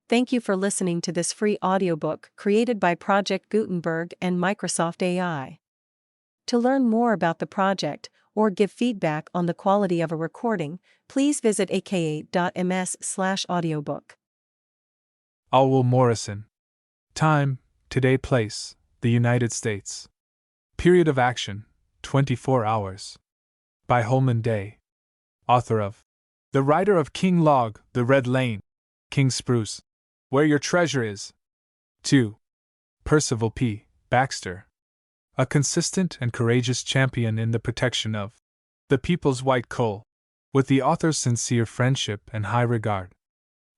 Thank you for listening to this free audiobook created by Project Gutenberg and Microsoft AI. To learn more about the project or give feedback on the quality of a recording, please visit aka.ms/audiobook. Morrison. Time, today, place, the United States. Period of action, 24 hours. By Holman Day. Author of The Writer of King Log, The Red Lane, King Spruce, Where Your Treasure Is. 2. Percival P. Baxter. A consistent and courageous champion in the protection of the people's white coal, with the author's sincere friendship and high regard.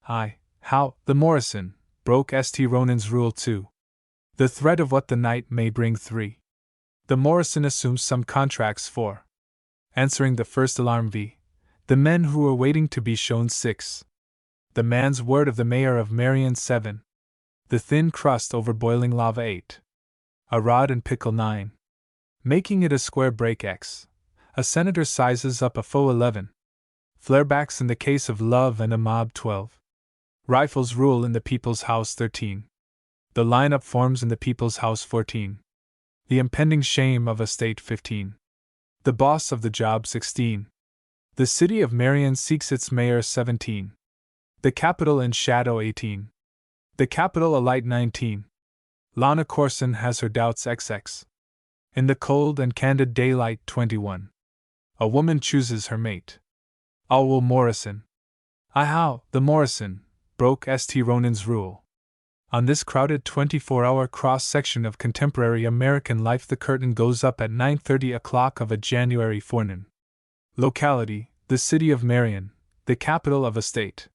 How the Morrison broke St. Ronan's Rule 2. The threat of what the night may bring 3. The Morrison assumes some contracts 4. Answering the first alarm v. The men who were waiting to be shown 6. The man's word of the mayor of Marion 7. The thin crust over boiling lava 8. A rod and pickle 9. Making it a square break X. A senator sizes up a foe 11. Flarebacks in the case of love and a mob 12. Rifles rule in the People's House 13. The lineup forms in the People's House 14. The impending shame of a state 15. The boss of the job 16. The city of Marion seeks its mayor 17. The Capitol in shadow 18. The Capitol alight 19. Lana Corson has her doubts XX. In the cold and candid daylight 21. A woman chooses her mate. Morrison. How the Morrison broke St. Ronan's Rule. On this crowded 24-hour cross-section of contemporary American life, the curtain goes up at 9:30 o'clock of a January forenoon. Locality, the city of Marion, the capital of a state.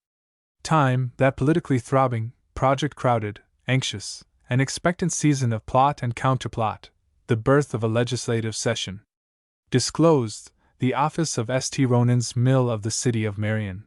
Time, that politically throbbing, project crowded, anxious, and expectant season of plot and counterplot, the birth of a legislative session. Disclosed, the office of St. Ronan's Mill of the city of Marion.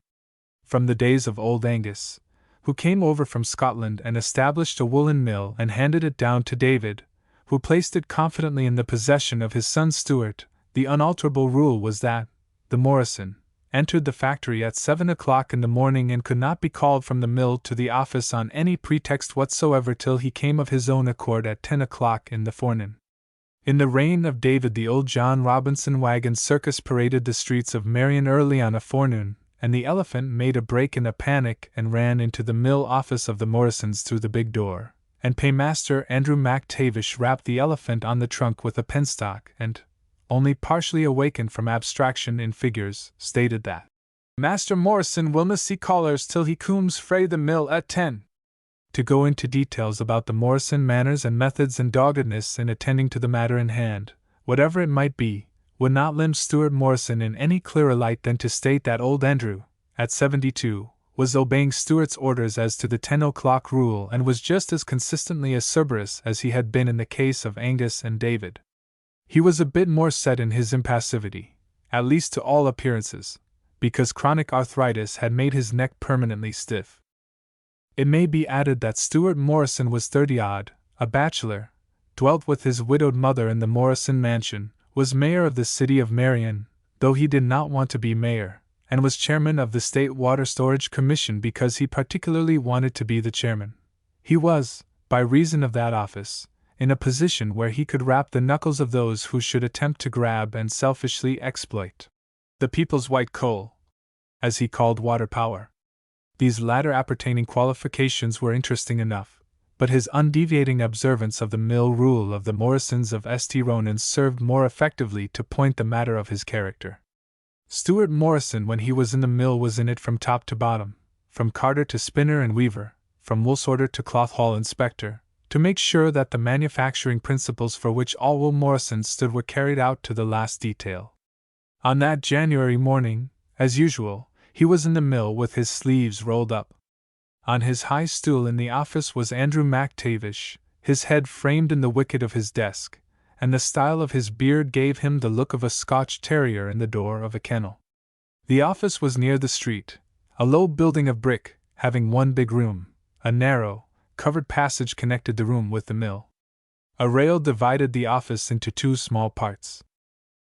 From the days of old Angus, who came over from Scotland and established a woolen mill and handed it down to David, who placed it confidently in the possession of his son Stuart, the unalterable rule was that the Morrison entered the factory at 7 o'clock in the morning and could not be called from the mill to the office on any pretext whatsoever till he came of his own accord at 10 o'clock in the forenoon. In the reign of David, the old John Robinson wagon circus paraded the streets of Marion early on a forenoon, and the elephant made a break in a panic and ran into the mill office of the Morrisons through the big door, and Paymaster Andrew McTavish rapped the elephant on the trunk with a penstock and, only partially awakened from abstraction in figures, stated that Master Morrison will not see callers till he comes frae the mill at 10. To go into details about the Morrison manners and methods and doggedness in attending to the matter in hand, whatever it might be, would not limn Stuart Morrison in any clearer light than to state that old Andrew, at 72, was obeying Stuart's orders as to the 10 o'clock rule and was just as consistently as Cerberus as he had been in the case of Angus and David. He was a bit more set in his impassivity, at least to all appearances, because chronic arthritis had made his neck permanently stiff. It may be added that Stuart Morrison was 30-odd, a bachelor, dwelt with his widowed mother in the Morrison mansion, was mayor of the city of Marion, though he did not want to be mayor, and was chairman of the State Water Storage Commission because he particularly wanted to be the chairman. He was, by reason of that office, in a position where he could rap the knuckles of those who should attempt to grab and selfishly exploit the people's white coal, as he called water power. These latter appertaining qualifications were interesting enough, but his undeviating observance of the mill rule of the Morrisons of St. Ronan's served more effectively to point the matter of his character. Stuart Morrison, when he was in the mill, was in it from top to bottom, from carter to spinner and weaver, from wool sorter to cloth hall inspector, to make sure that the manufacturing principles for which all wool Morrisons stood were carried out to the last detail. On that January morning, as usual, he was in the mill with his sleeves rolled up. On his high stool in the office was Andrew McTavish, his head framed in the wicket of his desk, and the style of his beard gave him the look of a Scotch terrier in the door of a kennel. The office was near the street, a low building of brick, having one big room. A narrow, covered passage connected the room with the mill. A rail divided the office into 2 small parts.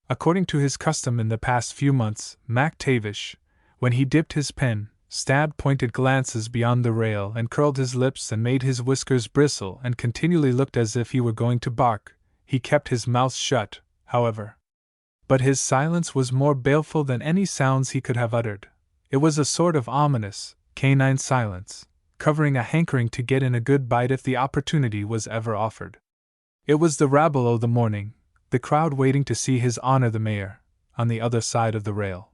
According to his custom in the past few months, McTavish, when he dipped his pen, stabbed pointed glances beyond the rail and curled his lips and made his whiskers bristle and continually looked as if he were going to bark. He kept his mouth shut, however. But his silence was more baleful than any sounds he could have uttered. It was a sort of ominous, canine silence, covering a hankering to get in a good bite if the opportunity was ever offered. It was the rabble o' the morning, the crowd waiting to see His Honor the Mayor, on the other side of the rail.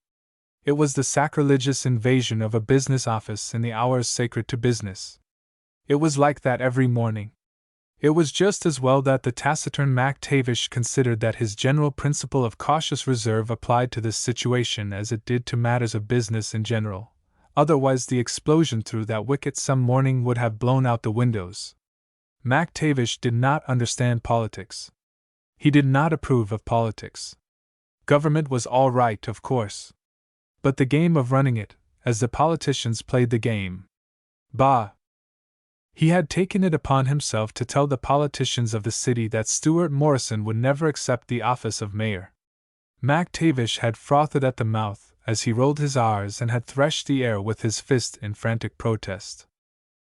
It was the sacrilegious invasion of a business office in the hours sacred to business. It was like that every morning. It was just as well that the taciturn MacTavish considered that his general principle of cautious reserve applied to this situation as it did to matters of business in general. Otherwise, the explosion through that wicket some morning would have blown out the windows. MacTavish did not understand politics. He did not approve of politics. Government was all right, of course. But the game of running it, as the politicians played the game. Bah! He had taken it upon himself to tell the politicians of the city that Stuart Morrison would never accept the office of mayor. MacTavish had frothed at the mouth as he rolled his R's and had threshed the air with his fist in frantic protest.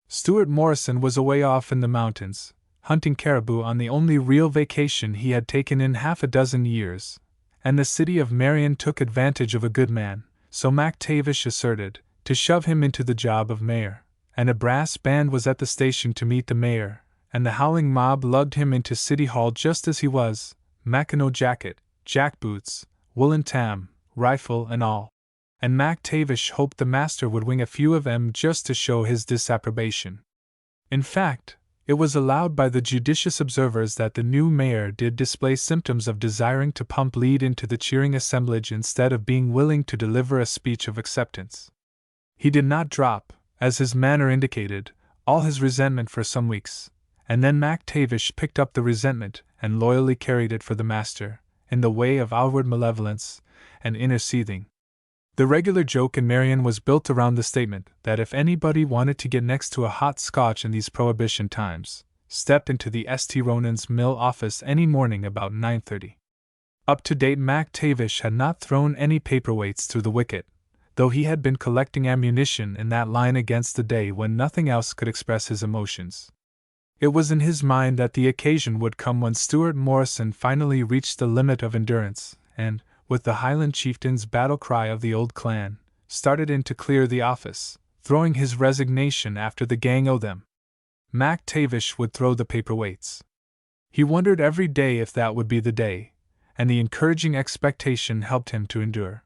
Stuart Morrison was away off in the mountains, hunting caribou on the only real vacation he had taken in half a dozen years, and the city of Marion took advantage of a good man, so MacTavish asserted, to shove him into the job of mayor. And a brass band was at the station to meet the mayor, and the howling mob lugged him into City Hall just as he was, Mackinaw jacket, jackboots, woolen tam, rifle and all. And MacTavish hoped the master would wing a few of them just to show his disapprobation. In fact, it was allowed by the judicious observers that the new mayor did display symptoms of desiring to pump lead into the cheering assemblage instead of being willing to deliver a speech of acceptance. He did not drop, as his manner indicated, all his resentment for some weeks, and then MacTavish picked up the resentment and loyally carried it for the master, in the way of outward malevolence and inner seething. The regular joke in Marion was built around the statement that if anybody wanted to get next to a hot scotch in these prohibition times, step into the St. Ronan's Mill office any morning about 9:30. Up to date, MacTavish had not thrown any paperweights through the wicket, though he had been collecting ammunition in that line against the day when nothing else could express his emotions. It was in his mind that the occasion would come when Stuart Morrison finally reached the limit of endurance, and, with the Highland chieftain's battle cry of the old clan, started in to clear the office, throwing his resignation after the gang o' them. MacTavish would throw the paperweights. He wondered every day if that would be the day, and the encouraging expectation helped him to endure.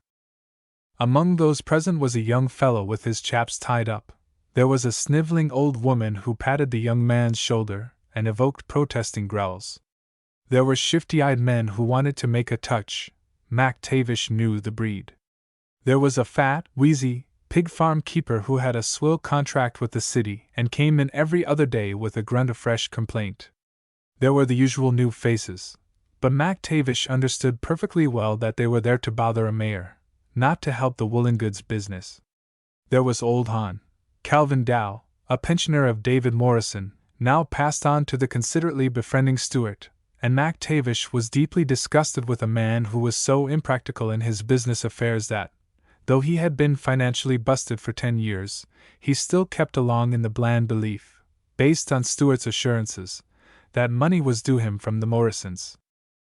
Among those present was a young fellow with his chaps tied up. There was a sniveling old woman who patted the young man's shoulder and evoked protesting growls. There were shifty-eyed men who wanted to make a touch. MacTavish knew the breed. There was a fat, wheezy, pig farm keeper who had a swill contract with the city and came in every other day with a grunt of fresh complaint. There were the usual new faces, but MacTavish understood perfectly well that they were there to bother a mayor, not to help the woolen goods business. There was old Hon. Calvin Dow, a pensioner of David Morrison, now passed on to the considerately befriending Stuart, and MacTavish was deeply disgusted with a man who was so impractical in his business affairs that, though he had been financially busted for 10 years, he still kept along in the bland belief, based on Stuart's assurances, that money was due him from the Morrisons.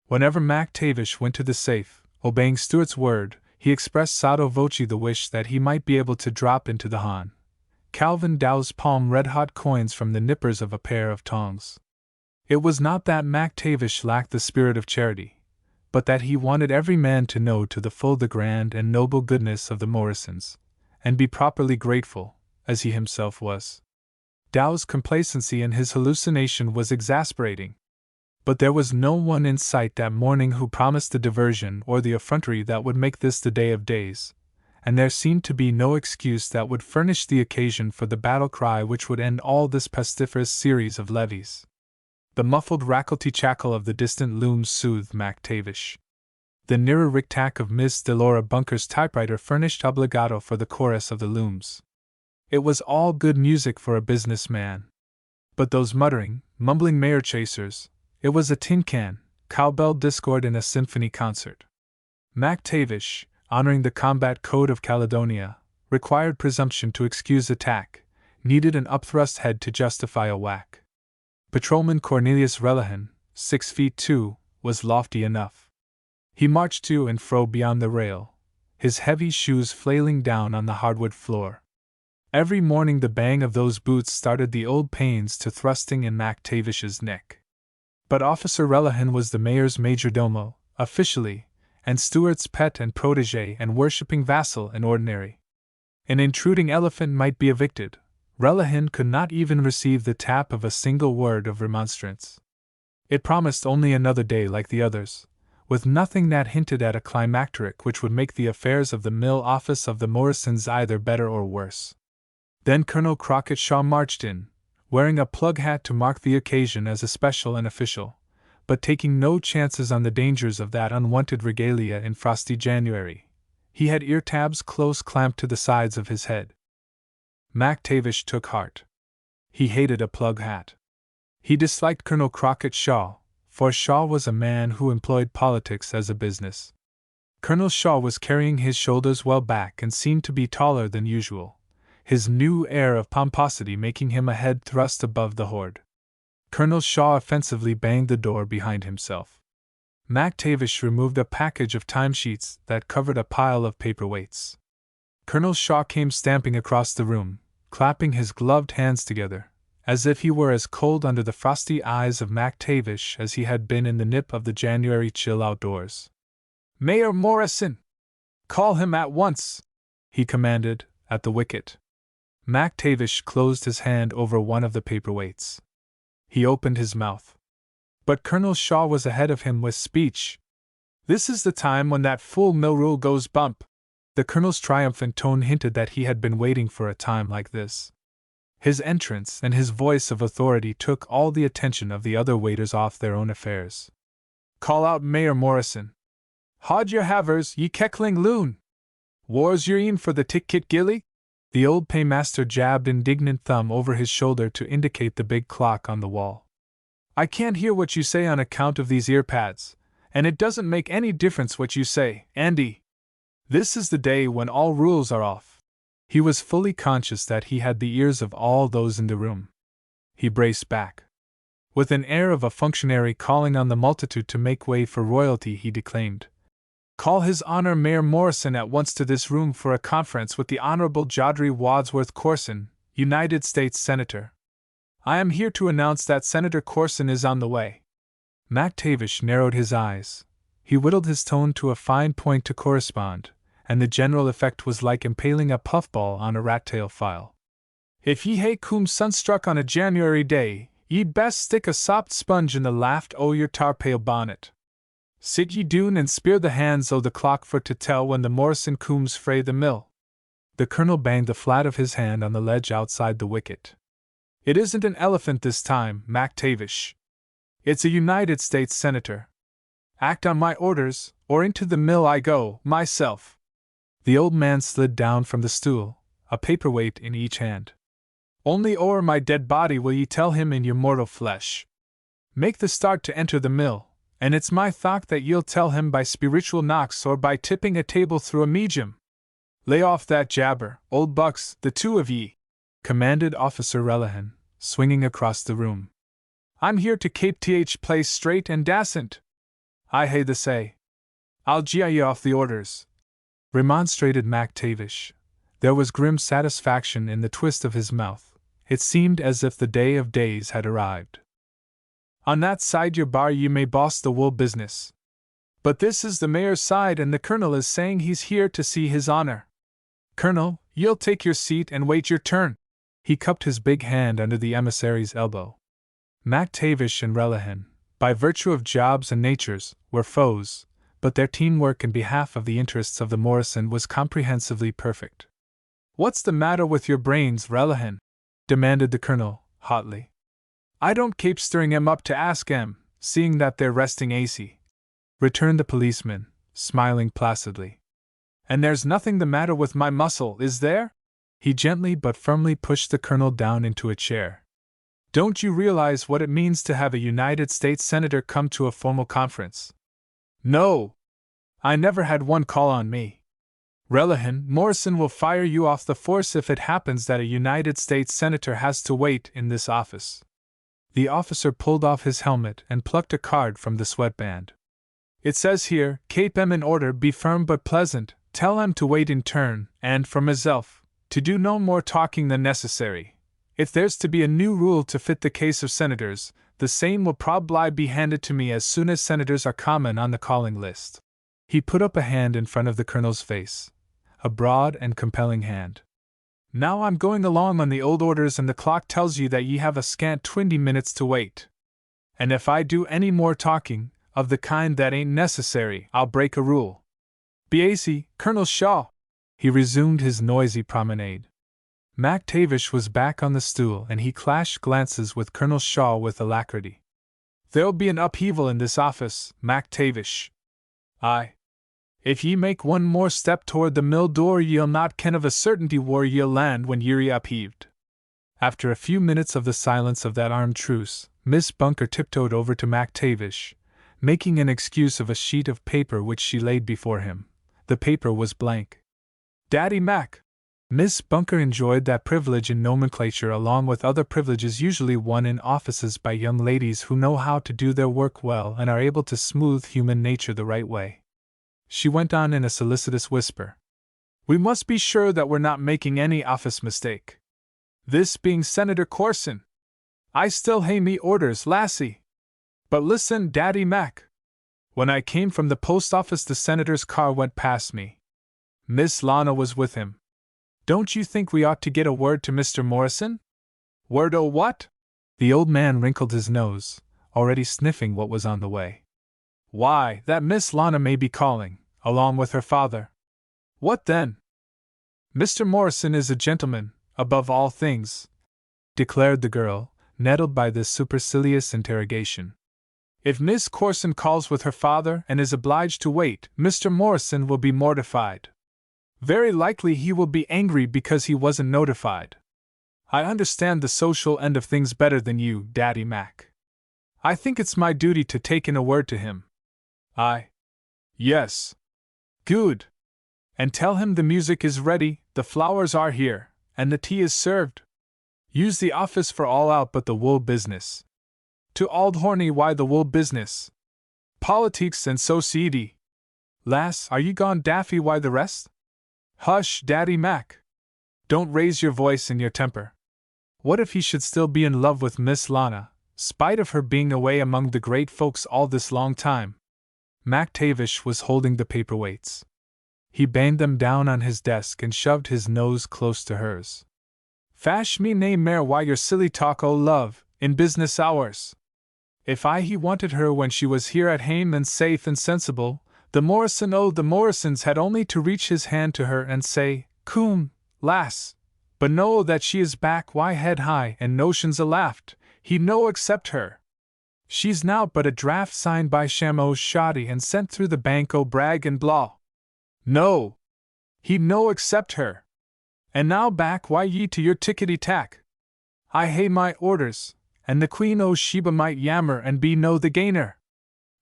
Whenever MacTavish went to the safe, obeying Stuart's word, he expressed sotto voce the wish that he might be able to drop into the Hon. Calvin Dow's palm red-hot coins from the nippers of a pair of tongs. It was not that MacTavish lacked the spirit of charity, but that he wanted every man to know to the full the grand and noble goodness of the Morrisons, and be properly grateful, as he himself was. Dow's complacency and his hallucination was exasperating. But there was no one in sight that morning who promised the diversion or the effrontery that would make this the day of days, and there seemed to be no excuse that would furnish the occasion for the battle cry which would end all this pestiferous series of levies. The muffled racklety-chackle of the distant looms soothed MacTavish. The nearer rick-tack of Miss Delora Bunker's typewriter furnished obligato for the chorus of the looms. It was all good music for a businessman. But those muttering, mumbling mayor chasers, it was a tin can, cowbell discord in a symphony concert. MacTavish, honoring the combat code of Caledonia, required presumption to excuse attack, needed an upthrust head to justify a whack. Patrolman Cornelius Relihan, 6 feet 2, was lofty enough. He marched to and fro beyond the rail, his heavy shoes flailing down on the hardwood floor. Every morning the bang of those boots started the old pains to thrusting in MacTavish's neck. But Officer Relihan was the mayor's majordomo, officially, and Stuart's pet and protege and worshipping vassal in ordinary. An intruding elephant might be evicted. Relihan could not even receive the tap of a single word of remonstrance. It promised only another day like the others, with nothing that hinted at a climacteric which would make the affairs of the mill office of the Morrisons either better or worse. Then Colonel Crockett Shaw marched in, wearing a plug hat to mark the occasion as a special and official, but taking no chances on the dangers of that unwanted regalia in frosty January. He had ear tabs close clamped to the sides of his head. MacTavish took heart. He hated a plug hat. He disliked Colonel Crockett Shaw, for Shaw was a man who employed politics as a business. Colonel Shaw was carrying his shoulders well back and seemed to be taller than usual, his new air of pomposity making him a head thrust above the horde. Colonel Shaw offensively banged the door behind himself. MacTavish removed a package of timesheets that covered a pile of paperweights. Colonel Shaw came stamping across the room, clapping his gloved hands together, as if he were as cold under the frosty eyes of MacTavish as he had been in the nip of the January chill outdoors. "Mayor Morrison! Call him at once!" he commanded, at the wicket. MacTavish closed his hand over one of the paperweights. He opened his mouth. But Colonel Shaw was ahead of him with speech. "This is the time when that fool Milrule goes bump." The colonel's triumphant tone hinted that he had been waiting for a time like this. His entrance and his voice of authority took all the attention of the other waiters off their own affairs. "Call out Mayor Morrison. Haud your havers, ye keckling loon! War's your een for the tick-kit gilly?" The old paymaster jabbed indignant thumb over his shoulder to indicate the big clock on the wall. "I can't hear what you say on account of these ear pads, and it doesn't make any difference what you say, Andy. This is the day when all rules are off." He was fully conscious that he had the ears of all those in the room. He braced back. With an air of a functionary calling on the multitude to make way for royalty, he declaimed, "Call His Honor Mayor Morrison at once to this room for a conference with the Honorable Jodrey Wadsworth Corson, United States Senator. I am here to announce that Senator Corson is on the way." MacTavish narrowed his eyes. He whittled his tone to a fine point to correspond, and the general effect was like impaling a puffball on a rat-tail file. "If ye hae coom sunstruck on a January day, ye'd best stick a sopped sponge in the laft o' your tarpail bonnet. Sit ye doon and spear the hands o' the clock for to tell when the Morrison cooms frae the mill." The colonel banged the flat of his hand on the ledge outside the wicket. "It isn't an elephant this time, MacTavish. It's a United States Senator. Act on my orders, or into the mill I go, myself." The old man slid down from the stool, a paperweight in each hand. "Only o'er my dead body will ye tell him in your mortal flesh. Make the start to enter the mill, and it's my thought that ye'll tell him by spiritual knocks or by tipping a table through a medium. Lay off that jabber, old bucks, the two of ye," commanded Officer Relihan, swinging across the room. "I'm here to kape th place straight and dasn't. I hae the say. I'll gie ye off the orders," remonstrated MacTavish. There was grim satisfaction in the twist of his mouth. It seemed as if the day of days had arrived. "On that side your bar ye may boss the wool business. But this is the mayor's side and the colonel is saying he's here to see his honor. Colonel, ye'll take your seat and wait your turn." He cupped his big hand under the emissary's elbow. MacTavish and Relihan, by virtue of jobs and natures, were foes, but their teamwork in behalf of the interests of the Morrison was comprehensively perfect. "What's the matter with your brains, Relihan?" demanded the colonel, hotly. "I don't kape stirring 'em up to ask 'em, seeing that they're resting aisy," returned the policeman, smiling placidly. "And there's nothing the matter with my muscle, is there?" He gently but firmly pushed the colonel down into a chair. "Don't you realize what it means to have a United States Senator come to a formal conference?" "No! I never had one call on me." Relihan, Morrison will fire you off the force if it happens that a United States Senator has to wait in this office. The officer pulled off his helmet and plucked a card from the sweatband. It says here, "Keep 'em in order, be firm but pleasant, tell 'em to wait in turn, and, for myself, to do no more talking than necessary. If there's to be a new rule to fit the case of senators, the same will probably be handed to me as soon as senators are common on the calling list." He put up a hand in front of the colonel's face, a broad and compelling hand. "Now I'm going along on the old orders, and the clock tells you that ye have a scant 20 minutes to wait. And if I do any more talking, of the kind that ain't necessary, I'll break a rule. Be aisy, Colonel Shaw." He resumed his noisy promenade. MacTavish was back on the stool, and he clashed glances with Colonel Shaw with alacrity. "There'll be an upheaval in this office, MacTavish. Aye. If ye make one more step toward the mill door, ye'll not ken of a certainty where ye'll land when ye're upheaved." After a few minutes of the silence of that armed truce, Miss Bunker tiptoed over to MacTavish, making an excuse of a sheet of paper which she laid before him. The paper was blank. "Daddy Mac." Miss Bunker enjoyed that privilege in nomenclature along with other privileges usually won in offices by young ladies who know how to do their work well and are able to smooth human nature the right way. She went on in a solicitous whisper. "We must be sure that we're not making any office mistake. This being Senator Corson. I still hae me orders, lassie. But listen, Daddy Mac. When I came from the post office, the senator's car went past me. Miss Lana was with him. Don't you think we ought to get a word to Mr. Morrison?" "Word o' what?" The old man wrinkled his nose, already sniffing what was on the way. "Why, that Miss Lana may be calling, along with her father." "What then?" "Mr. Morrison is a gentleman, above all things," declared the girl, nettled by this supercilious interrogation. "If Miss Corson calls with her father and is obliged to wait, Mr. Morrison will be mortified. Very likely he will be angry because he wasn't notified. I understand the social end of things better than you, Daddy Mac. I think it's my duty to take in a word to him." "Yes. Good. And tell him the music is ready, the flowers are here, and the tea is served. Use the office for all out but the wool business. To Auld Horny, why the wool business? Politics and society. Lass, are ye gone daffy, why the rest? Hush, Daddy Mac. Don't raise your voice and your temper. What if he should still be in love with Miss Lana, spite of her being away among the great folks all this long time?" MacTavish was holding the paperweights. He banged them down on his desk and shoved his nose close to hers. "Fash me nae mair why your silly talk o' love, in business hours. If he wanted her when she was here at hame and safe and sensible, the Morrisons had only to reach his hand to her and say, 'Coom, lass,' but know that she is back head high and notions aloft, he'd no accept her. She's now but a draft signed by Shamo's shoddy and sent through the Bank o' Bragg and Blaw. No, he'd no accept her. And now back ye to your tickety-tack. I hae my orders, and the Queen o' Sheba might yammer and be no the gainer."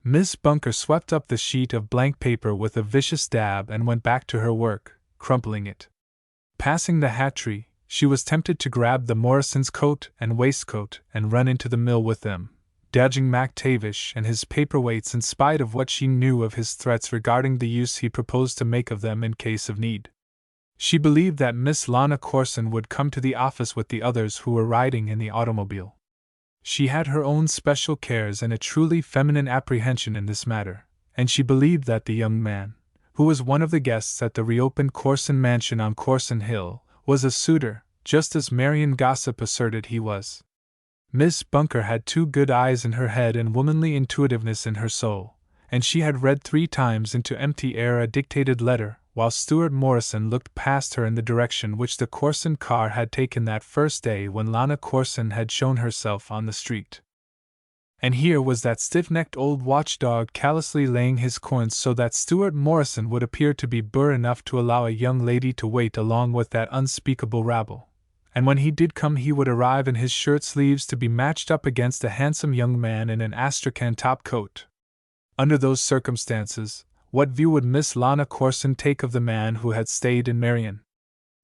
Miss Bunker swept up the sheet of blank paper with a vicious dab and went back to her work, crumpling it. Passing the hat tree, she was tempted to grab the Morrison's coat and waistcoat and run into the mill with them, dodging MacTavish and his paperweights in spite of what she knew of his threats regarding the use he proposed to make of them in case of need. She believed that Miss Lana Corson would come to the office with the others who were riding in the automobile. She had her own special cares and a truly feminine apprehension in this matter, and she believed that the young man, who was one of the guests at the reopened Corson mansion on Corson Hill, was a suitor, just as Marian gossip asserted he was. Miss Bunker had 2 good eyes in her head and womanly intuitiveness in her soul, and she had read 3 times into empty air a dictated letter, while Stuart Morrison looked past her in the direction which the Corson car had taken that first day when Lana Corson had shown herself on the street. And here was that stiff-necked old watchdog callously laying his corns so that Stuart Morrison would appear to be boor enough to allow a young lady to wait along with that unspeakable rabble. And when he did come, he would arrive in his shirt sleeves to be matched up against a handsome young man in an astrakhan top coat. Under those circumstances, What view would Miss Lana Corson take of the man who had stayed in Marion?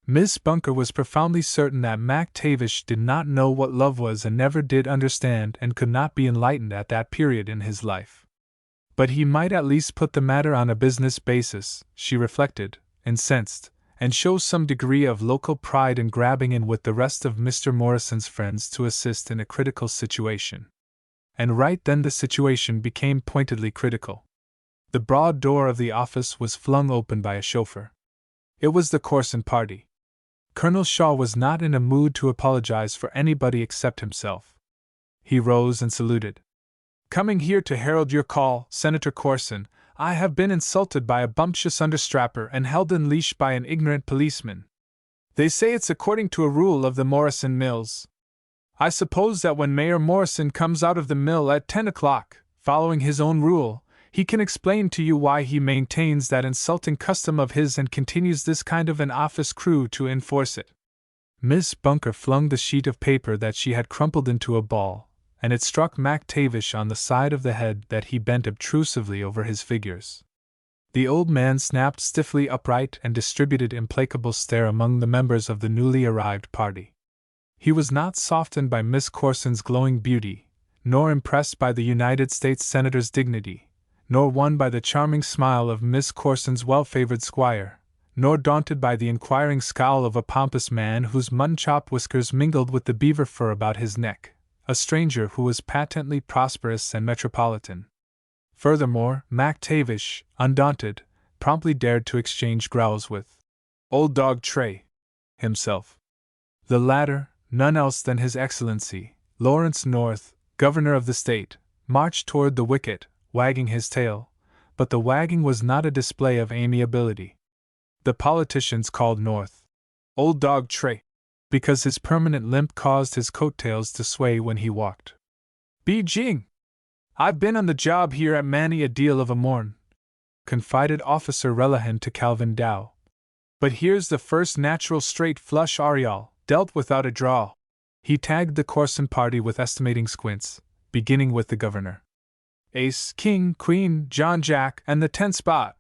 Miss Bunker was profoundly certain that Mac Tavish did not know what love was and never did understand and could not be enlightened at that period in his life. But he might at least put the matter on a business basis, she reflected, incensed, and show some degree of local pride in grabbing in with the rest of Mr. Morrison's friends to assist in a critical situation. And right then the situation became pointedly critical. The broad door of the office was flung open by a chauffeur. It was the Corson party. Colonel Shaw was not in a mood to apologize for anybody except himself. He rose and saluted. "Coming here to herald your call, Senator Corson, I have been insulted by a bumptious understrapper and held in leash by an ignorant policeman. They say it's according to a rule of the Morrison Mills. I suppose that when Mayor Morrison comes out of the mill at 10 o'clock, following his own rule, he can explain to you why he maintains that insulting custom of his and continues this kind of an office crew to enforce it." Miss Bunker flung the sheet of paper that she had crumpled into a ball, and it struck Mac Tavish on the side of the head that he bent obtrusively over his figures. The old man snapped stiffly upright and distributed implacable stare among the members of the newly arrived party. He was not softened by Miss Corson's glowing beauty, nor impressed by the United States Senator's dignity, nor won by the charming smile of Miss Corson's well-favored squire, nor daunted by the inquiring scowl of a pompous man whose mutton-chop whiskers mingled with the beaver fur about his neck, a stranger who was patently prosperous and metropolitan. Furthermore, Mac Tavish, undaunted, promptly dared to exchange growls with Old Dog Tray himself. The latter, none else than His Excellency, Lawrence North, Governor of the state, marched toward the wicket, wagging his tail, but the wagging was not a display of amiability. The politicians called North Old Dog Tray because his permanent limp caused his coattails to sway when he walked. "Be jing! I've been on the job here at Manny a deal of a morn," confided Officer Relihan to Calvin Dow. "But here's the first natural straight flush Ariel, dealt without a draw." He tagged the Corson party with estimating squints, beginning with the governor. "Ace, King, Queen, John Jack, and the 10 spot.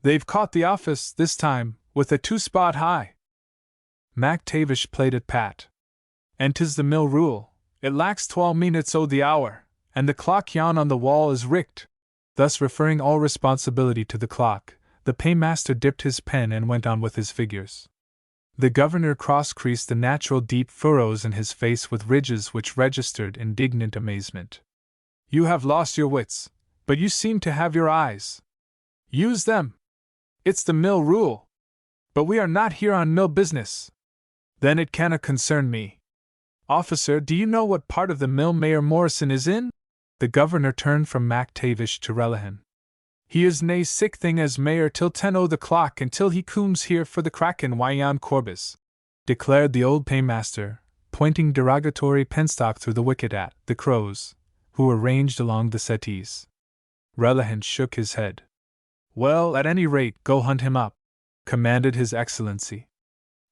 They've caught the office, this time, with a 2-spot high." Mac Tavish played it pat. "And 'tis the mill rule, it lacks 12 minutes o' the hour, and the clock yon on the wall is richt." Thus referring all responsibility to the clock, the paymaster dipped his pen and went on with his figures. The governor cross-creased the natural deep furrows in his face with ridges which registered indignant amazement. "You have lost your wits, but you seem to have your eyes. Use them. It's the mill rule. But we are not here on mill business. Then it canna concern me. Officer, do you know what part of the mill Mayor Morrison is in?" The governor turned from Mac Tavish to Relihan. "He is nae sic thing as mayor till 10 o' the clock until he cooms here for the crackin' Wyan Corbis," declared the old paymaster, pointing derogatory penstock through the wicket at the crows, who were ranged along the settees. Relihan shook his head. "Well, at any rate, go hunt him up," commanded His Excellency.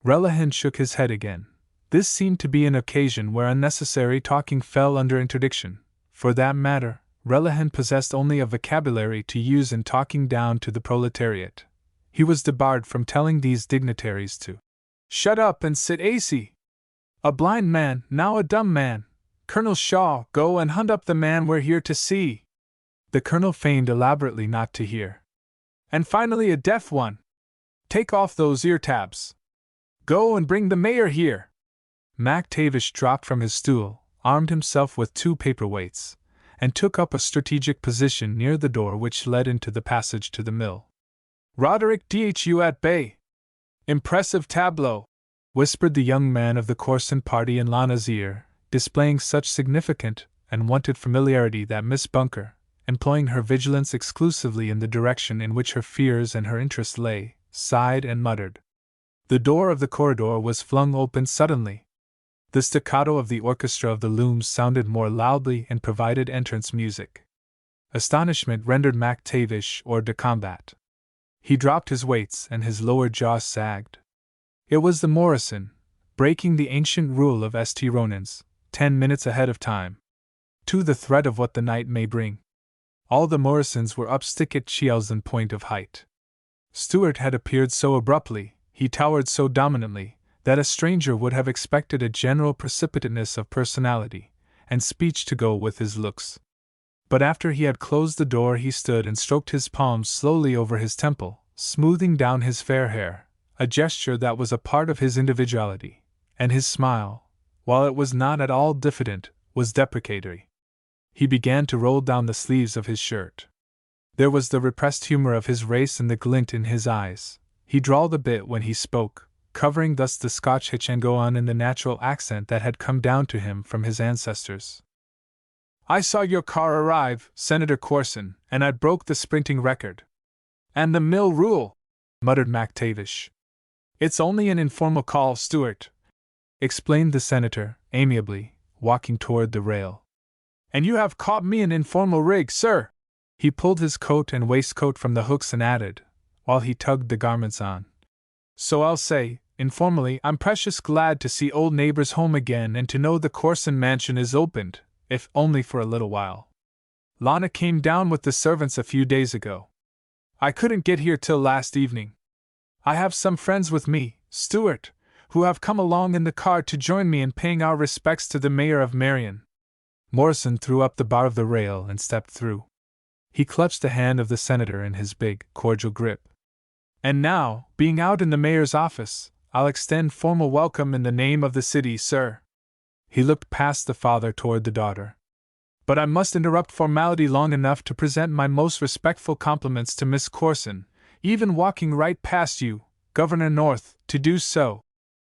Relihan shook his head again. This seemed to be an occasion where unnecessary talking fell under interdiction. For that matter, Relihan possessed only a vocabulary to use in talking down to the proletariat. He was debarred from telling these dignitaries to shut up and sit acy. "A blind man, now a dumb man. Colonel Shaw, go and hunt up the man we're here to see." The colonel feigned elaborately not to hear. "And finally a deaf one. Take off those ear tabs. Go and bring the mayor here." Mac Tavish dropped from his stool, armed himself with 2 paperweights, and took up a strategic position near the door which led into the passage to the mill. "Roderick Dhu at bay. Impressive tableau," whispered the young man of the Corson party in Lana's ear, displaying such significant and wonted familiarity that Miss Bunker, employing her vigilance exclusively in the direction in which her fears and her interest lay, sighed and muttered. The door of the corridor was flung open suddenly. The staccato of the orchestra of the looms sounded more loudly and provided entrance music. Astonishment rendered Mac Tavish hors de combat. He dropped his weights and his lower jaw sagged. It was the Morrison, breaking the ancient rule of St. Ronan's, 10 minutes ahead of time. To the threat of what the night may bring. All the Morrisons were up stick at Chiel's point of height. Stuart had appeared so abruptly, he towered so dominantly, that a stranger would have expected a general precipitateness of personality and speech to go with his looks. But after he had closed the door, he stood and stroked his palms slowly over his temple, smoothing down his fair hair, a gesture that was a part of his individuality, and his smile, while it was not at all diffident, was deprecatory. He began to roll down the sleeves of his shirt. There was the repressed humor of his race and the glint in his eyes. He drawled a bit when he spoke, covering thus the Scotch hitch and go on in the natural accent that had come down to him from his ancestors. I saw your car arrive, Senator Corson, and I broke the sprinting record. And the mill rule, muttered MacTavish. It's only an informal call, Stuart, explained the senator, amiably, walking toward the rail. And you have caught me an informal rig, sir. He pulled his coat and waistcoat from the hooks and added, while he tugged the garments on. So I'll say, informally, I'm precious glad to see old neighbors home again and to know the Corson mansion is opened, if only for a little while. Lana came down with the servants a few days ago. I couldn't get here till last evening. I have some friends with me, Stuart, who have come along in the car to join me in paying our respects to the mayor of Marion. Morrison threw up the bar of the rail and stepped through. He clutched the hand of the senator in his big, cordial grip. And now, being out in the mayor's office, I'll extend formal welcome in the name of the city, sir. He looked past the father toward the daughter. But I must interrupt formality long enough to present my most respectful compliments to Miss Corson, even walking right past you, Governor North, to do so,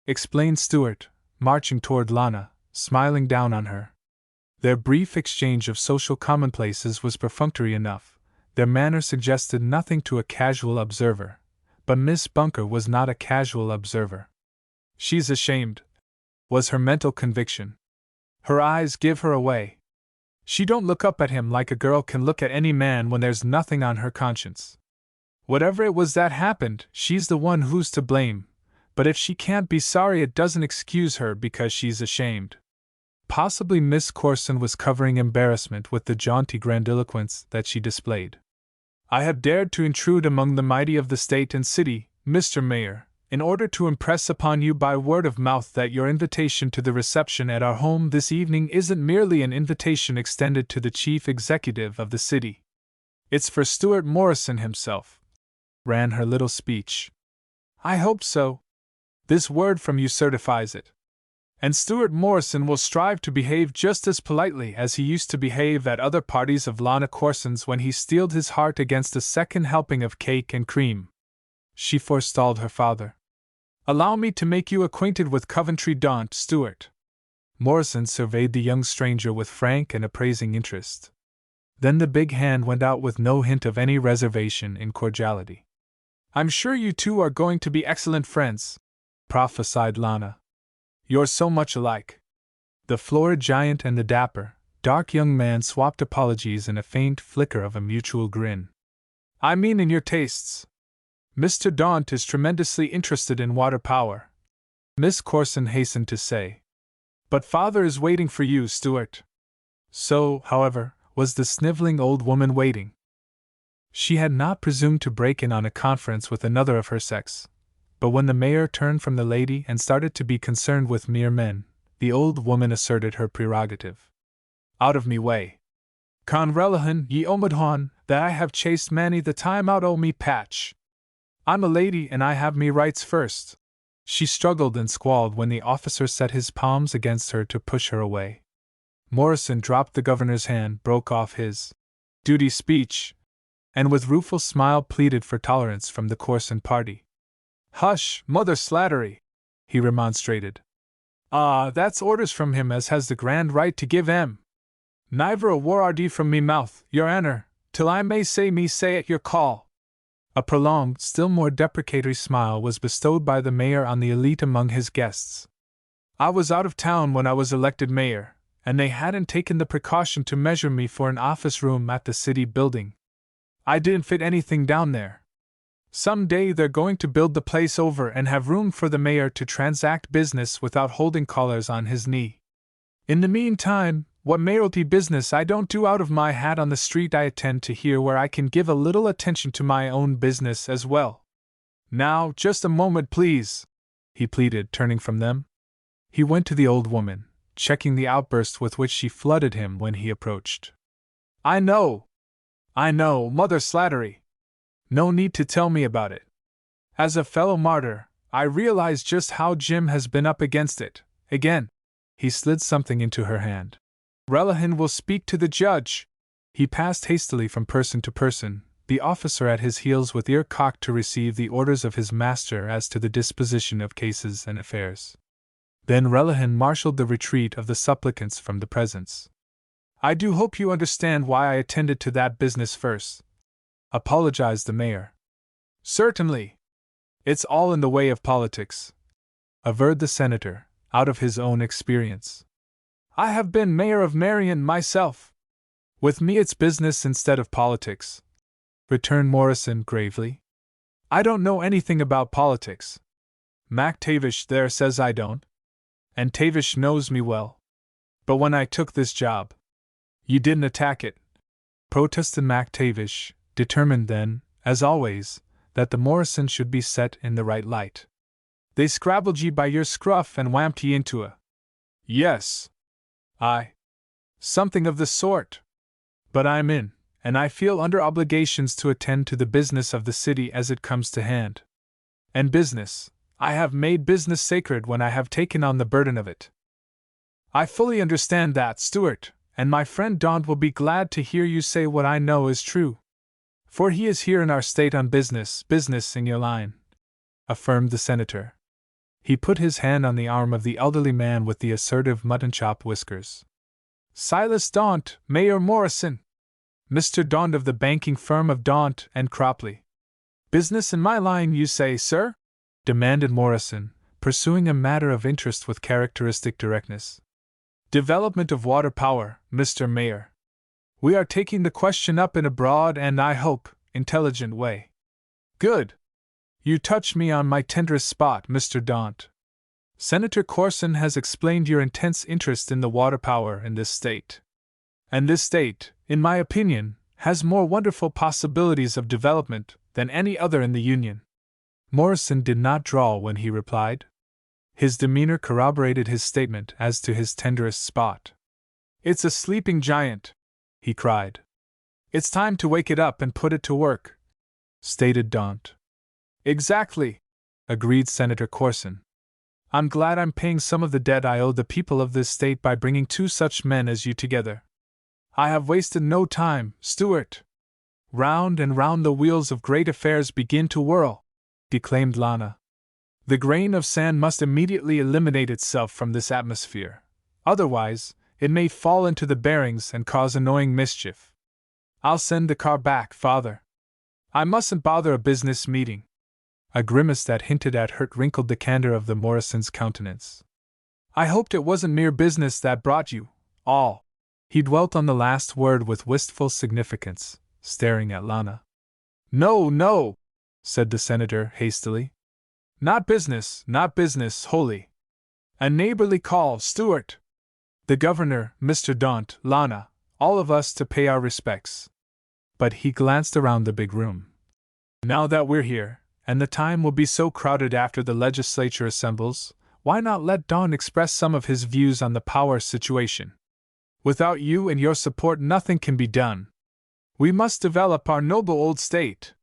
explained Stuart, marching toward Lana, smiling down on her. Their brief exchange of social commonplaces was perfunctory enough. Their manner suggested nothing to a casual observer. But Miss Bunker was not a casual observer. She's ashamed, was her mental conviction. Her eyes give her away. She don't look up at him like a girl can look at any man when there's nothing on her conscience. Whatever it was that happened, she's the one who's to blame, but if she can't be sorry it doesn't excuse her because she's ashamed. Possibly Miss Corson was covering embarrassment with the jaunty grandiloquence that she displayed. I have dared to intrude among the mighty of the state and city, Mr. Mayor, in order to impress upon you by word of mouth that your invitation to the reception at our home this evening isn't merely an invitation extended to the chief executive of the city. It's for Stuart Morrison himself, ran her little speech. I hope so. This word from you certifies it. And Stuart Morrison will strive to behave just as politely as he used to behave at other parties of Lana Corson's when he steeled his heart against a second helping of cake and cream. She forestalled her father. Allow me to make you acquainted with Coventry Daunt, Stuart. Morrison surveyed the young stranger with frank and appraising interest. Then the big hand went out with no hint of any reservation in cordiality. I'm sure you two are going to be excellent friends, prophesied Lana. You're so much alike. The florid giant and the dapper, dark young man swapped apologies in a faint flicker of a mutual grin. I mean in your tastes. Mr. Daunt is tremendously interested in water power, Miss Corson hastened to say. But father is waiting for you, Stuart. So, however, was the sniveling old woman waiting. She had not presumed to break in on a conference with another of her sex. But when the mayor turned from the lady and started to be concerned with mere men, the old woman asserted her prerogative. Out of me way. Con Relihan ye omidhon, that I have chased many the time out o' me patch. I'm a lady and I have me rights first. She struggled and squalled when the officer set his palms against her to push her away. Morrison dropped the governor's hand, broke off his duty speech, and with rueful smile pleaded for tolerance from the Corson party. Hush, Mother Slattery, he remonstrated. Ah, that's orders from him as has the grand right to give 'em. Niver a word from me mouth, your honour, till I may say at your call. A prolonged, still more deprecatory smile was bestowed by the mayor on the elite among his guests. I was out of town when I was elected mayor, and they hadn't taken the precaution to measure me for an office room at the city building. I didn't fit anything down there. Some day they're going to build the place over and have room for the mayor to transact business without holding callers on his knee. In the meantime, What mayoralty business I don't do out of my hat on the street I attend to here where I can give a little attention to my own business as well. Now, just a moment, please, he pleaded, turning from them. He went to the old woman, checking the outburst with which she flooded him when he approached. I know, Mother Slattery. No need to tell me about it. As a fellow martyr, I realize just how Jim has been up against it, again. He slid something into her hand. Relihan will speak to the judge. He passed hastily from person to person, the officer at his heels with ear cocked to receive the orders of his master as to the disposition of cases and affairs. Then Relihan marshaled the retreat of the supplicants from the presence. I do hope you understand why I attended to that business first, apologized the mayor. Certainly. It's all in the way of politics, averred the senator, out of his own experience. I have been mayor of Marion myself. With me it's business instead of politics, returned Morrison gravely. I don't know anything about politics. Mac Tavish there says I don't. And Tavish knows me well. But when I took this job, you didn't attack it, protested Mac Tavish, determined then, as always, that the Morrison should be set in the right light. They scrabbled ye by your scruff and whamped ye into a. Yes. Something of the sort. But I'm in, and I feel under obligations to attend to the business of the city as it comes to hand. And business, I have made business sacred when I have taken on the burden of it. I fully understand that, Stuart, and my friend Daunt will be glad to hear you say what I know is true. For he is here in our state on business in your line, affirmed the senator. He put his hand on the arm of the elderly man with the assertive mutton-chop whiskers. Silas Daunt, Mayor Morrison. Mr. Daunt of the banking firm of Daunt and Cropley. Business in my line, you say, sir? Demanded Morrison, pursuing a matter of interest with characteristic directness. Development of water power, Mr. Mayor. We are taking the question up in a broad and, I hope, intelligent way. Good. You touch me on my tenderest spot, Mr. Daunt. Senator Corson has explained your intense interest in the water power in this state. And this state, in my opinion, has more wonderful possibilities of development than any other in the Union. Morrison did not drawl when he replied. His demeanor corroborated his statement as to his tenderest spot. It's a sleeping giant, he cried. It's time to wake it up and put it to work, stated Daunt. Exactly, agreed Senator Corson. I'm glad I'm paying some of the debt I owe the people of this state by bringing two such men as you together. I have wasted no time, Stuart. Round and round the wheels of great affairs begin to whirl, declaimed Lana. The grain of sand must immediately eliminate itself from this atmosphere. Otherwise, it may fall into the bearings and cause annoying mischief. I'll send the car back, Father. I mustn't bother a business meeting. A grimace that hinted at hurt wrinkled the candor of the Morrison's countenance. I hoped it wasn't mere business that brought you, all. He dwelt on the last word with wistful significance, staring at Lana. No, said the senator hastily. Not business, wholly. A neighborly call, Stuart. The governor, Mr. Daunt, Lana, all of us to pay our respects. But he glanced around the big room. Now that we're here, and the time will be so crowded after the legislature assembles, why not let Daunt express some of his views on the power situation? Without you and your support nothing can be done. We must develop our noble old state.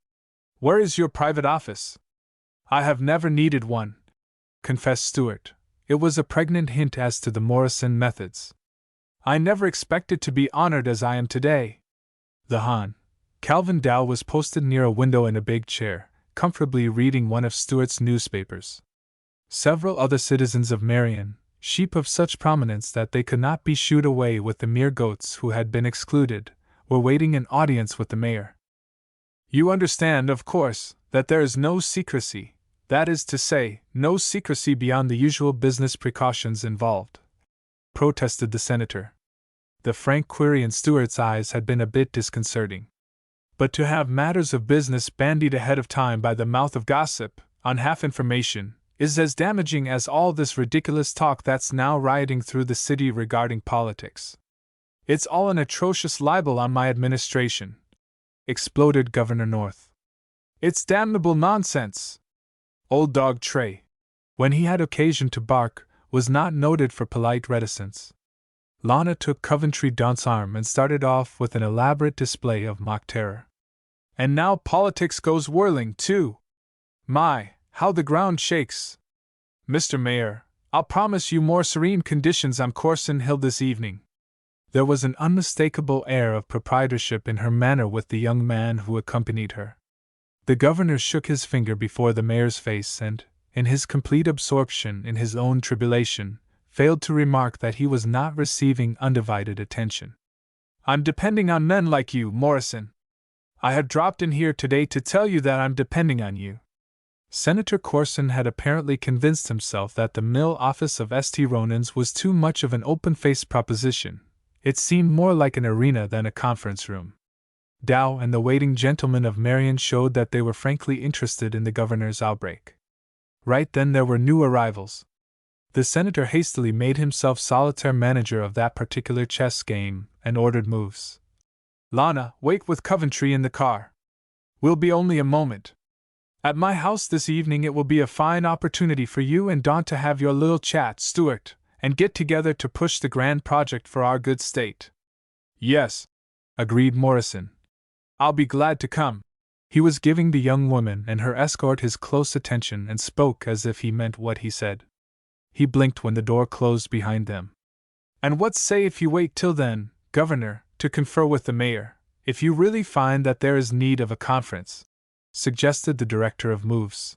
Where is your private office? I have never needed one, confessed Stuart. It was a pregnant hint as to the Morrison methods. I never expected to be honored as I am today. The Hon. Calvin Dow was posted near a window in a big chair, comfortably reading one of Stuart's newspapers. Several other citizens of Marion, sheep of such prominence that they could not be shooed away with the mere goats who had been excluded, were waiting in audience with the mayor. You understand, of course, that there is no secrecy, that is to say, no secrecy beyond the usual business precautions involved, protested the senator. The frank query in Stuart's eyes had been a bit disconcerting. But to have matters of business bandied ahead of time by the mouth of gossip, on half information, is as damaging as all this ridiculous talk that's now rioting through the city regarding politics. It's all an atrocious libel on my administration, exploded Governor North. It's damnable nonsense. Old dog Trey, when he had occasion to bark, was not noted for polite reticence. Lana took Coventry Daunt's arm and started off with an elaborate display of mock terror. And now politics goes whirling, too. My, how the ground shakes. Mr. Mayor, I'll promise you more serene conditions on Corson Hill this evening. There was an unmistakable air of proprietorship in her manner with the young man who accompanied her. The governor shook his finger before the mayor's face and, in his complete absorption in his own tribulation, failed to remark that he was not receiving undivided attention. I'm depending on men like you, Morrison. I have dropped in here today to tell you that I'm depending on you. Senator Corson had apparently convinced himself that the mill office of St. Ronan's was too much of an open-faced proposition. It seemed more like an arena than a conference room. Dow and the waiting gentlemen of Marion showed that they were frankly interested in the governor's outbreak. Right then there were new arrivals. The senator hastily made himself solitaire manager of that particular chess game and ordered moves. Lana, wait with Coventry in the car. We'll be only a moment. At my house this evening it will be a fine opportunity for you and Daunt to have your little chat, Stuart, and get together to push the grand project for our good state. Yes, agreed Morrison. I'll be glad to come. He was giving the young woman and her escort his close attention and spoke as if he meant what he said. He blinked when the door closed behind them. And what say if you wait till then, Governor, to confer with the mayor, if you really find that there is need of a conference, suggested the director of moves.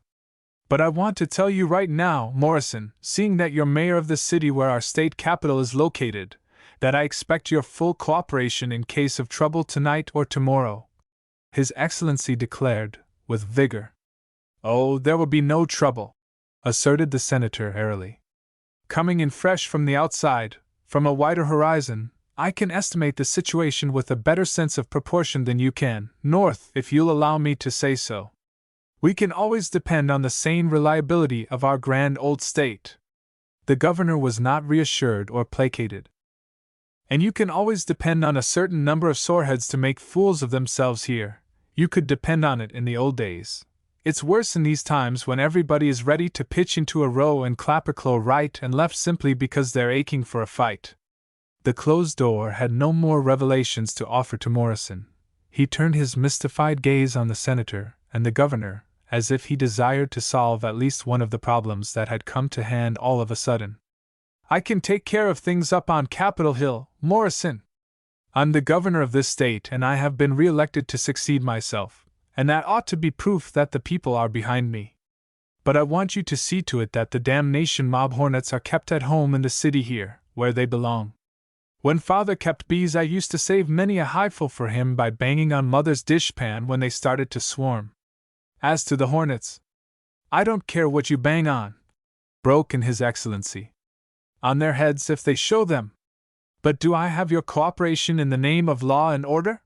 But I want to tell you right now, Morrison, seeing that you're mayor of the city where our state capital is located, that I expect your full cooperation in case of trouble tonight or tomorrow. His Excellency declared, with vigor. Oh, there will be no trouble, asserted the senator airily. Coming in fresh from the outside, from a wider horizon, I can estimate the situation with a better sense of proportion than you can, North, if you'll allow me to say so. We can always depend on the sane reliability of our grand old state. The governor was not reassured or placated. And you can always depend on a certain number of soreheads to make fools of themselves here. You could depend on it in the old days. It's worse in these times when everybody is ready to pitch into a row and clap a claw right and left simply because they're aching for a fight. The closed door had no more revelations to offer to Morrison. He turned his mystified gaze on the senator and the governor, as if he desired to solve at least one of the problems that had come to hand all of a sudden. I can take care of things up on Capitol Hill, Morrison. I'm the governor of this state and I have been re-elected to succeed myself, and that ought to be proof that the people are behind me. But I want you to see to it that the damnation mob hornets are kept at home in the city here, where they belong. When father kept bees I used to save many a highful for him by banging on mother's dishpan when they started to swarm. As to the hornets, I don't care what you bang on, broke in His Excellency. On their heads if they show them. But do I have your cooperation in the name of law and order?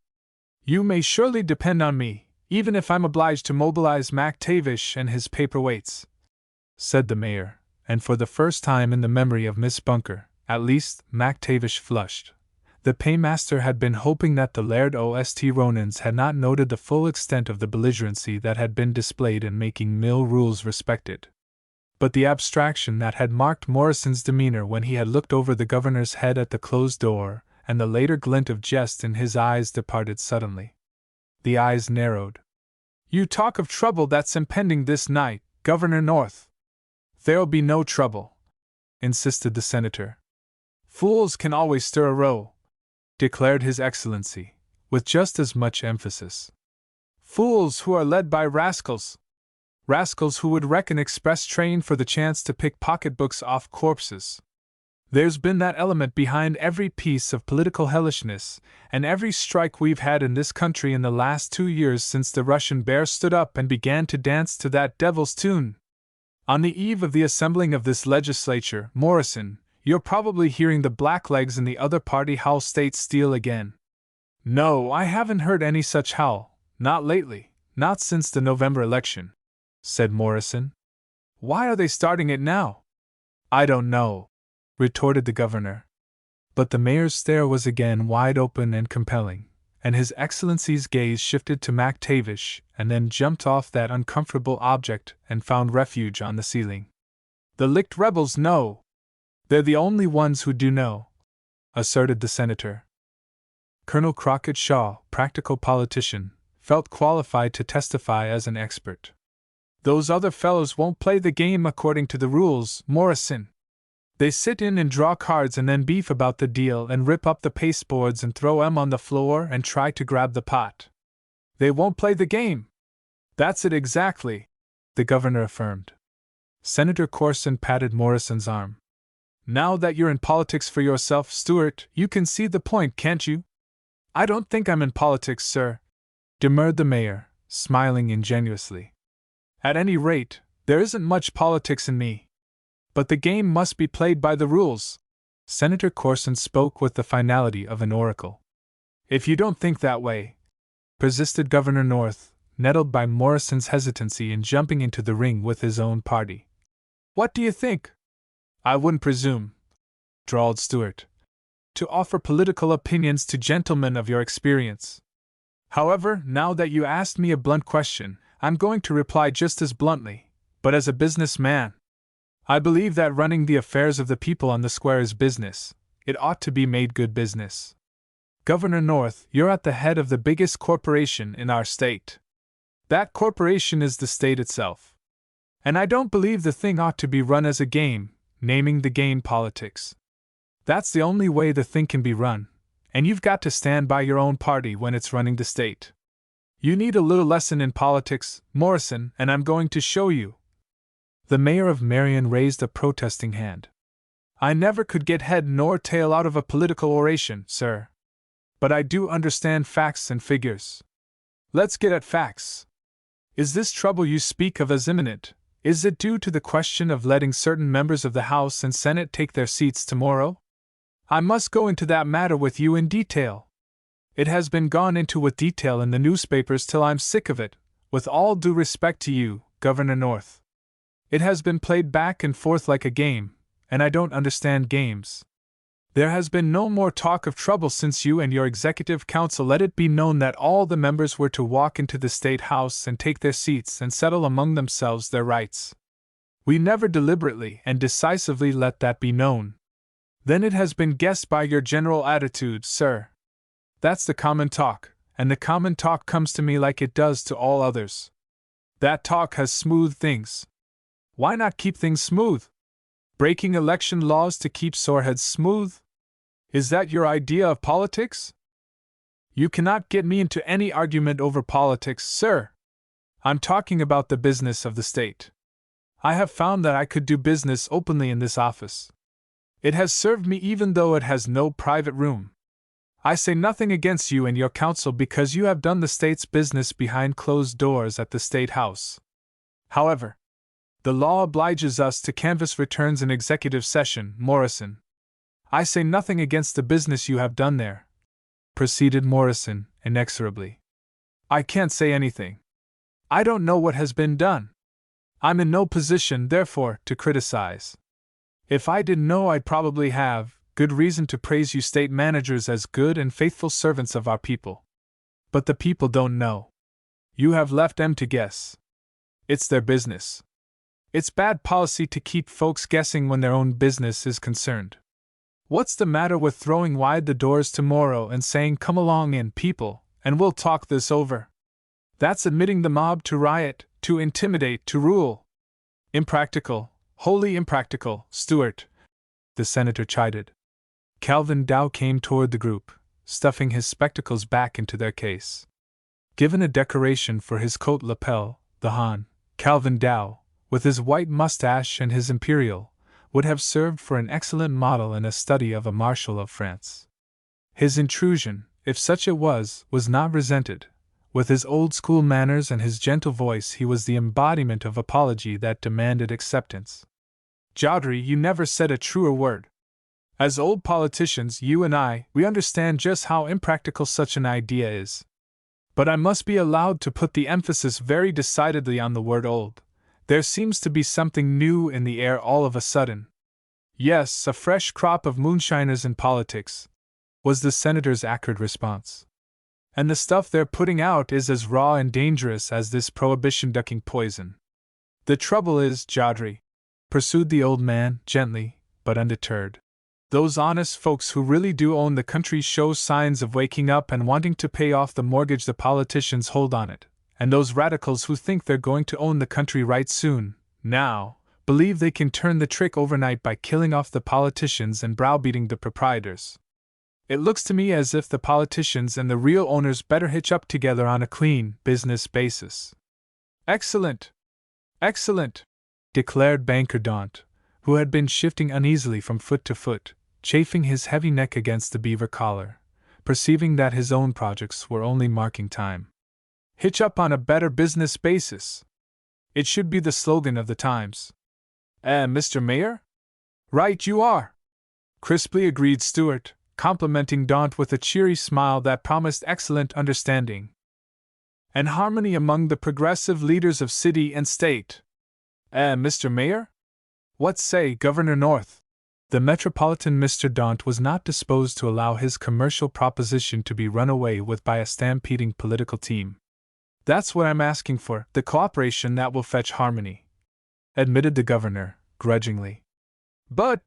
You may surely depend on me, even if I'm obliged to mobilize MacTavish and his paperweights, said the mayor, and for the first time in the memory of Miss Bunker, at least, MacTavish flushed. The paymaster had been hoping that the Laird o' St. Ronan's had not noted the full extent of the belligerency that had been displayed in making mill rules respected. But the abstraction that had marked Morrison's demeanor when he had looked over the governor's head at the closed door, and the later glint of jest in his eyes departed suddenly. The eyes narrowed. You talk of trouble that's impending this night, Governor North. There'll be no trouble, insisted the senator. Fools can always stir a row, declared His Excellency, with just as much emphasis. Fools who are led by rascals. Rascals who would wreck an express train for the chance to pick pocketbooks off corpses. There's been that element behind every piece of political hellishness, and every strike we've had in this country in the last 2 years since the Russian bear stood up and began to dance to that devil's tune. On the eve of the assembling of this legislature, Morrison, you're probably hearing the blacklegs in the other party howl state steel again. No, I haven't heard any such howl, not lately, not since the November election, said Morrison. Why are they starting it now? I don't know, retorted the governor. But the mayor's stare was again wide open and compelling, and His Excellency's gaze shifted to MacTavish and then jumped off that uncomfortable object and found refuge on the ceiling. "The licked rebels know! They're the only ones who do know," asserted the senator. Colonel Crockett Shaw, practical politician, felt qualified to testify as an expert. "Those other fellows won't play the game according to the rules, Morrison. They sit in and draw cards and then beef about the deal and rip up the pasteboards and throw 'em on the floor and try to grab the pot. They won't play the game." "That's it exactly," the governor affirmed. Senator Corson patted Morrison's arm. "Now that you're in politics for yourself, Stuart, you can see the point, can't you?" "I don't think I'm in politics, sir," demurred the mayor, smiling ingenuously. "At any rate, there isn't much politics in me. But the game must be played by the rules." Senator Corson spoke with the finality of an oracle. "If you don't think that way," persisted Governor North, nettled by Morrison's hesitancy in jumping into the ring with his own party. "What do you think?" "I wouldn't presume," drawled Stuart, "to offer political opinions to gentlemen of your experience. However, now that you asked me a blunt question, I'm going to reply just as bluntly, but as a businessman. I believe that running the affairs of the people on the square is business. It ought to be made good business. Governor North, you're at the head of the biggest corporation in our state. That corporation is the state itself. And I don't believe the thing ought to be run as a game, naming the game politics. That's the only way the thing can be run, and you've got to stand by your own party when it's running the state. You need a little lesson in politics, Morrison, and I'm going to show you." The mayor of Marion raised a protesting hand. "I never could get head nor tail out of a political oration, sir. But I do understand facts and figures. Let's get at facts. Is this trouble you speak of as imminent? Is it due to the question of letting certain members of the House and Senate take their seats tomorrow? I must go into that matter with you in detail. It has been gone into with detail in the newspapers till I'm sick of it, with all due respect to you, Governor North. It has been played back and forth like a game, and I don't understand games. There has been no more talk of trouble since you and your executive council let it be known that all the members were to walk into the State House and take their seats and settle among themselves their rights. We never deliberately and decisively let that be known. Then it has been guessed by your general attitude, sir. That's the common talk, and the common talk comes to me like it does to all others. That talk has smoothed things. Why not keep things smooth? Breaking election laws to keep soreheads smooth? Is that your idea of politics? You cannot get me into any argument over politics, sir. I'm talking about the business of the state. I have found that I could do business openly in this office. It has served me even though it has no private room. I say nothing against you and your council because you have done the state's business behind closed doors at the State House. However, the law obliges us to canvass returns in executive session, Morrison. I say nothing against the business you have done there," proceeded Morrison inexorably. "I can't say anything. I don't know what has been done. I'm in no position, therefore, to criticize. If I didn't know, I'd probably have good reason to praise you state managers as good and faithful servants of our people. But the people don't know. You have left them to guess. It's their business. It's bad policy to keep folks guessing when their own business is concerned. What's the matter with throwing wide the doors tomorrow and saying, 'Come along in, people, and we'll talk this over'? That's admitting the mob to riot, to intimidate, to rule. Impractical, wholly impractical, Stuart," the senator chided. Calvin Dow came toward the group, stuffing his spectacles back into their case. Given a decoration for his coat lapel, the Hon. Calvin Dow, with his white mustache and his imperial, would have served for an excellent model in a study of a Marshal of France. His intrusion, if such it was not resented. With his old-school manners and his gentle voice, he was the embodiment of apology that demanded acceptance. "Jowdry, you never said a truer word. As old politicians, you and we understand just how impractical such an idea is. But I must be allowed to put the emphasis very decidedly on the word old. There seems to be something new in the air all of a sudden. Yes, a fresh crop of moonshiners in politics, was the senator's acrid response. And the stuff they're putting out is as raw and dangerous as this prohibition-ducking poison. The trouble is, Jadri, pursued the old man, gently, but undeterred. Those honest folks who really do own the country show signs of waking up and wanting to pay off the mortgage the politicians hold on it, and those radicals who think they're going to own the country right soon, now, believe they can turn the trick overnight by killing off the politicians and browbeating the proprietors. It looks to me as if the politicians and the real owners better hitch up together on a clean business basis. Excellent! Excellent! Declared Banker Daunt, who had been shifting uneasily from foot to foot, chafing his heavy neck against the beaver collar, perceiving that his own projects were only marking time. Hitch up on a better business basis. It should be the slogan of the times. Mr. Mayor? Right you are! Crisply agreed Stewart, complimenting Daunt with a cheery smile that promised excellent understanding and harmony among the progressive leaders of city and state. Mr. Mayor? What say, Governor North? The Metropolitan Mr. Daunt was not disposed to allow his commercial proposition to be run away with by a stampeding political team. That's what I'm asking for, the cooperation that will fetch harmony, admitted the governor, grudgingly. But,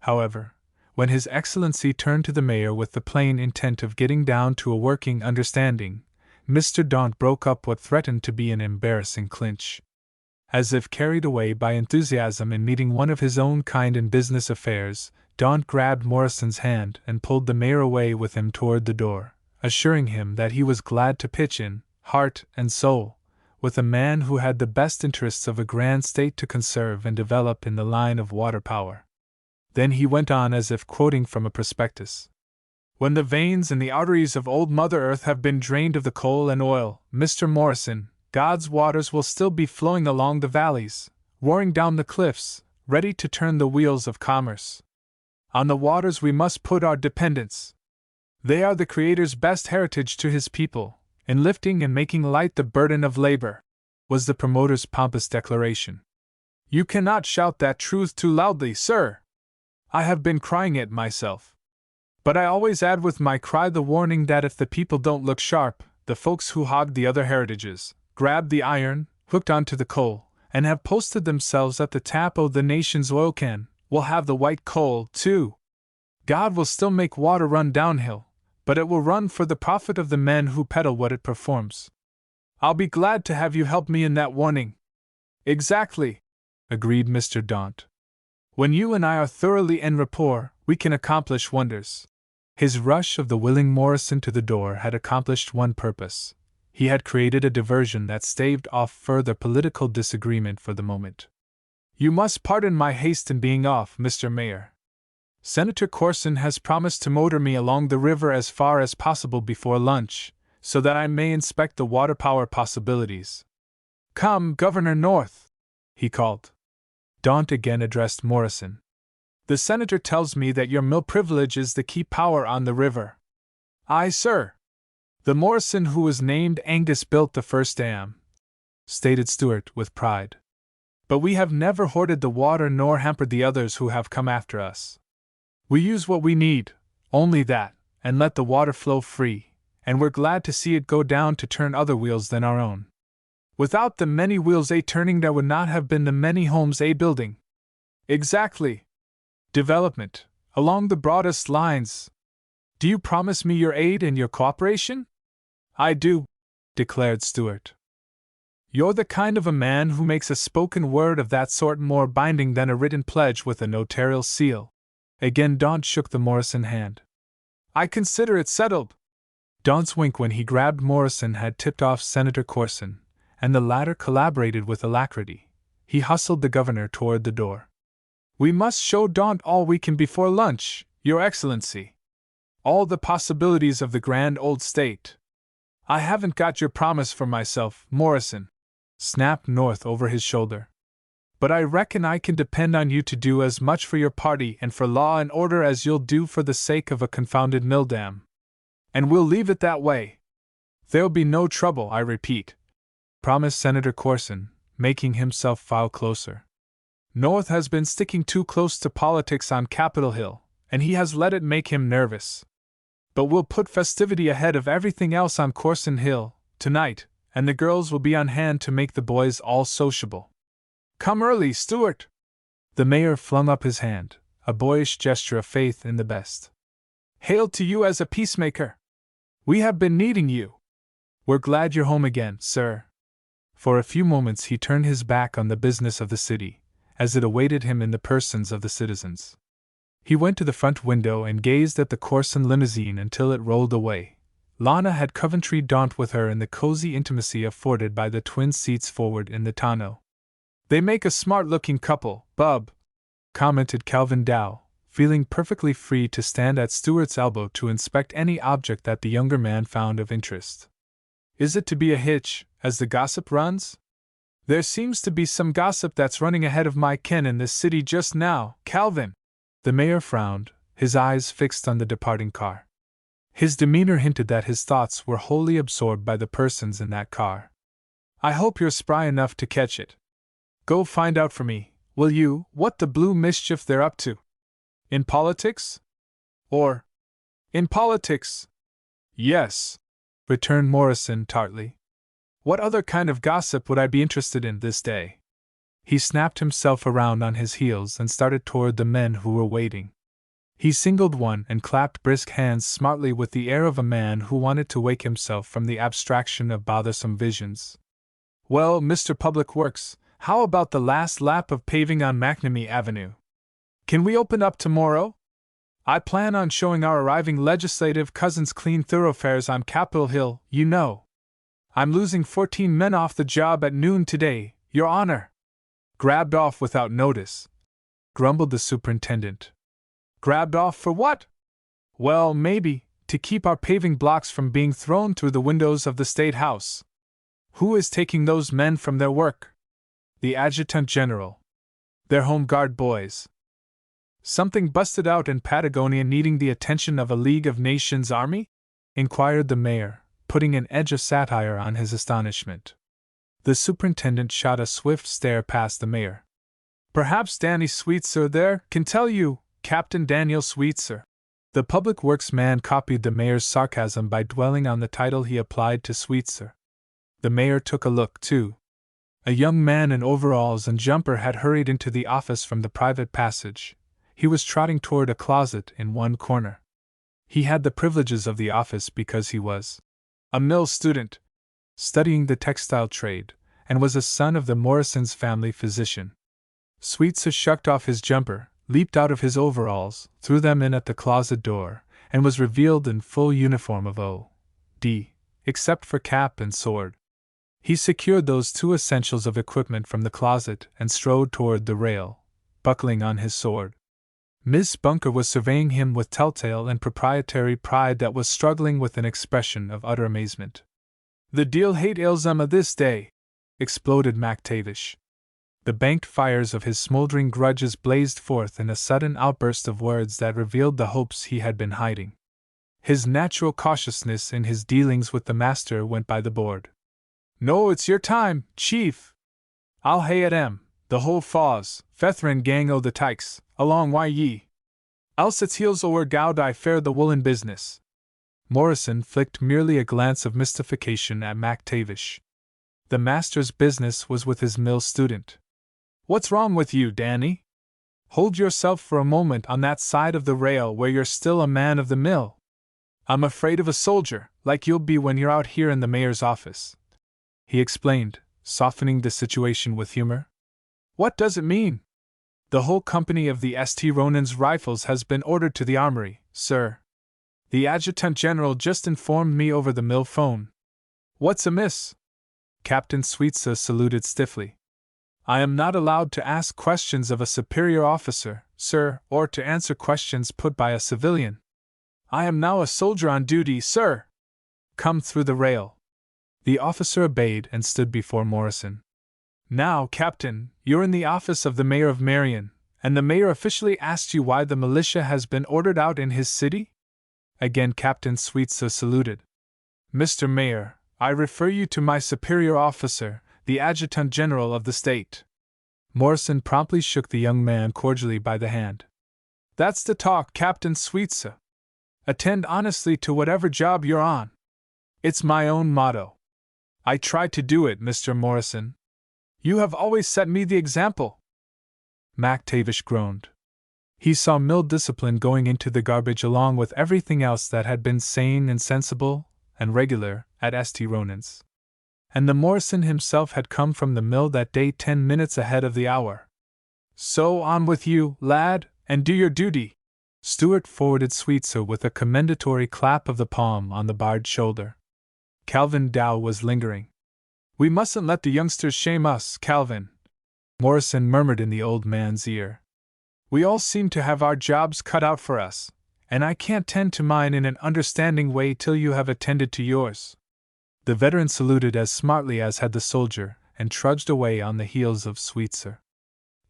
however, when His Excellency turned to the mayor with the plain intent of getting down to a working understanding, Mr. Daunt broke up what threatened to be an embarrassing clinch. As if carried away by enthusiasm in meeting one of his own kind in business affairs, Daunt grabbed Morrison's hand and pulled the mayor away with him toward the door, assuring him that he was glad to pitch in, heart and soul, with a man who had the best interests of a grand state to conserve and develop in the line of water power. Then he went on as if quoting from a prospectus. When the veins and the arteries of old Mother Earth have been drained of the coal and oil, Mr. Morrison, God's waters will still be flowing along the valleys, roaring down the cliffs, ready to turn the wheels of commerce. On the waters we must put our dependence. They are the Creator's best heritage to His people, in lifting and making light the burden of labor, was the promoter's pompous declaration. You cannot shout that truth too loudly, sir. I have been crying it myself. But I always add with my cry the warning that if the people don't look sharp, the folks who hog the other heritages, grab the iron, hooked onto the coal, and have posted themselves at the tap of the nation's oil can, will have the white coal, too. God will still make water run downhill, but it will run for the profit of the men who peddle what it performs. I'll be glad to have you help me in that warning. Exactly, agreed Mr. Daunt. When you and I are thoroughly en rapport, we can accomplish wonders. His rush of the willing Morrison to the door had accomplished one purpose. He had created a diversion that staved off further political disagreement for the moment. You must pardon my haste in being off, Mr. Mayor. Senator Corson has promised to motor me along the river as far as possible before lunch, so that I may inspect the water power possibilities. Come, Governor North, he called. Daunt again addressed Morrison. The senator tells me that your mill privilege is the key power on the river. Aye, sir. The Morrison who was named Angus built the first dam, stated Stewart with pride. But we have never hoarded the water nor hampered the others who have come after us. We use what we need, only that, and let the water flow free, and we're glad to see it go down to turn other wheels than our own. Without the many wheels turning there would not have been the many homes building. Exactly. Development, along the broadest lines. Do you promise me your aid and your cooperation? I do, declared Stewart. You're the kind of a man who makes a spoken word of that sort more binding than a written pledge with a notarial seal. Again Daunt shook the Morrison hand. I consider it settled. Daunt's wink when he grabbed Morrison had tipped off Senator Corson, and the latter collaborated with alacrity. He hustled the governor toward the door. We must show Daunt all we can before lunch, Your Excellency. All the possibilities of the grand old state. I haven't got your promise for myself, Morrison, snapped North over his shoulder. But I reckon I can depend on you to do as much for your party and for law and order as you'll do for the sake of a confounded mill dam. And we'll leave it that way. There'll be no trouble, I repeat, promised Senator Corson, making himself file closer. North has been sticking too close to politics on Capitol Hill, and he has let it make him nervous. But we'll put festivity ahead of everything else on Corson Hill, tonight, and the girls will be on hand to make the boys all sociable. Come early, Stuart! The mayor flung up his hand, a boyish gesture of faith in the best. Hail to you as a peacemaker! We have been needing you. We're glad you're home again, sir. For a few moments he turned his back on the business of the city, as it awaited him in the persons of the citizens. He went to the front window and gazed at the Corson limousine until it rolled away. Lana had Coventry daunt with her in the cozy intimacy afforded by the twin seats forward in the tonneau. They make a smart-looking couple, bub, commented Calvin Dow, feeling perfectly free to stand at Stuart's elbow to inspect any object that the younger man found of interest. Is it to be a hitch, as the gossip runs? There seems to be some gossip that's running ahead of my ken in this city just now, Calvin. The mayor frowned, his eyes fixed on the departing car. His demeanor hinted that his thoughts were wholly absorbed by the persons in that car. I hope you're spry enough to catch it. Go find out for me, will you, what the blue mischief they're up to? In politics? Or in politics? Yes, returned Morrison tartly. What other kind of gossip would I be interested in this day? He snapped himself around on his heels and started toward the men who were waiting. He singled one and clapped brisk hands smartly with the air of a man who wanted to wake himself from the abstraction of bothersome visions. Well, Mr. Public Works, how about the last lap of paving on McNamee Avenue? Can we open up tomorrow? I plan on showing our arriving legislative cousins clean thoroughfares on Capitol Hill, you know. I'm losing 14 men off the job at noon today, Your Honor. Grabbed off without notice, grumbled the superintendent. Grabbed off for what? Well, maybe, to keep our paving blocks from being thrown through the windows of the State House. Who is taking those men from their work? The Adjutant General. They're Home Guard boys. Something busted out in Patagonia needing the attention of a League of Nations army? Inquired the mayor, putting an edge of satire on his astonishment. The superintendent shot a swift stare past the mayor. Perhaps Danny Sweetser there can tell you, Captain Daniel Sweetser. The public works man copied the mayor's sarcasm by dwelling on the title he applied to Sweetser. The mayor took a look, too. A young man in overalls and jumper had hurried into the office from the private passage. He was trotting toward a closet in one corner. He had the privileges of the office because he was a mill student, studying the textile trade, and was a son of the Morrison's family physician. Sweetser shucked off his jumper, leaped out of his overalls, threw them in at the closet door, and was revealed in full uniform of O.D., except for cap and sword. He secured those two essentials of equipment from the closet and strode toward the rail, buckling on his sword. Miss Bunker was surveying him with telltale and proprietary pride that was struggling with an expression of utter amazement. The deal hate ails 'em a this day, exploded MacTavish. The banked fires of his smoldering grudges blazed forth in a sudden outburst of words that revealed the hopes he had been hiding. His natural cautiousness in his dealings with the master went by the board. No, it's your time, Chief. I'll hae at 'em, the whole faws, Fethrin gang o' the tykes, along why ye. Else it's heels o'er gowd I fare the woolen business. Morrison flicked merely a glance of mystification at MacTavish. The master's business was with his mill student. What's wrong with you, Danny? Hold yourself for a moment on that side of the rail where you're still a man of the mill. I'm afraid of a soldier, like you'll be when you're out here in the mayor's office, he explained, softening the situation with humor. What does it mean? The whole company of the St. Ronan's Rifles has been ordered to the armory, sir. The Adjutant General just informed me over the mill phone. What's amiss? Captain Sweetser saluted stiffly. I am not allowed to ask questions of a superior officer, sir, or to answer questions put by a civilian. I am now a soldier on duty, sir. Come through the rail. The officer obeyed and stood before Morrison. Now, Captain, you're in the office of the Mayor of Marion, and the Mayor officially asked you why the militia has been ordered out in his city? Again Captain Sweetser saluted. Mr. Mayor, I refer you to my superior officer, the Adjutant General of the State. Morrison promptly shook the young man cordially by the hand. That's the talk, Captain Sweetsa. Attend honestly to whatever job you're on. It's my own motto. I try to do it, Mr. Morrison. You have always set me the example. MacTavish groaned. He saw mill discipline going into the garbage along with everything else that had been sane and sensible and regular at St. Ronan's. And the Morrison himself had come from the mill that day 10 minutes ahead of the hour. So on with you, lad, and do your duty. Stuart forwarded Sweetsa with a commendatory clap of the palm on the barred shoulder. Calvin Dow was lingering. We mustn't let the youngsters shame us, Calvin, Morrison murmured in the old man's ear. We all seem to have our jobs cut out for us, and I can't tend to mine in an understanding way till you have attended to yours. The veteran saluted as smartly as had the soldier, and trudged away on the heels of Sweetsa.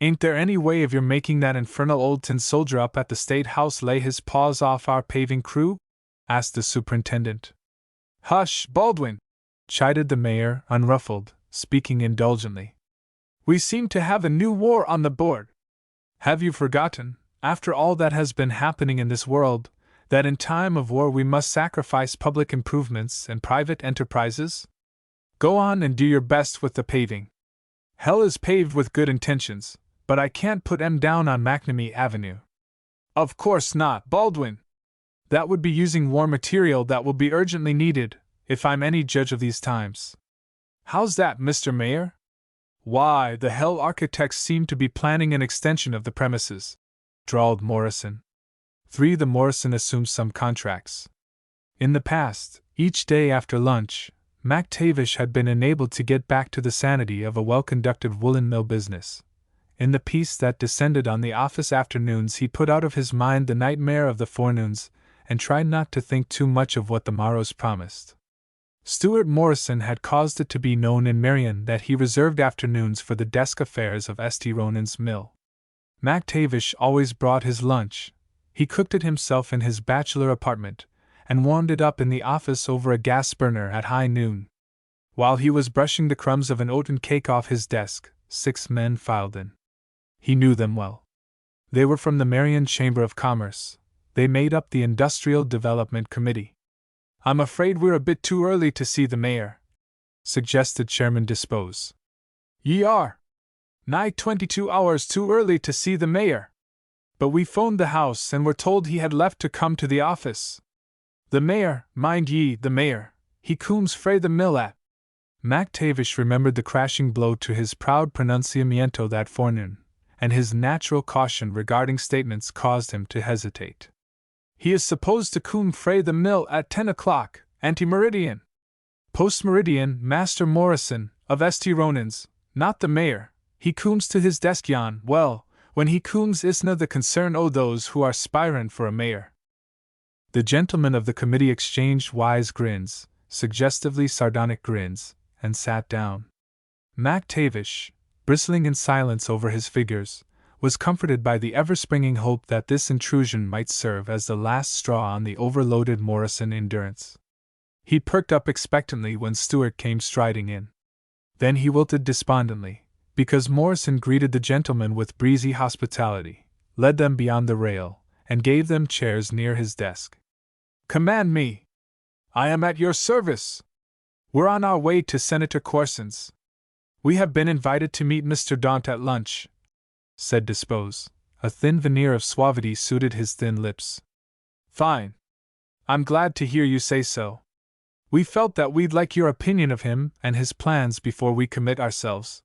Ain't there any way of your making that infernal old tin soldier up at the State House lay his paws off our paving crew? Asked the superintendent. Hush, Baldwin! Chided the mayor, unruffled, speaking indulgently. We seem to have a new war on the board. Have you forgotten, after all that has been happening in this world, that in time of war we must sacrifice public improvements and private enterprises? Go on and do your best with the paving. Hell is paved with good intentions, but I can't put 'em down on McNamee Avenue. Of course not, Baldwin. That would be using war material that will be urgently needed, if I'm any judge of these times. How's that, Mr. Mayor? Why, the Hell architects seem to be planning an extension of the premises, drawled Morrison. The Morrison assumed some contracts. In the past, each day after lunch, MacTavish had been enabled to get back to the sanity of a well-conducted woolen mill business. In the peace that descended on the office afternoons he put out of his mind the nightmare of the forenoons, and tried not to think too much of what the morrows promised. Stuart Morrison had caused it to be known in Marion that he reserved afternoons for the desk affairs of St. Ronan's mill. MacTavish always brought his lunch. He cooked it himself in his bachelor apartment, and warmed it up in the office over a gas burner at high noon. While he was brushing the crumbs of an oaten cake off his desk, 6 men filed in. He knew them well. They were from the Marion Chamber of Commerce. They made up the Industrial Development Committee. I'm afraid we're a bit too early to see the mayor, suggested Chairman Dispose. Ye are. Nigh 22 hours too early to see the mayor. But we phoned the house and were told he had left to come to the office. The mayor, mind ye, the mayor, he comes frae the mill at. MacTavish remembered the crashing blow to his proud pronunciamiento that forenoon, and his natural caution regarding statements caused him to hesitate. He is supposed to come frae the mill at 10 o'clock, ante-meridian. Post-meridian, Master Morrison, of St. Ronan's, not the mayor, he comes to his desk yon, well, when he comes isna the concern o' those who are spirin' for a mayor. The gentlemen of the committee exchanged wise grins, suggestively sardonic grins, and sat down. MacTavish, bristling in silence over his figures, was comforted by the ever-springing hope that this intrusion might serve as the last straw on the overloaded Morrison endurance. He perked up expectantly when Stuart came striding in. Then he wilted despondently, because Morrison greeted the gentlemen with breezy hospitality, led them beyond the rail, and gave them chairs near his desk. Command me! I am at your service! We're on our way to Senator Corson's. We have been invited to meet Mr. Daunt at lunch, said Dispose. A thin veneer of suavity suited his thin lips. Fine. I'm glad to hear you say so. We felt that we'd like your opinion of him and his plans before we commit ourselves.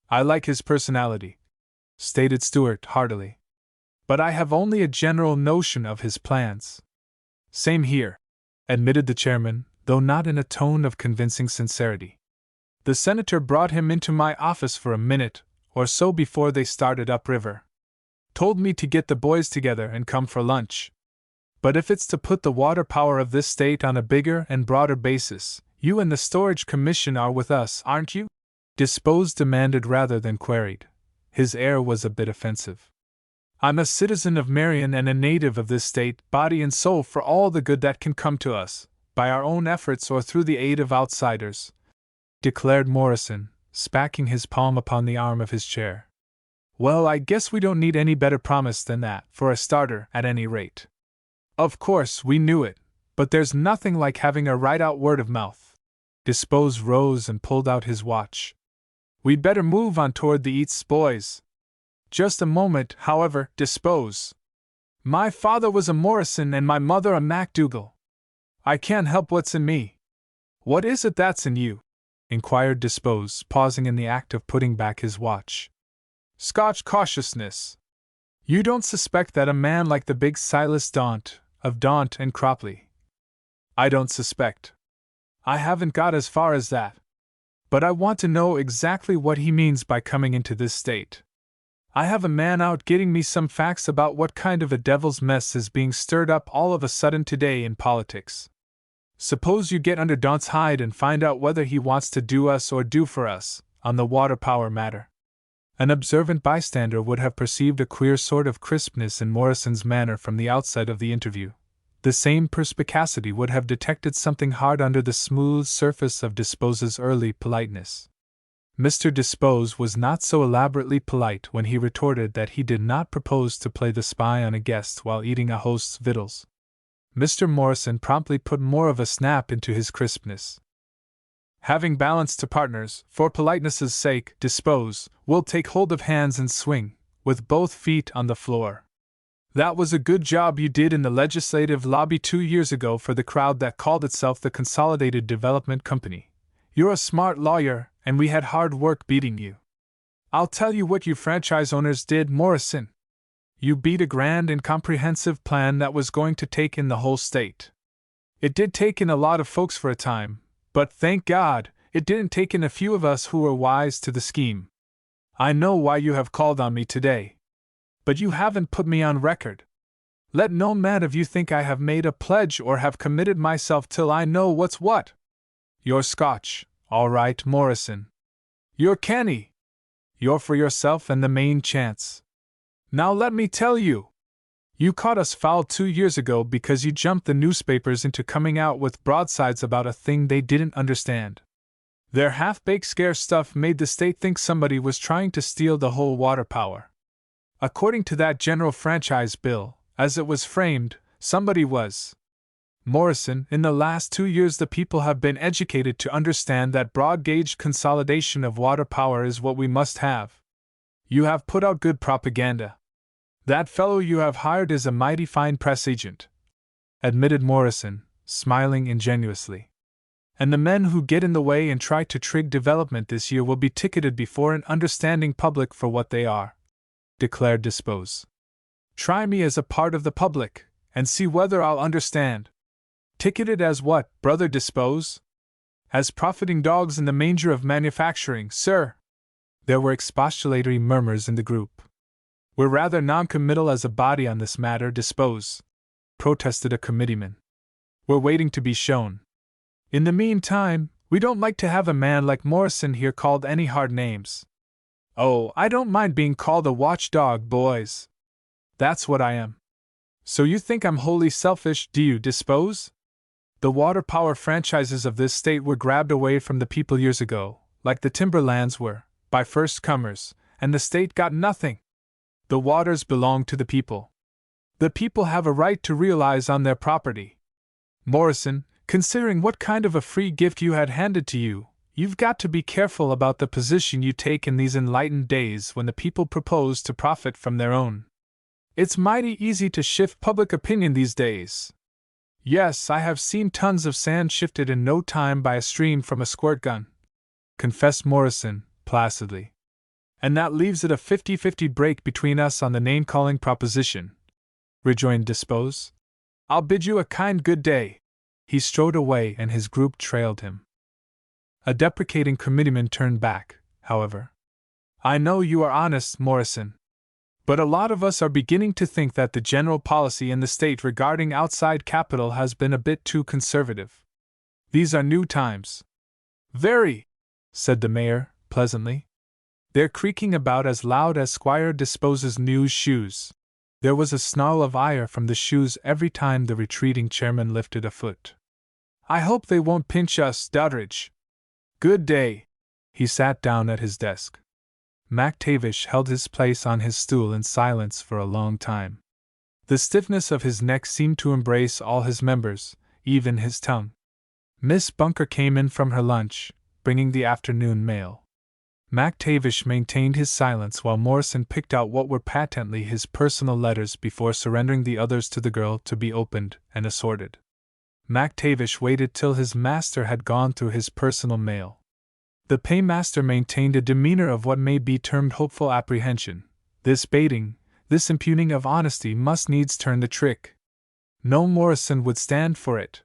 I like his personality, stated Stuart heartily. But I have only a general notion of his plans. Same here, admitted the chairman, though not in a tone of convincing sincerity. The senator brought him into my office for a minute or so before they started upriver. Told me to get the boys together and come for lunch. But if it's to put the water power of this state on a bigger and broader basis, you and the Storage Commission are with us, aren't you? Dispose demanded rather than queried. His air was a bit offensive. I'm a citizen of Marion and a native of this state, body and soul, for all the good that can come to us, by our own efforts or through the aid of outsiders, declared Morrison, smacking his palm upon the arm of his chair. Well, I guess we don't need any better promise than that, for a starter, at any rate. Of course, we knew it, but there's nothing like having a right-out word of mouth. Dispose rose and pulled out his watch. We'd better move on toward the eats, boys. Just a moment, however, Dispose. My father was a Morrison and my mother a MacDougall. I can't help what's in me. What is it that's in you? Inquired Dispose, pausing in the act of putting back his watch. Scotch cautiousness. You don't suspect that a man like the big Silas Daunt, of Daunt and Cropley? I don't suspect. I haven't got as far as that. But I want to know exactly what he means by coming into this state. I have a man out getting me some facts about what kind of a devil's mess is being stirred up all of a sudden today in politics. Suppose you get under Daunt's hide and find out whether he wants to do us or do for us, on the water power matter. An observant bystander would have perceived a queer sort of crispness in Morrison's manner from the outset of the interview. The same perspicacity would have detected something hard under the smooth surface of Dispose's early politeness. Mr. Dispose was not so elaborately polite when he retorted that he did not propose to play the spy on a guest while eating a host's victuals. Mr. Morrison promptly put more of a snap into his crispness. Having balanced to partners, for politeness' sake, Dispose, we'll take hold of hands and swing, with both feet on the floor. That was a good job you did in the legislative lobby 2 years ago for the crowd that called itself the Consolidated Development Company. You're a smart lawyer, and we had hard work beating you. I'll tell you what you franchise owners did, Morrison. You beat a grand and comprehensive plan that was going to take in the whole state. It did take in a lot of folks for a time, but thank God, it didn't take in a few of us who were wise to the scheme. I know why you have called on me today. But you haven't put me on record. Let no man of you think I have made a pledge or have committed myself till I know what's what. You're Scotch, all right, Morrison. You're canny. You're for yourself and the main chance. Now let me tell you. You caught us foul 2 years ago because you jumped the newspapers into coming out with broadsides about a thing they didn't understand. Their half-baked scare stuff made the state think somebody was trying to steal the whole water power. According to that general franchise bill, as it was framed, somebody was. Morrison, in the last 2 years the people have been educated to understand that broad-gauge consolidation of water power is what we must have. You have put out good propaganda. That fellow you have hired is a mighty fine press agent, admitted Morrison, smiling ingenuously. And the men who get in the way and try to trig development this year will be ticketed before an understanding public for what they are, declared Dispose. Try me as a part of the public, and see whether I'll understand. Ticketed as what, Brother Dispose? As profiting dogs in the manger of manufacturing, sir. There were expostulatory murmurs in the group. We're rather non-committal as a body on this matter, Dispose, protested a committeeman. We're waiting to be shown. In the meantime, we don't like to have a man like Morrison here called any hard names. Oh, I don't mind being called a watchdog, boys. That's what I am. So you think I'm wholly selfish, do you, Dispose? The water power franchises of this state were grabbed away from the people years ago, like the timberlands were, by first-comers, and the state got nothing. The waters belong to the people. The people have a right to realize on their property. Morrison, considering what kind of a free gift you had handed to you, you've got to be careful about the position you take in these enlightened days when the people propose to profit from their own. It's mighty easy to shift public opinion these days. Yes, I have seen tons of sand shifted in no time by a stream from a squirt gun, confessed Morrison, placidly. And that leaves it a 50-50 break between us on the name-calling proposition, rejoined Dispose. I'll bid you a kind good day. He strode away and his group trailed him. A deprecating committeeman turned back, however. I know you are honest, Morrison. But a lot of us are beginning to think that the general policy in the state regarding outside capital has been a bit too conservative. These are new times. Very, said the mayor, pleasantly. They're creaking about as loud as Squire Dispose's new shoes. There was a snarl of ire from the shoes every time the retreating chairman lifted a foot. I hope they won't pinch us, Doddridge. Good day. He sat down at his desk. MacTavish held his place on his stool in silence for a long time. The stiffness of his neck seemed to embrace all his members, even his tongue. Miss Bunker came in from her lunch, bringing the afternoon mail. MacTavish maintained his silence while Morrison picked out what were patently his personal letters before surrendering the others to the girl to be opened and assorted. MacTavish waited till his master had gone through his personal mail. The paymaster maintained a demeanor of what may be termed hopeful apprehension. This baiting, this impugning of honesty must needs turn the trick. No Morrison would stand for it.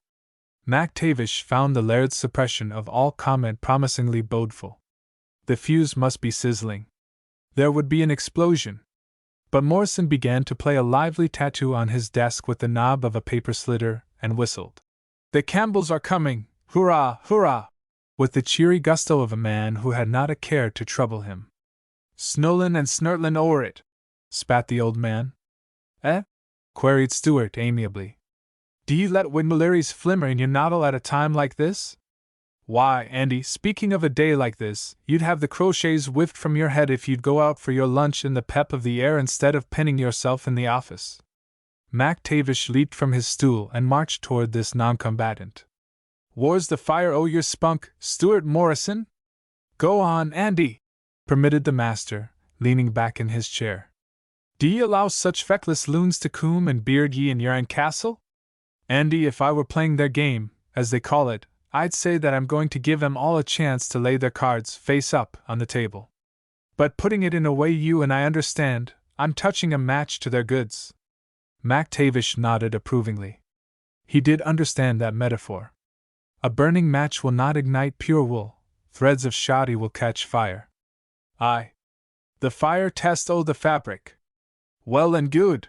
MacTavish found the laird's suppression of all comment promisingly bodeful. The fuse must be sizzling. There would be an explosion. But Morrison began to play a lively tattoo on his desk with the knob of a paper slitter and whistled. "The Campbells are coming! Hurrah, hurrah!" with the cheery gusto of a man who had not a care to trouble him. "Snowlin' and snurtlin' o'er it," spat the old man. "Eh?" queried Stuart amiably. "Do you let Windmillery's flimmer in your noddle at a time like this? Why, Andy, speaking of a day like this, you'd have the crotchets whiffed from your head if you'd go out for your lunch in the pep of the air instead of penning yourself in the office." MacTavish leaped from his stool and marched toward this noncombatant. "Whar's the fire o' your spunk, Stuart Morrison?" "Go on, Andy," permitted the master, leaning back in his chair. "Do ye allow such feckless loons to coom and beard ye in your ain castle? Andy, if I were playing their game, as they call it, I'd say that I'm going to give 'em all a chance to lay their cards, face up, on the table. But putting it in a way you and I understand, I'm touching a match to their goods." MacTavish nodded approvingly. He did understand that metaphor. A burning match will not ignite pure wool, threads of shoddy will catch fire. Aye. The fire test o' the fabric. Well and good.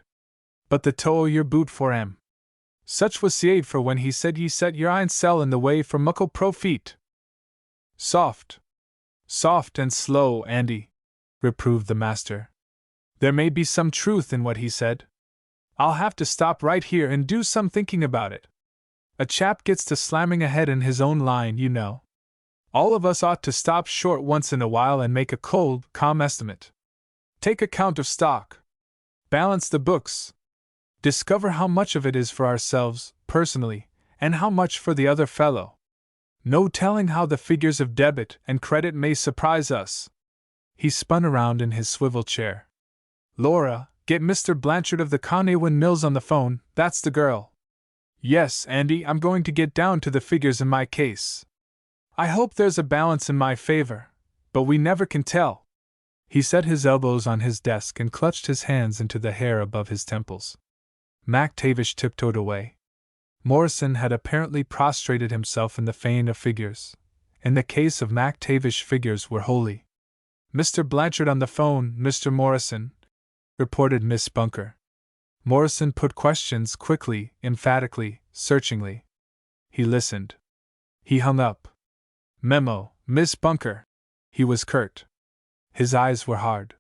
But the toe o' your boot for 'em. Such was Sieve for when he said ye set your iron cell in the way for muckle profeet. Soft. Soft and slow, Andy, reproved the master. There may be some truth in what he said. I'll have to stop right here and do some thinking about it. A chap gets to slamming ahead in his own line, you know. All of us ought to stop short once in a while and make a cold, calm estimate. Take account of stock. Balance the books. Discover how much of it is for ourselves, personally, and how much for the other fellow. No telling how the figures of debit and credit may surprise us. He spun around in his swivel chair. Laura, get Mr. Blanchard of the Conewin Mills on the phone, that's the girl. Yes, Andy, I'm going to get down to the figures in my case. I hope there's a balance in my favor, but we never can tell. He set his elbows on his desk and clutched his hands into the hair above his temples. MacTavish tiptoed away. Morrison had apparently prostrated himself in the feign of figures. In the case of MacTavish, figures were holy. Mr. Blanchard on the phone, Mr. Morrison, reported Miss Bunker. Morrison put questions quickly, emphatically, searchingly. He listened. He hung up. Memo, Miss Bunker. He was curt. His eyes were hard.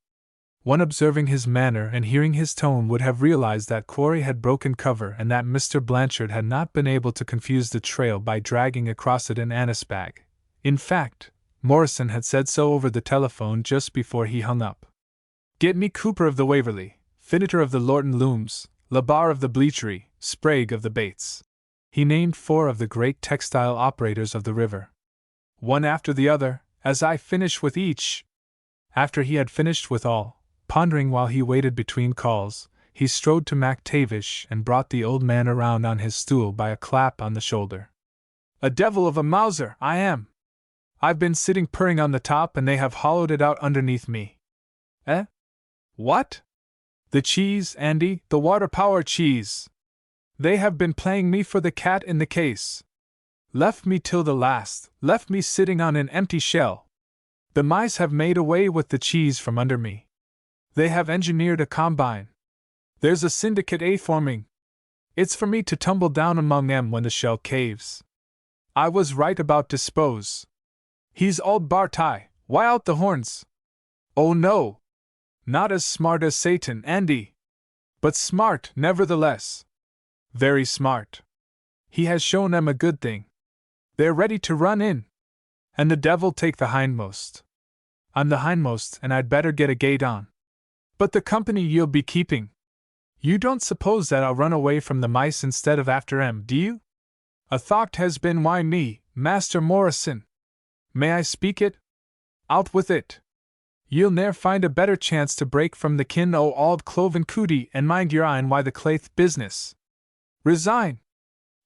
One observing his manner and hearing his tone would have realized that Quarry had broken cover and that Mr. Blanchard had not been able to confuse the trail by dragging across it an anise bag. In fact, Morrison had said so over the telephone just before he hung up. Get me Cooper of the Waverley, Finneter of the Lorton Looms, Labar of the Bleachery, Sprague of the Bates. He named 4 of the great textile operators of the river. One after the other, as I finish with each. After he had finished with all, pondering while he waited between calls, he strode to MacTavish and brought the old man around on his stool by a clap on the shoulder. A devil of a Mauser, I am. I've been sitting purring on the top and they have hollowed it out underneath me. Eh? What? The cheese, Andy, the water power cheese. They have been playing me for the cat in the case. Left me till the last, left me sitting on an empty shell. The mice have made away with the cheese from under me. They have engineered a combine. There's a syndicate A forming. It's for me to tumble down among them when the shell caves. I was right about dispose. He's old Bartai, why out the horns? Oh no! Not as smart as Satan, Andy. But smart, nevertheless. Very smart. He has shown them a good thing. They're ready to run in. And the devil take the hindmost. I'm the hindmost, and I'd better get a gait on. But the company you'll be keeping? You don't suppose that I'll run away from the mice instead of after 'em, do you? A thought has been why me, Master Morrison. May I speak it? Out with it. You'll ne'er find a better chance to break from the kin o' auld cloven cootie and mind your ein why the claith business. Resign.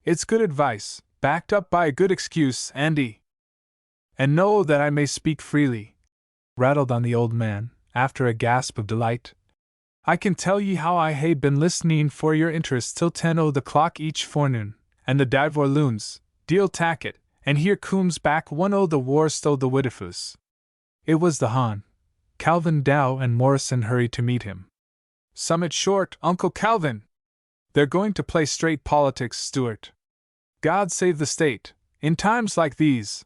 It's good advice, backed up by a good excuse, Andy. And know that I may speak freely, rattled on the old man, after a gasp of delight. I can tell ye how I hae been listening for your interest till 10 o' the clock each forenoon, and the divor loons, deal tacket, and here cooms back one o' the worst o' the widdifus. It was the Hon. Calvin Dow, and Morrison hurried to meet him. Summit short, Uncle Calvin! They're going to play straight politics, Stuart. God save the state, in times like these.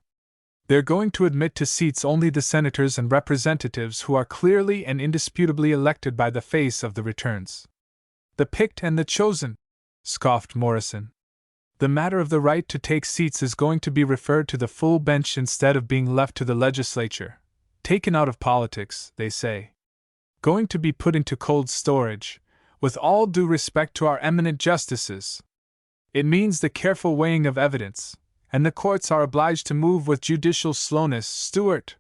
They're going to admit to seats only the senators and representatives who are clearly and indisputably elected by the face of the returns. The picked and the chosen, scoffed Morrison. The matter of the right to take seats is going to be referred to the full bench instead of being left to the legislature. Taken out of politics, they say. Going to be put into cold storage, with all due respect to our eminent justices. It means the careful weighing of evidence, and the courts are obliged to move with judicial slowness, Stuart.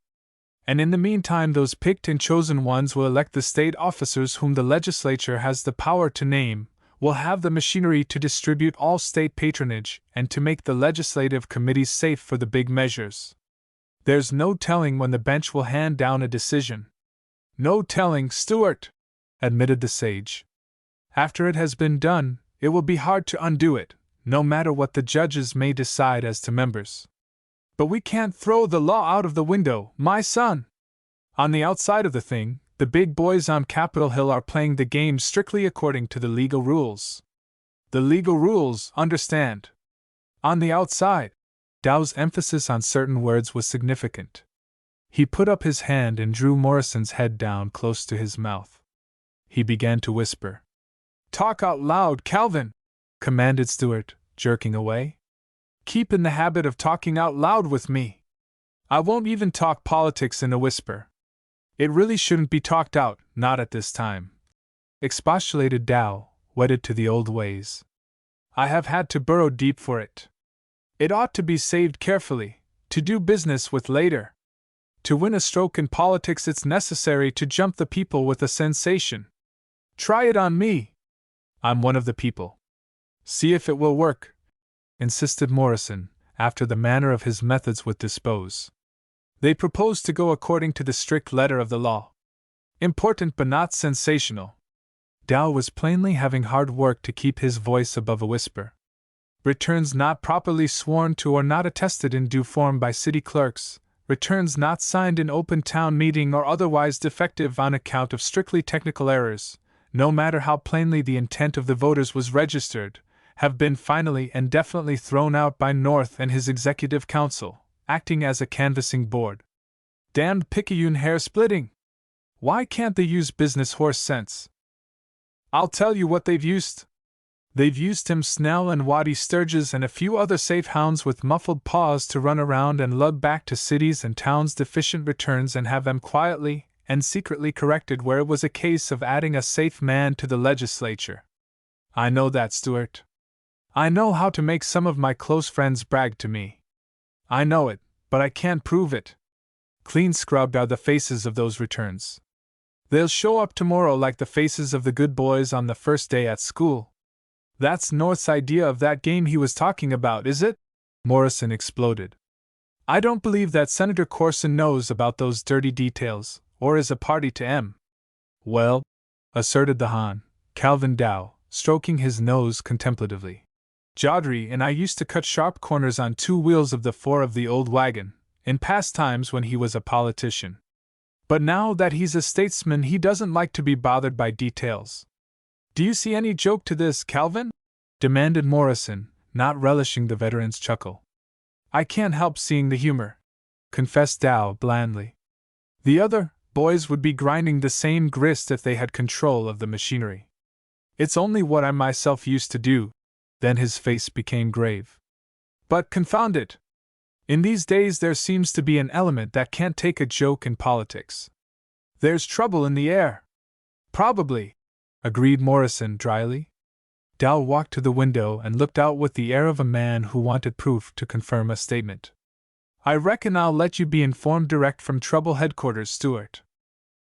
And in the meantime those picked and chosen ones will elect the state officers whom the legislature has the power to name, will have the machinery to distribute all state patronage, and to make the legislative committees safe for the big measures. There's no telling when the bench will hand down a decision. No telling, Stuart, admitted the sage. After it has been done, it will be hard to undo it, no matter what the judges may decide as to members. But we can't throw the law out of the window, my son. On the outside of the thing, the big boys on Capitol Hill are playing the game strictly according to the legal rules. The legal rules, understand. On the outside. Dow's emphasis on certain words was significant. He put up his hand and drew Morrison's head down close to his mouth. He began to whisper. Talk out loud, Calvin, commanded Stuart, jerking away. Keep in the habit of talking out loud with me. I won't even talk politics in a whisper. It really shouldn't be talked out, not at this time, expostulated Dow, wedded to the old ways. I have had to burrow deep for it. It ought to be saved carefully, to do business with later. To win a stroke in politics it's necessary to jump the people with a sensation. Try it on me. I'm one of the people. See if it will work, insisted Morrison, after the manner of his methods would dispose. They proposed to go according to the strict letter of the law. Important but not sensational. Dow was plainly having hard work to keep his voice above a whisper. Returns not properly sworn to or not attested in due form by city clerks, returns not signed in open town meeting or otherwise defective on account of strictly technical errors, no matter how plainly the intent of the voters was registered, have been finally and definitely thrown out by North and his executive council, acting as a canvassing board. Damned picayune hair splitting! Why can't they use business horse sense? I'll tell you what they've used. They've used Tim Snell and Waddy Sturges and a few other safe hounds with muffled paws to run around and lug back to cities and towns deficient returns and have them quietly and secretly corrected where it was a case of adding a safe man to the legislature. I know that, Stuart. I know how to make some of my close friends brag to me. I know it, but I can't prove it. Clean scrubbed are the faces of those returns. They'll show up tomorrow like the faces of the good boys on the first day at school. That's North's idea of that game he was talking about, is it? Morrison exploded. I don't believe that Senator Corson knows about those dirty details, or is a party to 'em. Well, asserted the Hon, Calvin Dow, stroking his nose contemplatively. Jodry and I used to cut sharp corners on 2 wheels of the 4 of the old wagon, in past times when he was a politician. But now that he's a statesman he doesn't like to be bothered by details. Do you see any joke to this, Calvin? Demanded Morrison, not relishing the veteran's chuckle. I can't help seeing the humor, confessed Dow blandly. The other boys would be grinding the same grist if they had control of the machinery. It's only what I myself used to do. Then his face became grave. But confound it! In these days there seems to be an element that can't take a joke in politics. There's trouble in the air. Probably, agreed Morrison dryly. Dow walked to the window and looked out with the air of a man who wanted proof to confirm a statement. I reckon I'll let you be informed direct from Trouble Headquarters, Stuart.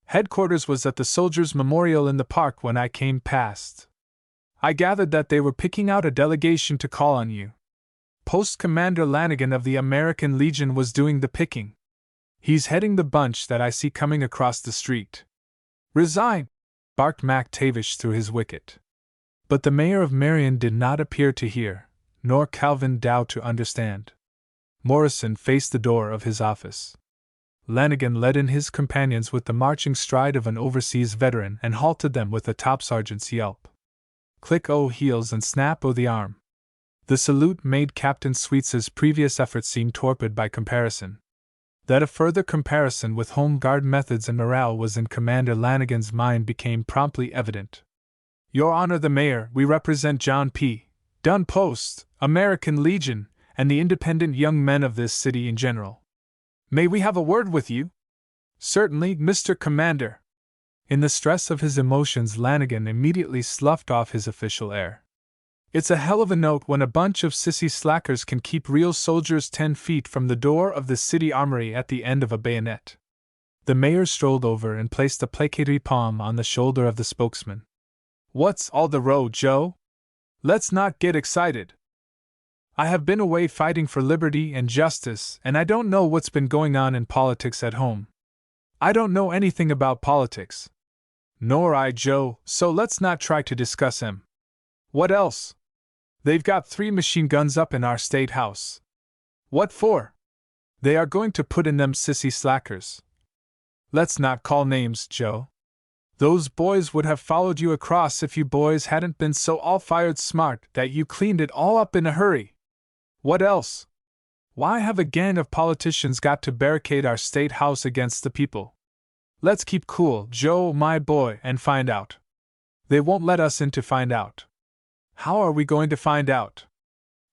Headquarters was at the Soldiers' Memorial in the park when I came past. I gathered that they were picking out a delegation to call on you. Post Commander Lanigan of the American Legion was doing the picking. He's heading the bunch that I see coming across the street. Resign! Barked MacTavish through his wicket. But the mayor of Marion did not appear to hear, nor Calvin Dow to understand. Morrison faced the door of his office. Lanigan led in his companions with the marching stride of an overseas veteran and halted them with a top sergeant's yelp. Click o' heels and snap o' the arm. The salute made Captain Sweets's previous efforts seem torpid by comparison. That a further comparison with Home Guard methods and morale was in Commander Lanigan's mind became promptly evident. Your Honor the Mayor, we represent John P. Dunn Post, American Legion, and the independent young men of this city in general. May we have a word with you? Certainly, Mr. Commander. In the stress of his emotions, Lanigan immediately sloughed off his official air. It's a hell of a note when a bunch of sissy slackers can keep real soldiers 10 feet from the door of the city armory at the end of a bayonet. The mayor strolled over and placed a placatory palm on the shoulder of the spokesman. What's all the row, Joe? Let's not get excited. I have been away fighting for liberty and justice, and I don't know what's been going on in politics at home. I don't know anything about politics. Nor I, Joe, so let's not try to discuss him. What else? They've got 3 machine guns up in our state house. What for? They are going to put in them sissy slackers. Let's not call names, Joe. Those boys would have followed you across if you boys hadn't been so all-fired smart that you cleaned it all up in a hurry. What else? Why have a gang of politicians got to barricade our state house against the people? Let's keep cool, Joe, my boy, and find out. They won't let us in to find out. How are we going to find out?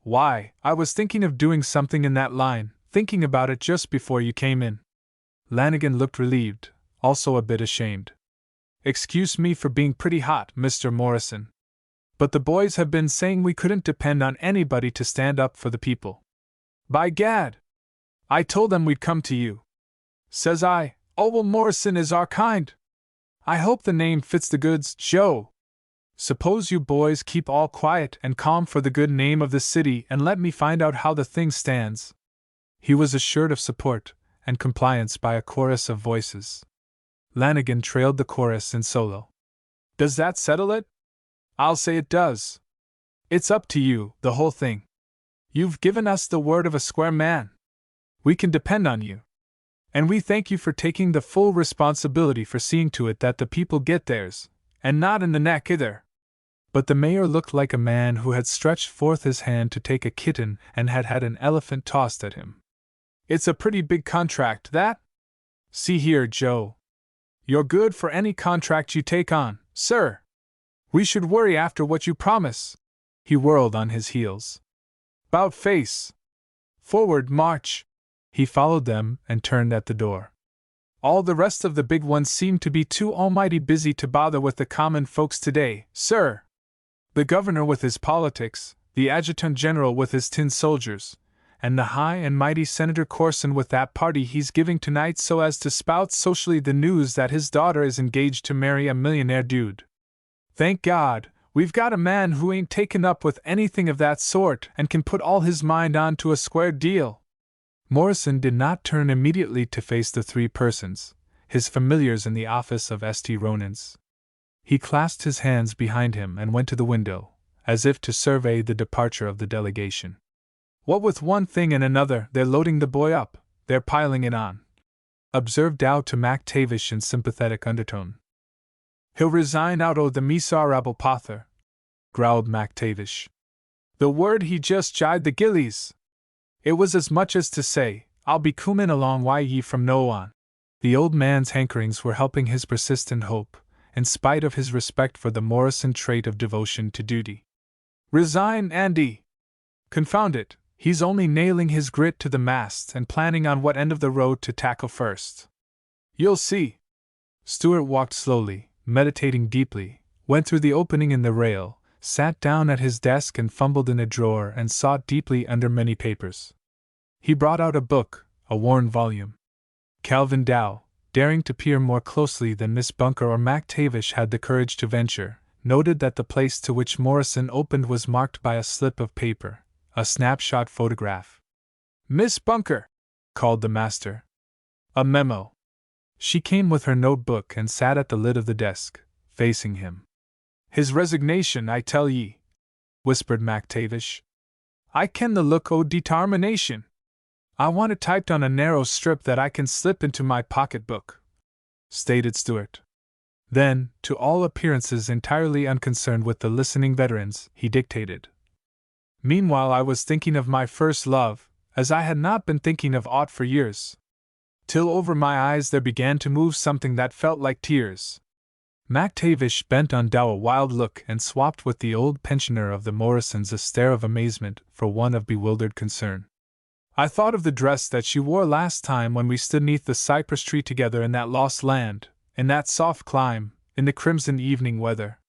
Why, I was thinking of doing something in that line, thinking about it just before you came in. Lanigan looked relieved, also a bit ashamed. Excuse me for being pretty hot, Mr. Morrison. But the boys have been saying we couldn't depend on anybody to stand up for the people. By gad! I told them we'd come to you. Says I, oh well, Morrison is our kind. I hope the name fits the goods, Joe. Suppose you boys keep all quiet and calm for the good name of the city and let me find out how the thing stands. He was assured of support and compliance by a chorus of voices. Lanigan trailed the chorus in solo. Does that settle it? I'll say it does. It's up to you, the whole thing. You've given us the word of a square man. We can depend on you. And we thank you for taking the full responsibility for seeing to it that the people get theirs, and not in the neck either. But the mayor looked like a man who had stretched forth his hand to take a kitten and had had an elephant tossed at him. It's a pretty big contract, that? See here, Joe. You're good for any contract you take on, sir. We should worry after what you promise. He whirled on his heels. 'Bout face. Forward, march. He followed them and turned at the door. All the rest of the big ones seem to be too almighty busy to bother with the common folks today, sir. The governor with his politics, the adjutant general with his tin soldiers, and the high and mighty Senator Corson with that party he's giving tonight so as to spout socially the news that his daughter is engaged to marry a millionaire dude. Thank God, we've got a man who ain't taken up with anything of that sort and can put all his mind on to a square deal. Morrison did not turn immediately to face the 3 persons, his familiars in the office of St. Ronan's. He clasped his hands behind him and went to the window, as if to survey the departure of the delegation. What with one thing and another, they're loading the boy up, they're piling it on, observed Dow to MacTavish in sympathetic undertone. He'll resign out o' the miserable pother, growled MacTavish. The word he just jied the gillies. It was as much as to say, I'll be coomin' along wi' ye from no on. The old man's hankerings were helping his persistent hope, in spite of his respect for the Morrison trait of devotion to duty. Resign, Andy! Confound it, He's only nailing his grit to the mast and planning on what end of the road to tackle first. You'll see. Stuart walked slowly, meditating deeply, went through the opening in the rail, sat down at his desk and fumbled in a drawer and sought deeply under many papers. He brought out a book, a worn volume. Calvin Dow, daring to peer more closely than Miss Bunker or Mac Tavish had the courage to venture, noted that the place to which Morrison opened was marked by a slip of paper, a snapshot photograph. "Miss Bunker!" called the master. "A memo." She came with her notebook and sat at the lid of the desk, facing him. "His resignation, I tell ye," whispered Mac Tavish. "I ken the look o' determination. I want it typed on a narrow strip that I can slip into my pocketbook," stated Stuart. Then, to all appearances entirely unconcerned with the listening veterans, he dictated. "Meanwhile I was thinking of my first love, as I had not been thinking of aught for years. Till over my eyes there began to move something that felt like tears." Mac Tavish bent on Dow a wild look and swapped with the old pensioner of the Morrisons a stare of amazement for one of bewildered concern. "I thought of the dress that she wore last time when we stood 'neath the cypress tree together in that lost land, in that soft clime, in the crimson evening weather.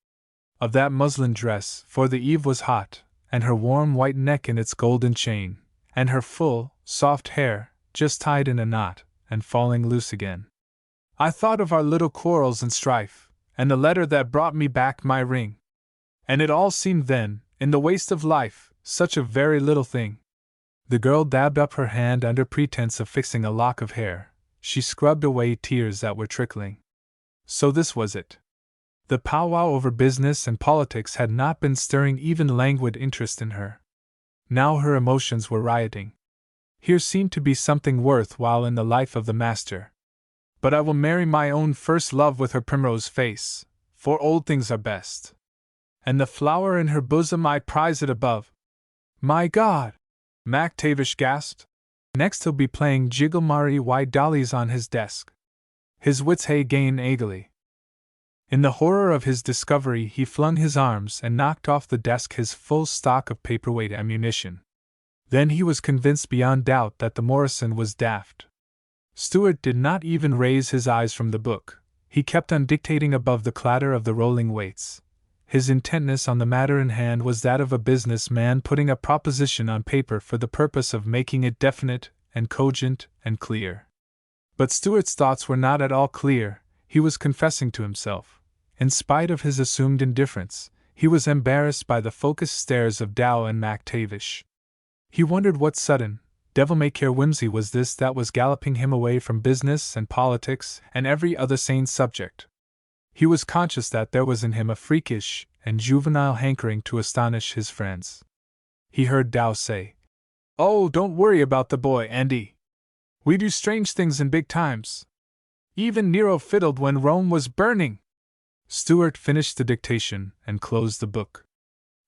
Of that muslin dress, for the eve was hot, and her warm white neck in its golden chain, and her full, soft hair, just tied in a knot, and falling loose again. I thought of our little quarrels and strife, and the letter that brought me back my ring. And it all seemed then, in the waste of life, such a very little thing." The girl dabbed up her hand under pretense of fixing a lock of hair. She scrubbed away tears that were trickling. So this was it. The powwow over business and politics had not been stirring even languid interest in her. Now her emotions were rioting. Here seemed to be something worthwhile in the life of the master. "But I will marry my own first love with her primrose face, for old things are best. And the flower in her bosom I prize it above." "My God!" Mac Tavish gasped. "Next he'll be playing Jiggle-Mari Why Dollies on his desk. His wits hae gane agley." In the horror of his discovery he flung his arms and knocked off the desk his full stock of paperweight ammunition. Then he was convinced beyond doubt that the Morrison was daft. Stuart did not even raise his eyes from the book. He kept on dictating above the clatter of the rolling weights. His intentness on the matter in hand was that of a business man putting a proposition on paper for the purpose of making it definite and cogent and clear. But Stuart's thoughts were not at all clear, he was confessing to himself. In spite of his assumed indifference, he was embarrassed by the focused stares of Dow and Mac Tavish. He wondered what sudden, devil-may-care whimsy was this that was galloping him away from business and politics and every other sane subject. He was conscious that there was in him a freakish and juvenile hankering to astonish his friends. He heard Dow say, "Oh, don't worry about the boy, Andy. We do strange things in big times. Even Nero fiddled when Rome was burning." Stuart finished the dictation and closed the book.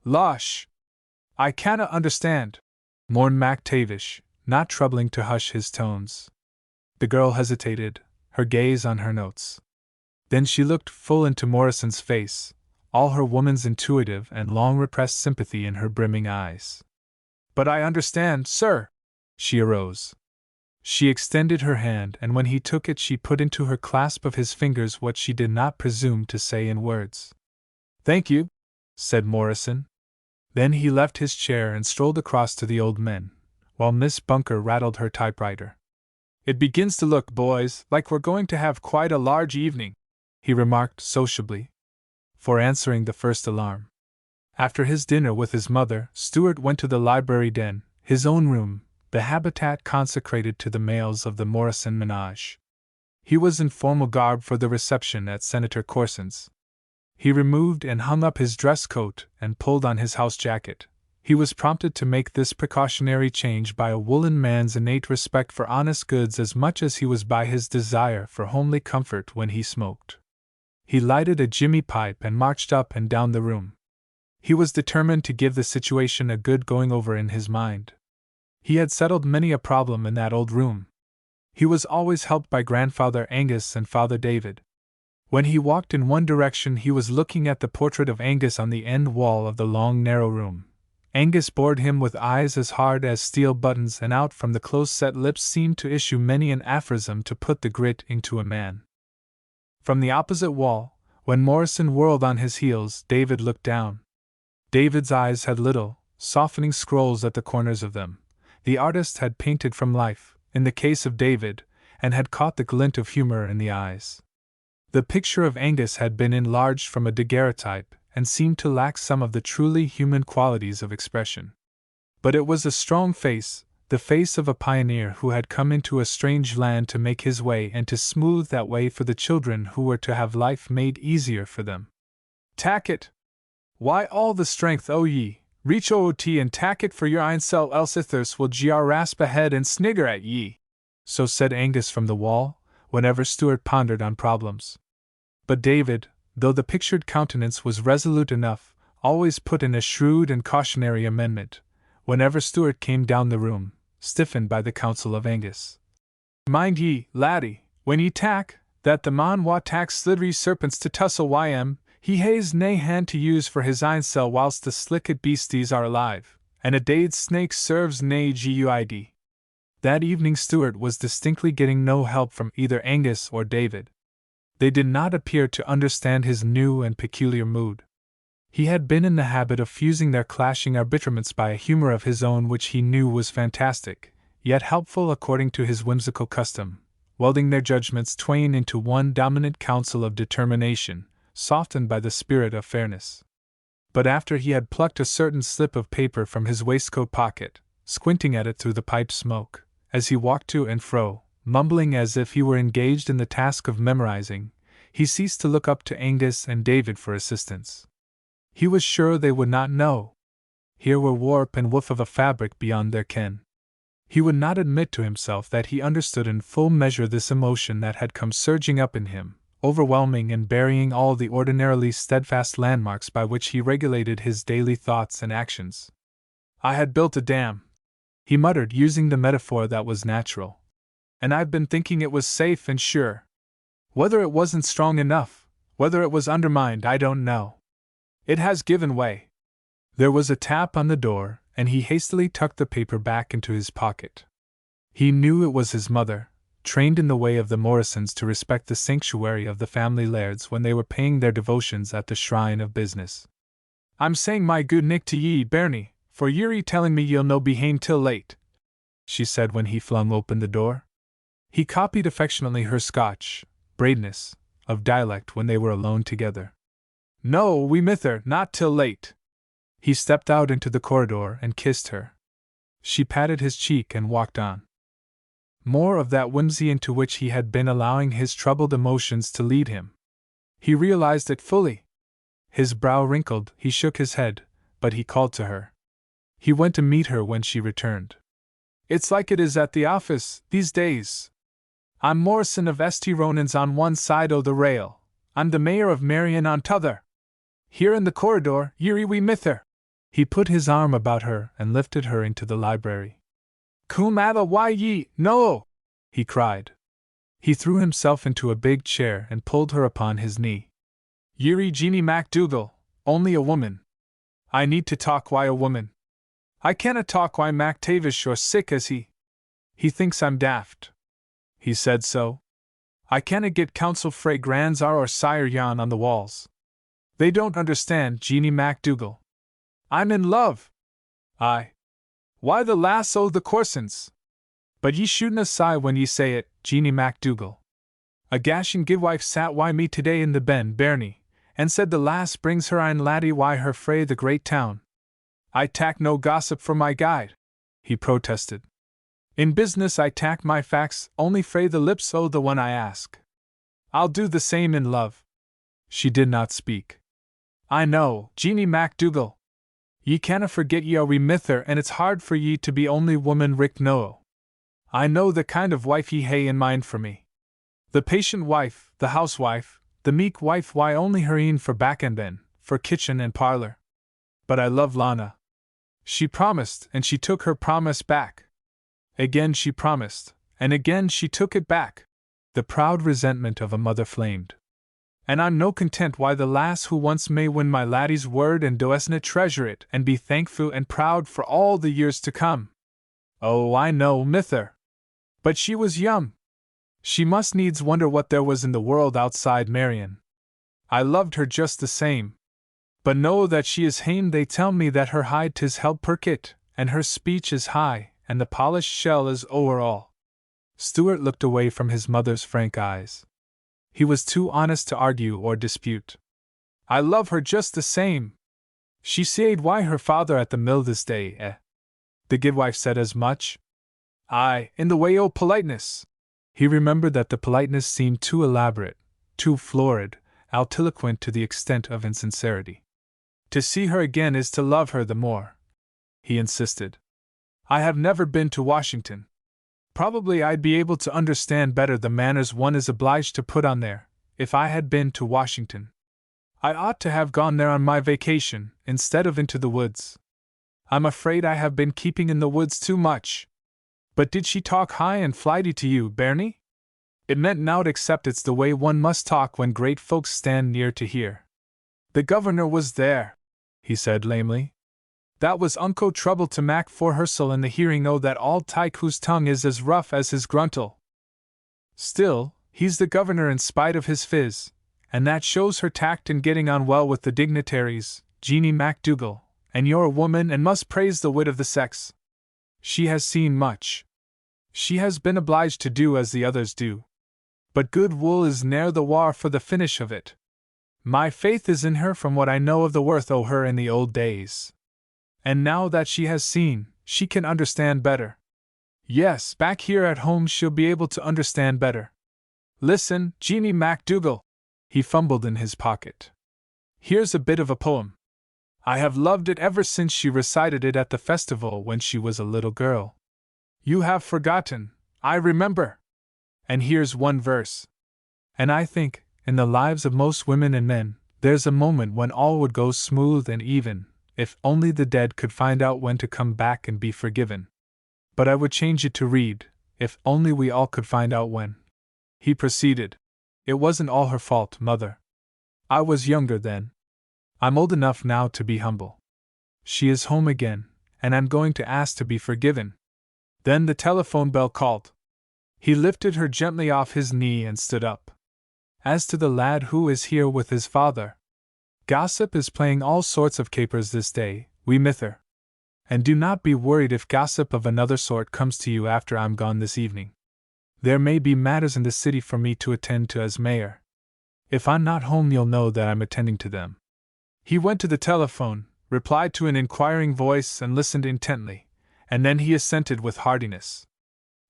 "Losh! I canna understand," mourned Mac Tavish, not troubling to hush his tones. The girl hesitated, her gaze on her notes. Then she looked full into Morrison's face, all her woman's intuitive and long-repressed sympathy in her brimming eyes. "But I understand, sir." She arose. She extended her hand, and when he took it she put into her clasp of his fingers what she did not presume to say in words. "Thank you," said Morrison. Then he left his chair and strolled across to the old men, while Miss Bunker rattled her typewriter. "It begins to look, boys, like we're going to have quite a large evening," he remarked sociably, for answering the first alarm. After his dinner with his mother, Stuart went to the library den, his own room, the habitat consecrated to the males of the Morrison menage. He was in formal garb for the reception at Senator Corson's. He removed and hung up his dress coat and pulled on his house jacket. He was prompted to make this precautionary change by a woolen man's innate respect for honest goods as much as he was by his desire for homely comfort when he smoked. He lighted a jimmy pipe and marched up and down the room. He was determined to give the situation a good going over in his mind. He had settled many a problem in that old room. He was always helped by Grandfather Angus and Father David. When he walked in one direction he was looking at the portrait of Angus on the end wall of the long narrow room, Angus bored him with eyes as hard as steel buttons, and out from the close-set lips seemed to issue many an aphorism to put the grit into a man. From the opposite wall, when Morrison whirled on his heels, David looked down. David's eyes had little, softening scrolls at the corners of them. The artist had painted from life, in the case of David, and had caught the glint of humor in the eyes. The picture of Angus had been enlarged from a daguerreotype, and seemed to lack some of the truly human qualities of expression. But it was a strong face, the face of a pioneer who had come into a strange land to make his way and to smooth that way for the children who were to have life made easier for them. "Tack it! Why all the strength o' ye, reach oot and tack it for your einsel, else ithers will jar rasp ahead and snigger at ye," so said Angus from the wall, whenever Stuart pondered on problems. But David, though the pictured countenance was resolute enough, always put in a shrewd and cautionary amendment, whenever Stuart came down the room, stiffened by the counsel of Angus. "Mind ye, laddie, when ye tack, that the mon wha tacks sliddery serpents to tussle he haes nae hand to use for his einsel whilst the slicked beasties are alive, and a dade snake serves nae guid." That evening Stuart was distinctly getting no help from either Angus or David. They did not appear to understand his new and peculiar mood. He had been in the habit of fusing their clashing arbitraments by a humor of his own which he knew was fantastic, yet helpful according to his whimsical custom, welding their judgments twain into one dominant counsel of determination, softened by the spirit of fairness. But after he had plucked a certain slip of paper from his waistcoat pocket, squinting at it through the pipe smoke, as he walked to and fro, mumbling as if he were engaged in the task of memorizing, he ceased to look up to Angus and David for assistance. He was sure they would not know. Here were warp and woof of a fabric beyond their ken. He would not admit to himself that he understood in full measure this emotion that had come surging up in him, overwhelming and burying all the ordinarily steadfast landmarks by which he regulated his daily thoughts and actions. "I had built a dam," he muttered, using the metaphor that was natural. "And I've been thinking it was safe and sure. Whether it wasn't strong enough, whether it was undermined, I don't know. It has given way." There was a tap on the door, and he hastily tucked the paper back into his pocket. He knew it was his mother, trained in the way of the Morrisons to respect the sanctuary of the family lairds when they were paying their devotions at the shrine of business. "I'm saying my good nick to ye, bairnie, for ye're telling me ye'll no be hame till late," she said when he flung open the door. He copied affectionately her Scotch braidness of dialect when they were alone together. "No, we mither, not till late." He stepped out into the corridor and kissed her. She patted his cheek and walked on. More of that whimsy into which he had been allowing his troubled emotions to lead him. He realized it fully. His brow wrinkled, he shook his head, but he called to her. He went to meet her when she returned. "It's like it is at the office, these days. I'm Morrison of St. Ronan's on one side o' the rail, I'm the mayor of Marion on t'other. Here in the corridor, ye're we mither." He put his arm about her and lifted her into the library. "Coom atta why ye, no!" he cried. He threw himself into a big chair and pulled her upon his knee. "Ye're Jeannie MacDougall, only a woman. I need to talk why a woman. I canna talk why MacTavish or sick as he. He thinks I'm daft. He said so. I canna get counsel frae Grandsire or Sire Jan on the walls. They don't understand Jeannie MacDougall. I'm in love. Aye. Why the lass o' the Corsons? But ye shouldna sigh when ye say it, Jeannie MacDougall. A gashin' guidwife sat wy me today in the ben, bairnie, and said the lass brings her ein laddie wy her frae the great town. I tak no gossip for my guide," he protested. "In business I tak my facts only frae the lips o' the one I ask. I'll do the same in love." She did not speak. "I know, Jeannie MacDougall. Ye canna forget ye are we mither, and it's hard for ye to be only woman Rick know. I know the kind of wife ye hae in mind for me. The patient wife, the housewife, the meek wife why only her een for back and ben, for kitchen and parlor. But I love Lana. She promised, and she took her promise back. Again she promised, and again she took it back." The proud resentment of a mother flamed. And I'm no content why the lass who once may win my laddie's word and doesna treasure it and be thankful and proud for all the years to come. Oh, I know, mither. But she was young. She must needs wonder what there was in the world outside Marion. I loved her just the same. But know that she is hame, they tell me that her hide 'tis held perkit, and her speech is high, and the polished shell is o'er all. Stuart looked away from his mother's frank eyes. He was too honest to argue or dispute. I love her just the same. She said why her father at the mill this day, eh? The guidwife said as much. Aye, in the way o' politeness. He remembered that the politeness seemed too elaborate, too florid, altiloquent to the extent of insincerity. To see her again is to love her the more, he insisted. I have never been to Washington. Probably I'd be able to understand better the manners one is obliged to put on there, if I had been to Washington. I ought to have gone there on my vacation, instead of into the woods. I'm afraid I have been keeping in the woods too much. But did she talk high and flighty to you, Bernie? It meant nowt except it's the way one must talk when great folks stand near to hear. The governor was there, he said lamely. That was unco trouble to mak for hersel in the hearing o' that auld tyke whose tongue is as rough as his gruntle. Still, he's the governor in spite of his phiz, and that shows her tact in getting on well with the dignitaries, Jeanie MacDougall, and you're a woman and must praise the wit of the sex. She has seen much. She has been obliged to do as the others do. But good wool is ne'er the war for the finish of it. My faith is in her from what I know of the worth o' her in the old days. And now that she has seen, she can understand better. Yes, back here at home she'll be able to understand better. Listen, Jeanie MacDougall. He fumbled in his pocket. Here's a bit of a poem. I have loved it ever since she recited it at the festival when she was a little girl. You have forgotten, I remember. And here's one verse. And I think, in the lives of most women and men, there's a moment when all would go smooth and even, if only the dead could find out when to come back and be forgiven. But I would change it to read, if only we all could find out when. He proceeded. It wasn't all her fault, Mother. I was younger then. I'm old enough now to be humble. She is home again, and I'm going to ask to be forgiven. Then the telephone bell called. He lifted her gently off his knee and stood up. As to the lad who is here with his father, gossip is playing all sorts of capers this day, we mither. And do not be worried if gossip of another sort comes to you after I'm gone this evening. There may be matters in the city for me to attend to as mayor. If I'm not home, you'll know that I'm attending to them. He went to the telephone, replied to an inquiring voice, and listened intently, and then he assented with heartiness.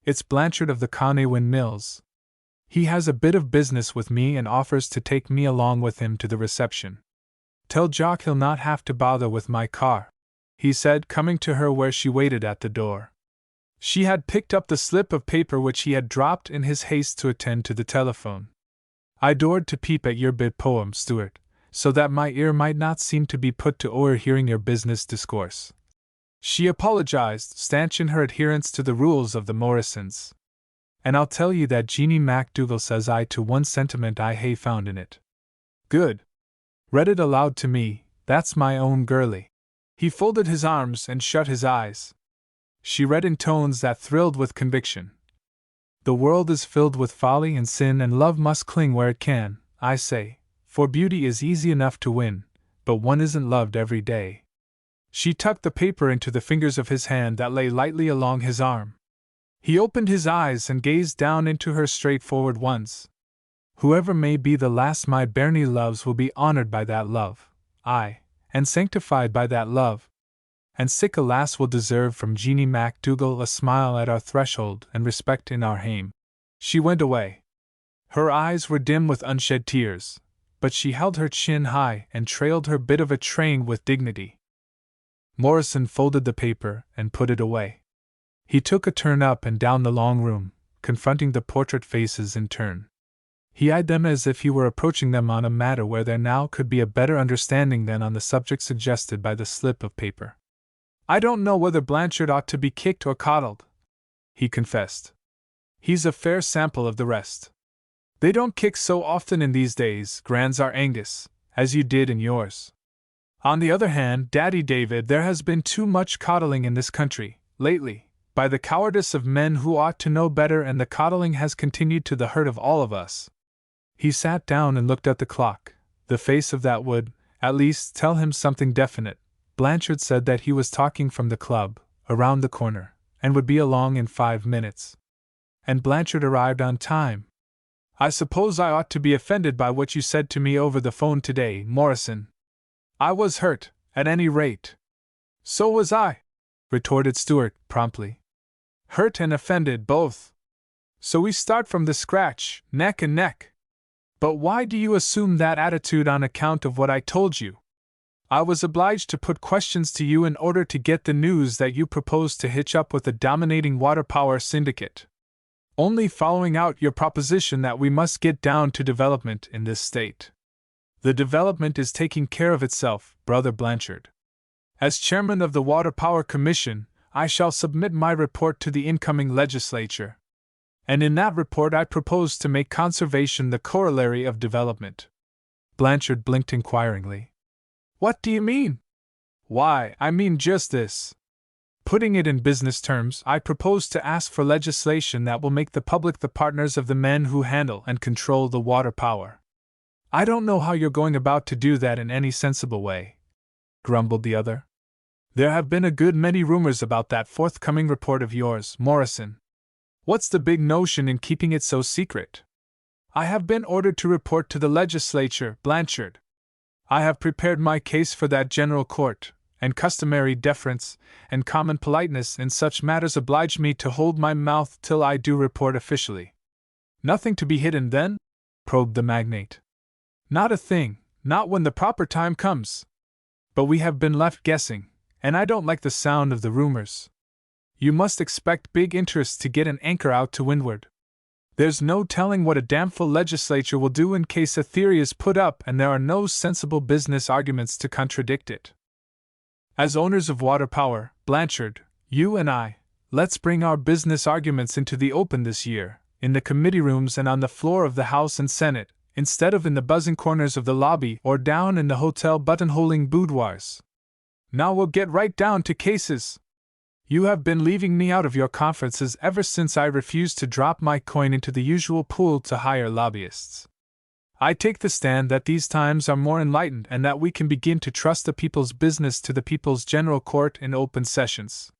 It's Blanchard of the Conewin Mills. He has a bit of business with me and offers to take me along with him to the reception. Tell Jock he'll not have to bother with my car, he said, coming to her where she waited at the door. She had picked up the slip of paper which he had dropped in his haste to attend to the telephone. I dored to peep at your bit poem, Stuart, so that my ear might not seem to be put to o'erhearing your business discourse. She apologized, stanch in her adherence to the rules of the Morrisons. And I'll tell ye that Jeanie MacDougall says I to one sentiment I hae found in it. Good. Read it aloud to me, that's my own girlie. He folded his arms and shut his eyes. She read in tones that thrilled with conviction. The world is filled with folly and sin, and love must cling where it can, I say, for beauty is easy enough to win, but one isn't loved every day. She tucked the paper into the fingers of his hand that lay lightly along his arm. He opened his eyes and gazed down into her straightforward ones. Whoever may be the lass my bairnie loves will be honored by that love, aye, and sanctified by that love. And sic a lass will deserve from Jeanie MacDougall a smile at our threshold and respect in our hame. She went away. Her eyes were dim with unshed tears, but she held her chin high and trailed her bit of a train with dignity. Morrison folded the paper and put it away. He took a turn up and down the long room, confronting the portrait faces in turn. He eyed them as if he were approaching them on a matter where there now could be a better understanding than on the subject suggested by the slip of paper. I don't know whether Blanchard ought to be kicked or coddled, he confessed. He's a fair sample of the rest. They don't kick so often in these days, Grandsire Angus, as you did in yours. On the other hand, Daddy David, there has been too much coddling in this country, lately, by the cowardice of men who ought to know better, and the coddling has continued to the hurt of all of us. He sat down and looked at the clock. The face of that would, at least, tell him something definite. Blanchard said that he was talking from the club, around the corner, and would be along in 5 minutes. And Blanchard arrived on time. I suppose I ought to be offended by what you said to me over the phone today, Morrison. I was hurt, at any rate. So was I, retorted Stuart, promptly. Hurt and offended, both. So we start from the scratch, neck and neck. But why do you assume that attitude on account of what I told you? I was obliged to put questions to you in order to get the news that you proposed to hitch up with the dominating water power syndicate. Only following out your proposition that we must get down to development in this state. The development is taking care of itself, Brother Blanchard. As chairman of the Water Power Commission, I shall submit my report to the incoming legislature. And in that report I propose to make conservation the corollary of development. Blanchard blinked inquiringly. What do you mean? Why, I mean just this. Putting it in business terms, I propose to ask for legislation that will make the public the partners of the men who handle and control the water power. I don't know how you're going about to do that in any sensible way, grumbled the other. There have been a good many rumors about that forthcoming report of yours, Morrison. What's the big notion in keeping it so secret? I have been ordered to report to the legislature, Blanchard. I have prepared my case for that general court, and customary deference and common politeness in such matters oblige me to hold my mouth till I do report officially. Nothing to be hidden, then? Probed the magnate. Not a thing, not when the proper time comes. But we have been left guessing, and I don't like the sound of the rumors. You must expect big interest to get an anchor out to windward. There's no telling what a damnful legislature will do in case a theory is put up and there are no sensible business arguments to contradict it. As owners of water power, Blanchard, you and I, let's bring our business arguments into the open this year, in the committee rooms and on the floor of the House and Senate, instead of in the buzzing corners of the lobby or down in the hotel buttonholing boudoirs. Now we'll get right down to cases. You have been leaving me out of your conferences ever since I refused to drop my coin into the usual pool to hire lobbyists. I take the stand that these times are more enlightened and that we can begin to trust the people's business to the people's general court in open sessions.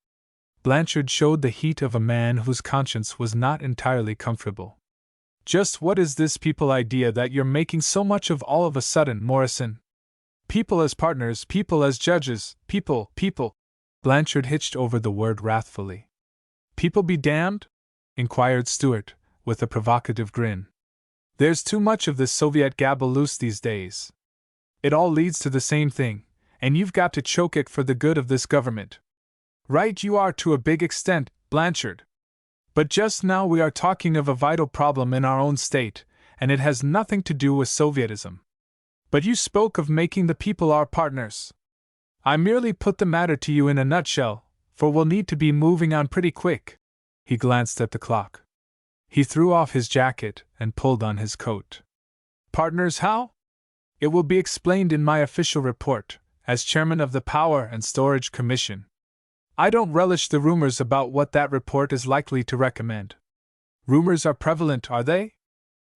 Blanchard showed the heat of a man whose conscience was not entirely comfortable. Just what is this people idea that you're making so much of all of a sudden, Morrison? People as partners, people as judges, people. Blanchard hitched over the word wrathfully. People be damned? Inquired Stuart, with a provocative grin. There's too much of this Soviet gabble loose these days. It all leads to the same thing, and you've got to choke it for the good of this government. Right you are to a big extent, Blanchard. But just now we are talking of a vital problem in our own state, and it has nothing to do with Sovietism. But you spoke of making the people our partners. I merely put the matter to you in a nutshell, for we'll need to be moving on pretty quick. He glanced at the clock. He threw off his jacket and pulled on his coat. Partners how? It will be explained in my official report, as chairman of the Power and Storage Commission. I don't relish the rumors about what that report is likely to recommend. Rumors are prevalent, are they?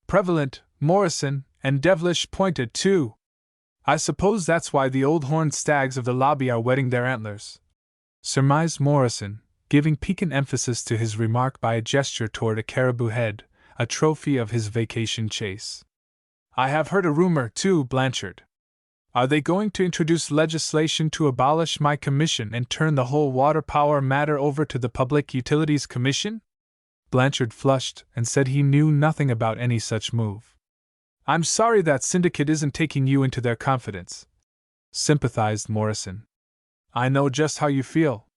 Prevalent, Morrison, and devilish pointed, too. I suppose that's why the old horned stags of the lobby are whetting their antlers, surmised Morrison, giving piquant emphasis to his remark by a gesture toward a caribou head, a trophy of his vacation chase. I have heard a rumor, too, Blanchard. Are they going to introduce legislation to abolish my commission and turn the whole water power matter over to the Public Utilities Commission? Blanchard flushed and said he knew nothing about any such move. I'm sorry that syndicate isn't taking you into their confidence, sympathized Morrison. I know just how you feel.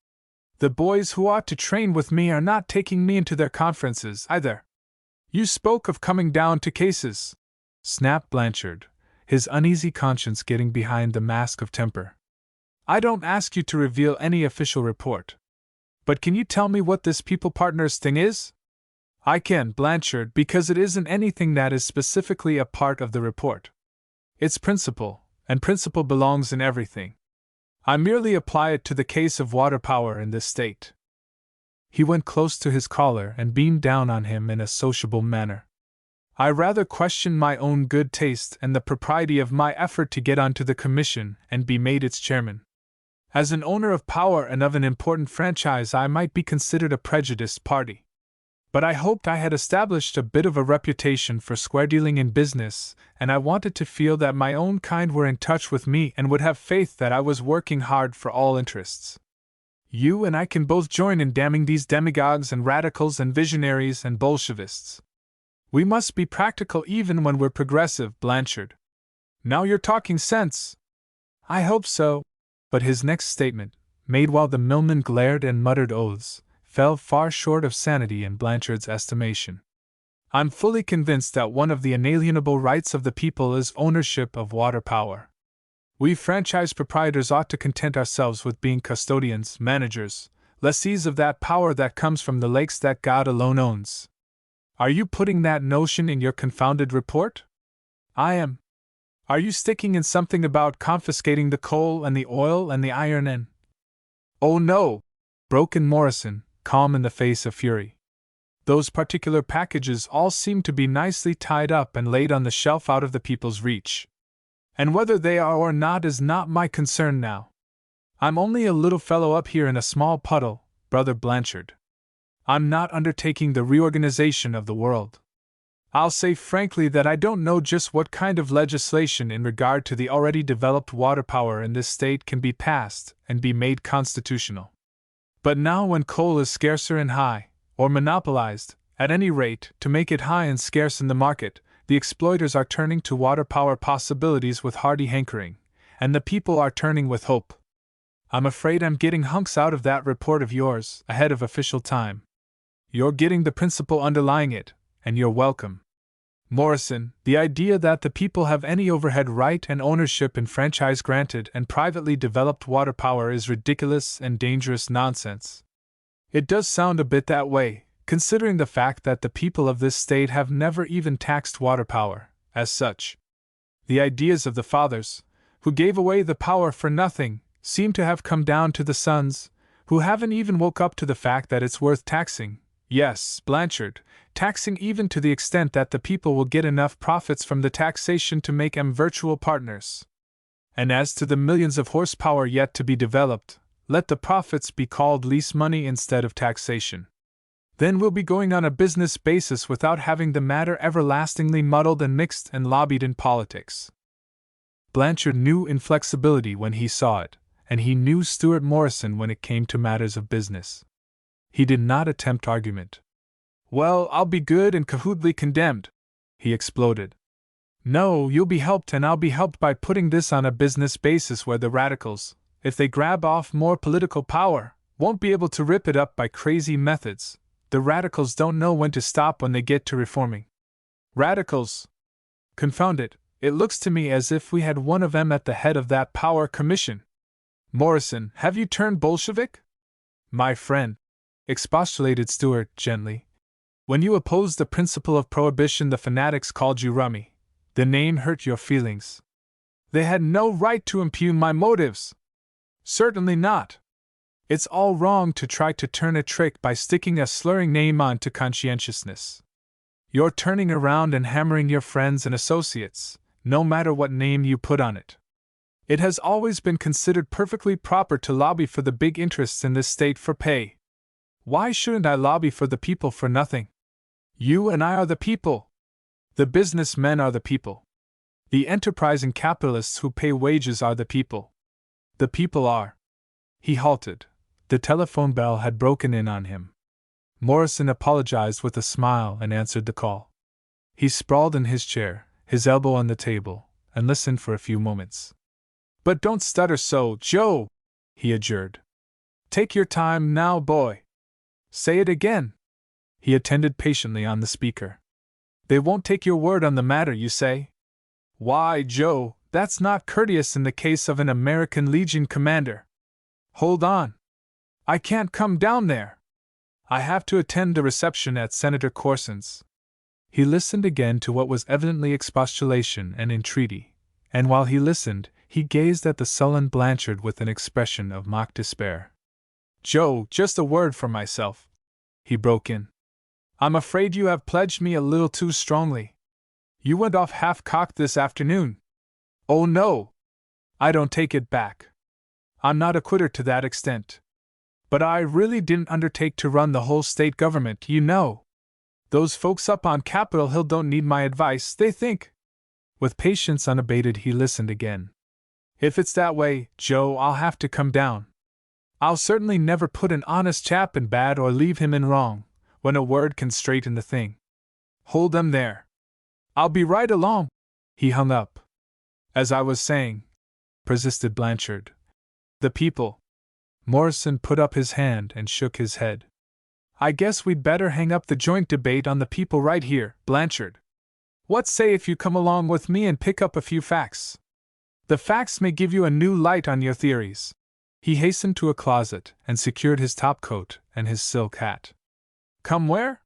The boys who ought to train with me are not taking me into their conferences either. You spoke of coming down to cases, snapped Blanchard, his uneasy conscience getting behind the mask of temper. I don't ask you to reveal any official report. But can you tell me what this people partners thing is? I can, Blanchard, because it isn't anything that is specifically a part of the report. It's principle, and principle belongs in everything. I merely apply it to the case of water power in this state. He went close to his caller and beamed down on him in a sociable manner. I rather question my own good taste and the propriety of my effort to get onto the commission and be made its chairman. As an owner of power and of an important franchise, I might be considered a prejudiced party. But I hoped I had established a bit of a reputation for square dealing in business, and I wanted to feel that my own kind were in touch with me and would have faith that I was working hard for all interests. You and I can both join in damning these demagogues and radicals and visionaries and Bolshevists. We must be practical even when we're progressive, Blanchard. Now you're talking sense. I hope so. But his next statement, made while the millman glared and muttered oaths, fell far short of sanity in Blanchard's estimation. I'm fully convinced that one of the inalienable rights of the people is ownership of water power. We franchise proprietors ought to content ourselves with being custodians, managers, lessees of that power that comes from the lakes that God alone owns. Are you putting that notion in your confounded report? I am. Are you sticking in something about confiscating the coal and the oil and the iron and— Oh no! Broke in Morrison, calm in the face of fury. Those particular packages all seem to be nicely tied up and laid on the shelf out of the people's reach. And whether they are or not is not my concern now. I'm only a little fellow up here in a small puddle, Brother Blanchard. I'm not undertaking the reorganization of the world. I'll say frankly that I don't know just what kind of legislation in regard to the already developed water power in this state can be passed and be made constitutional. But now when coal is scarcer and high, or monopolized, at any rate, to make it high and scarce in the market, the exploiters are turning to water power possibilities with hearty hankering, and the people are turning with hope. I'm afraid I'm getting hunks out of that report of yours, ahead of official time. You're getting the principle underlying it, and you're welcome. Morrison, the idea that the people have any overhead right and ownership in franchise granted and privately developed water power is ridiculous and dangerous nonsense. It does sound a bit that way, considering the fact that the people of this state have never even taxed water power, as such. The ideas of the fathers, who gave away the power for nothing, seem to have come down to the sons, who haven't even woke up to the fact that it's worth taxing. Yes, Blanchard, taxing even to the extent that the people will get enough profits from the taxation to make them virtual partners. And as to the millions of horsepower yet to be developed, let the profits be called lease money instead of taxation. Then we'll be going on a business basis without having the matter everlastingly muddled and mixed and lobbied in politics. Blanchard knew inflexibility when he saw it, and he knew Stuart Morrison when it came to matters of business. He did not attempt argument. Well, I'll be good and cahootly condemned, he exploded. No, you'll be helped and I'll be helped by putting this on a business basis where the radicals, if they grab off more political power, won't be able to rip it up by crazy methods. The radicals don't know when to stop when they get to reforming. Radicals! Confound it, it looks to me as if we had one of them at the head of that power commission. Morrison, have you turned Bolshevik? My friend, expostulated Stuart gently. When you opposed the principle of prohibition, the fanatics called you rummy. The name hurt your feelings. They had no right to impugn my motives. Certainly not. It's all wrong to try to turn a trick by sticking a slurring name on to conscientiousness. You're turning around and hammering your friends and associates, no matter what name you put on it. It has always been considered perfectly proper to lobby for the big interests in this state for pay. Why shouldn't I lobby for the people for nothing? You and I are the people. The businessmen are the people. The enterprising capitalists who pay wages are the people. The people are. He halted. The telephone bell had broken in on him. Morrison apologized with a smile and answered the call. He sprawled in his chair, his elbow on the table, and listened for a few moments. But don't stutter so, Joe, he adjured. Take your time now, boy. Say it again. He attended patiently on the speaker. They won't take your word on the matter, you say? Why, Joe, that's not courteous in the case of an American Legion commander. Hold on. I can't come down there. I have to attend the reception at Senator Corson's. He listened again to what was evidently expostulation and entreaty, and while he listened, he gazed at the sullen Blanchard with an expression of mock despair. Joe, just a word for myself, he broke in. I'm afraid you have pledged me a little too strongly. You went off half-cocked this afternoon. Oh no! I don't take it back. I'm not a quitter to that extent. But I really didn't undertake to run the whole state government, you know. Those folks up on Capitol Hill don't need my advice, they think. With patience unabated, he listened again. If it's that way, Joe, I'll have to come down. I'll certainly never put an honest chap in bad or leave him in wrong, when a word can straighten the thing. Hold them there. I'll be right along. He hung up. As I was saying, persisted Blanchard, the people. Morrison put up his hand and shook his head. I guess we'd better hang up the joint debate on the people right here, Blanchard. What say if you come along with me and pick up a few facts? The facts may give you a new light on your theories. He hastened to a closet and secured his topcoat and his silk hat. Come where?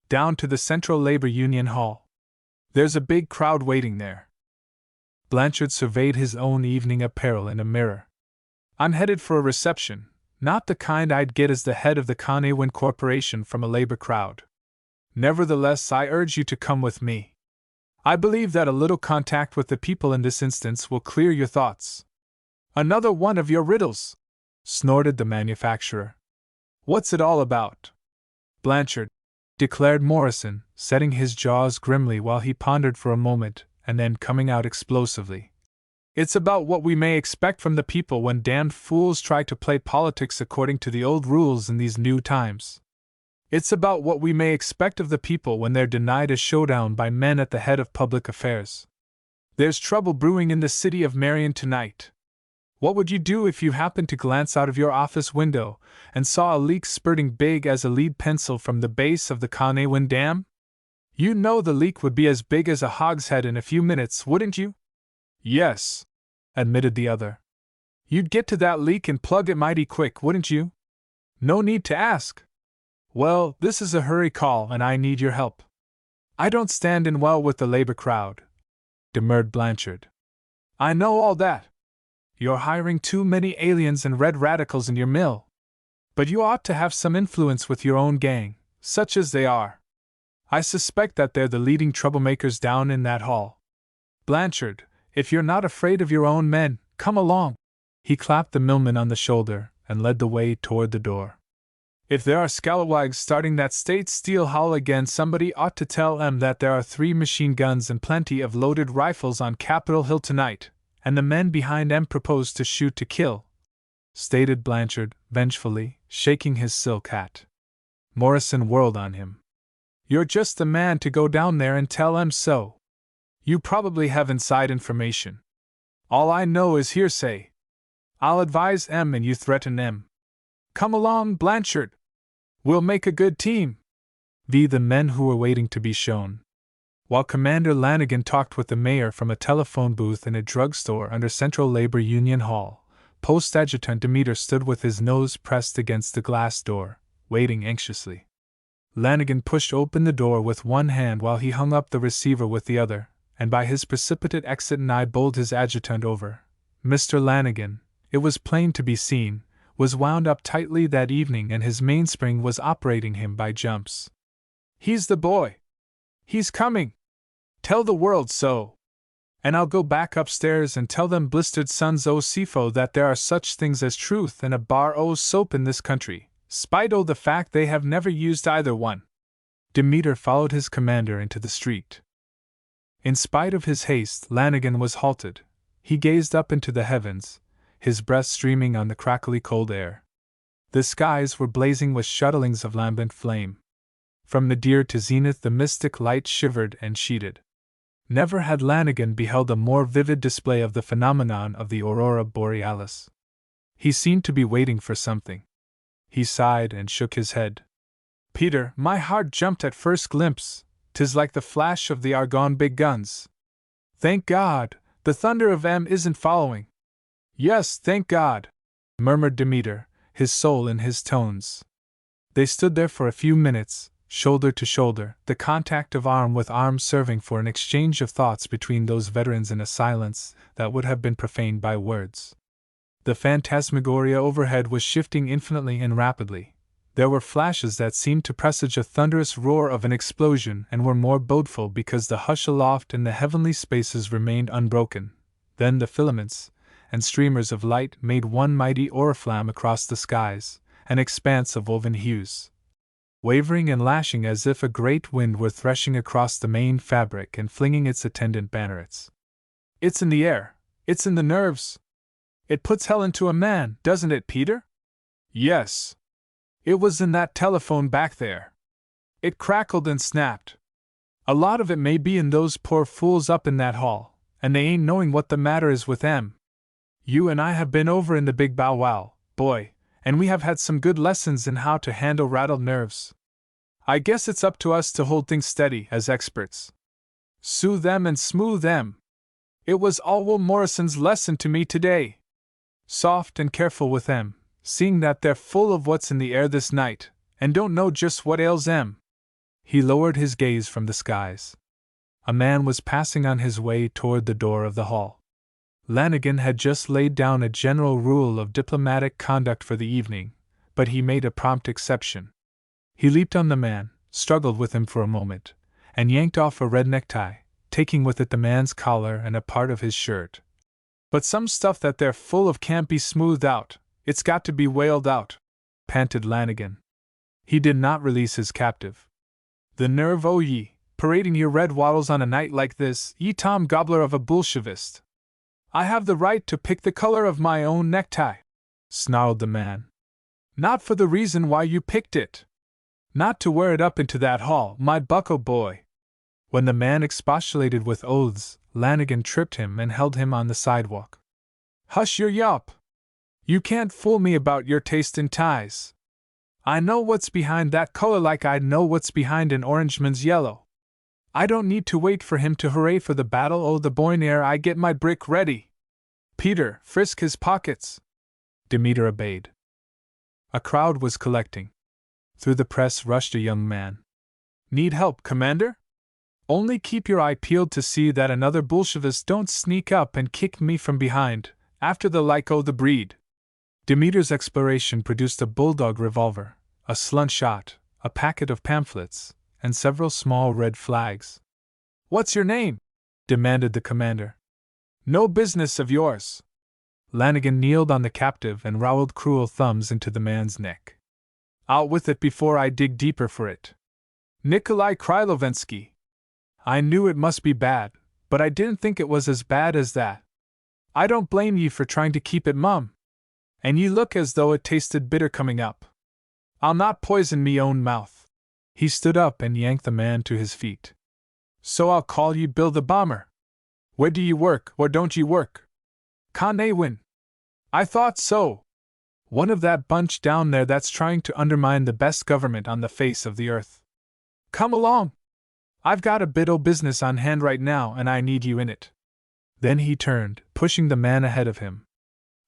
Down to the Central Labor Union Hall. There's a big crowd waiting there. Blanchard surveyed his own evening apparel in a mirror. I'm headed for a reception, not the kind I'd get as the head of the Conawin Corporation from a labor crowd. Nevertheless, I urge you to come with me. I believe that a little contact with the people in this instance will clear your thoughts. Another one of your riddles, snorted the manufacturer. What's it all about? Blanchard, declared Morrison, setting his jaws grimly while he pondered for a moment, and then coming out explosively. It's about what we may expect from the people when damned fools try to play politics according to the old rules in these new times. It's about what we may expect of the people when they're denied a showdown by men at the head of public affairs. There's trouble brewing in the city of Marion tonight. What would you do if you happened to glance out of your office window and saw a leak spurting big as a lead pencil from the base of the Conawin Dam? You know the leak would be as big as a hogshead in a few minutes, wouldn't you? Yes, admitted the other. You'd get to that leak and plug it mighty quick, wouldn't you? No need to ask. Well, this is a hurry call and I need your help. I don't stand in well with the labor crowd, demurred Blanchard. I know all that. You're hiring too many aliens and red radicals in your mill. But you ought to have some influence with your own gang, such as they are. I suspect that they're the leading troublemakers down in that hall. Blanchard, if you're not afraid of your own men, come along. He clapped the millman on the shoulder and led the way toward the door. If there are scalawags starting that state steel howl again, somebody ought to tell 'em that there are 3 machine guns and plenty of loaded rifles on Capitol Hill tonight, and the men behind 'em propose to shoot to kill, stated Blanchard, vengefully, shaking his silk hat. Morrison whirled on him. You're just the man to go down there and tell 'em so. You probably have inside information. All I know is hearsay. I'll advise 'em and you threaten 'em. Come along, Blanchard. We'll make a good team. The men who were waiting to be shown. While Commander Lanigan talked with the mayor from a telephone booth in a drugstore under Central Labor Union Hall, Post Adjutant Demeter stood with his nose pressed against the glass door, waiting anxiously. Lanigan pushed open the door with one hand while he hung up the receiver with the other, and by his precipitate exit bowled his adjutant over. Mr. Lanigan, it was plain to be seen, was wound up tightly that evening and his mainspring was operating him by jumps. He's the boy. He's coming. Tell the world so. And I'll go back upstairs and tell them blistered sons o' Sifo that there are such things as truth and a bar o' soap in this country, spite o' the fact they have never used either one. Demeter followed his commander into the street. In spite of his haste, Lanigan was halted. He gazed up into the heavens, his breath streaming on the crackly cold air. The skies were blazing with shuttlings of lambent flame. From nadir to zenith the mystic light shivered and sheeted. Never had Lanigan beheld a more vivid display of the phenomenon of the aurora borealis. He seemed to be waiting for something. He sighed and shook his head. Peter, my heart jumped at first glimpse. 'Tis like the flash of the Argonne big guns. Thank God, the thunder of 'em isn't following. Yes, thank God, murmured Demeter, his soul in his tones. They stood there for a few minutes, shoulder to shoulder, the contact of arm with arm serving for an exchange of thoughts between those veterans in a silence that would have been profaned by words. The phantasmagoria overhead was shifting infinitely and rapidly. There were flashes that seemed to presage a thunderous roar of an explosion and were more bodeful because the hush aloft in the heavenly spaces remained unbroken. Then the filaments and streamers of light made one mighty oriflamme across the skies, an expanse of woven hues, wavering and lashing as if a great wind were threshing across the main fabric and flinging its attendant bannerets. "It's in the air! It's in the nerves! It puts hell into a man, doesn't it, Peter?" "Yes. It was in that telephone back there. It crackled and snapped. A lot of it may be in those poor fools up in that hall, and they ain't knowing what the matter is with them. You and I have been over in the big bow wow, boy, and we have had some good lessons in how to handle rattled nerves. I guess it's up to us to hold things steady as experts. Soothe them and smooth them. It was all Will Morrison's lesson to me today. Soft and careful with them, seeing that they're full of what's in the air this night, and don't know just what ails them." He lowered his gaze from the skies. A man was passing on his way toward the door of the hall. Lanigan had just laid down a general rule of diplomatic conduct for the evening, but he made a prompt exception. He leaped on the man, struggled with him for a moment, and yanked off a red necktie, taking with it the man's collar and a part of his shirt. "But some stuff that they're full of can't be smoothed out. It's got to be wailed out," panted Lanigan. He did not release his captive. "The nerve o' ye, parading your red wattles on a night like this, ye Tom Gobbler of a Bolshevist. I have the right to pick the color of my own necktie," snarled the man. "Not for the reason why you picked it. Not to wear it up into that hall, my bucko boy." When the man expostulated with oaths, Lanigan tripped him and held him on the sidewalk. "Hush your yawp! You can't fool me about your taste in ties. I know what's behind that color like I know what's behind an orangeman's yellow. I don't need to wait for him to hooray for the battle o' the Boyne ere I get my brick ready. Peter, frisk his pockets." Demeter obeyed. A crowd was collecting. Through the press rushed a young man. "Need help, Commander? Only keep your eye peeled to see that another Bolshevist don't sneak up and kick me from behind, after the like o' the breed." Demeter's exploration produced a bulldog revolver, a slunt shot, a packet of pamphlets, and several small red flags. "What's your name?" demanded the commander. "No business of yours." Lanigan kneeled on the captive and rowelled cruel thumbs into the man's neck. "Out with it before I dig deeper for it." "Nikolai Krylovensky. I knew it must be bad, but I didn't think it was as bad as that. I don't blame ye for trying to keep it mum. And ye look as though it tasted bitter coming up. I'll not poison me own mouth." He stood up and yanked the man to his feet. "So I'll call ye Bill the Bomber. Where do ye work, or don't ye work?" "Conawin." "I thought so. One of that bunch down there that's trying to undermine the best government on the face of the earth. Come along. I've got a bit o' business on hand right now and I need you in it." Then he turned, pushing the man ahead of him.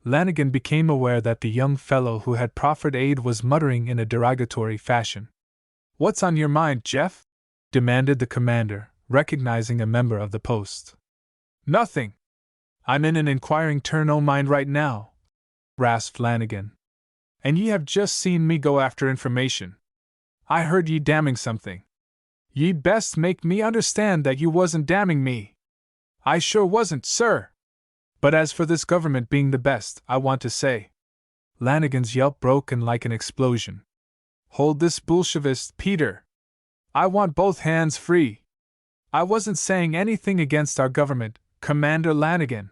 Lanigan became aware that the young fellow who had proffered aid was muttering in a derogatory fashion. "What's on your mind, Jeff?" demanded the commander, recognizing a member of the post. "Nothing. I'm in an inquiring turn o' mind right now," rasped Lanigan. "And ye have just seen me go after information. I heard ye damning something. Ye'd best make me understand that you wasn't damning me." "I sure wasn't, sir. But as for this government being the best, I want to say—" Lanigan's yelp broke in like an explosion. "Hold this Bolshevist, Peter. I want both hands free. I wasn't saying anything against our government, Commander Lanigan."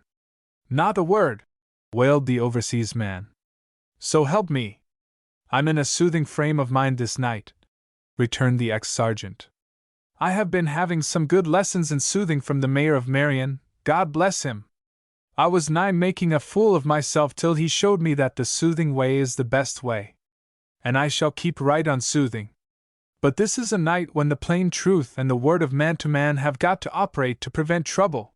"Not a word," wailed the overseas man. "So help me. I'm in a soothing frame of mind this night," returned the ex-sergeant. "I have been having some good lessons in soothing from the mayor of Marion, God bless him. I was nigh making a fool of myself till he showed me that the soothing way is the best way. And I shall keep right on soothing. But this is a night when the plain truth and the word of man to man have got to operate to prevent trouble.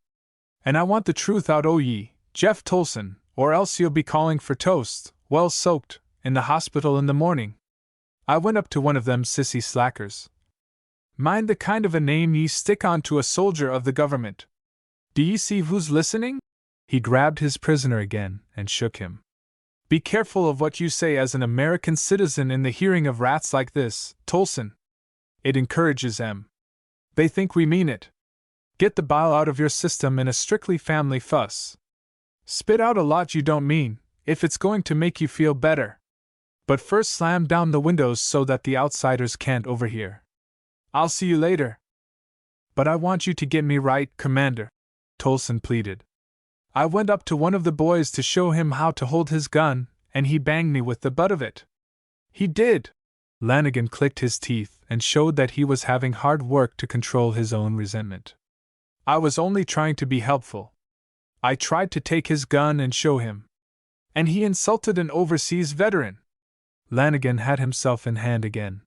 And I want the truth out o' ye, Jeff Tolson, or else you'll be calling for toast, well soaked, in the hospital in the morning. I went up to one of them sissy slackers. Mind the kind of a name ye stick on to a soldier of the government. Do ye see who's listening? He grabbed his prisoner again and shook him. Be careful of what you say as an American citizen in the hearing of rats like this, Tolson. It encourages them. They think we mean it. Get the bile out of your system in a strictly family fuss. Spit out a lot you don't mean, if it's going to make you feel better. But first slam down the windows so that the outsiders can't overhear. I'll see you later. But I want you to get me right, Commander, Tolson pleaded. I went up to one of the boys to show him how to hold his gun, and he banged me with the butt of it. He did. Lanigan clicked his teeth and showed that he was having hard work to control his own resentment. I was only trying to be helpful. I tried to take his gun and show him. And he insulted an overseas veteran. Lanigan had himself in hand again.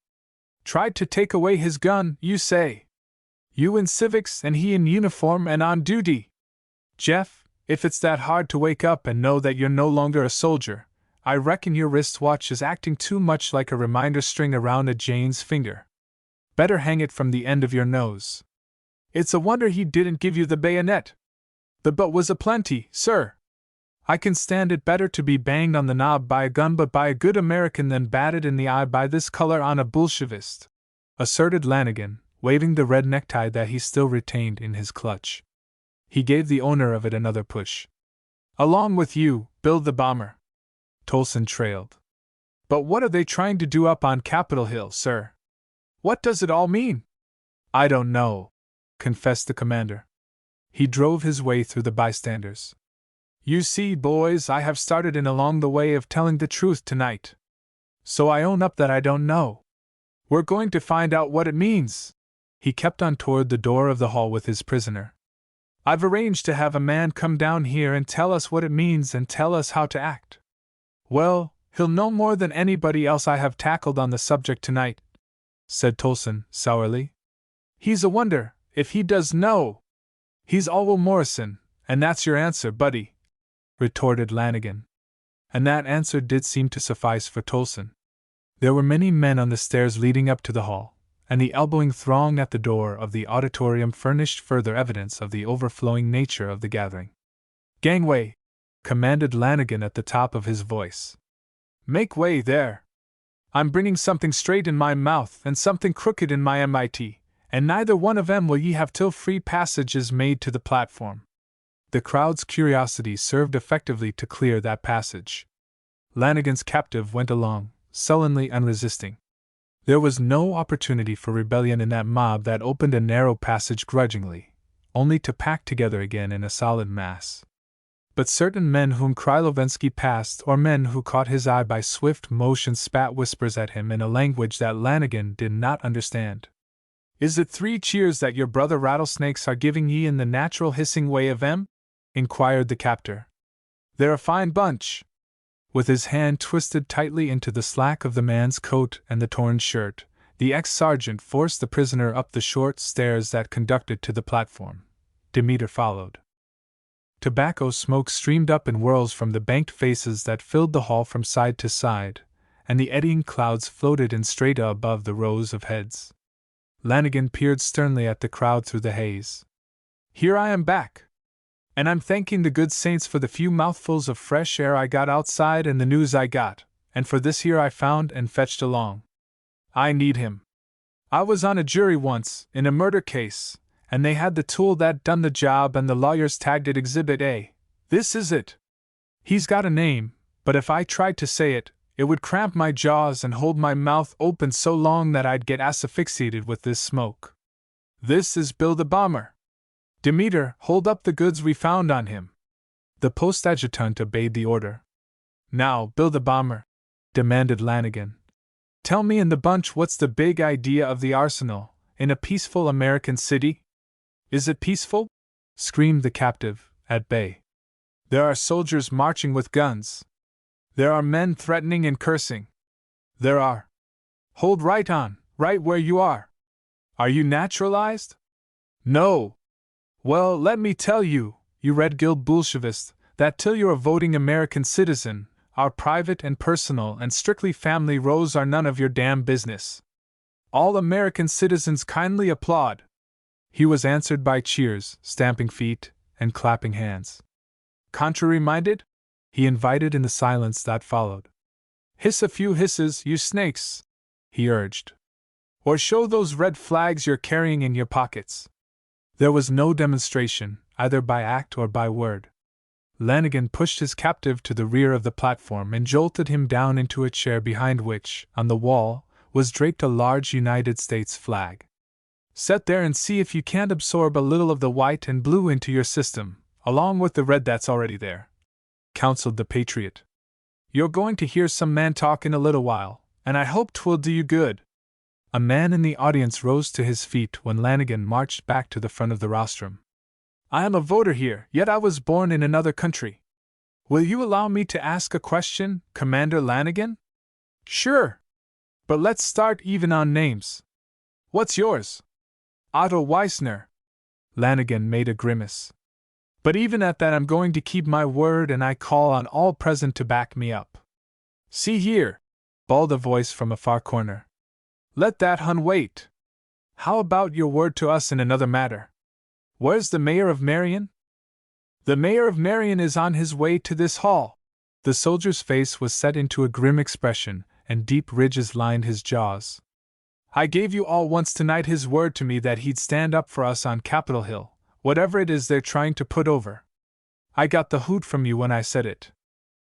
Tried to take away his gun, you say? You in civics and he in uniform and on duty. Jeff, if it's that hard to wake up and know that you're no longer a soldier, I reckon your wristwatch is acting too much like a reminder string around a Jane's finger. Better hang it from the end of your nose. It's a wonder he didn't give you the bayonet. The butt was aplenty, sir. I can stand it better to be banged on the knob by a gun but by a good American than batted in the eye by this color on a Bolshevist, asserted Lanigan, waving the red necktie that he still retained in his clutch. He gave the owner of it another push. Along with you, Bill the Bomber. Tolson trailed. But what are they trying to do up on Capitol Hill, sir? What does it all mean? I don't know, confessed the commander. He drove his way through the bystanders. You see, boys, I have started in along the way of telling the truth tonight. So I own up that I don't know. We're going to find out what it means. He kept on toward the door of the hall with his prisoner. I've arranged to have a man come down here and tell us what it means and tell us how to act. Well, he'll know more than anybody else I have tackled on the subject tonight, said Tolson sourly. He's a wonder, if he does know. He's Will Morrison, and that's your answer, buddy, retorted Lanigan. And that answer did seem to suffice for Tolson. There were many men on the stairs leading up to the hall, and the elbowing throng at the door of the auditorium furnished further evidence of the overflowing nature of the gathering. Gangway! Commanded Lanigan at the top of his voice. Make way there! I'm bringing something straight in my mouth and something crooked in my MIT, and neither one of 'em will ye have till free passage is made to the platform. The crowd's curiosity served effectively to clear that passage. Lanigan's captive went along, sullenly unresisting. There was no opportunity for rebellion in that mob that opened a narrow passage grudgingly, only to pack together again in a solid mass. But certain men whom Krylovensky passed, or men who caught his eye by swift motion, spat whispers at him in a language that Lanigan did not understand. Is it 3 cheers that your brother rattlesnakes are giving ye in the natural hissing way of 'em? Inquired the captor. They're a fine bunch. With his hand twisted tightly into the slack of the man's coat and the torn shirt, the ex-sergeant forced the prisoner up the short stairs that conducted to the platform. Demeter followed. Tobacco smoke streamed up in whirls from the banked faces that filled the hall from side to side, and the eddying clouds floated in strata above the rows of heads. Lanigan peered sternly at the crowd through the haze. Here I am back! And I'm thanking the good saints for the few mouthfuls of fresh air I got outside and the news I got, and for this here I found and fetched along. I need him. I was on a jury once, in a murder case, and they had the tool that done the job and the lawyers tagged it Exhibit A. This is it. He's got a name, but if I tried to say it, it would cramp my jaws and hold my mouth open so long that I'd get asphyxiated with this smoke. This is Bill the Bomber. Demeter, hold up the goods we found on him. The post adjutant obeyed the order. Now, Bill the Bomber, demanded Lanigan, tell me in the bunch what's the big idea of the arsenal, in a peaceful American city? Is it peaceful? Screamed the captive, at bay. There are soldiers marching with guns. There are men threatening and cursing. There are. Hold right on, right where you are. Are you naturalized? No. Well, let me tell you, you red-gilled Bolshevist, that till you're a voting American citizen, Our private and personal and strictly family rows are none of your damn business. All American citizens kindly applaud." He was answered by cheers, stamping feet, and clapping hands. "Contrary-minded?" he invited in the silence that followed. "Hiss a few hisses, you snakes," he urged. "Or show those red flags you're carrying in your pockets." There was no demonstration, either by act or by word. Lanigan pushed his captive to the rear of the platform and jolted him down into a chair behind which, on the wall, was draped a large United States flag. "Sit there and see if you can't absorb a little of the white and blue into your system, along with the red that's already there," counseled the patriot. "You're going to hear some man talk in a little while, and I hope 'twill do you good." A man in the audience rose to his feet when Lanigan marched back to the front of the rostrum. "I am a voter here, yet I was born in another country. Will you allow me to ask a question, Commander Lanigan?" "Sure. But let's start even on names. What's yours?" "Otto Weissner." Lanigan made a grimace. "But even at that I'm going to keep my word, and I call on all present to back me up." "See here," bawled a voice from a far corner. "Let that hun wait. How about your word to us in another matter? Where's the mayor of Marion?" "The mayor of Marion is on his way to this hall." The soldier's face was set into a grim expression, and deep ridges lined his jaws. "I gave you all once tonight his word to me that he'd stand up for us on Capitol Hill, whatever it is they're trying to put over. I got the hoot from you when I said it.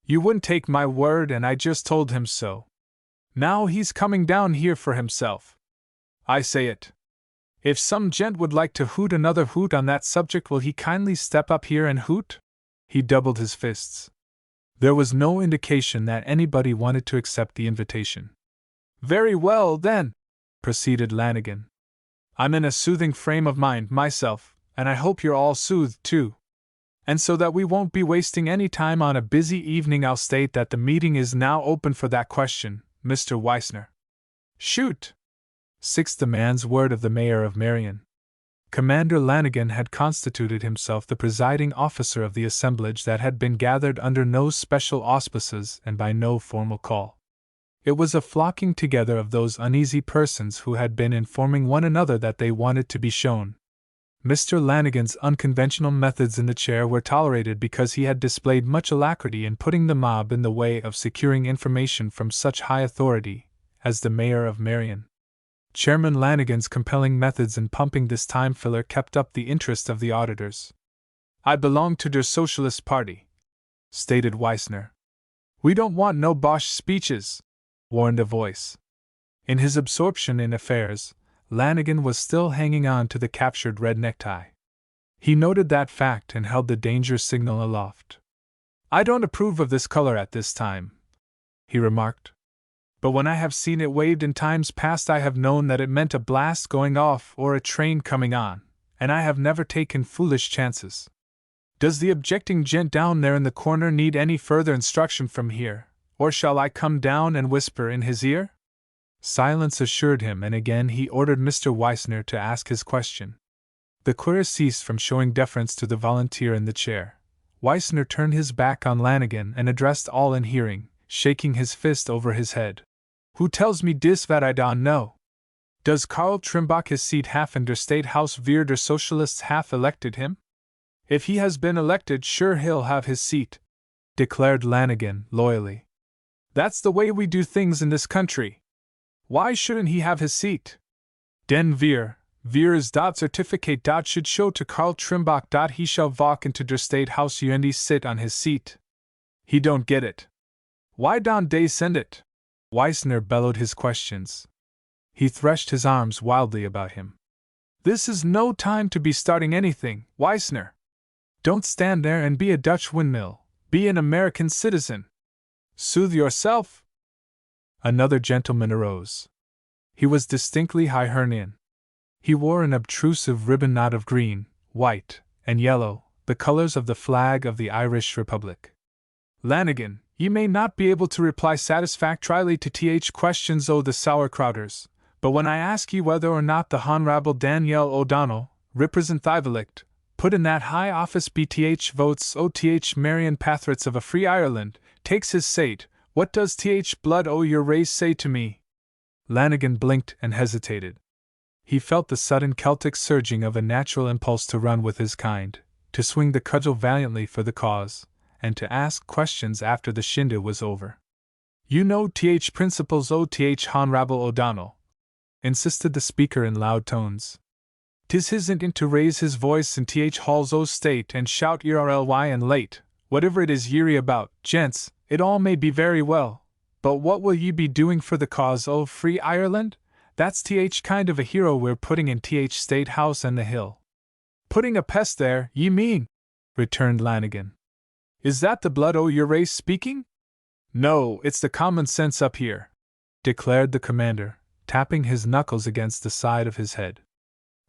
You wouldn't take my word, and I just told him so. Now he's coming down here for himself. I say it. If some gent would like to hoot another hoot on that subject, will he kindly step up here and hoot?" He doubled his fists. There was no indication that anybody wanted to accept the invitation. "Very well, then," proceeded Lanigan. "I'm in a soothing frame of mind myself, and I hope you're all soothed too. And so that we won't be wasting any time on a busy evening, I'll state that the meeting is now open for that question, Mr. Weissner." "Shoot!" Sixth the man's word of the mayor of Marion. Commander Lanigan had constituted himself the presiding officer of the assemblage that had been gathered under no special auspices and by no formal call. It was a flocking together of those uneasy persons who had been informing one another that they wanted to be shown. Mr. Lanigan's unconventional methods in the chair were tolerated because he had displayed much alacrity in putting the mob in the way of securing information from such high authority as the mayor of Marion. Chairman Lanigan's compelling methods in pumping this time filler kept up the interest of the auditors. "I belong to der Socialist Party," stated Weissner. "We don't want no Bosch speeches," warned a voice. In his absorption in affairs, Lanigan was still hanging on to the captured red necktie. He noted that fact and held the danger signal aloft. "I don't approve of this color at this time," he remarked. "But when I have seen it waved in times past, I have known that it meant a blast going off or a train coming on, and I have never taken foolish chances. Does the objecting gent down there in the corner need any further instruction from here, or shall I come down and whisper in his ear?" Silence assured him, and again he ordered Mr. Weissner to ask his question. The queer ceased from showing deference to the volunteer in the chair. Weissner turned his back on Lanigan and addressed all in hearing, shaking his fist over his head. "Who tells me dis what I don't know? Does Karl Trimbach his seat half in der State House wir der Socialists half elected him? If he has been elected, sure he'll have his seat," declared Lanigan loyally. "That's the way we do things in this country. Why shouldn't he have his seat? Den wir's dot certificate dot should show to Karl Trimbach dot he shall walk into der State House und sit on his seat. He don't get it. Why don't they send it?" Weissner bellowed his questions. He threshed his arms wildly about him. "This is no time to be starting anything, Weissner. Don't stand there and be a Dutch windmill. Be an American citizen. Soothe yourself." Another gentleman arose. He was distinctly Hibernian. He wore an obtrusive ribbon knot of green, white, and yellow, the colors of the flag of the Irish Republic. "Lanigan, ye may not be able to reply satisfactorily to th questions o' the sauerkrauters, but when I ask ye whether or not the Honorable Danielle O'Donnell, Representative-elect, put in that high office bth votes oth Marion Patriots of a free Ireland, takes his sate. What does blood o' your race say to me? Lanigan blinked and hesitated. He felt the sudden Celtic surging of a natural impulse to run with his kind, to swing the cudgel valiantly for the cause, and to ask questions after the shindy was over. You know principles o Honrabble O'Donnell, insisted the speaker in loud tones. 'Tis hisn't to raise his voice in Hall's o state and shout ERLY and late, whatever it is ye're about, gents, it all may be very well, but what will ye be doing for the cause o' free Ireland? That's kind of a hero we're putting in State House and the Hill. Putting a pest there, ye mean? Returned Lanigan. Is that the blood o' your race speaking? No, it's the common sense up here, declared the commander, tapping his knuckles against the side of his head.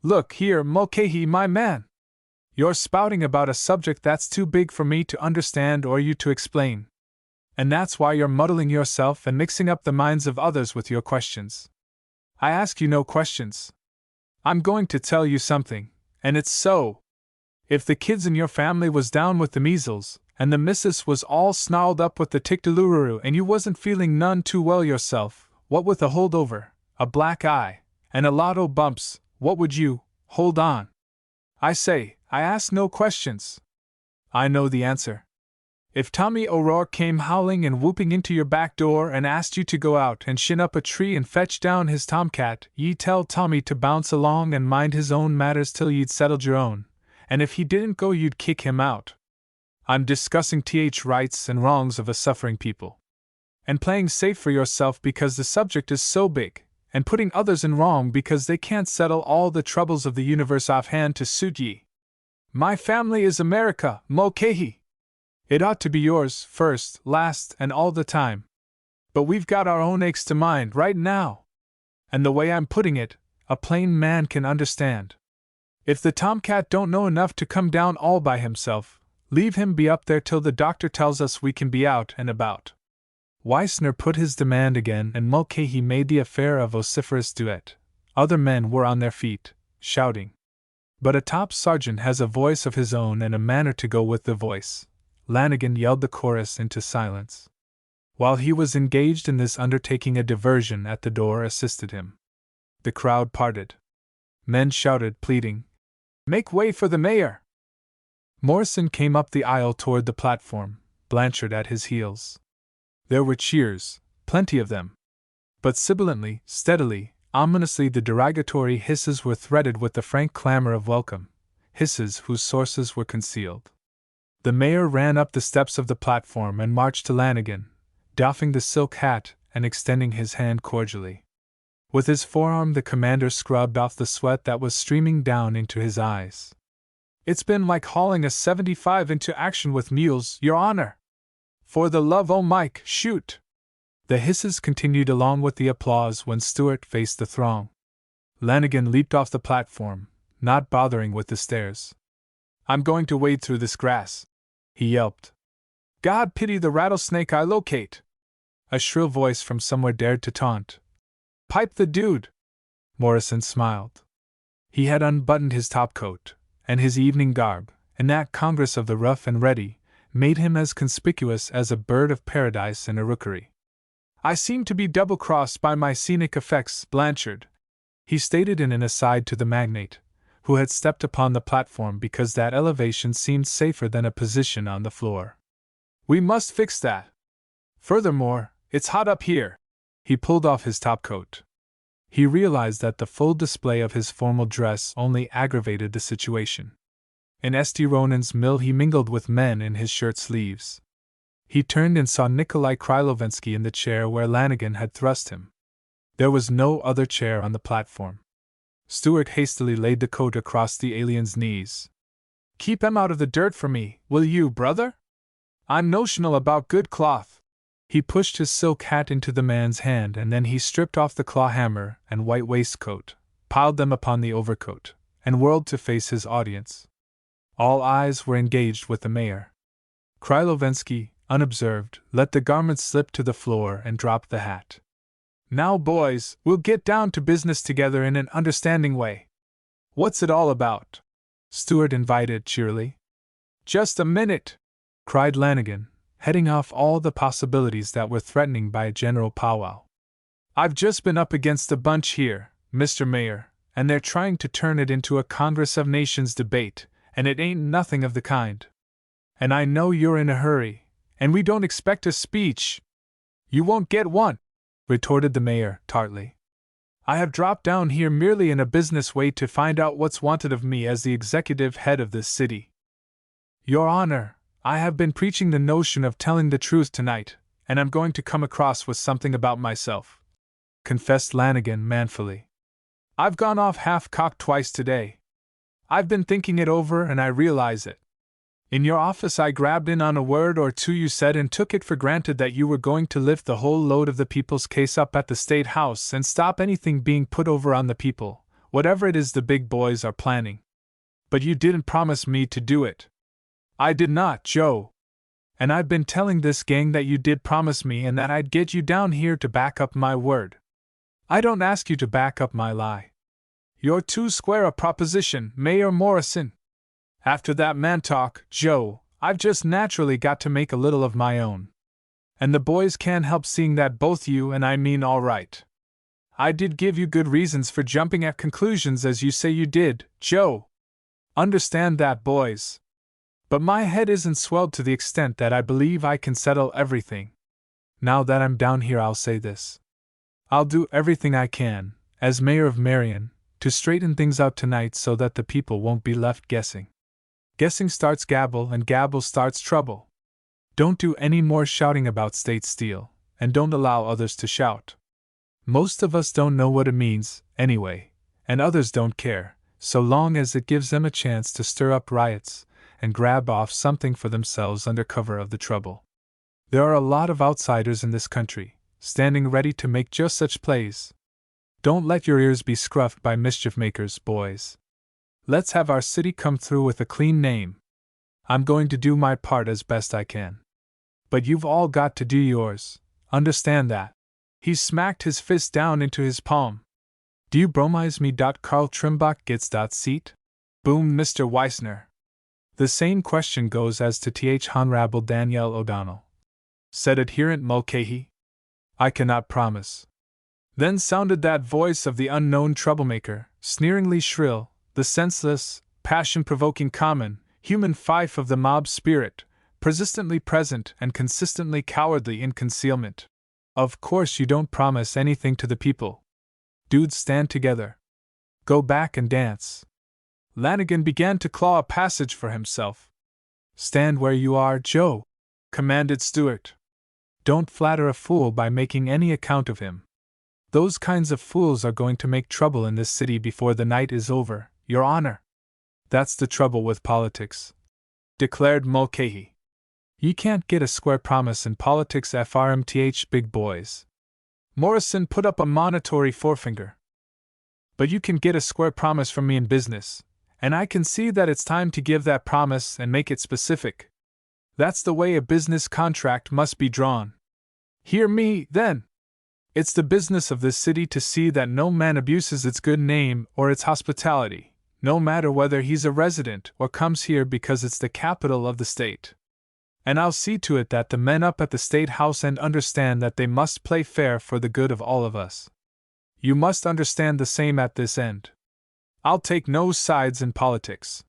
Look here, Mulcahy, my man! You're spouting about a subject that's too big for me to understand or you to explain. And that's why you're muddling yourself and mixing up the minds of others with your questions. I ask you no questions. I'm going to tell you something, and it's so. If the kids in your family was down with the measles, and the missus was all snarled up with the tic-delururu and you wasn't feeling none too well yourself, what with a holdover, a black eye, and a lot o' bumps, what would you, hold on? I say, I ask no questions. I know the answer. If Tommy O'Rourke came howling and whooping into your back door and asked you to go out and shin up a tree and fetch down his tomcat, ye tell Tommy to bounce along and mind his own matters till ye'd settled your own, and if he didn't go you'd kick him out. I'm discussing rights and wrongs of a suffering people. And playing safe for yourself because the subject is so big, and putting others in wrong because they can't settle all the troubles of the universe offhand to suit ye. My family is America, Mulcahy. It ought to be yours, first, last, and all the time. But we've got our own aches to mind right now. And the way I'm putting it, a plain man can understand. If the tomcat don't know enough to come down all by himself, leave him be up there till the doctor tells us we can be out and about. Weissner put his demand again and Mulcahy made the affair a vociferous duet. Other men were on their feet, shouting. But a top sergeant has a voice of his own and a manner to go with the voice. Lanigan yelled the chorus into silence. While he was engaged in this undertaking, a diversion at the door assisted him. The crowd parted. Men shouted, pleading, "Make way for the mayor!" Morrison came up the aisle toward the platform, Blanchard at his heels. There were cheers, plenty of them. But sibilantly, steadily, ominously the derogatory hisses were threaded with the frank clamor of welcome, hisses whose sources were concealed. The mayor ran up the steps of the platform and marched to Lanigan, doffing the silk hat and extending his hand cordially. With his forearm the commander scrubbed off the sweat that was streaming down into his eyes. It's been like hauling a 75 into action with mules, Your Honor! For the love o' Mike, shoot! The hisses continued along with the applause when Stewart faced the throng. Lanigan leaped off the platform, not bothering with the stairs. I'm going to wade through this grass, he yelped. God pity the rattlesnake I locate! A shrill voice from somewhere dared to taunt. Pipe the dude! Morrison smiled. He had unbuttoned his topcoat, and his evening garb, in that congress of the rough and ready, made him as conspicuous as a bird of paradise in a rookery. I seem to be double-crossed by my scenic effects, Blanchard, he stated in an aside to the magnate, who had stepped upon the platform because that elevation seemed safer than a position on the floor. We must fix that. Furthermore, it's hot up here. He pulled off his topcoat. He realized that the full display of his formal dress only aggravated the situation. In St. Ronan's mill he mingled with men in his shirt sleeves. He turned and saw Nikolai Krylovensky in the chair where Lanigan had thrust him. There was no other chair on the platform. Stewart hastily laid the coat across the alien's knees. Keep him out of the dirt for me, will you, brother? I'm notional about good cloth. He pushed his silk hat into the man's hand and then he stripped off the claw hammer and white waistcoat, piled them upon the overcoat, and whirled to face his audience. All eyes were engaged with the mayor. Krylovensky, unobserved, let the garments slip to the floor and dropped the hat. Now, boys, we'll get down to business together in an understanding way. What's it all about? Stewart invited cheerily. Just a minute, cried Lanigan, heading off all the possibilities that were threatening by a general powwow. "I've just been up against a bunch here, Mr. Mayor, and they're trying to turn it into a Congress of Nations debate, and it ain't nothing of the kind. And I know you're in a hurry, and we don't expect a speech." "You won't get one," retorted the mayor, tartly. "I have dropped down here merely in a business way to find out what's wanted of me as the executive head of this city." "Your Honor, I have been preaching the notion of telling the truth tonight, and I'm going to come across with something about myself," confessed Lanigan manfully. "I've gone off half-cocked twice today. I've been thinking it over and I realize it. In your office I grabbed in on a word or two you said and took it for granted that you were going to lift the whole load of the people's case up at the State House and stop anything being put over on the people, whatever it is the big boys are planning. But you didn't promise me to do it." "I did not, Joe. And I've been telling this gang that you did promise me and that I'd get you down here to back up my word. I don't ask you to back up my lie. You're too square a proposition, Mayor Morrison. After that man talk, Joe, I've just naturally got to make a little of my own. And the boys can't help seeing that both you and I mean all right. I did give you good reasons for jumping at conclusions as you say you did, Joe. Understand that, boys. But my head isn't swelled to the extent that I believe I can settle everything. Now that I'm down here, I'll say this. I'll do everything I can, as mayor of Marion, to straighten things out tonight so that the people won't be left guessing. Guessing starts gabble and gabble starts trouble. Don't do any more shouting about state steel, and don't allow others to shout. Most of us don't know what it means, anyway, and others don't care, so long as it gives them a chance to stir up riots and grab off something for themselves under cover of the trouble. There are a lot of outsiders in this country, standing ready to make just such plays. Don't let your ears be scruffed by mischief makers, boys. Let's have our city come through with a clean name. I'm going to do my part as best I can. But you've all got to do yours, understand that." He smacked his fist down into his palm. "Do you bromize me? Carl Trimbach gets that seat?" boomed Mr. Weissner. "The same question goes as to Th. Honorable Danielle O'Donnell," said adherent Mulcahy. "I cannot promise." Then sounded that voice of the unknown troublemaker, sneeringly shrill, the senseless, passion-provoking common, human fife of the mob spirit, persistently present and consistently cowardly in concealment. "Of course you don't promise anything to the people. Dudes, stand together. Go back and dance." Lanigan began to claw a passage for himself. "Stand where you are, Joe," commanded Stewart. "Don't flatter a fool by making any account of him. Those kinds of fools are going to make trouble in this city before the night is over, Your Honor." "That's the trouble with politics," declared Mulcahy. "You can't get a square promise in politics, FRMTH, big boys." Morrison put up a monitory forefinger. "But you can get a square promise from me in business, and I can see that it's time to give that promise and make it specific. That's the way a business contract must be drawn. Hear me, then. It's the business of this city to see that no man abuses its good name or its hospitality, no matter whether he's a resident or comes here because it's the capital of the state. And I'll see to it that the men up at the State House and understand that they must play fair for the good of all of us. You must understand the same at this end. I'll take no sides in politics.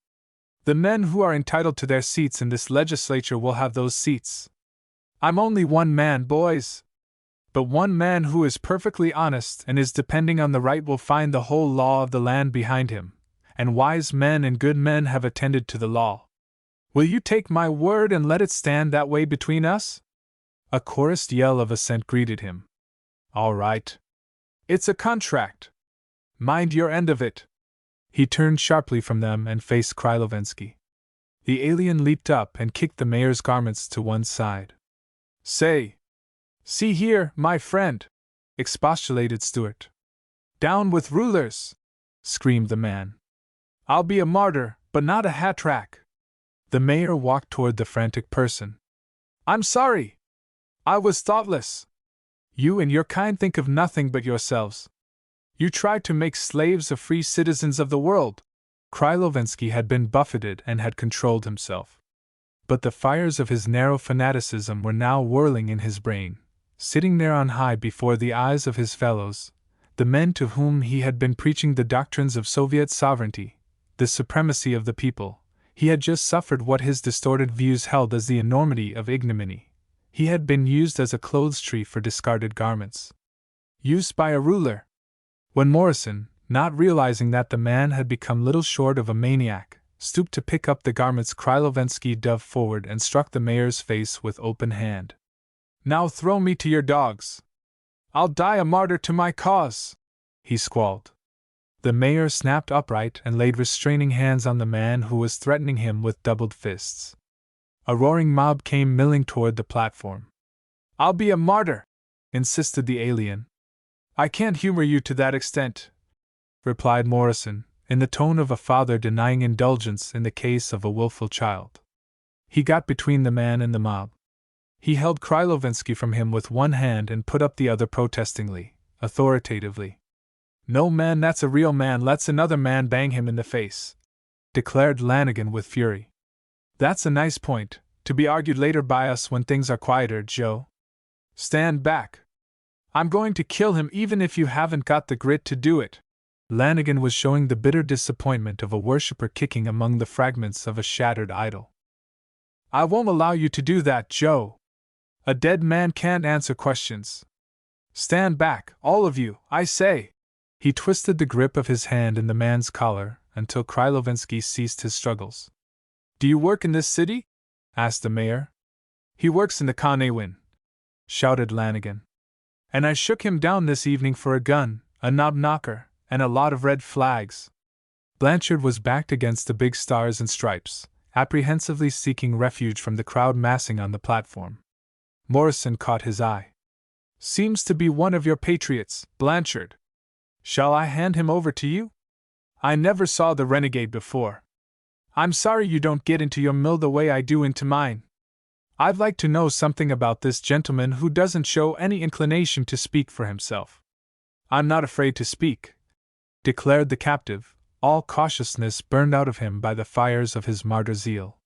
The men who are entitled to their seats in this legislature will have those seats. I'm only one man, boys. But one man who is perfectly honest and is depending on the right will find the whole law of the land behind him, and wise men and good men have attended to the law. Will you take my word and let it stand that way between us?" A chorused yell of assent greeted him. "All right. It's a contract. Mind your end of it." He turned sharply from them and faced Krylovensky. The alien leaped up and kicked the mayor's garments to one side. "Say! See here, my friend!" expostulated Stewart. "Down with rulers!" screamed the man. "I'll be a martyr, but not a hat-rack." The mayor walked toward the frantic person. "I'm sorry! I was thoughtless. You and your kind think of nothing but yourselves. You try to make slaves of free citizens of the world." Krylovensky had been buffeted and had controlled himself. but the fires of his narrow fanaticism were now whirling in his brain, sitting there on high before the eyes of his fellows, the men to whom he had been preaching the doctrines of Soviet sovereignty, the supremacy of the people. He had just suffered what his distorted views held as the enormity of ignominy. He had been used as a clothes tree for discarded garments. Used by a ruler. When Morrison, not realizing that the man had become little short of a maniac, stooped to pick up the garments, Krylovensky dove forward and struck the mayor's face with open hand. "Now throw me to your dogs! I'll die a martyr to my cause!" he squalled. The mayor snapped upright and laid restraining hands on the man who was threatening him with doubled fists. A roaring mob came milling toward the platform. "I'll be a martyr!" insisted the alien. "I can't humor you to that extent," replied Morrison, in the tone of a father denying indulgence in the case of a willful child. He got between the man and the mob. He held Krylovensky from him with one hand and put up the other protestingly, authoritatively. "No man that's a real man lets another man bang him in the face," declared Lanigan with fury. "That's a nice point, to be argued later by us when things are quieter, Joe. Stand back. I'm going to kill him even if you haven't got the grit to do it." Lanigan was showing the bitter disappointment of a worshipper kicking among the fragments of a shattered idol. "I won't allow you to do that, Joe. A dead man can't answer questions. Stand back, all of you, I say." He twisted the grip of his hand in the man's collar until Krylovensky ceased his struggles. "Do you work in this city?" asked the mayor. "He works in the Kanewin," shouted Lanigan. "And I shook him down this evening for a gun, a knob knocker, and a lot of red flags." Blanchard was backed against the big stars and stripes, apprehensively seeking refuge from the crowd massing on the platform. Morrison caught his eye. "Seems to be one of your patriots, Blanchard. Shall I hand him over to you? I never saw the renegade before. I'm sorry you don't get into your mill the way I do into mine. I'd like to know something about this gentleman who doesn't show any inclination to speak for himself." "I'm not afraid to speak," declared the captive, all cautiousness burned out of him by the fires of his martyr zeal.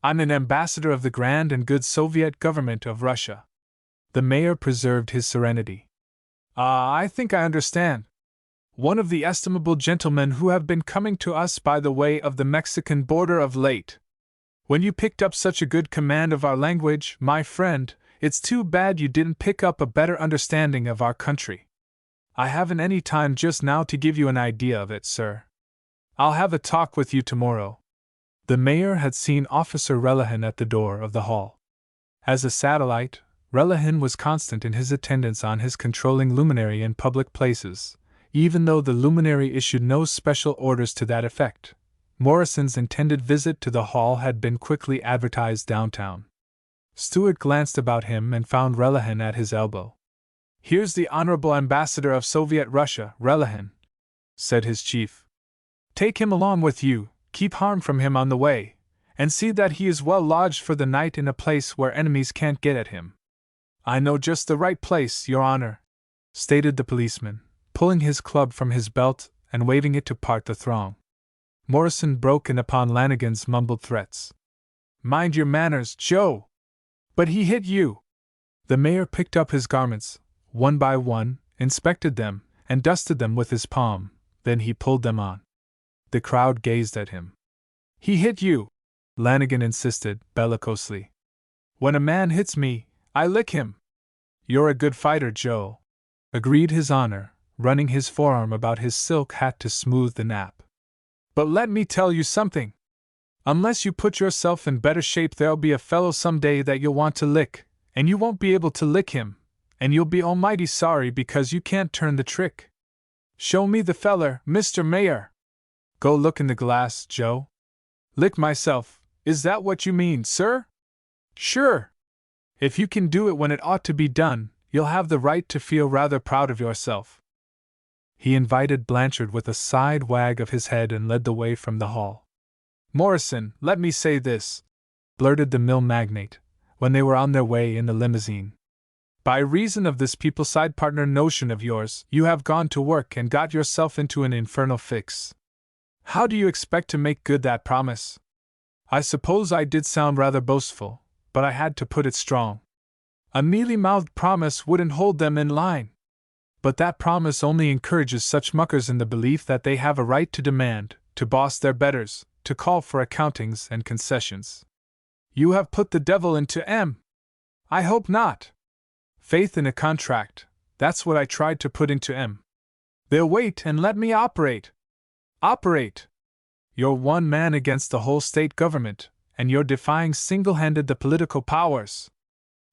"I'm an ambassador of the grand and good Soviet government of Russia." The mayor preserved his serenity. I think I understand. One of the estimable gentlemen who have been coming to us by the way of the Mexican border of late. When you picked up such a good command of our language, my friend, it's too bad you didn't pick up a better understanding of our country. I haven't any time just now to give you an idea of it, sir. I'll have a talk with you tomorrow." The mayor had seen Officer Relihan at the door of the hall. As a satellite, Relihan was constant in his attendance on his controlling luminary in public places, even though the luminary issued no special orders to that effect. Morrison's intended visit to the hall had been quickly advertised downtown. Stewart glanced about him and found Relihan at his elbow. "Here's the Honorable Ambassador of Soviet Russia, Relihan," said his chief. "Take him along with you, keep harm from him on the way, and see that he is well lodged for the night in a place where enemies can't get at him." "I know just the right place, Your Honor," stated the policeman, pulling his club from his belt and waving it to part the throng. Morrison broke in upon Lanigan's mumbled threats. "Mind your manners, Joe!" "But he hit you!" The mayor picked up his garments, one by one, inspected them, and dusted them with his palm, then he pulled them on. The crowd gazed at him. "He hit you!" Lanigan insisted, bellicosely. "When a man hits me, I lick him." "You're a good fighter, Joe," agreed His Honor, running his forearm about his silk hat to smooth the nap. "But let me tell you something. Unless you put yourself in better shape, there'll be a fellow someday that you'll want to lick, and you won't be able to lick him, and you'll be almighty sorry because you can't turn the trick. Show me the feller, Mr. Mayor." "Go look in the glass, Joe." "Lick myself, is that what you mean, sir?" "Sure. If you can do it when it ought to be done, you'll have the right to feel rather proud of yourself." He invited Blanchard with a side wag of his head and led the way from the hall. "Morrison, let me say this," blurted the mill magnate, when they were on their way in the limousine. "By reason of this people-side partner notion of yours, you have gone to work and got yourself into an infernal fix. How do you expect to make good that promise?" I suppose I did sound rather boastful, but I had to put it strong. A mealy-mouthed promise wouldn't hold them in line. But that promise only encourages such muckers in the belief that they have a right to demand, to boss their betters, to call for accountings and concessions. You have put the devil into M. I hope not. Faith in a contract, that's what I tried to put into M. They'll wait and let me operate. Operate! You're one man against the whole state government, and you're defying single-handed the political powers.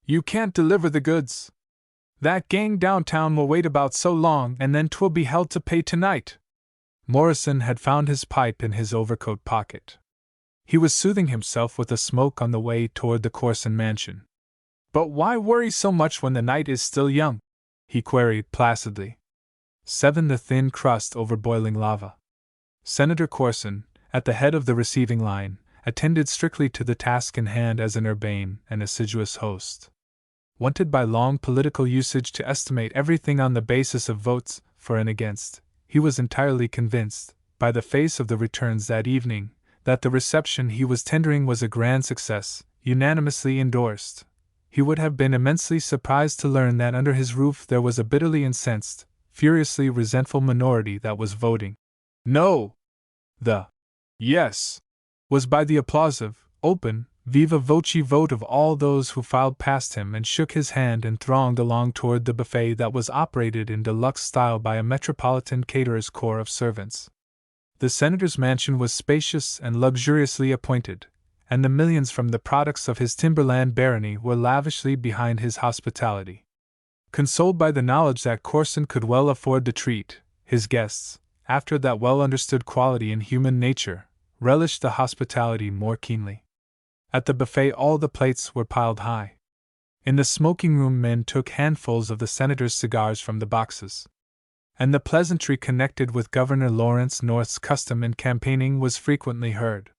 You can't deliver the goods. That gang downtown will wait about so long and then 'twill be hell to pay tonight. Morrison had found his pipe in his overcoat pocket. He was soothing himself with a smoke on the way toward the Corson mansion. But why worry so much when the night is still young? He queried placidly. 7. The thin crust over boiling lava. Senator Corson, at the head of the receiving line, attended strictly to the task in hand as an urbane and assiduous host. Wanted by long political usage to estimate everything on the basis of votes for and against, he was entirely convinced, by the face of the returns that evening, that the reception he was tendering was a grand success, unanimously endorsed. He would have been immensely surprised to learn that under his roof there was a bitterly incensed, furiously resentful minority that was voting no. The yes was by the applausive, open, viva voce vote of all those who filed past him and shook his hand and thronged along toward the buffet that was operated in deluxe style by a metropolitan caterer's corps of servants. The senator's mansion was spacious and luxuriously appointed, and the millions from the products of his timberland barony were lavishly behind his hospitality. Consoled by the knowledge that Corson could well afford to treat his guests, after that well-understood quality in human nature, relished the hospitality more keenly. At the buffet all the plates were piled high. In the smoking room men took handfuls of the senator's cigars from the boxes. And the pleasantry connected with Governor Lawrence North's custom in campaigning was frequently heard.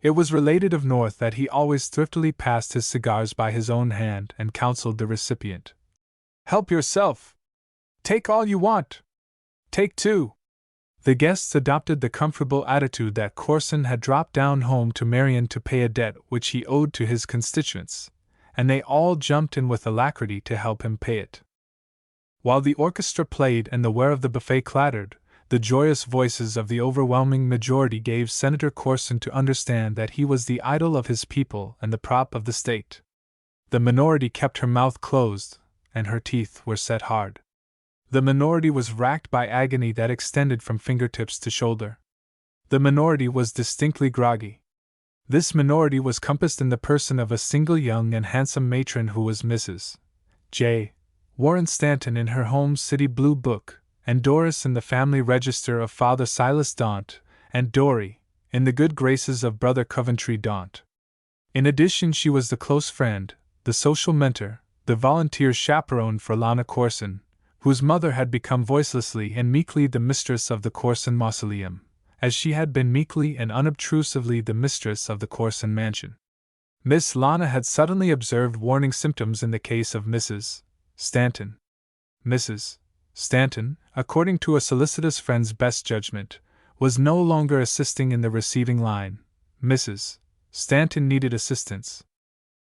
It was related of North that he always thriftily passed his cigars by his own hand and counseled the recipient. Help yourself! Take all you want! Take two! The guests adopted the comfortable attitude that Corson had dropped down home to Marion to pay a debt which he owed to his constituents, and they all jumped in with alacrity to help him pay it. While the orchestra played and the ware of the buffet clattered, the joyous voices of the overwhelming majority gave Senator Corson to understand that he was the idol of his people and the prop of the state. The minority kept her mouth closed, and her teeth were set hard. The minority was racked by agony that extended from fingertips to shoulder. The minority was distinctly groggy. This minority was compassed in the person of a single young and handsome matron who was Mrs. J. Warren Stanton in her home city blue book, and Doris in the family register of Father Silas Daunt, and Dory in the good graces of Brother Coventry Daunt. In addition, she was the close friend, the social mentor, the volunteer chaperone for Lana Corson, whose mother had become voicelessly and meekly the mistress of the Corson mausoleum, as she had been meekly and unobtrusively the mistress of the Corson mansion. Miss Lana had suddenly observed warning symptoms in the case of Mrs. Stanton. Mrs. Stanton, according to a solicitous friend's best judgment, was no longer assisting in the receiving line. Mrs. Stanton needed assistance.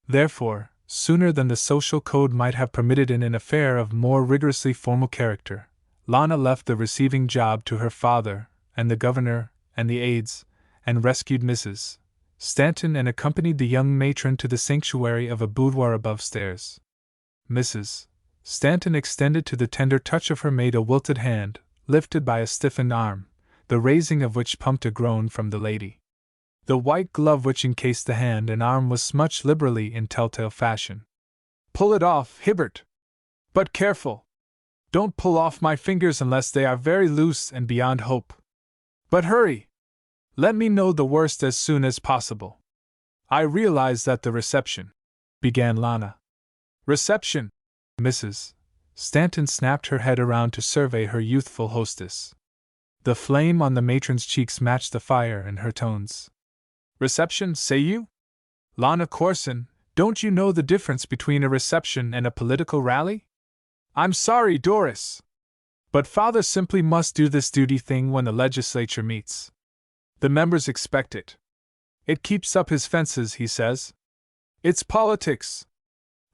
Therefore, sooner than the social code might have permitted in an affair of more rigorously formal character, Lana left the receiving job to her father, and the governor, and the aides, and rescued Mrs. Stanton and accompanied the young matron to the sanctuary of a boudoir above stairs. Mrs. Stanton extended to the tender touch of her maid a wilted hand, lifted by a stiffened arm, the raising of which pumped a groan from the lady. The white glove which encased the hand and arm was smudged liberally in telltale fashion. "Pull it off, Hibbert! But careful! Don't pull off my fingers unless they are very loose and beyond hope. But hurry! Let me know the worst as soon as possible. I realize that the reception," began Lana. "Reception!" Mrs. Stanton snapped her head around to survey her youthful hostess. The flame on the matron's cheeks matched the fire in her tones. "Reception, say you? Lana Corson, don't you know the difference between a reception and a political rally? I'm sorry, Doris. But Father simply must do this duty thing when the legislature meets. The members expect it. It keeps up his fences, he says. It's politics.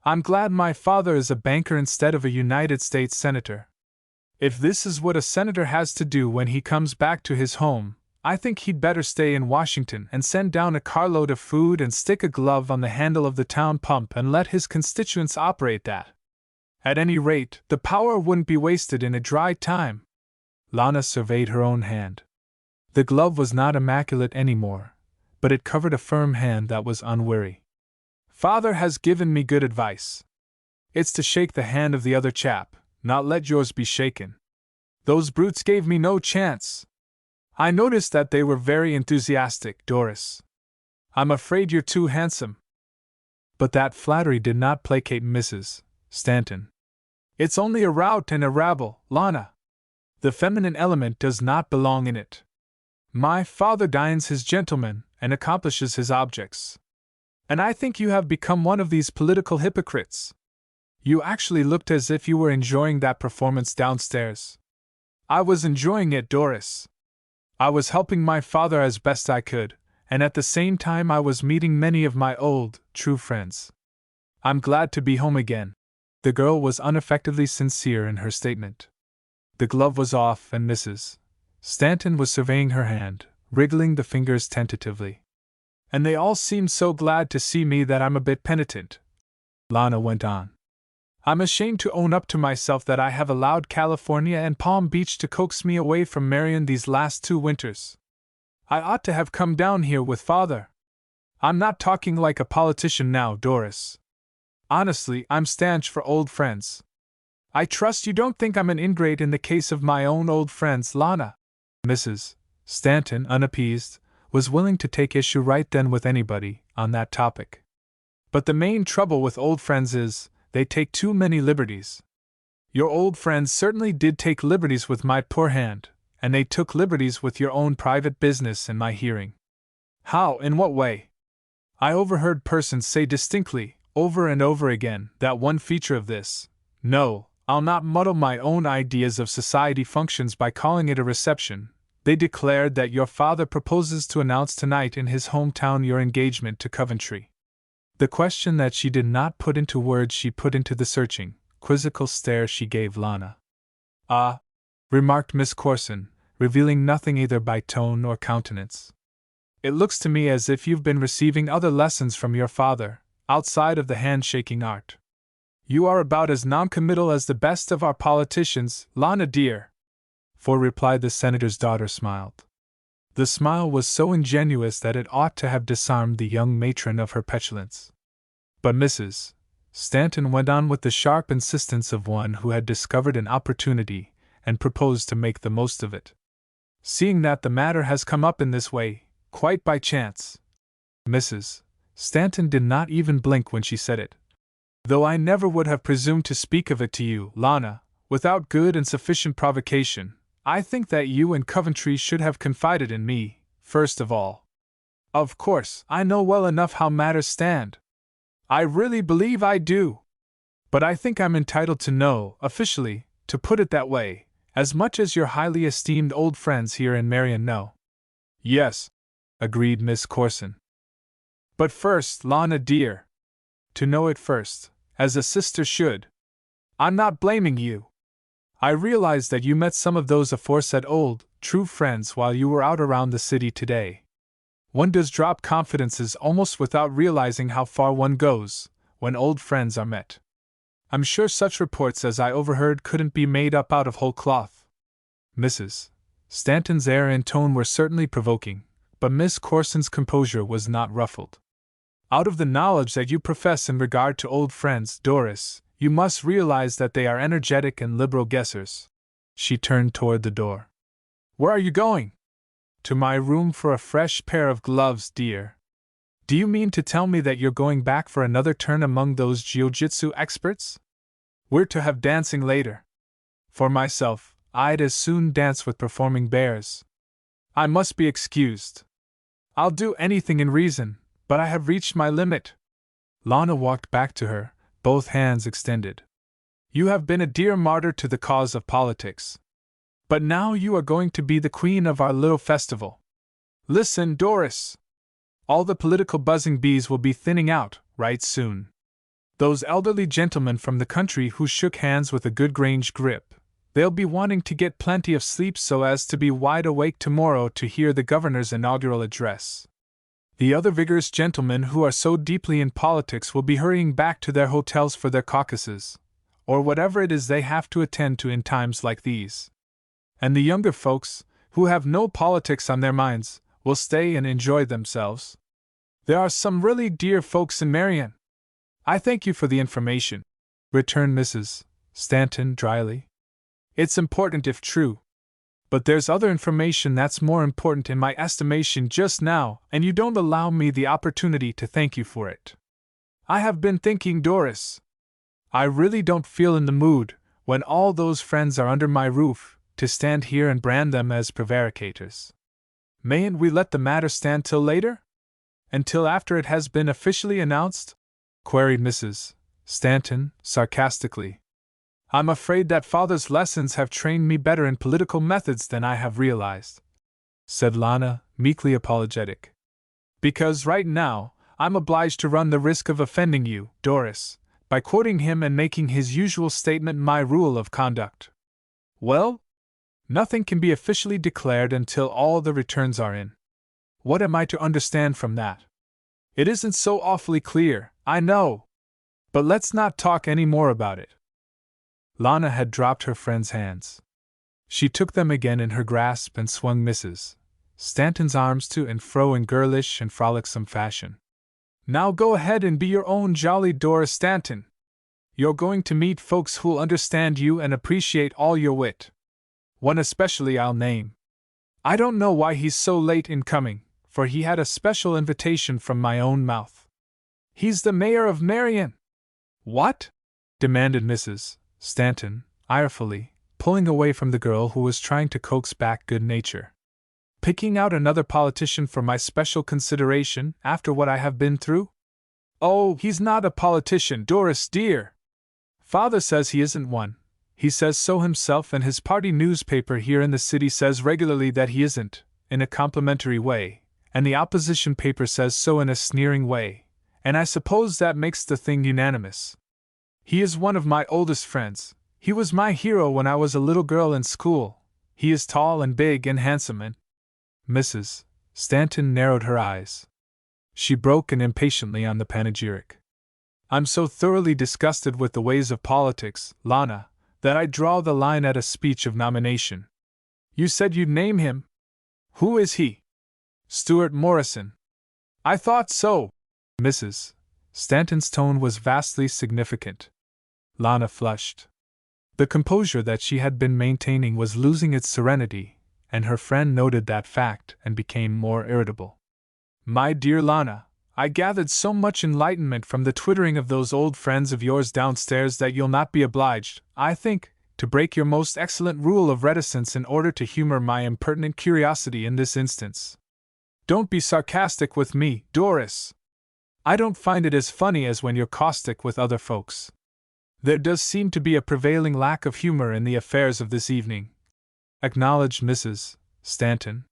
I'm glad my father is a banker instead of a United States senator. If this is what a senator has to do when he comes back to his home, I think he'd better stay in Washington and send down a carload of food and stick a glove on the handle of the town pump and let his constituents operate that. At any rate, the power wouldn't be wasted in a dry time. Lana surveyed her own hand. The glove was not immaculate anymore, but it covered a firm hand that was unweary. Father has given me good advice. It's to shake the hand of the other chap, not let yours be shaken. Those brutes gave me no chance. I noticed that they were very enthusiastic, Doris. I'm afraid you're too handsome. But that flattery did not placate Mrs. Stanton. It's only a rout and a rabble, Lana. The feminine element does not belong in it. My father dines his gentlemen and accomplishes his objects. And I think you have become one of these political hypocrites. You actually looked as if you were enjoying that performance downstairs. I was enjoying it, Doris. I was helping my father as best I could, and at the same time I was meeting many of my old, true friends. I'm glad to be home again. The girl was unaffectedly sincere in her statement. The glove was off and Mrs. Stanton was surveying her hand, wriggling the fingers tentatively. And they all seemed so glad to see me that I'm a bit penitent, Lana went on. I'm ashamed to own up to myself that I have allowed California and Palm Beach to coax me away from Marion these last 2 winters. I ought to have come down here with Father. I'm not talking like a politician now, Doris. Honestly, I'm stanch for old friends. I trust you don't think I'm an ingrate in the case of my own old friends, Lana. Mrs. Stanton, unappeased, was willing to take issue right then with anybody on that topic. But the main trouble with old friends is, they take too many liberties. Your old friends certainly did take liberties with my poor hand, and they took liberties with your own private business in my hearing. How, in what way? I overheard persons say distinctly, over and over again, that one feature of this. No, I'll not muddle my own ideas of society functions by calling it a reception. They declared that your father proposes to announce tonight in his hometown your engagement to Coventry. The question that she did not put into words she put into the searching, quizzical stare she gave Lana. Ah, remarked Miss Corson, revealing nothing either by tone or countenance. It looks to me as if you've been receiving other lessons from your father, outside of the handshaking art. You are about as noncommittal as the best of our politicians, Lana dear. For reply the senator's daughter smiled. The smile was so ingenuous that it ought to have disarmed the young matron of her petulance. But Mrs. Stanton went on with the sharp insistence of one who had discovered an opportunity and proposed to make the most of it. Seeing that the matter has come up in this way, quite by chance. Mrs. Stanton did not even blink when she said it. Though I never would have presumed to speak of it to you, Lana, without good and sufficient provocation, I think that you and Coventry should have confided in me, first of all. Of course, I know well enough how matters stand. I really believe I do. But I think I'm entitled to know, officially, to put it that way, as much as your highly esteemed old friends here in Marion know. Yes, agreed Miss Corson. But first, Lana dear. To know it first, as a sister should. I'm not blaming you. I realize that you met some of those aforesaid old, true friends while you were out around the city today. One does drop confidences almost without realizing how far one goes, when old friends are met. I'm sure such reports as I overheard couldn't be made up out of whole cloth. Mrs. Stanton's air and tone were certainly provoking, but Miss Corson's composure was not ruffled. Out of the knowledge that you profess in regard to old friends, Doris, you must realize that they are energetic and liberal guessers. She turned toward the door. Where are you going? To my room for a fresh pair of gloves, dear. Do you mean to tell me that you're going back for another turn among those jiu-jitsu experts? We're to have dancing later. For myself, I'd as soon dance with performing bears. I must be excused. I'll do anything in reason, but I have reached my limit. Lana walked back to her, both hands extended. You have been a dear martyr to the cause of politics. But now you are going to be the queen of our little festival. Listen, Doris. All the political buzzing bees will be thinning out, right soon. Those elderly gentlemen from the country who shook hands with a good Grange grip, they'll be wanting to get plenty of sleep so as to be wide awake tomorrow to hear the governor's inaugural address. The other vigorous gentlemen who are so deeply in politics will be hurrying back to their hotels for their caucuses, or whatever it is they have to attend to in times like these. And the younger folks, who have no politics on their minds, will stay and enjoy themselves. There are some really dear folks in Marion. I thank you for the information, returned Mrs. Stanton dryly. It's important if true. But there's other information that's more important in my estimation just now, and you don't allow me the opportunity to thank you for it. I have been thinking, Doris. I really don't feel in the mood, when all those friends are under my roof, to stand here and brand them as prevaricators. Mayn't we let the matter stand till later? Until after it has been officially announced? Queried Mrs. Stanton, sarcastically. I'm afraid that Father's lessons have trained me better in political methods than I have realized, said Lana, meekly apologetic. Because right now, I'm obliged to run the risk of offending you, Doris, by quoting him and making his usual statement my rule of conduct. Well? Nothing can be officially declared until all the returns are in. What am I to understand from that? It isn't so awfully clear, I know. But let's not talk any more about it. Lana had dropped her friend's hands. She took them again in her grasp and swung Mrs. Stanton's arms to and fro in girlish and frolicsome fashion. Now go ahead and be your own jolly Doris Stanton. You're going to meet folks who'll understand you and appreciate all your wit. One especially I'll name. I don't know why he's so late in coming, for he had a special invitation from my own mouth. He's the mayor of Marion. What? Demanded Mrs. Stanton, irefully, pulling away from the girl who was trying to coax back good nature. Picking out another politician for my special consideration after what I have been through? Oh, he's not a politician, Doris dear. Father says he isn't one. He says so himself, and his party newspaper here in the city says regularly that he isn't, in a complimentary way, and the opposition paper says so in a sneering way, and I suppose that makes the thing unanimous. He is one of my oldest friends. He was my hero when I was a little girl in school. He is tall and big and handsome and… Mrs. Stanton narrowed her eyes. She broke in impatiently on the panegyric. I'm so thoroughly disgusted with the ways of politics, Lana, that I draw the line at a speech of nomination. You said you'd name him. Who is he? Stuart Morrison. I thought so. Mrs. Stanton's tone was vastly significant. Lana flushed. The composure that she had been maintaining was losing its serenity, and her friend noted that fact and became more irritable. My dear Lana, I gathered so much enlightenment from the twittering of those old friends of yours downstairs that you'll not be obliged, I think, to break your most excellent rule of reticence in order to humor my impertinent curiosity in this instance. Don't be sarcastic with me, Doris. I don't find it as funny as when you're caustic with other folks. There does seem to be a prevailing lack of humor in the affairs of this evening, acknowledged Mrs. Stanton.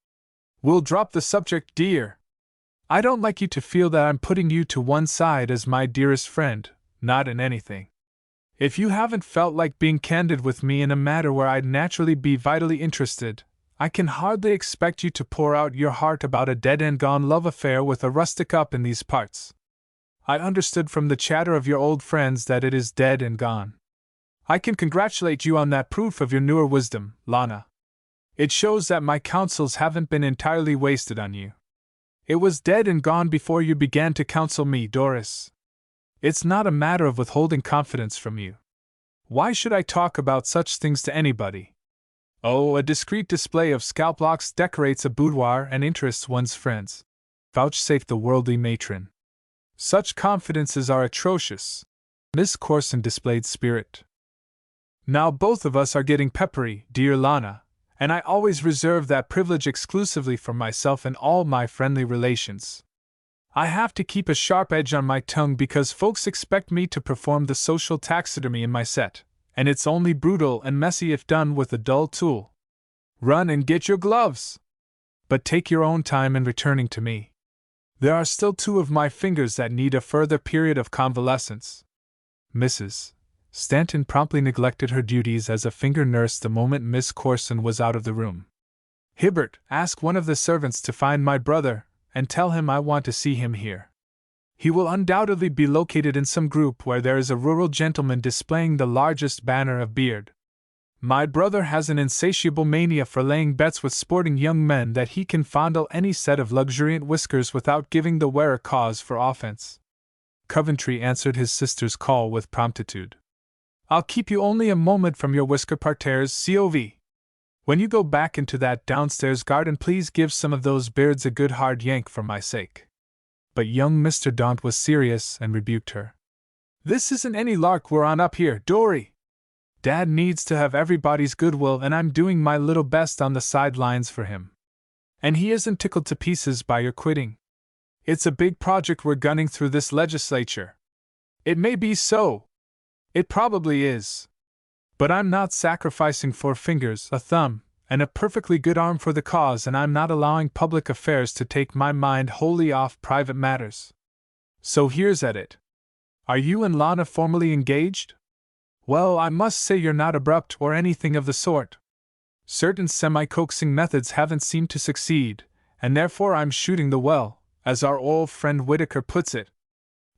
We'll drop the subject, dear. I don't like you to feel that I'm putting you to one side as my dearest friend, not in anything. If you haven't felt like being candid with me in a matter where I'd naturally be vitally interested, I can hardly expect you to pour out your heart about a dead-and-gone love affair with a rustic up in these parts. I understood from the chatter of your old friends that it is dead and gone. I can congratulate you on that proof of your newer wisdom, Lana. It shows that my counsels haven't been entirely wasted on you. It was dead and gone before you began to counsel me, Doris. It's not a matter of withholding confidence from you. Why should I talk about such things to anybody? Oh, a discreet display of scalp locks decorates a boudoir and interests one's friends, vouchsafed the worldly matron. Such confidences are atrocious. Miss Corson displayed spirit. Now both of us are getting peppery, dear Lana, and I always reserve that privilege exclusively for myself and all my friendly relations. I have to keep a sharp edge on my tongue because folks expect me to perform the social taxidermy in my set, and it's only brutal and messy if done with a dull tool. Run and get your gloves! But take your own time in returning to me. There are still 2 of my fingers that need a further period of convalescence. Mrs. Stanton promptly neglected her duties as a finger nurse the moment Miss Corson was out of the room. Hibbert, ask one of the servants to find my brother, and tell him I want to see him here. He will undoubtedly be located in some group where there is a rural gentleman displaying the largest banner of beard. My brother has an insatiable mania for laying bets with sporting young men that he can fondle any set of luxuriant whiskers without giving the wearer cause for offense. Coventry answered his sister's call with promptitude. I'll keep you only a moment from your whisker parterres, COV. When you go back into that downstairs garden, please give some of those beards a good hard yank for my sake. But young Mr. Daunt was serious and rebuked her. This isn't any lark we're on up here, Dory. Dad needs to have everybody's goodwill, and I'm doing my little best on the sidelines for him. And he isn't tickled to pieces by your quitting. It's a big project we're gunning through this legislature. It may be so. It probably is. But I'm not sacrificing 4 fingers, a thumb, and a perfectly good arm for the cause, and I'm not allowing public affairs to take my mind wholly off private matters. So here's at it. Are you and Lana formally engaged? Well, I must say you're not abrupt or anything of the sort. Certain semi-coaxing methods haven't seemed to succeed, and therefore I'm shooting the well, as our old friend Whitaker puts it.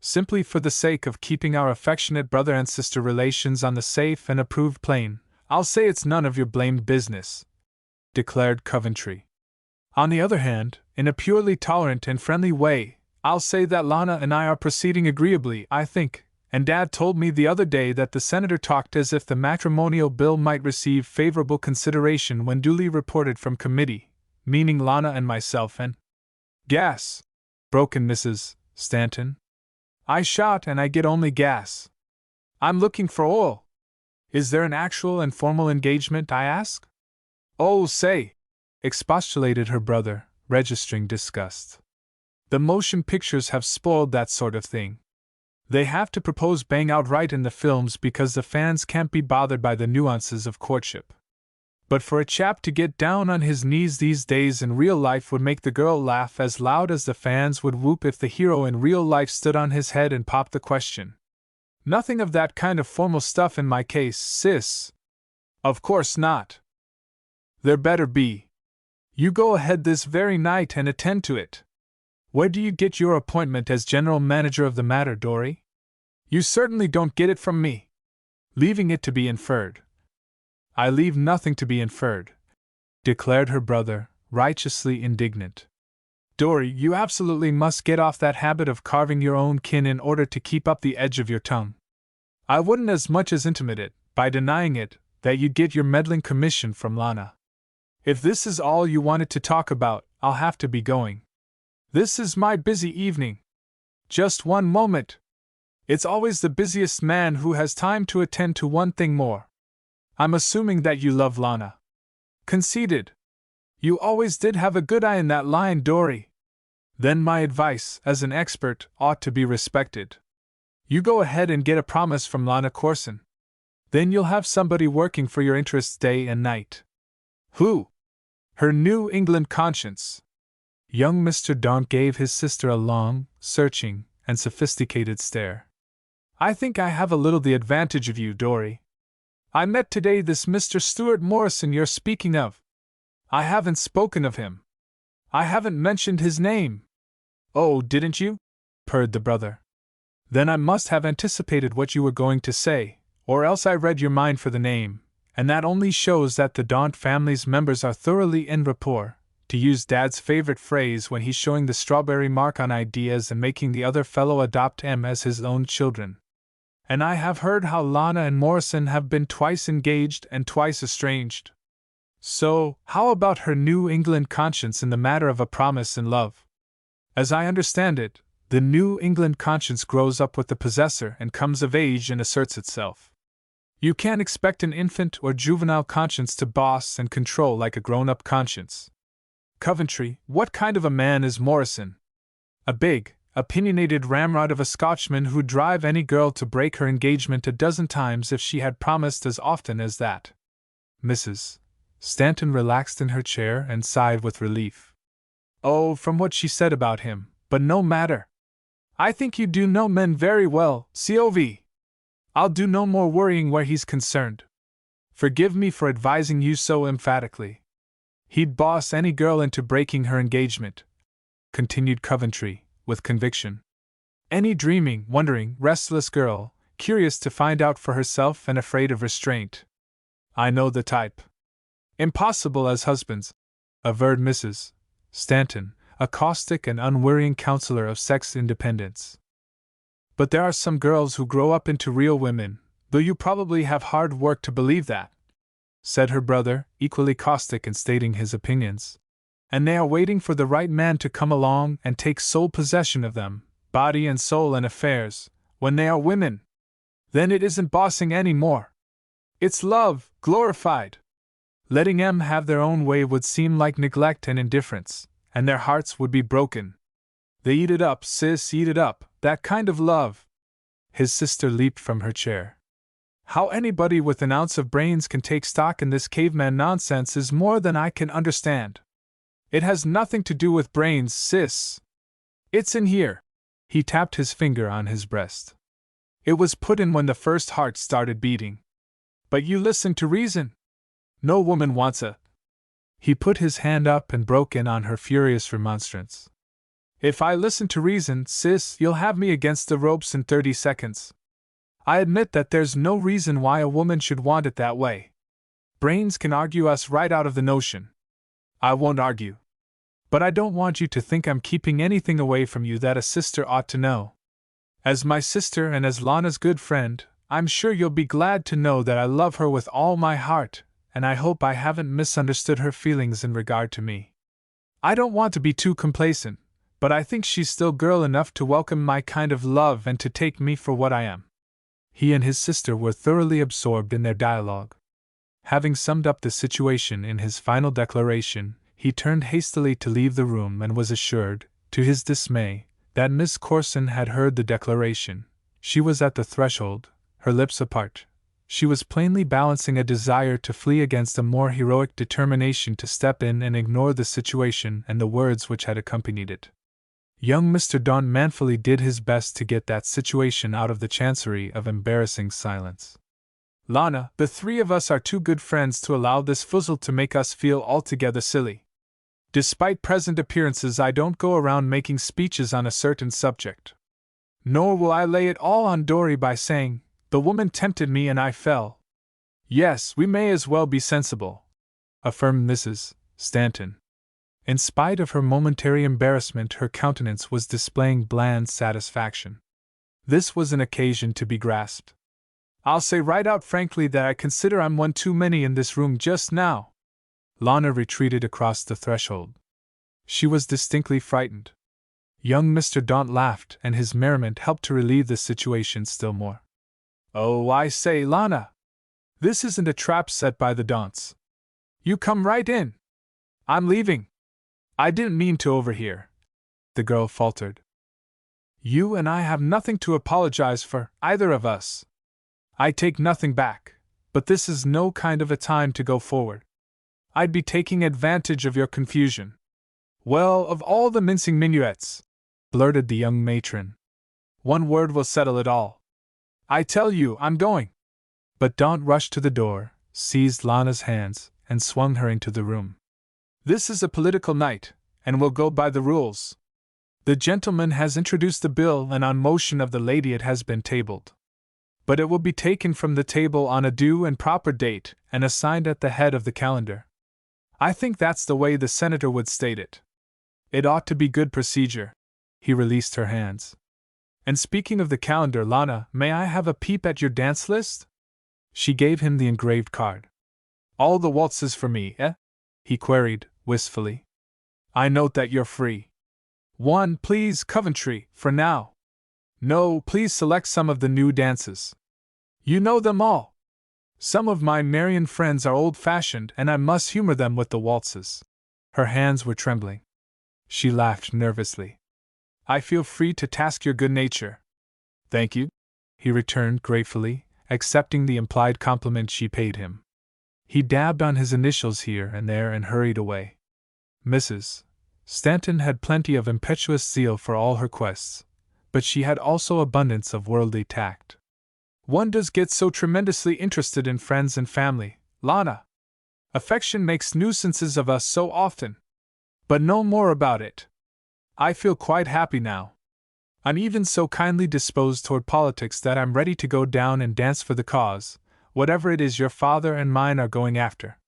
Simply for the sake of keeping our affectionate brother and sister relations on the safe and approved plane, I'll say it's none of your blamed business, declared Coventry. On the other hand, in a purely tolerant and friendly way, I'll say that Lana and I are proceeding agreeably, I think, and Dad told me the other day that the Senator talked as if the matrimonial bill might receive favorable consideration when duly reported from committee, meaning Lana and myself, and gas, broke in Mrs. Stanton. I shot and I get only gas. I'm looking for oil. Is there an actual and formal engagement, I ask? Oh, say, expostulated her brother, registering disgust. The motion pictures have spoiled that sort of thing. They have to propose bang outright in the films because the fans can't be bothered by the nuances of courtship. But for a chap to get down on his knees these days in real life would make the girl laugh as loud as the fans would whoop if the hero in real life stood on his head and popped the question. Nothing of that kind of formal stuff in my case, sis. Of course not. There better be. You go ahead this very night and attend to it. Where do you get your appointment as general manager of the matter, Dory? You certainly don't get it from me. Leaving it to be inferred. I leave nothing to be inferred, declared her brother, righteously indignant. Dory, you absolutely must get off that habit of carving your own kin in order to keep up the edge of your tongue. I wouldn't as much as intimate it, by denying it, that you'd get your meddling commission from Lana. If this is all you wanted to talk about, I'll have to be going. This is my busy evening. Just one moment. It's always the busiest man who has time to attend to one thing more. I'm assuming that you love Lana. Conceded. You always did have a good eye in that line, Dory. Then my advice, as an expert, ought to be respected. You go ahead and get a promise from Lana Corson. Then you'll have somebody working for your interests day and night. Who? Her New England conscience. Young Mr. Daunt gave his sister a long, searching, and sophisticated stare. I think I have a little the advantage of you, Dory. I met today this Mr. Stuart Morrison you're speaking of. I haven't spoken of him. I haven't mentioned his name. Oh, didn't you? Purred the brother. Then I must have anticipated what you were going to say, or else I read your mind for the name, and that only shows that the Daunt family's members are thoroughly en rapport, to use Dad's favorite phrase when he's showing the strawberry mark on ideas and making the other fellow adopt them as his own children. And I have heard how Lana and Morrison have been twice engaged and twice estranged. So, how about her New England conscience in the matter of a promise in love? As I understand it, the New England conscience grows up with the possessor and comes of age and asserts itself. You can't expect an infant or juvenile conscience to boss and control like a grown-up conscience. Coventry, what kind of a man is Morrison? A big, opinionated ramrod of a Scotchman who'd drive any girl to break her engagement a dozen times if she had promised as often as that. Mrs. Stanton relaxed in her chair and sighed with relief. Oh, from what she said about him, But no matter. I think you do know men very well, Cov. I'll do no more worrying where he's concerned. Forgive me for advising you so emphatically. He'd boss any girl into breaking her engagement, continued Coventry, with conviction. Any dreaming, wondering, restless girl, curious to find out for herself and afraid of restraint. I know the type. Impossible as husbands, averred Mrs. Stanton, a caustic and unwearying counselor of sex independence. But there are some girls who grow up into real women, though you probably have hard work to believe that, said her brother, equally caustic in stating his opinions. And they are waiting for the right man to come along and take sole possession of them, body and soul and affairs, when they are women. Then it isn't bossing any more. It's love, glorified. Letting them have their own way would seem like neglect and indifference, and their hearts would be broken. They eat it up, sis, eat it up, that kind of love. His sister leaped from her chair. How anybody with an ounce of brains can take stock in this caveman nonsense is more than I can understand. It has nothing to do with brains, sis. It's in here. He tapped his finger on his breast. It was put in when the first heart started beating. But you listen to reason. No woman wants a. He put his hand up and broke in on her furious remonstrance. If I listen to reason, sis, you'll have me against the ropes in 30 seconds. I admit that there's no reason why a woman should want it that way. Brains can argue us right out of the notion. I won't argue. But I don't want you to think I'm keeping anything away from you that a sister ought to know. As my sister and as Lana's good friend, I'm sure you'll be glad to know that I love her with all my heart, and I hope I haven't misunderstood her feelings in regard to me. I don't want to be too complacent, but I think she's still girl enough to welcome my kind of love and to take me for what I am. He and his sister were thoroughly absorbed in their dialogue. Having summed up the situation in his final declaration, he turned hastily to leave the room and was assured, to his dismay, that Miss Corson had heard the declaration. She was at the threshold, her lips apart. She was plainly balancing a desire to flee against a more heroic determination to step in and ignore the situation and the words which had accompanied it. Young Mr. Daunt manfully did his best to get that situation out of the chancery of embarrassing silence. Lana, the three of us are too good friends to allow this fuzzle to make us feel altogether silly. Despite present appearances, I don't go around making speeches on a certain subject. Nor will I lay it all on Dory by saying, the woman tempted me and I fell. Yes, we may as well be sensible, affirmed Mrs. Stanton. In spite of her momentary embarrassment, her countenance was displaying bland satisfaction. This was an occasion to be grasped. I'll say right out frankly that I consider I'm one too many in this room just now. Lana retreated across the threshold. She was distinctly frightened. Young Mr. Daunt laughed, and his merriment helped to relieve the situation still more. Oh, I say, Lana! This isn't a trap set by the Daunts. You come right in. I'm leaving. I didn't mean to overhear, the girl faltered. You and I have nothing to apologize for, either of us. I take nothing back, but this is no kind of a time to go forward. I'd be taking advantage of your confusion. Well, of all the mincing minuets, blurted the young matron. One word will settle it all. I tell you, I'm going. But Daunt rushed to the door, seized Lana's hands, and swung her into the room. This is a political night, and we'll go by the rules. The gentleman has introduced the bill, and on motion of the lady it has been tabled. But it will be taken from the table on a due and proper date, and assigned at the head of the calendar. I think that's the way the senator would state it. It ought to be good procedure. He released her hands. And speaking of the calendar, Lana, may I have a peep at your dance list? She gave him the engraved card. All the waltzes for me, eh? He queried, wistfully. I note that you're free. One, please, Coventry, for now. No, please select some of the new dances. You know them all. Some of my Marian friends are old-fashioned, and I must humor them with the waltzes. Her hands were trembling. She laughed nervously. I feel free to task your good nature. Thank you, he returned gratefully, accepting the implied compliment she paid him. He dabbed on his initials here and there and hurried away. Mrs. Stanton had plenty of impetuous zeal for all her quests, but she had also abundance of worldly tact. One does get so tremendously interested in friends and family, Lana. Affection makes nuisances of us so often. But no more about it. I feel quite happy now. I'm even so kindly disposed toward politics that I'm ready to go down and dance for the cause, whatever it is your father and mine are going after.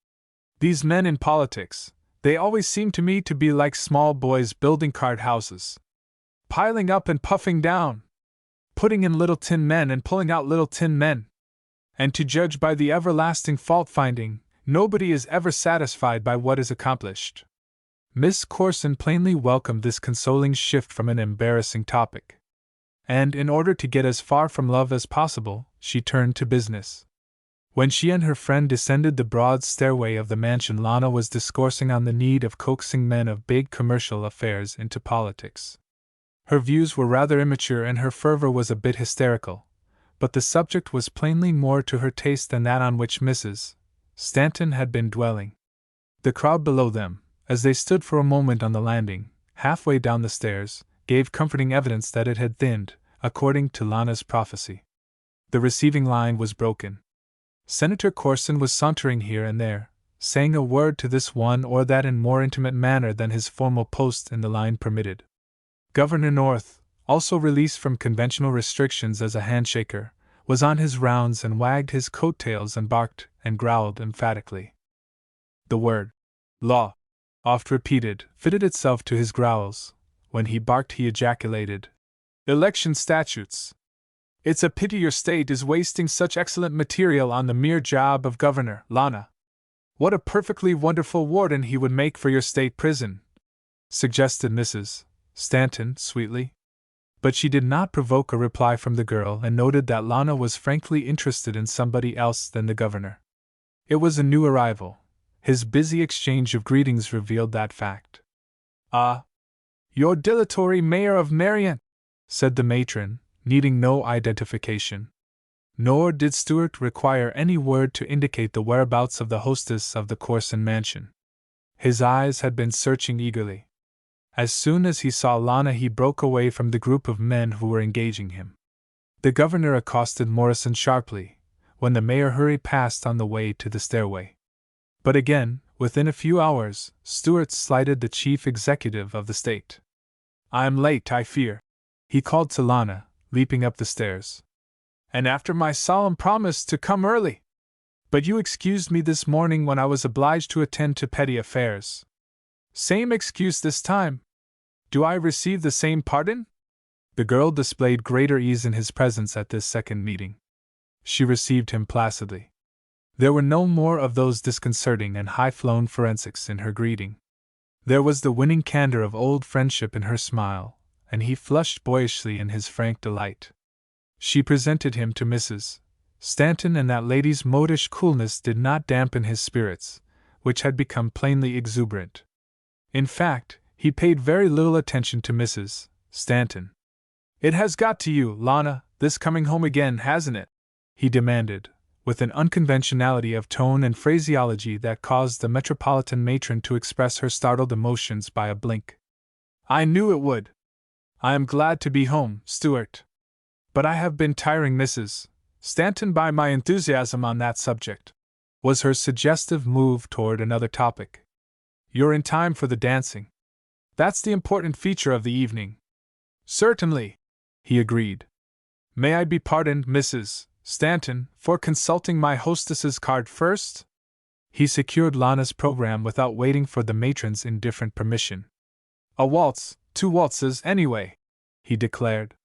These men in politics, they always seem to me to be like small boys building card houses. Piling up and puffing down. Putting in little tin men and pulling out little tin men. And to judge by the everlasting fault-finding, nobody is ever satisfied by what is accomplished. Miss Corson plainly welcomed this consoling shift from an embarrassing topic. And in order to get as far from love as possible, she turned to business. When she and her friend descended the broad stairway of the mansion, Lana was discoursing on the need of coaxing men of big commercial affairs into politics. Her views were rather immature and her fervor was a bit hysterical, but the subject was plainly more to her taste than that on which Mrs. Stanton had been dwelling. The crowd below them, as they stood for a moment on the landing, halfway down the stairs, gave comforting evidence that it had thinned, according to Lana's prophecy. The receiving line was broken. Senator Corson was sauntering here and there, saying a word to this one or that in more intimate manner than his formal post in the line permitted. Governor North, also released from conventional restrictions as a handshaker, was on his rounds and wagged his coat-tails and barked and growled emphatically. The word, law, oft repeated, fitted itself to his growls. When he barked he ejaculated, "Election statutes! It's a pity your state is wasting such excellent material on the mere job of governor, Lana. What a perfectly wonderful warden he would make for your state prison," suggested Mrs. Stanton sweetly. But she did not provoke a reply from the girl and noted that Lana was frankly interested in somebody else than the governor. It was a new arrival. His busy exchange of greetings revealed that fact. "Ah, your dilatory mayor of Marion," said the matron, needing no identification. Nor did Stuart require any word to indicate the whereabouts of the hostess of the Corson mansion. His eyes had been searching eagerly. As soon as he saw Lana he broke away from the group of men who were engaging him. The governor accosted Morrison sharply, when the mayor hurried past on the way to the stairway. But again, within a few hours, Stuart slighted the chief executive of the state. "I am late, I fear," he called to Lana, leaping up the stairs. "And after my solemn promise to come early! But you excused me this morning when I was obliged to attend to petty affairs. Same excuse this time. Do I receive the same pardon?" The girl displayed greater ease in his presence at this second meeting. She received him placidly. There were no more of those disconcerting and high-flown forensics in her greeting. There was the winning candor of old friendship in her smile, and he flushed boyishly in his frank delight. She presented him to Mrs. Stanton, and that lady's modish coolness did not dampen his spirits, which had become plainly exuberant. In fact, he paid very little attention to Mrs. Stanton. "It has got to you, Lana, this coming home again, hasn't it?" he demanded, with an unconventionality of tone and phraseology that caused the metropolitan matron to express her startled emotions by a blink. "I knew it would. I am glad to be home, Stuart. But I have been tiring Mrs. Stanton by my enthusiasm on that subject," was her suggestive move toward another topic. "You're in time for the dancing. That's the important feature of the evening." "Certainly," he agreed. "May I be pardoned, Mrs. Stanton, for consulting my hostess's card first?" He secured Lana's program without waiting for the matron's indifferent permission. "A waltz, 2 waltzes anyway," he declared.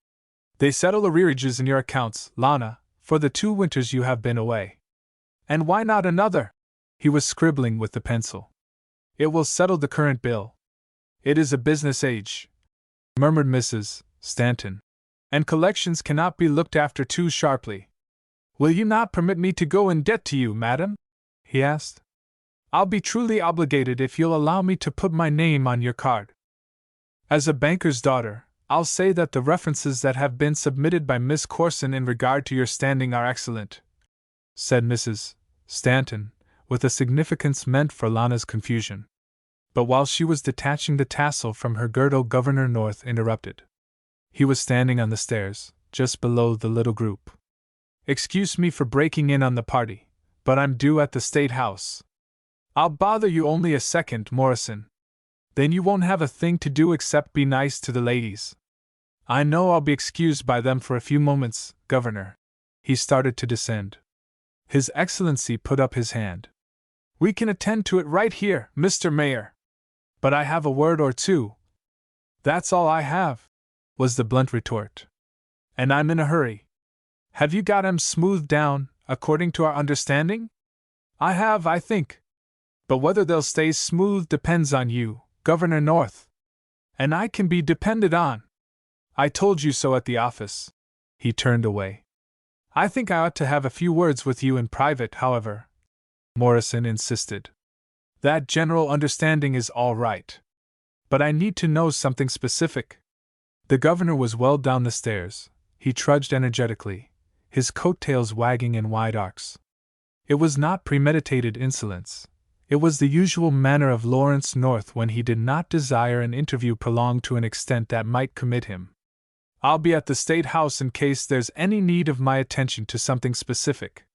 "They settle arrearages in your accounts, Lana, for the 2 winters you have been away. And why not another?" He was scribbling with the pencil. "It will settle the current bill. It is a business age," murmured Mrs. Stanton, "and collections cannot be looked after too sharply. Will you not permit me to go in debt to you, madam?" he asked. "I'll be truly obligated if you'll allow me to put my name on your card. As a banker's daughter, I'll say that the references that have been submitted by Miss Corson in regard to your standing are excellent," said Mrs. Stanton, with a significance meant for Lana's confusion. But while she was detaching the tassel from her girdle, Governor North interrupted. He was standing on the stairs, just below the little group. "Excuse me for breaking in on the party, but I'm due at the State House. I'll bother you only a second, Morrison. Then you won't have a thing to do except be nice to the ladies. I know I'll be excused by them for a few moments, Governor." He started to descend. His Excellency put up his hand. "We can attend to it right here, Mr. Mayor. But I have a word or two." "That's all I have," was the blunt retort. "And I'm in a hurry. Have you got 'em smoothed down, according to our understanding?" "I have, I think. But whether they'll stay smooth depends on you, Governor North. And I can be depended on. I told you so at the office." He turned away. "I think I ought to have a few words with you in private, however," Morrison insisted. "That general understanding is all right. But I need to know something specific." The governor was well down the stairs. He trudged energetically, his coattails wagging in wide arcs. It was not premeditated insolence. It was the usual manner of Lawrence North when he did not desire an interview prolonged to an extent that might commit him. "I'll be at the State House in case there's any need of my attention to something specific.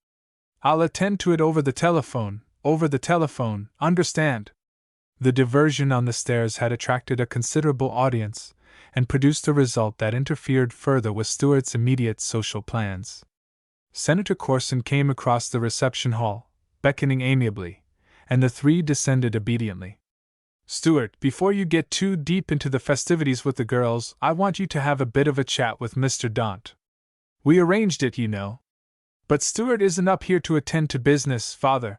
I'll attend to it over the telephone, understand?" The diversion on the stairs had attracted a considerable audience, and produced a result that interfered further with Stuart's immediate social plans. Senator Corson came across the reception hall, beckoning amiably, and the three descended obediently. "Stuart, before you get too deep into the festivities with the girls, I want you to have a bit of a chat with Mr. Daunt. We arranged it, you know." "But Stuart isn't up here to attend to business, father,"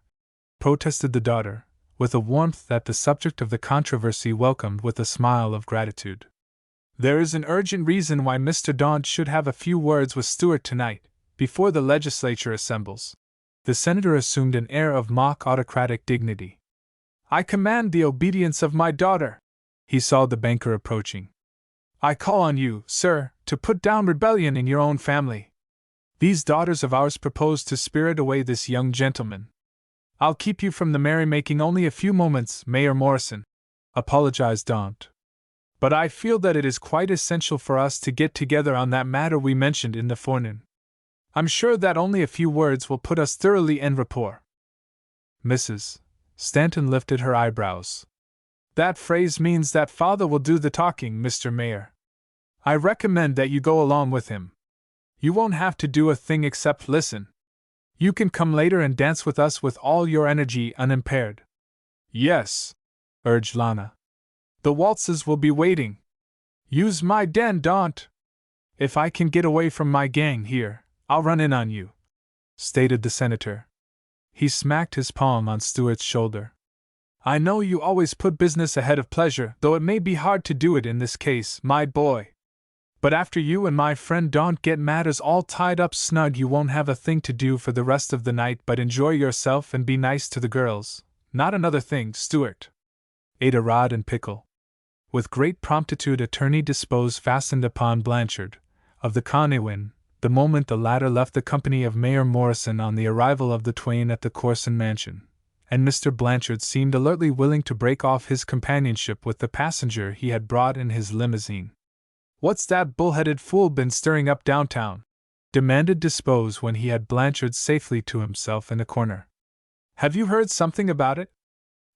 protested the daughter, with a warmth that the subject of the controversy welcomed with a smile of gratitude. "There is an urgent reason why Mr. Daunt should have a few words with Stuart tonight, before the legislature assembles." The senator assumed an air of mock autocratic dignity. "I command the obedience of my daughter." He saw the banker approaching. "I call on you, sir, to put down rebellion in your own family. These daughters of ours propose to spirit away this young gentleman. I'll keep you from the merrymaking only a few moments, Mayor Morrison," apologized Daunt. "But I feel that it is quite essential for us to get together on that matter we mentioned in the forenoon. I'm sure that only a few words will put us thoroughly en rapport." Mrs. Stanton lifted her eyebrows. "That phrase means that father will do the talking, Mr. Mayor. I recommend that you go along with him. You won't have to do a thing except listen. You can come later and dance with us with all your energy unimpaired." "Yes," urged Lana. "The waltzes will be waiting. Use my den, Daunt. If I can get away from my gang here, I'll run in on you," stated the senator. He smacked his palm on Stuart's shoulder. "I know you always put business ahead of pleasure, though it may be hard to do it in this case, my boy. But after you and my friend Daunt get matters all tied up snug, you won't have a thing to do for the rest of the night but enjoy yourself and be nice to the girls. Not another thing, Stuart." Ate a rod and pickle. With great promptitude Attorney Dispose fastened upon Blanchard, of the Conewin, the moment the latter left the company of Mayor Morrison on the arrival of the twain at the Corson mansion, and Mr. Blanchard seemed alertly willing to break off his companionship with the passenger he had brought in his limousine. "What's that bullheaded fool been stirring up downtown?" demanded Dispose when he had Blanchard safely to himself in a corner. "Have you heard something about it?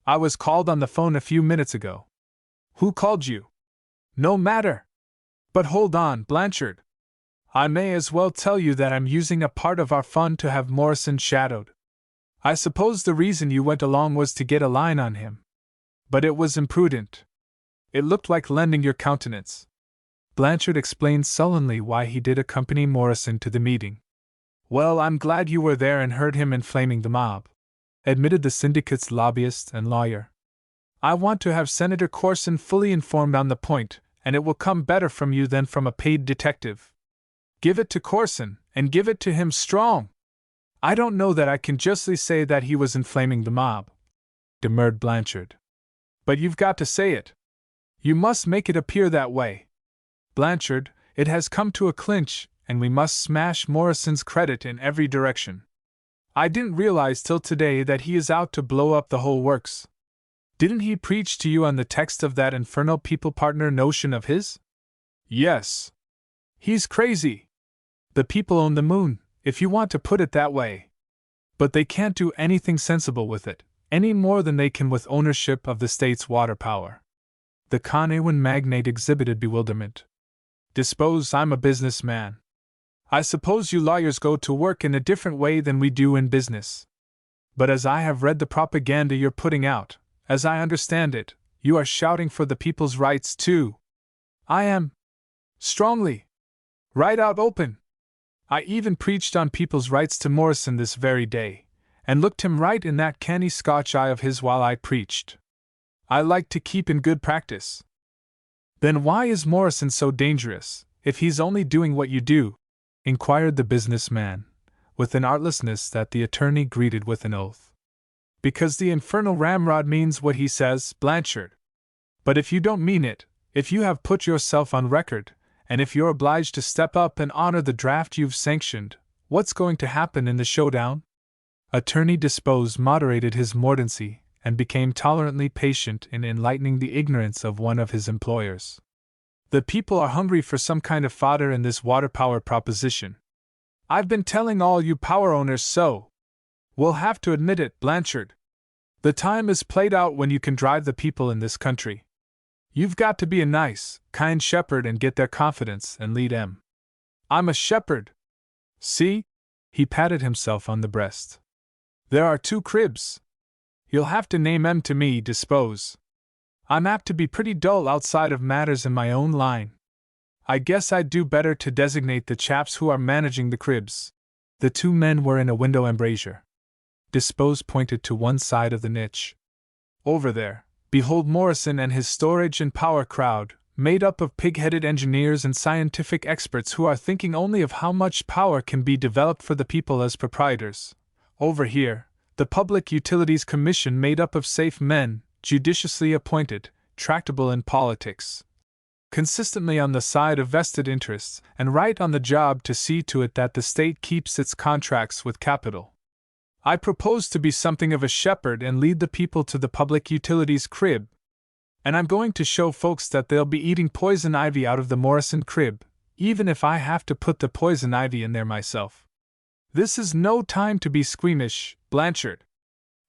I was called on the phone a few minutes ago." "Who called you?" "No matter. But hold on, Blanchard. I may as well tell you that I'm using a part of our fund to have Morrison shadowed. I suppose the reason you went along was to get a line on him. But it was imprudent. It looked like lending your countenance." Blanchard explained sullenly why he did accompany Morrison to the meeting. "Well, I'm glad you were there and heard him inflaming the mob," admitted the syndicate's lobbyist and lawyer. "I want to have Senator Corson fully informed on the point, and it will come better from you than from a paid detective. Give it to Corson, and give it to him strong." "I don't know that I can justly say that he was inflaming the mob," demurred Blanchard. "But you've got to say it. You must make it appear that way. Blanchard, it has come to a clinch, and we must smash Morrison's credit in every direction. I didn't realize till today that he is out to blow up the whole works." Didn't he preach to you on the text of that infernal people-partner notion of his? Yes. He's crazy. The people own the moon, if you want to put it that way. But they can't do anything sensible with it, any more than they can with ownership of the state's water power. The Conewan magnate exhibited bewilderment. Dispose I'm a businessman. I suppose you lawyers go to work in a different way than we do in business. But as I have read the propaganda you're putting out, as I understand it, you are shouting for the people's rights too. I am. Strongly. Right out open. I even preached on people's rights to Morrison this very day, and looked him right in that canny Scotch eye of his while I preached. I like to keep in good practice. Then why is Morrison so dangerous, if he's only doing what you do? Inquired the businessman, with an artlessness that the attorney greeted with an oath. Because the infernal ramrod means what he says, Blanchard. But if you don't mean it, if you have put yourself on record, and if you're obliged to step up and honor the draft you've sanctioned, what's going to happen in the showdown? Attorney Dispose moderated his mordancy and became tolerantly patient in enlightening the ignorance of one of his employers. The people are hungry for some kind of fodder in this water power proposition. I've been telling all you power owners so. We'll have to admit it, Blanchard. The time is played out when you can drive the people in this country. You've got to be a nice, kind shepherd and get their confidence and lead 'em. I'm a shepherd. See? He patted himself on the breast. There are 2 cribs. You'll have to name 'em to me, Dispose. I'm apt to be pretty dull outside of matters in my own line. I guess I'd do better to designate the chaps who are managing the cribs. The 2 men were in a window embrasure. Dispose pointed to one side of the niche. Over there, behold Morrison and his storage and power crowd, made up of pig-headed engineers and scientific experts who are thinking only of how much power can be developed for the people as proprietors. Over here, the Public Utilities Commission made up of safe men, judiciously appointed, tractable in politics, consistently on the side of vested interests, and right on the job to see to it that the state keeps its contracts with capital. I propose to be something of a shepherd and lead the people to the public utilities crib. And I'm going to show folks that they'll be eating poison ivy out of the Morrison crib, even if I have to put the poison ivy in there myself. This is no time to be squeamish, Blanchard.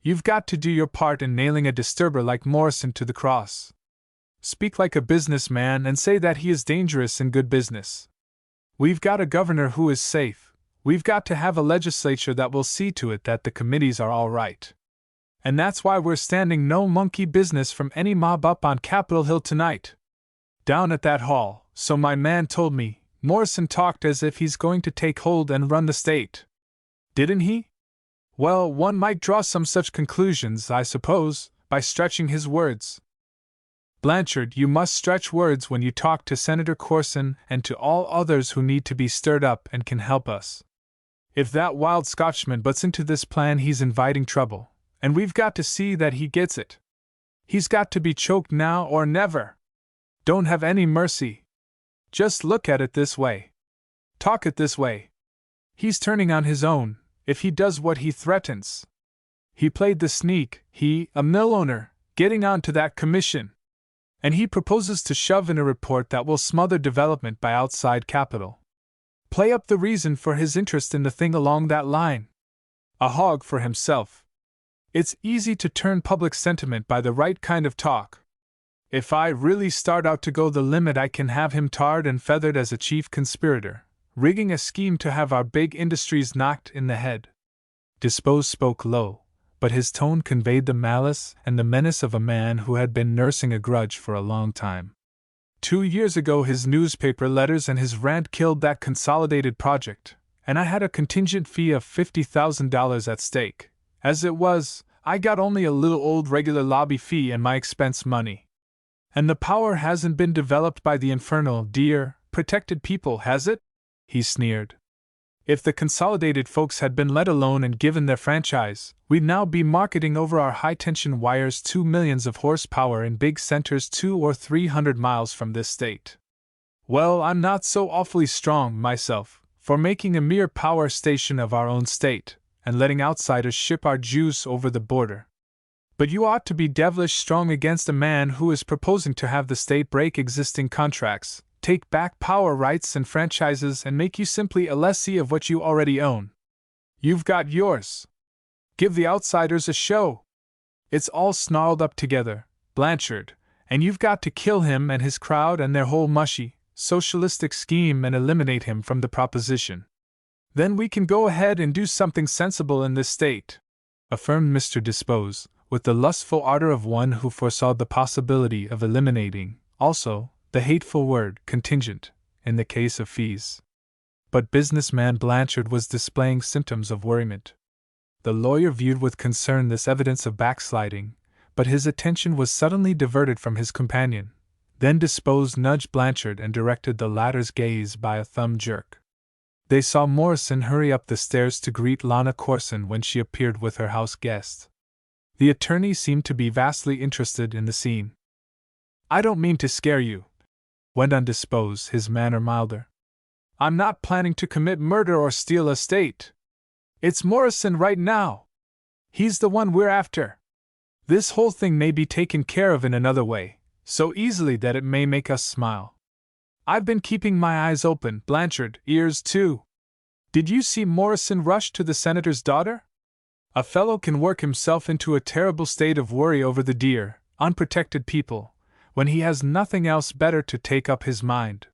You've got to do your part in nailing a disturber like Morrison to the cross. Speak like a businessman and say that he is dangerous in good business. We've got a governor who is safe. We've got to have a legislature that will see to it that the committees are all right. And that's why we're standing no monkey business from any mob up on Capitol Hill tonight. Down at that hall, so my man told me, Morrison talked as if he's going to take hold and run the state. Didn't he? Well, one might draw some such conclusions, I suppose, by stretching his words. Blanchard, you must stretch words when you talk to Senator Corson and to all others who need to be stirred up and can help us. If that wild Scotchman butts into this plan, he's inviting trouble, and we've got to see that he gets it. He's got to be choked now or never. Don't have any mercy. Just look at it this way. Talk it this way. He's turning on his own, if he does what he threatens. He played the sneak, he, a mill owner, getting on to that commission. And he proposes to shove in a report that will smother development by outside capital. Play up the reason for his interest in the thing along that line. A hog for himself. It's easy to turn public sentiment by the right kind of talk. If I really start out to go the limit, I can have him tarred and feathered as a chief conspirator, rigging a scheme to have our big industries knocked in the head. Dispose spoke low, but his tone conveyed the malice and the menace of a man who had been nursing a grudge for a long time. 2 years ago his newspaper letters and his rant killed that consolidated project, and I had a contingent fee of $50,000 at stake. As it was, I got only a little old regular lobby fee and my expense money. And the power hasn't been developed by the infernal, dear, protected people, has it? He sneered. If the consolidated folks had been let alone and given their franchise, we'd now be marketing over our high-tension wires 2 millions of horsepower in big centers 200 or 300 miles from this state. Well, I'm not so awfully strong, myself, for making a mere power station of our own state, and letting outsiders ship our juice over the border. But you ought to be devilish strong against a man who is proposing to have the state break existing contracts, take back power rights and franchises, and make you simply a lessee of what you already own. You've got yours. Give the outsiders a show. It's all snarled up together, Blanchard, and you've got to kill him and his crowd and their whole mushy, socialistic scheme and eliminate him from the proposition. Then we can go ahead and do something sensible in this state, affirmed Mr. Dispose, with the lustful ardor of one who foresaw the possibility of eliminating, also, the hateful word contingent, in the case of fees. But businessman Blanchard was displaying symptoms of worriment. The lawyer viewed with concern this evidence of backsliding, but his attention was suddenly diverted from his companion. Then Dispose nudged Blanchard and directed the latter's gaze by a thumb jerk. They saw Morrison hurry up the stairs to greet Lana Corson when she appeared with her house guest. The attorney seemed to be vastly interested in the scene. "I don't mean to scare you," went on Dispose, his manner milder. "I'm not planning to commit murder or steal a state. It's Morrison right now. He's the one we're after. This whole thing may be taken care of in another way, so easily that it may make us smile. I've been keeping my eyes open, Blanchard, ears too. Did you see Morrison rush to the senator's daughter? A fellow can work himself into a terrible state of worry over the dear, unprotected people, when he has nothing else better to take up his mind.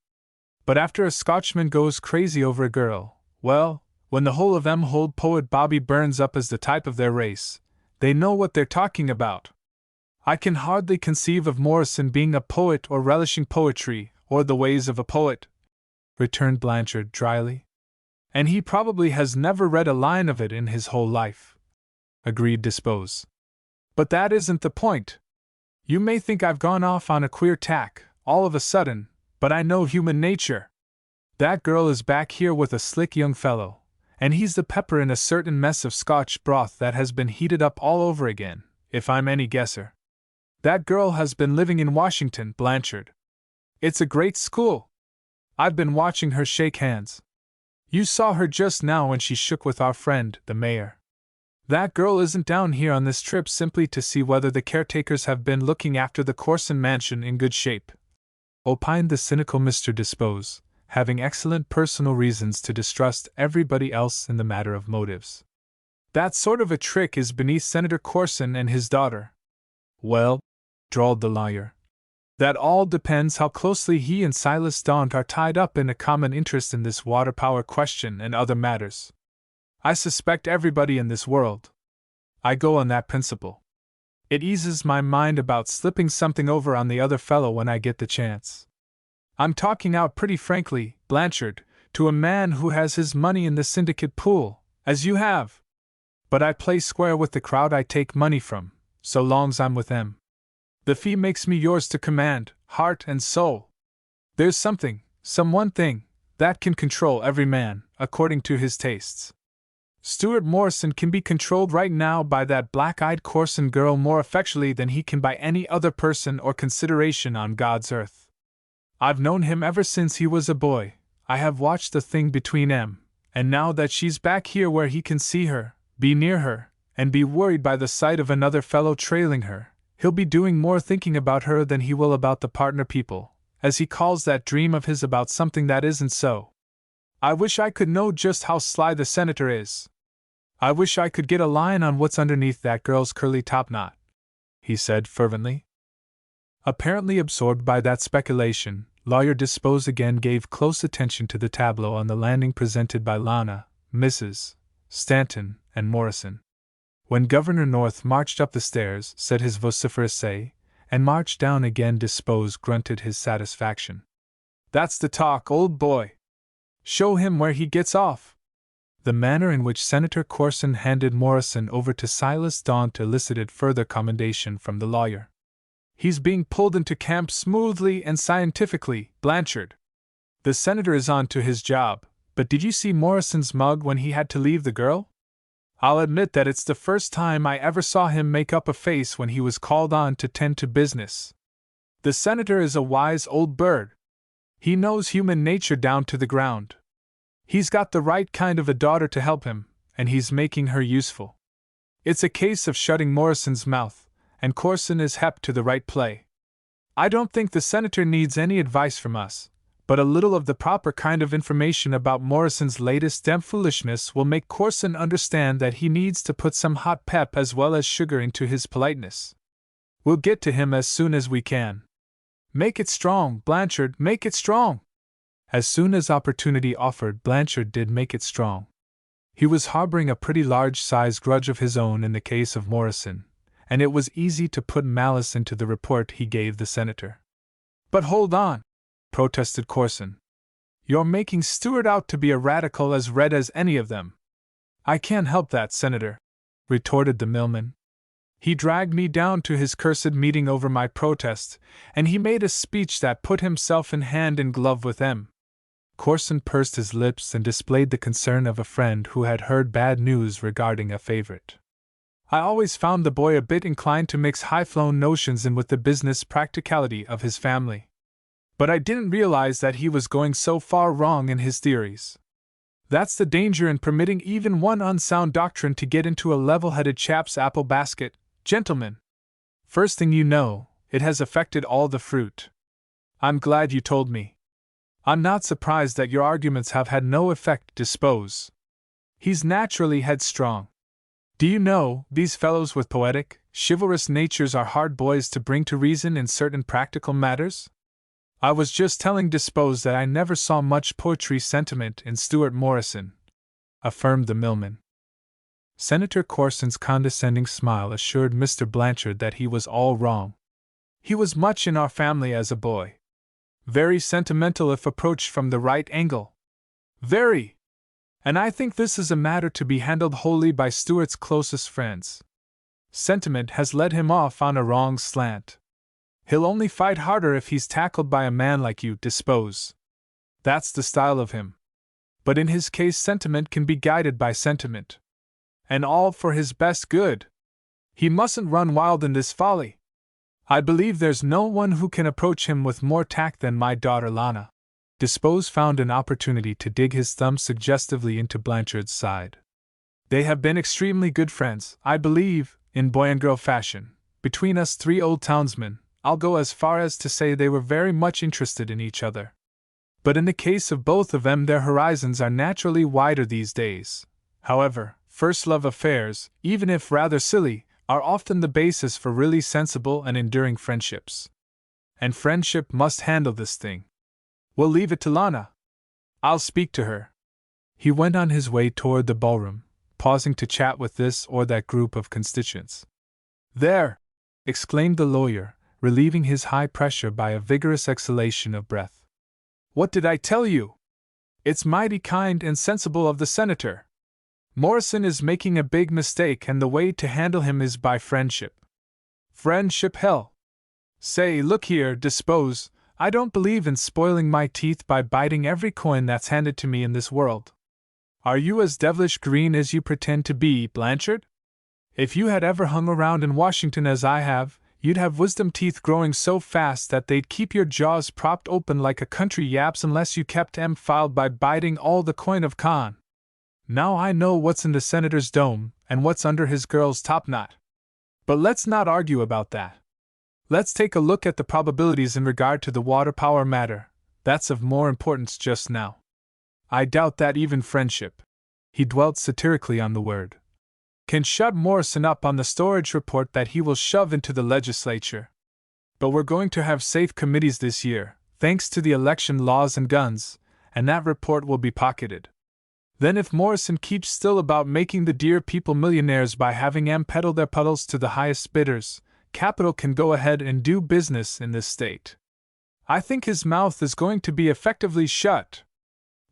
But after a Scotchman goes crazy over a girl, well, when the whole of 'em hold poet Bobby Burns up as the type of their race, they know what they're talking about. I can hardly conceive of Morrison being a poet or relishing poetry, or the ways of a poet," returned Blanchard dryly. "And he probably has never read a line of it in his whole life," agreed Dispose. "But that isn't the point. You may think I've gone off on a queer tack, all of a sudden, but I know human nature. That girl is back here with a slick young fellow, and he's the pepper in a certain mess of Scotch broth that has been heated up all over again, if I'm any guesser. That girl has been living in Washington, Blanchard. It's a great school. I've been watching her shake hands. You saw her just now when she shook with our friend, the mayor. That girl isn't down here on this trip simply to see whether the caretakers have been looking after the Corson mansion in good shape," opined the cynical Mr. Dispose, having excellent personal reasons to distrust everybody else in the matter of motives. "That sort of a trick is beneath Senator Corson and his daughter." "Well," drawled the lawyer, "that all depends how closely he and Silas Daunt are tied up in a common interest in this water power question and other matters. I suspect everybody in this world. I go on that principle. It eases my mind about slipping something over on the other fellow when I get the chance. I'm talking out pretty frankly, Blanchard, to a man who has his money in the syndicate pool, as you have. But I play square with the crowd I take money from, so long's I'm with them. The fee makes me yours to command, heart and soul. There's some one thing, that can control every man, according to his tastes. Stuart Morrison can be controlled right now by that black-eyed Corson girl more effectually than he can by any other person or consideration on God's earth. I've known him ever since he was a boy. I have watched the thing between 'em, and now that she's back here where he can see her, be near her, and be worried by the sight of another fellow trailing her, he'll be doing more thinking about her than he will about the partner people, as he calls that dream of his about something that isn't so. I wish I could know just how sly the senator is. I wish I could get a line on what's underneath that girl's curly topknot," he said fervently. Apparently absorbed by that speculation, Lawyer Dispose again gave close attention to the tableau on the landing presented by Lana, Mrs. Stanton, and Morrison. When Governor North marched up the stairs, said his vociferous say, and marched down again, Dispose grunted his satisfaction. "That's the talk, old boy. Show him where he gets off." The manner in which Senator Corson handed Morrison over to Silas Daunt elicited further commendation from the lawyer. "He's being pulled into camp smoothly and scientifically, Blanchard. The senator is on to his job, but did you see Morrison's mug when he had to leave the girl? I'll admit that it's the first time I ever saw him make up a face when he was called on to tend to business. The senator is a wise old bird. He knows human nature down to the ground. He's got the right kind of a daughter to help him, and he's making her useful. It's a case of shutting Morrison's mouth, and Corson is hep to the right play. I don't think the senator needs any advice from us, but a little of the proper kind of information about Morrison's latest damn foolishness will make Corson understand that he needs to put some hot pep as well as sugar into his politeness. We'll get to him as soon as we can. Make it strong, Blanchard, make it strong! As soon as opportunity offered, Blanchard did make it strong. He was harboring a pretty large-sized grudge of his own in the case of Morrison, and it was easy to put malice into the report he gave the senator. But hold on, protested Corson. You're making Stewart out to be a radical as red as any of them. I can't help that, Senator, retorted the millman. He dragged me down to his cursed meeting over my protest, and he made a speech that put himself in hand and glove with M. Corson pursed his lips and displayed the concern of a friend who had heard bad news regarding a favorite. I always found the boy a bit inclined to mix high-flown notions in with the business practicality of his family. But I didn't realize that he was going so far wrong in his theories. That's the danger in permitting even one unsound doctrine to get into a level-headed chap's apple basket, gentlemen. First thing you know, it has affected all the fruit. I'm glad you told me. I'm not surprised that your arguments have had no effect, Dispose. He's naturally headstrong. Do you know, these fellows with poetic, chivalrous natures are hard boys to bring to reason in certain practical matters? I was just telling Dispose that I never saw much poetry sentiment in Stuart Morrison, affirmed the millman. Senator Corson's condescending smile assured Mr. Blanchard that he was all wrong. He was much in our family as a boy. Very sentimental if approached from the right angle. Very! And I think this is a matter to be handled wholly by Stuart's closest friends. Sentiment has led him off on a wrong slant. He'll only fight harder if he's tackled by a man like you, Dispose. That's the style of him. But in his case, sentiment can be guided by sentiment. And all for his best good. He mustn't run wild in this folly. I believe there's no one who can approach him with more tact than my daughter Lana. Dispose found an opportunity to dig his thumb suggestively into Blanchard's side. They have been extremely good friends, I believe, in boy and girl fashion. Between us three old townsmen, I'll go as far as to say they were very much interested in each other. But in the case of both of them, their horizons are naturally wider these days. However, first love affairs, even if rather silly, are often the basis for really sensible and enduring friendships. And friendship must handle this thing. We'll leave it to Lana. I'll speak to her. He went on his way toward the ballroom, pausing to chat with this or that group of constituents. There! Exclaimed the lawyer, relieving his high pressure by a vigorous exhalation of breath. What did I tell you? It's mighty kind and sensible of the senator. Morrison is making a big mistake, and the way to handle him is by friendship. Friendship, hell! Say, look here, Dispose, I don't believe in spoiling my teeth by biting every coin that's handed to me in this world. Are you as devilish green as you pretend to be, Blanchard? If you had ever hung around in Washington as I have, you'd have wisdom teeth growing so fast that they'd keep your jaws propped open like a country yap's unless you kept 'em filed by biting all the coin of con. Now I know what's in the senator's dome, and what's under his girl's topknot. But let's not argue about that. Let's take a look at the probabilities in regard to the water power matter. That's of more importance just now. I doubt that even friendship," he dwelt satirically on the word, "can shut Morrison up on the storage report that he will shove into the legislature. But we're going to have safe committees this year, thanks to the election laws and guns, and that report will be pocketed. Then if Morrison keeps still about making the dear people millionaires by having 'em peddle their puddles to the highest bidders, capital can go ahead and do business in this state. I think his mouth is going to be effectively shut.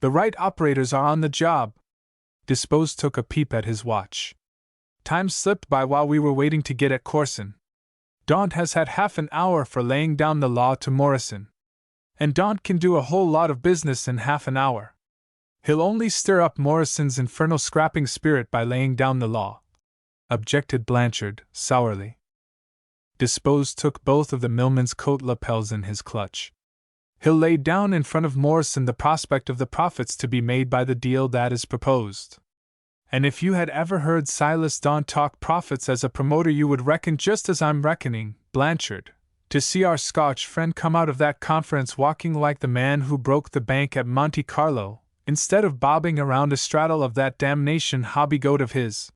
The right operators are on the job." Dispose took a peep at his watch. Time slipped by while we were waiting to get at Corson. Daunt has had half an hour for laying down the law to Morrison. And Daunt can do a whole lot of business in half an hour. He'll only stir up Morrison's infernal scrapping spirit by laying down the law," objected Blanchard, sourly. Dispose took both of the millman's coat lapels in his clutch. "He'll lay down in front of Morrison the prospect of the profits to be made by the deal that is proposed. And if you had ever heard Silas Daunt talk profits as a promoter, you would reckon just as I'm reckoning, Blanchard, to see our Scotch friend come out of that conference walking like the man who broke the bank at Monte Carlo, instead of bobbing around a straddle of that damnation hobby goat of his.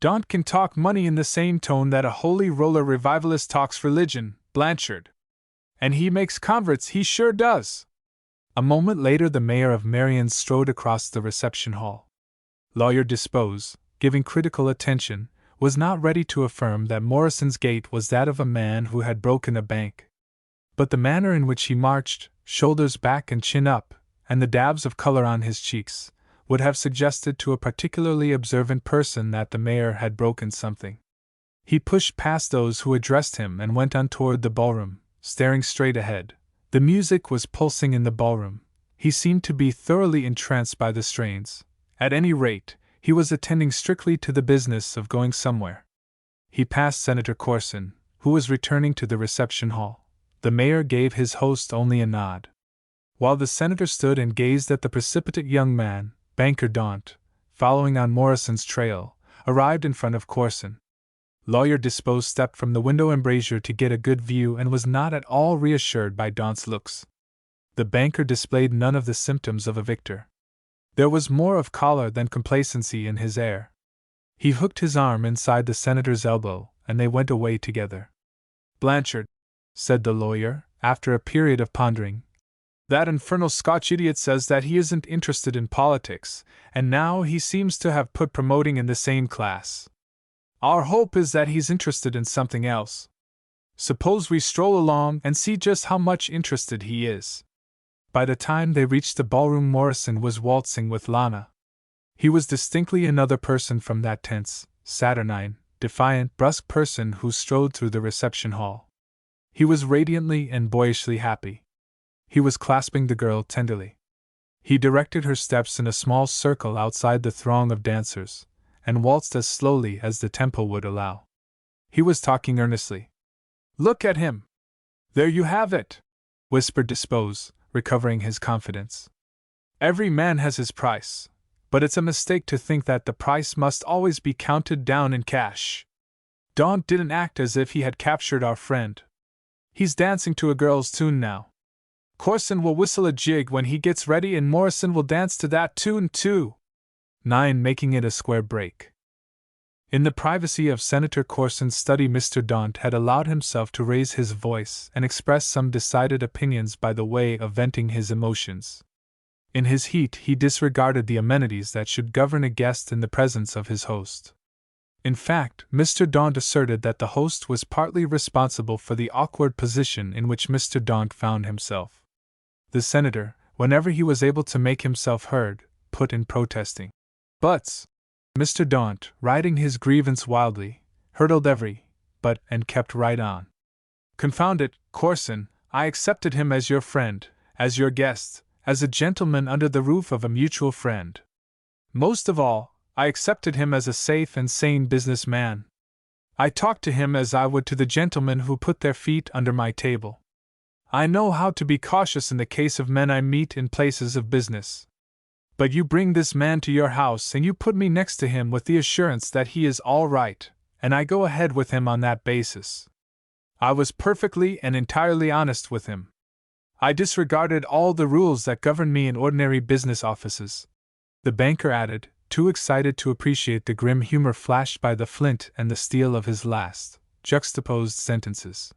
Daunt can talk money in the same tone that a holy roller revivalist talks religion, Blanchard. And he makes converts, he sure does. A moment later the mayor of Marion strode across the reception hall. Lawyer Dispose, giving critical attention, was not ready to affirm that Morrison's gait was that of a man who had broken a bank. But the manner in which he marched, shoulders back and chin up, and the dabs of color on his cheeks, would have suggested to a particularly observant person that the mayor had broken something. He pushed past those who addressed him and went on toward the ballroom, staring straight ahead. The music was pulsing in the ballroom. He seemed to be thoroughly entranced by the strains. At any rate, he was attending strictly to the business of going somewhere. He passed Senator Corson, who was returning to the reception hall. The mayor gave his host only a nod, while the senator stood and gazed at the precipitate young man. Banker Daunt, following on Morrison's trail, arrived in front of Corson. Lawyer Dispose stepped from the window embrasure to get a good view and was not at all reassured by Daunt's looks. The banker displayed none of the symptoms of a victor. There was more of choler than complacency in his air. He hooked his arm inside the senator's elbow, and they went away together. Blanchard, said the lawyer, after a period of pondering, that infernal Scotch idiot says that he isn't interested in politics, and now he seems to have put promoting in the same class. Our hope is that he's interested in something else. Suppose we stroll along and see just how much interested he is. By the time they reached the ballroom, Morrison was waltzing with Lana. He was distinctly another person from that tense, saturnine, defiant, brusque person who strode through the reception hall. He was radiantly and boyishly happy. He was clasping the girl tenderly. He directed her steps in a small circle outside the throng of dancers, and waltzed as slowly as the tempo would allow. He was talking earnestly. Look at him! There you have it! Whispered Dispose, recovering his confidence. Every man has his price, but it's a mistake to think that the price must always be counted down in cash. Daunt didn't act as if he had captured our friend. He's dancing to a girl's tune now. Corson will whistle a jig when he gets ready, and Morrison will dance to that tune too. 9, making it a square break. In the privacy of Senator Corson's study, Mr. Daunt had allowed himself to raise his voice and express some decided opinions by the way of venting his emotions. In his heat, he disregarded the amenities that should govern a guest in the presence of his host. In fact, Mr. Daunt asserted that the host was partly responsible for the awkward position in which Mr. Daunt found himself. The senator, whenever he was able to make himself heard, put in protesting buts. Mr. Daunt, riding his grievance wildly, hurdled every but and kept right on. Confound it, Corson, I accepted him as your friend, as your guest, as a gentleman under the roof of a mutual friend. Most of all, I accepted him as a safe and sane business man. I talked to him as I would to the gentlemen who put their feet under my table. I know how to be cautious in the case of men I meet in places of business. But you bring this man to your house and you put me next to him with the assurance that he is all right, and I go ahead with him on that basis. I was perfectly and entirely honest with him. I disregarded all the rules that govern me in ordinary business offices. The banker added, too excited to appreciate the grim humor flashed by the flint and the steel of his last, juxtaposed sentences.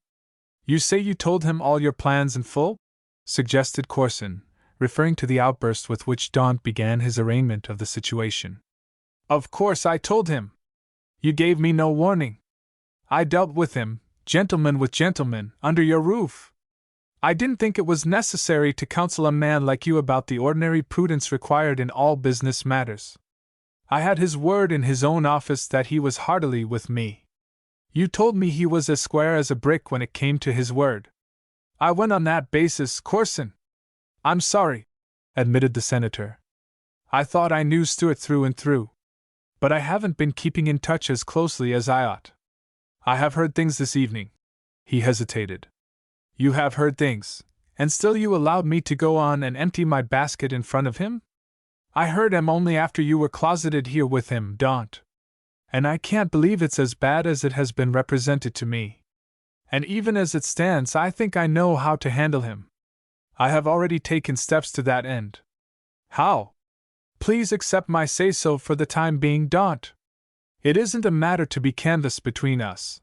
You say you told him all your plans in full? Suggested Corson, referring to the outburst with which Daunt began his arraignment of the situation. Of course I told him. You gave me no warning. I dealt with him, gentleman with gentleman, under your roof. I didn't think it was necessary to counsel a man like you about the ordinary prudence required in all business matters. I had his word in his own office that he was heartily with me. You told me he was as square as a brick when it came to his word. I went on that basis, Corson. I'm sorry, admitted the senator. I thought I knew Stuart through and through. But I haven't been keeping in touch as closely as I ought. I have heard things this evening. He hesitated. You have heard things, and still you allowed me to go on and empty my basket in front of him? I heard him only after you were closeted here with him, Daunt. And I can't believe it's as bad as it has been represented to me. And even as it stands, I think I know how to handle him. I have already taken steps to that end. How? Please accept my say-so for the time being, Daunt. It isn't a matter to be canvassed between us.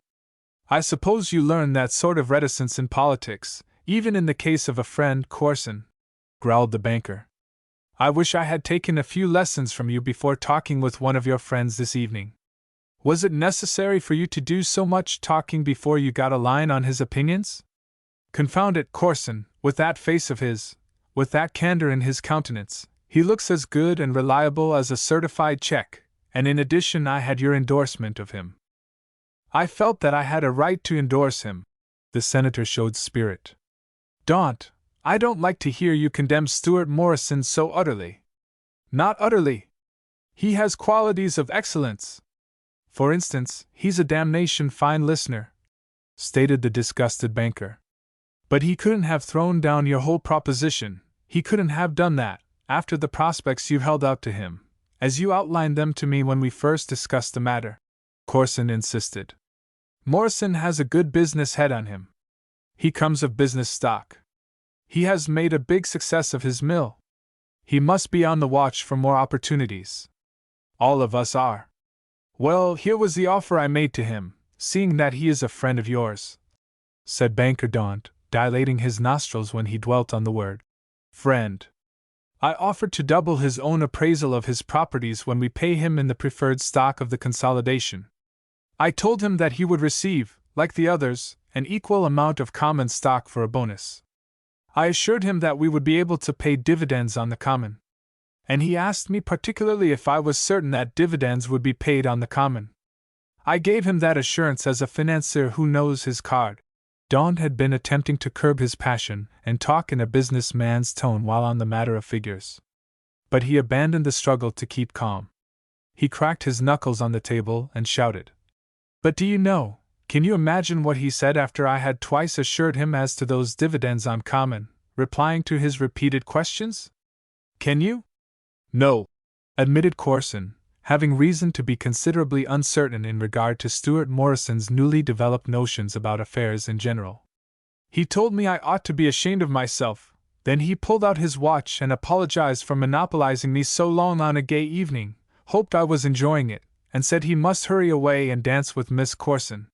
I suppose you learn that sort of reticence in politics, even in the case of a friend, Corson, growled the banker. I wish I had taken a few lessons from you before talking with one of your friends this evening. Was it necessary for you to do so much talking before you got a line on his opinions? Confound it, Corson, with that face of his, with that candor in his countenance, he looks as good and reliable as a certified check, and in addition I had your endorsement of him. I felt that I had a right to endorse him. The senator showed spirit. Daunt, I don't like to hear you condemn Stuart Morrison so utterly. Not utterly. He has qualities of excellence. For instance, he's a damnation fine listener, stated the disgusted banker. But he couldn't have thrown down your whole proposition, he couldn't have done that, after the prospects you held out to him, as you outlined them to me when we first discussed the matter, Corson insisted. Morrison has a good business head on him. He comes of business stock. He has made a big success of his mill. He must be on the watch for more opportunities. All of us are. Well, here was the offer I made to him, seeing that he is a friend of yours, said Banker Daunt, dilating his nostrils when he dwelt on the word friend. I offered to double his own appraisal of his properties when we pay him in the preferred stock of the consolidation. I told him that he would receive, like the others, an equal amount of common stock for a bonus. I assured him that we would be able to pay dividends on the common. And he asked me particularly if I was certain that dividends would be paid on the common. I gave him that assurance as a financier who knows his card. Daunt had been attempting to curb his passion and talk in a businessman's tone while on the matter of figures. But he abandoned the struggle to keep calm. He cracked his knuckles on the table and shouted. But do you know, can you imagine what he said after I had twice assured him as to those dividends on common, replying to his repeated questions? Can you? No, admitted Corson, having reason to be considerably uncertain in regard to Stuart Morrison's newly developed notions about affairs in general. He told me I ought to be ashamed of myself, then he pulled out his watch and apologized for monopolizing me so long on a gay evening, hoped I was enjoying it, and said he must hurry away and dance with Miss Corson.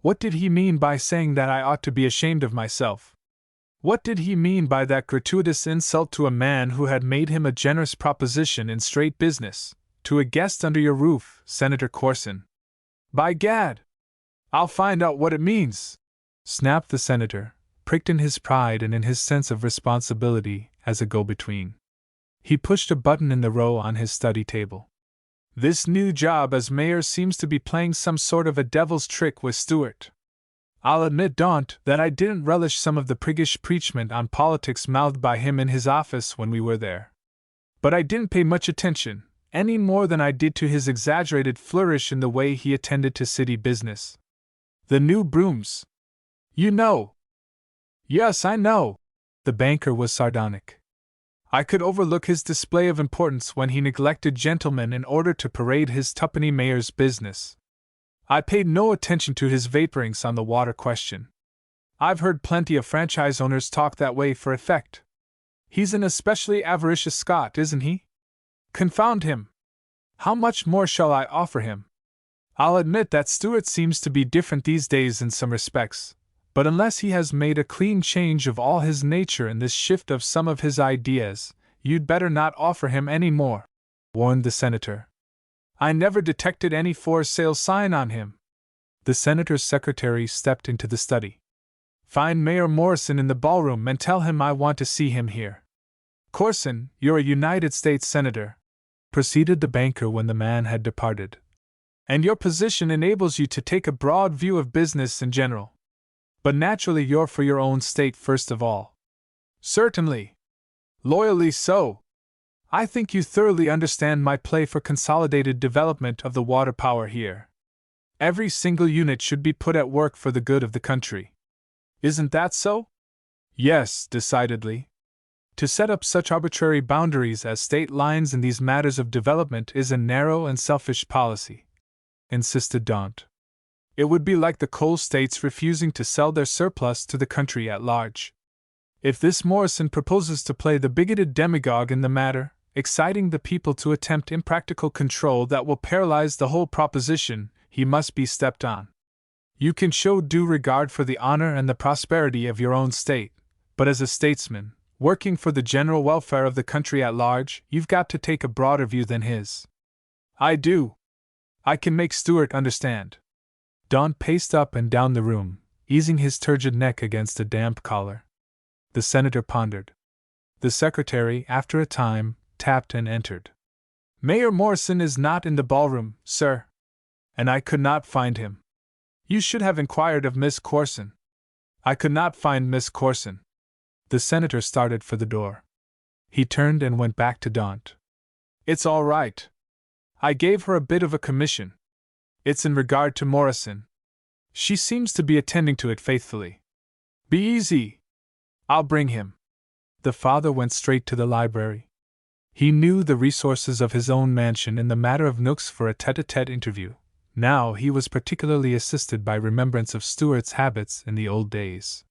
What did he mean by saying that I ought to be ashamed of myself? What did he mean by that gratuitous insult to a man who had made him a generous proposition in straight business, to a guest under your roof, Senator Corson? By gad! I'll find out what it means, snapped the senator, pricked in his pride and in his sense of responsibility as a go-between. He pushed a button in the row on his study table. This new job as mayor seems to be playing some sort of a devil's trick with Stuart. I'll admit, Daunt, that I didn't relish some of the priggish preachment on politics mouthed by him in his office when we were there. But I didn't pay much attention, any more than I did to his exaggerated flourish in the way he attended to city business. The new brooms. You know. Yes, I know. The banker was sardonic. I could overlook his display of importance when he neglected gentlemen in order to parade his tuppenny mayor's business. I paid no attention to his vaporings on the water question. I've heard plenty of franchise owners talk that way for effect. He's an especially avaricious Scot, isn't he? Confound him! How much more shall I offer him? I'll admit that Stuart seems to be different these days in some respects, but unless he has made a clean change of all his nature in this shift of some of his ideas, you'd better not offer him any more, warned the senator. I never detected any for sale sign on him. The senator's secretary stepped into the study. Find Mayor Morrison in the ballroom and tell him I want to see him here. Corson, you're a United States senator, proceeded the banker when the man had departed. And your position enables you to take a broad view of business in general. But naturally you're for your own state first of all. Certainly. Loyally so. I think you thoroughly understand my play for consolidated development of the water power here. Every single unit should be put at work for the good of the country. Isn't that so? Yes, decidedly. To set up such arbitrary boundaries as state lines in these matters of development is a narrow and selfish policy, insisted Daunt. It would be like the coal states refusing to sell their surplus to the country at large. If this Morrison proposes to play the bigoted demagogue in the matter, exciting the people to attempt impractical control that will paralyze the whole proposition, he must be stepped on. You can show due regard for the honor and the prosperity of your own state, but as a statesman, working for the general welfare of the country at large, you've got to take a broader view than his. I do. I can make Stuart understand. Daunt paced up and down the room, easing his turgid neck against a damp collar. The senator pondered. The secretary, after a time, tapped and entered. Mayor Morrison is not in the ballroom, sir. And I could not find him. You should have inquired of Miss Corson. I could not find Miss Corson. The senator started for the door. He turned and went back to Daunt. It's all right. I gave her a bit of a commission. It's in regard to Morrison. She seems to be attending to it faithfully. Be easy. I'll bring him. The father went straight to the library. He knew the resources of his own mansion in the matter of nooks for a tete-a-tete interview. Now he was particularly assisted by remembrance of Stuart's habits in the old days.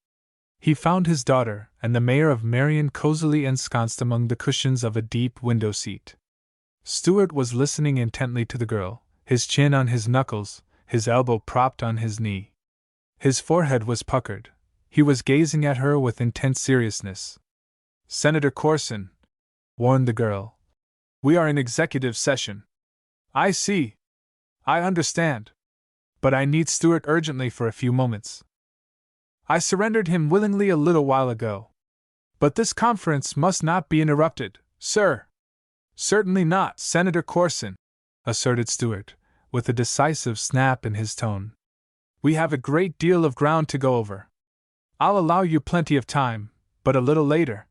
He found his daughter and the mayor of Marion cozily ensconced among the cushions of a deep window seat. Stuart was listening intently to the girl, his chin on his knuckles, his elbow propped on his knee. His forehead was puckered. He was gazing at her with intense seriousness. Senator Corson, warned the girl. We are in executive session. I see. I understand. But I need Stuart urgently for a few moments. I surrendered him willingly a little while ago. But this conference must not be interrupted, sir. Certainly not, Senator Corson, asserted Stuart, with a decisive snap in his tone. We have a great deal of ground to go over. I'll allow you plenty of time, but a little later.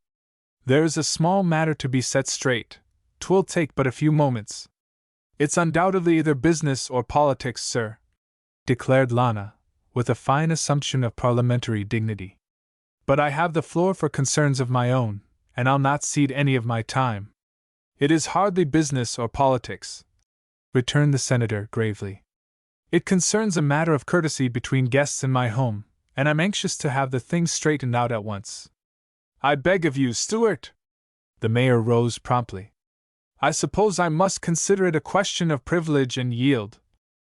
There's a small matter to be set straight. 'Twill take but a few moments. It's undoubtedly either business or politics, sir, declared Lana, with a fine assumption of parliamentary dignity. But I have the floor for concerns of my own, and I'll not cede any of my time. It is hardly business or politics, returned the senator gravely. It concerns a matter of courtesy between guests in my home, and I'm anxious to have the thing straightened out at once. I beg of you, Stuart. The mayor rose promptly. I suppose I must consider it a question of privilege and yield,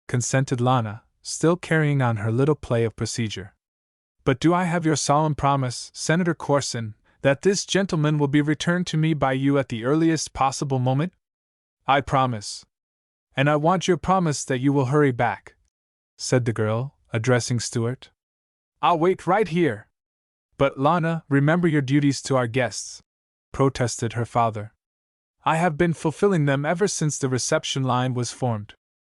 consented Lana, still carrying on her little play of procedure. But do I have your solemn promise, Senator Corson, that this gentleman will be returned to me by you at the earliest possible moment? I promise. And I want your promise that you will hurry back, said the girl, addressing Stuart. I'll wait right here. But Lana, remember your duties to our guests, protested her father. I have been fulfilling them ever since the reception line was formed.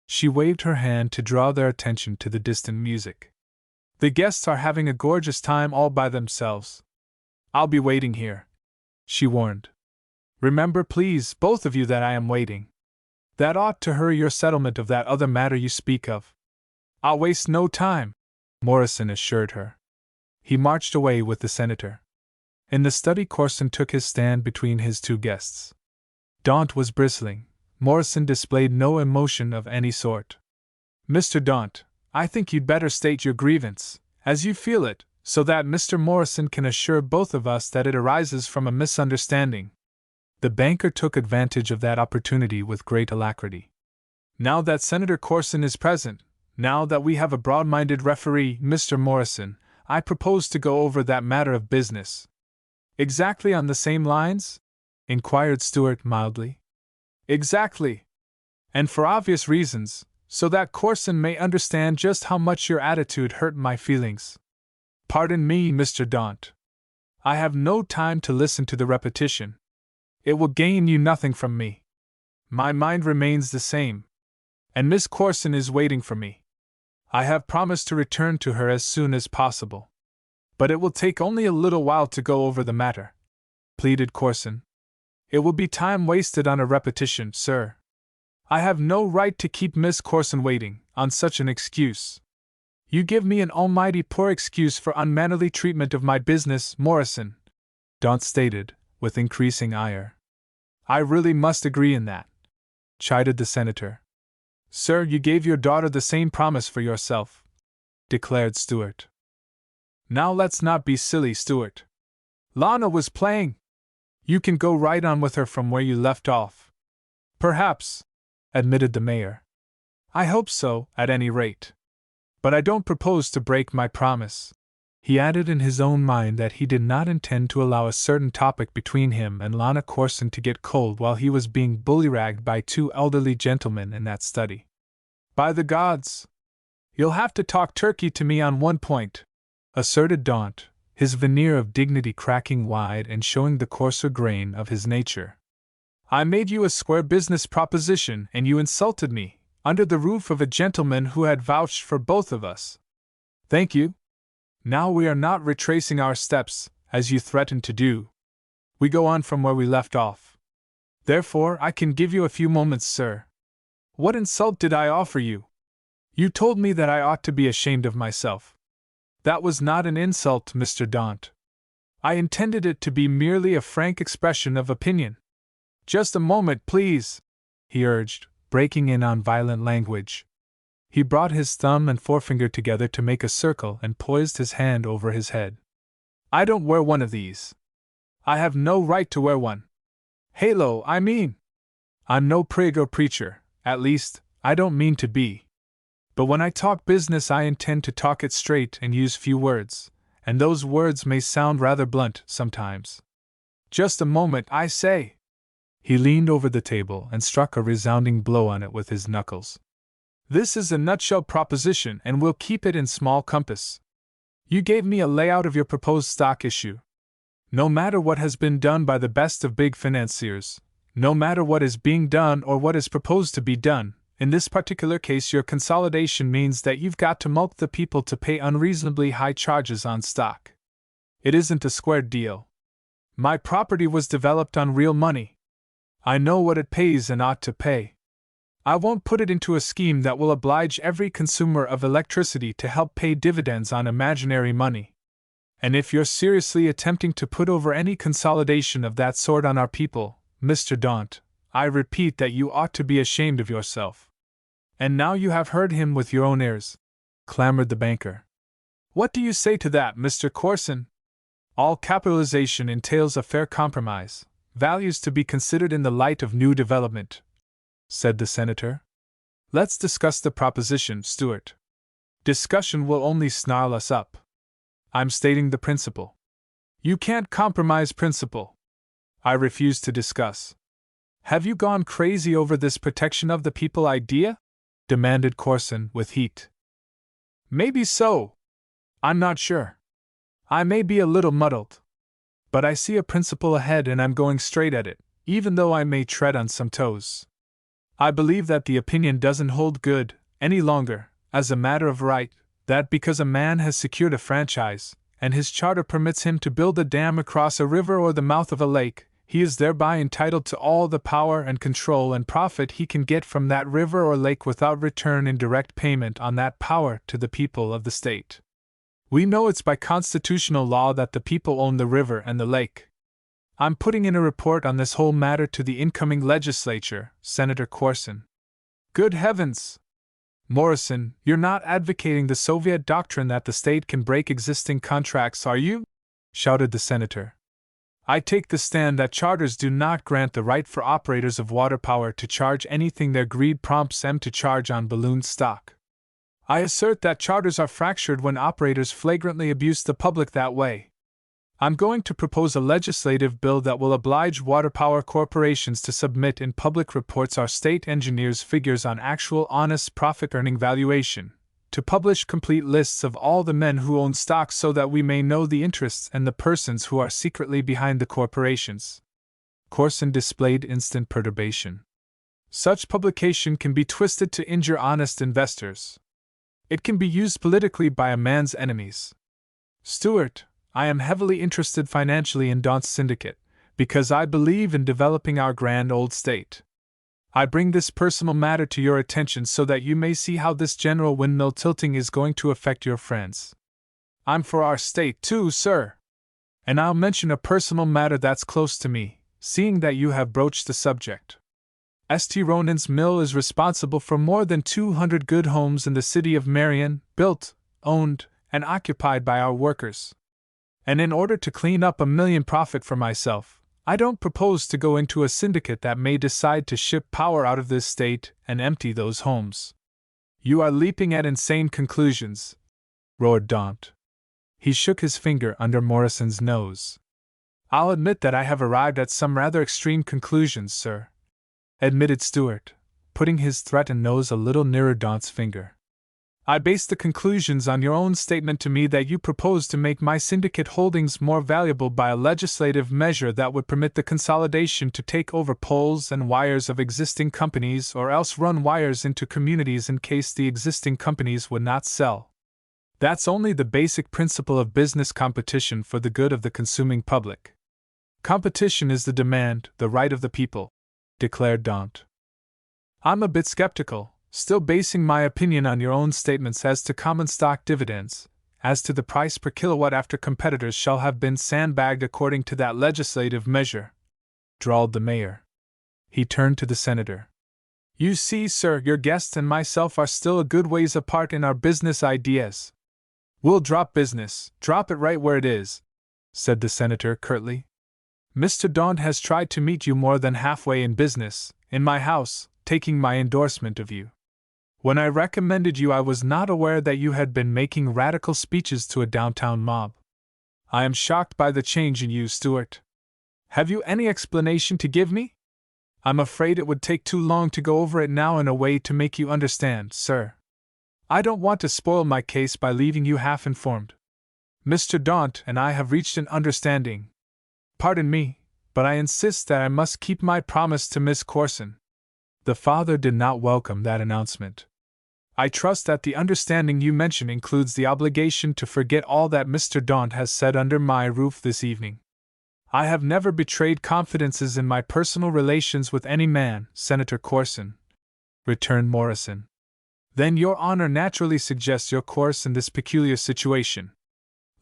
She waved her hand to draw their attention to the distant music. The guests are having a gorgeous time all by themselves. I'll be waiting here, she warned. Remember, please, both of you, that I am waiting. That ought to hurry your settlement of that other matter you speak of. I'll waste no time, Morrison assured her. He marched away with the senator. In the study, Corson took his stand between his two guests. Daunt was bristling. Morrison displayed no emotion of any sort. Mr. Daunt, I think you'd better state your grievance, as you feel it, so that Mr. Morrison can assure both of us that it arises from a misunderstanding. The banker took advantage of that opportunity with great alacrity. Now that Senator Corson is present, now that we have a broad-minded referee, Mr. Morrison, I propose to go over that matter of business. Exactly on the same lines? Inquired Stuart mildly. Exactly. And for obvious reasons, so that Corson may understand just how much your attitude hurt my feelings. Pardon me, Mr. Daunt. I have no time to listen to the repetition. It will gain you nothing from me. My mind remains the same. And Miss Corson is waiting for me. I have promised to return to her as soon as possible. But it will take only a little while to go over the matter, pleaded Corson. It will be time wasted on a repetition, sir. I have no right to keep Miss Corson waiting, on such an excuse. You give me an almighty poor excuse for unmannerly treatment of my business, Morrison, Daunt stated, with increasing ire. I really must agree in that, chided the senator. Sir, you gave your daughter the same promise for yourself, declared Stuart. Now let's not be silly, Stuart. Lana was playing. You can go right on with her from where you left off. Perhaps, admitted the mayor. I hope so, at any rate. But I don't propose to break my promise. He added in his own mind that he did not intend to allow a certain topic between him and Lana Corson to get cold while he was being bullyragged by two elderly gentlemen in that study. By the gods! You'll have to talk turkey to me on one point, asserted Daunt, his veneer of dignity cracking wide and showing the coarser grain of his nature. I made you a square business proposition and you insulted me, under the roof of a gentleman who had vouched for both of us. Thank you. Now we are not retracing our steps, as you threatened to do. We go on from where we left off. Therefore, I can give you a few moments, sir. What insult did I offer you? You told me that I ought to be ashamed of myself. That was not an insult, Mr. Daunt. I intended it to be merely a frank expression of opinion. Just a moment, please, he urged, breaking in on violent language. He brought his thumb and forefinger together to make a circle and poised his hand over his head. I don't wear one of these. I have no right to wear one. Halo, I mean. I'm no prig or preacher, at least, I don't mean to be. But when I talk business, I intend to talk it straight and use few words, and those words may sound rather blunt sometimes. Just a moment, I say. He leaned over the table and struck a resounding blow on it with his knuckles. This is a nutshell proposition and we'll keep it in small compass. You gave me a layout of your proposed stock issue. No matter what has been done by the best of big financiers, no matter what is being done or what is proposed to be done, in this particular case your consolidation means that you've got to mulct the people to pay unreasonably high charges on stock. It isn't a square deal. My property was developed on real money. I know what it pays and ought to pay. I won't put it into a scheme that will oblige every consumer of electricity to help pay dividends on imaginary money. And if you're seriously attempting to put over any consolidation of that sort on our people, Mr. Daunt, I repeat that you ought to be ashamed of yourself. And now you have heard him with your own ears, clamored the banker. What do you say to that, Mr. Corson? All capitalization entails a fair compromise, values to be considered in the light of new development, said the senator. Let's discuss the proposition, Stuart. Discussion will only snarl us up. I'm stating the principle. You can't compromise principle. I refuse to discuss. Have you gone crazy over this protection of the people idea? Demanded Corson with heat. Maybe so. I'm not sure. I may be a little muddled. But I see a principle ahead and I'm going straight at it, even though I may tread on some toes. I believe that the opinion doesn't hold good, any longer, as a matter of right, that because a man has secured a franchise, and his charter permits him to build a dam across a river or the mouth of a lake, he is thereby entitled to all the power and control and profit he can get from that river or lake without return in direct payment on that power to the people of the state. We know it's by constitutional law that the people own the river and the lake. I'm putting in a report on this whole matter to the incoming legislature, Senator Corson. Good heavens! Morrison, you're not advocating the Soviet doctrine that the state can break existing contracts, are you? Shouted the senator. I take the stand that charters do not grant the right for operators of water power to charge anything their greed prompts them to charge on balloon stock. I assert that charters are fractured when operators flagrantly abuse the public that way. I'm going to propose a legislative bill that will oblige water power corporations to submit in public reports our state engineers' figures on actual honest profit-earning valuation, to publish complete lists of all the men who own stock so that we may know the interests and the persons who are secretly behind the corporations. Corson displayed instant perturbation. Such publication can be twisted to injure honest investors. It can be used politically by a man's enemies. Stuart, I am heavily interested financially in Daunt's syndicate, because I believe in developing our grand old state. I bring this personal matter to your attention so that you may see how this general windmill tilting is going to affect your friends. I'm for our state too, sir. And I'll mention a personal matter that's close to me, seeing that you have broached the subject. St. Ronan's Mill is responsible for more than 200 good homes in the city of Marion, built, owned, and occupied by our workers. And in order to clean up $1 million profit for myself, I don't propose to go into a syndicate that may decide to ship power out of this state and empty those homes. You are leaping at insane conclusions, roared Daunt. He shook his finger under Morrison's nose. I'll admit that I have arrived at some rather extreme conclusions, sir, admitted Stuart, putting his threatened nose a little nearer Daunt's finger. I base the conclusions on your own statement to me that you propose to make my syndicate holdings more valuable by a legislative measure that would permit the consolidation to take over poles and wires of existing companies or else run wires into communities in case the existing companies would not sell. That's only the basic principle of business competition for the good of the consuming public. Competition is the demand, the right of the people, declared Daunt. I'm a bit skeptical, still basing my opinion on your own statements as to common stock dividends, as to the price per kilowatt after competitors shall have been sandbagged according to that legislative measure, drawled the mayor. He turned to the senator. You see, sir, your guest and myself are still a good ways apart in our business ideas. We'll drop business, drop it right where it is, said the senator curtly. Mr. Daunt has tried to meet you more than halfway in business, in my house, taking my endorsement of you. When I recommended you, I was not aware that you had been making radical speeches to a downtown mob. I am shocked by the change in you, Stuart. Have you any explanation to give me? I'm afraid it would take too long to go over it now in a way to make you understand, sir. I don't want to spoil my case by leaving you half-informed. Mr. Daunt and I have reached an understanding. Pardon me, but I insist that I must keep my promise to Miss Corson. The father did not welcome that announcement. I trust that the understanding you mention includes the obligation to forget all that Mr. Daunt has said under my roof this evening. I have never betrayed confidences in my personal relations with any man, Senator Corson, returned Morrison. Then your honor naturally suggests your course in this peculiar situation.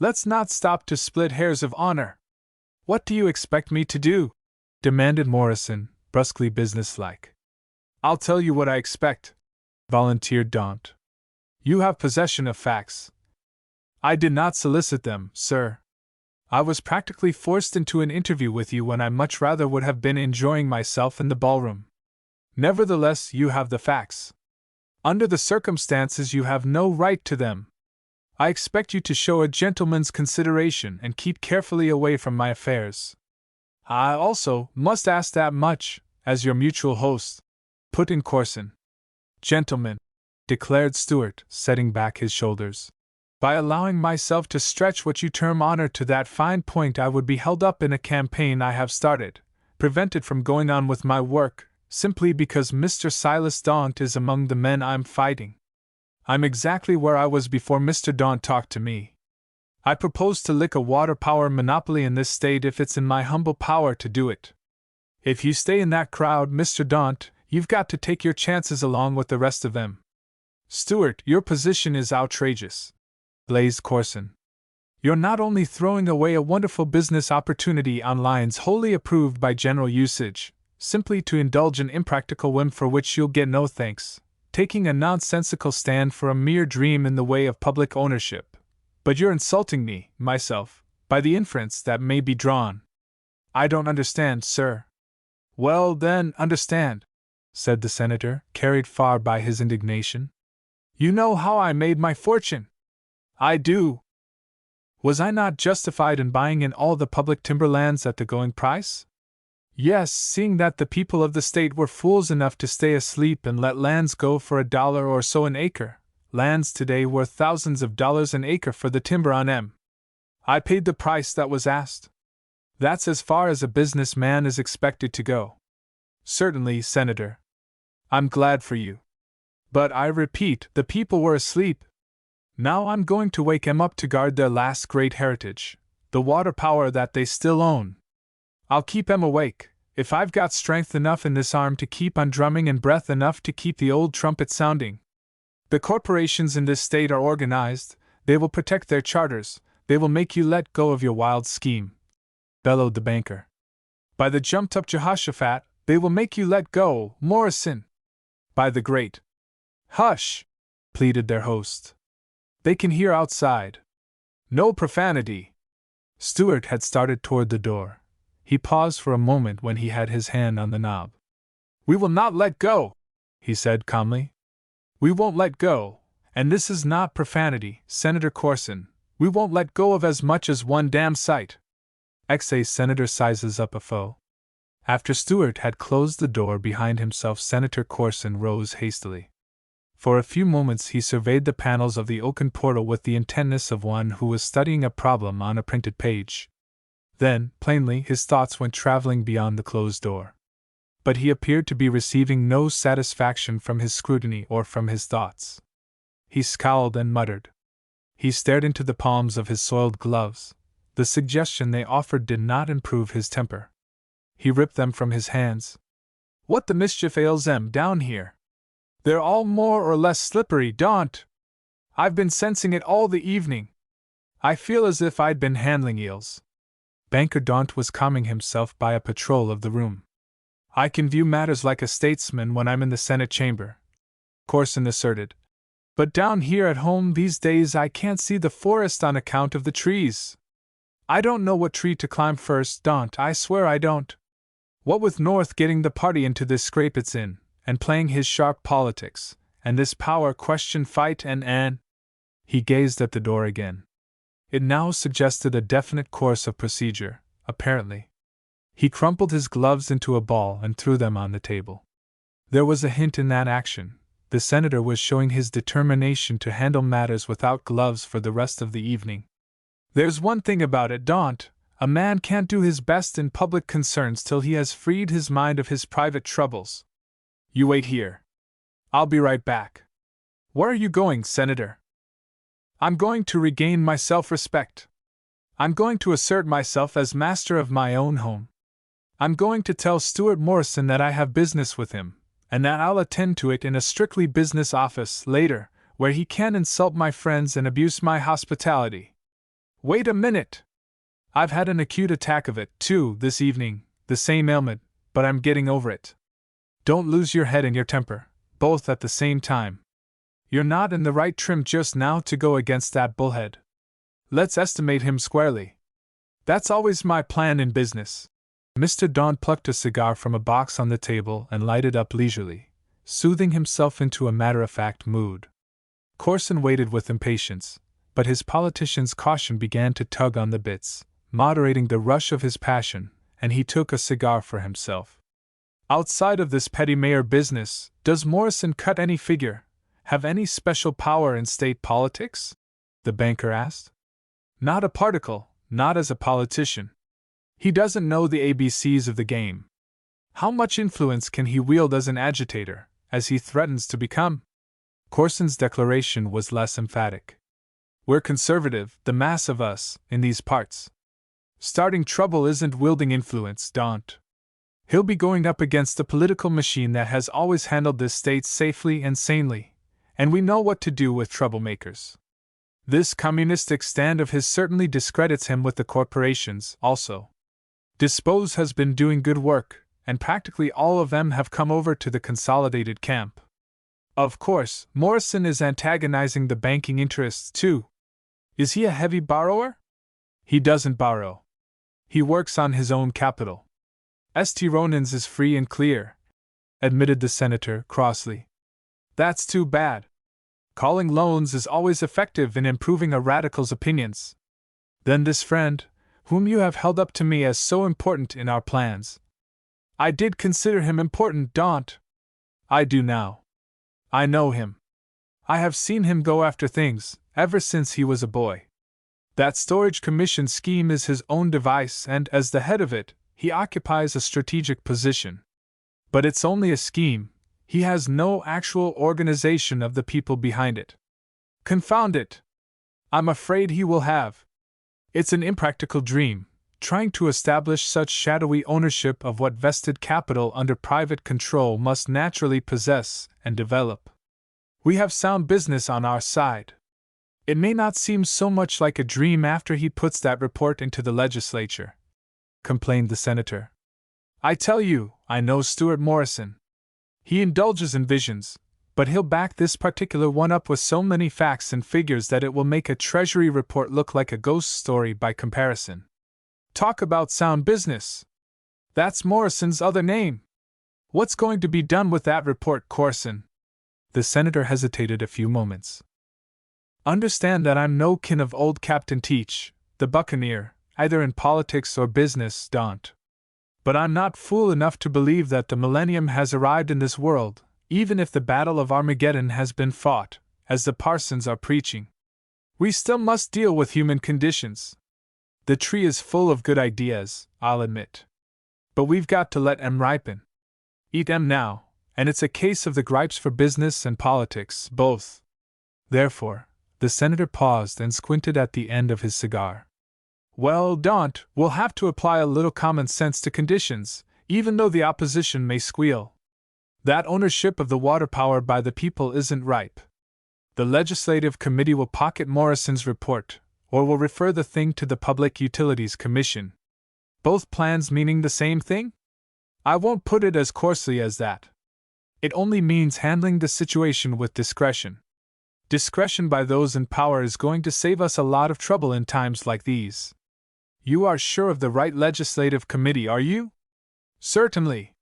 Let's not stop to split hairs of honor. What do you expect me to do? Demanded Morrison, brusquely businesslike. I'll tell you what I expect, volunteered Daunt. You have possession of facts. I did not solicit them, sir. I was practically forced into an interview with you when I much rather would have been enjoying myself in the ballroom. Nevertheless, you have the facts. Under the circumstances, you have no right to them. I expect you to show a gentleman's consideration and keep carefully away from my affairs. I also must ask that much, as your mutual host, put in Corson. Gentlemen, declared Stuart, setting back his shoulders. By allowing myself to stretch what you term honor to that fine point, I would be held up in a campaign I have started, prevented from going on with my work, simply because Mr. Silas Daunt is among the men I'm fighting. I'm exactly where I was before Mr. Daunt talked to me. I propose to lick a water power monopoly in this state if it's in my humble power to do it. If you stay in that crowd, Mr. Daunt, you've got to take your chances along with the rest of them. Stuart, your position is outrageous, blazed Corson. You're not only throwing away a wonderful business opportunity on lines wholly approved by general usage, simply to indulge an impractical whim for which you'll get no thanks, taking a nonsensical stand for a mere dream in the way of public ownership, but you're insulting me, myself, by the inference that may be drawn. I don't understand, sir. Well, then, understand, said the senator, carried far by his indignation. You know how I made my fortune. I do. Was I not justified in buying in all the public timberlands at the going price? Yes, seeing that the people of the state were fools enough to stay asleep and let lands go for $1 or so an acre, lands today worth thousands of dollars an acre for the timber on M. I paid the price that was asked. That's as far as a businessman is expected to go. Certainly, Senator. I'm glad for you. But I repeat, the people were asleep. Now I'm going to wake 'em up to guard their last great heritage, the water power that they still own. I'll keep 'em awake, if I've got strength enough in this arm to keep on drumming and breath enough to keep the old trumpet sounding. The corporations in this state are organized, they will protect their charters, they will make you let go of your wild scheme, bellowed the banker. By the jumped-up Jehoshaphat, they will make you let go, Morrison. By the great. Hush! Pleaded their host. They can hear outside. No profanity. Stuart had started toward the door. He paused for a moment when he had his hand on the knob. We will not let go, he said calmly. We won't let go, and this is not profanity, Senator Corson. We won't let go of as much as one damn sight. XA Senator sizes up a foe. After Stuart had closed the door behind himself, Senator Corson rose hastily. For a few moments he surveyed the panels of the oaken portal with the intentness of one who was studying a problem on a printed page. Then, plainly, his thoughts went traveling beyond the closed door. But he appeared to be receiving no satisfaction from his scrutiny or from his thoughts. He scowled and muttered. He stared into the palms of his soiled gloves. The suggestion they offered did not improve his temper. He ripped them from his hands. What the mischief ails them down here? They're all more or less slippery, Daunt. I've been sensing it all the evening. I feel as if I'd been handling eels. Banker Daunt was calming himself by a patrol of the room. I can view matters like a statesman when I'm in the Senate chamber, Corson asserted. But down here at home these days I can't see the forest on account of the trees. I don't know what tree to climb first, Daunt, I swear I don't. What with North getting the party into this scrape it's in, and playing his sharp politics, and this power question fight and… He gazed at the door again. It now suggested a definite course of procedure, apparently. He crumpled his gloves into a ball and threw them on the table. There was a hint in that action. The senator was showing his determination to handle matters without gloves for the rest of the evening. There's one thing about it, Daunt. A man can't do his best in public concerns till he has freed his mind of his private troubles. You wait here. I'll be right back. Where are you going, Senator? I'm going to regain my self-respect. I'm going to assert myself as master of my own home. I'm going to tell Stuart Morrison that I have business with him, and that I'll attend to it in a strictly business office later, where he can insult my friends and abuse my hospitality. Wait a minute! I've had an acute attack of it, too, this evening, the same ailment, but I'm getting over it. Don't lose your head and your temper, both at the same time. You're not in the right trim just now to go against that bullhead. Let's estimate him squarely. That's always my plan in business. Mr. Daunt plucked a cigar from a box on the table and lighted up leisurely, soothing himself into a matter-of-fact mood. Corson waited with impatience, but his politician's caution began to tug on the bits, moderating the rush of his passion, and he took a cigar for himself. Outside of this petty mayor business, does Morrison cut any figure, have any special power in state politics? The banker asked. Not a particle, not as a politician. He doesn't know the ABCs of the game. How much influence can he wield as an agitator, as he threatens to become? Corson's declaration was less emphatic. We're conservative, the mass of us, in these parts. Starting trouble isn't wielding influence, Daunt. He'll be going up against the political machine that has always handled this state safely and sanely, and we know what to do with troublemakers. This communistic stand of his certainly discredits him with the corporations, also. Dispose has been doing good work, and practically all of them have come over to the consolidated camp. Of course, Morrison is antagonizing the banking interests too. Is he a heavy borrower? He doesn't borrow. He works on his own capital. St. Ronan's is free and clear, admitted the senator crossly. That's too bad. Calling loans is always effective in improving a radical's opinions. Then this friend, whom you have held up to me as so important in our plans. I did consider him important, Daunt. I do now. I know him. I have seen him go after things, ever since he was a boy. That storage commission scheme is his own device, and as the head of it, he occupies a strategic position. But it's only a scheme. He has no actual organization of the people behind it. Confound it! I'm afraid he will have. It's an impractical dream, trying to establish such shadowy ownership of what vested capital under private control must naturally possess and develop. We have sound business on our side. It may not seem so much like a dream after he puts that report into the legislature, complained the senator. I tell you, I know Stuart Morrison. He indulges in visions, but he'll back this particular one up with so many facts and figures that it will make a Treasury report look like a ghost story by comparison. Talk about sound business! That's Morrison's other name. What's going to be done with that report, Corson? The senator hesitated a few moments. Understand that I'm no kin of old Captain Teach, the buccaneer, either in politics or business, don't. But I'm not fool enough to believe that the millennium has arrived in this world, even if the Battle of Armageddon has been fought, as the parsons are preaching. We still must deal with human conditions. The tree is full of good ideas, I'll admit. But we've got to let 'em ripen. Eat 'em now, and it's a case of the gripes for business and politics, both. Therefore, the senator paused and squinted at the end of his cigar. Well, don't, we'll have to apply a little common sense to conditions, even though the opposition may squeal. That ownership of the water power by the people isn't ripe. The legislative committee will pocket Morrison's report, or will refer the thing to the Public Utilities Commission. Both plans meaning the same thing? I won't put it as coarsely as that. It only means handling the situation with discretion. Discretion by those in power is going to save us a lot of trouble in times like these. You are sure of the right legislative committee, are you? Certainly.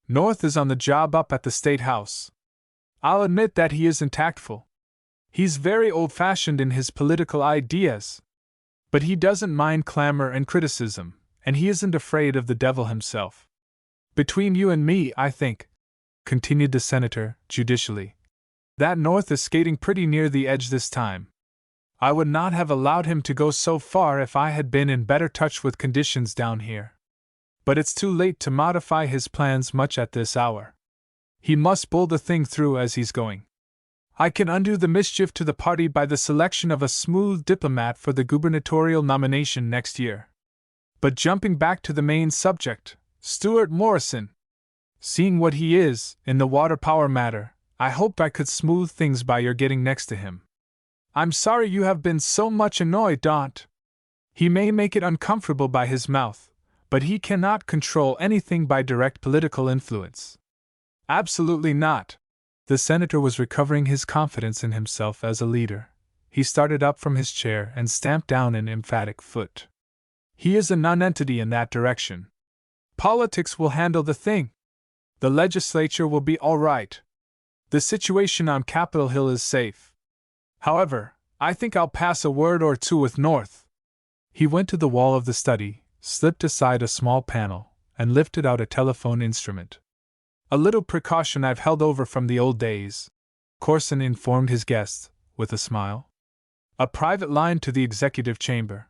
North is on the job up at the State House. I'll admit that he isn't tactful. He's very old-fashioned in his political ideas. But he doesn't mind clamor and criticism, and he isn't afraid of the devil himself. Between you and me, I think, continued the senator, judicially, that North is skating pretty near the edge this time. I would not have allowed him to go so far if I had been in better touch with conditions down here. But it's too late to modify his plans much at this hour. He must pull the thing through as he's going. I can undo the mischief to the party by the selection of a smooth diplomat for the gubernatorial nomination next year. But jumping back to the main subject, Stuart Morrison. Seeing what he is, in the water power matter, I hoped I could smooth things by your getting next to him. I'm sorry you have been so much annoyed, Daunt. He may make it uncomfortable by his mouth, but he cannot control anything by direct political influence. Absolutely not. The senator was recovering his confidence in himself as a leader. He started up from his chair and stamped down an emphatic foot. He is a nonentity in that direction. Politics will handle the thing. The legislature will be all right. The situation on Capitol Hill is safe. However, I think I'll pass a word or two with North. He went to the wall of the study, slipped aside a small panel, and lifted out a telephone instrument. A little precaution I've held over from the old days, Corson informed his guest, with a smile. A private line to the executive chamber.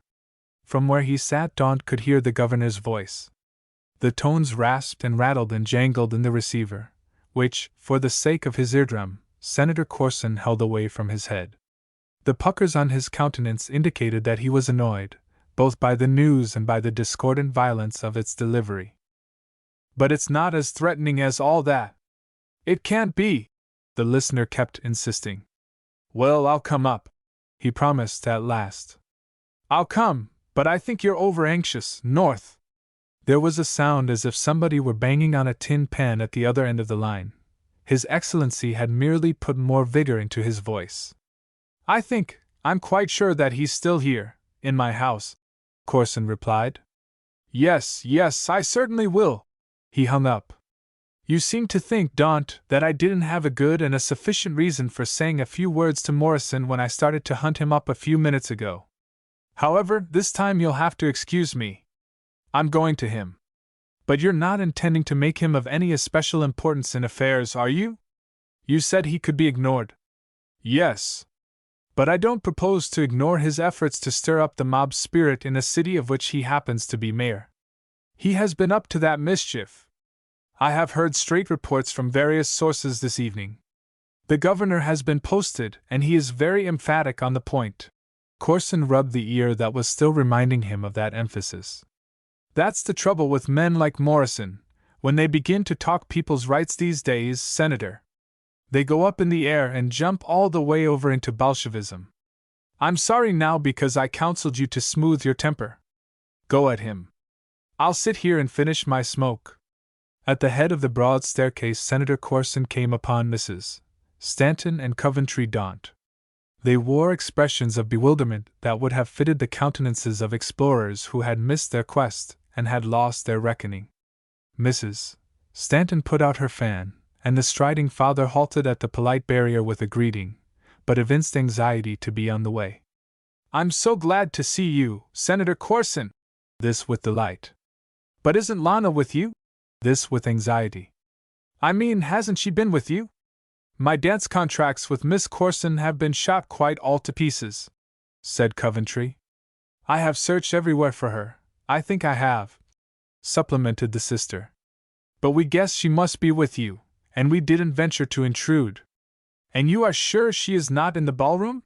From where he sat, Daunt could hear the governor's voice. The tones rasped and rattled and jangled in the receiver, which, for the sake of his eardrum, Senator Corson held away from his head. The puckers on his countenance indicated that he was annoyed, both by the news and by the discordant violence of its delivery. But it's not as threatening as all that. It can't be, the listener kept insisting. Well, I'll come up, he promised at last. I'll come, but I think you're over-anxious, North. There was a sound as if somebody were banging on a tin pan at the other end of the line. His Excellency had merely put more vigor into his voice. I'm quite sure that he's still here, in my house, Corson replied. Yes, I certainly will. He hung up. You seem to think, Daunt, that I didn't have a good and a sufficient reason for saying a few words to Morrison when I started to hunt him up a few minutes ago. However, this time you'll have to excuse me. I'm going to him. But you're not intending to make him of any especial importance in affairs, are you? You said he could be ignored. Yes. But I don't propose to ignore his efforts to stir up the mob spirit in a city of which he happens to be mayor. He has been up to that mischief. I have heard straight reports from various sources this evening. The governor has been posted, and he is very emphatic on the point. Corson rubbed the ear that was still reminding him of that emphasis. That's the trouble with men like Morrison, when they begin to talk people's rights these days, Senator. They go up in the air and jump all the way over into Bolshevism. I'm sorry now because I counseled you to smooth your temper. Go at him. I'll sit here and finish my smoke. At the head of the broad staircase, Senator Corson came upon Mrs. Stanton and Coventry Daunt. They wore expressions of bewilderment that would have fitted the countenances of explorers who had missed their quest and had lost their reckoning. Mrs. Stanton put out her fan, and the striding father halted at the polite barrier with a greeting, but evinced anxiety to be on the way. I'm so glad to see you, Senator Corson! This with delight. But isn't Lana with you? This with anxiety. I mean, hasn't she been with you? My dance contracts with Miss Corson have been shot quite all to pieces, said Coventry. I have searched everywhere for her, I think I have, supplemented the sister. But we guessed she must be with you, and we didn't venture to intrude. And you are sure she is not in the ballroom?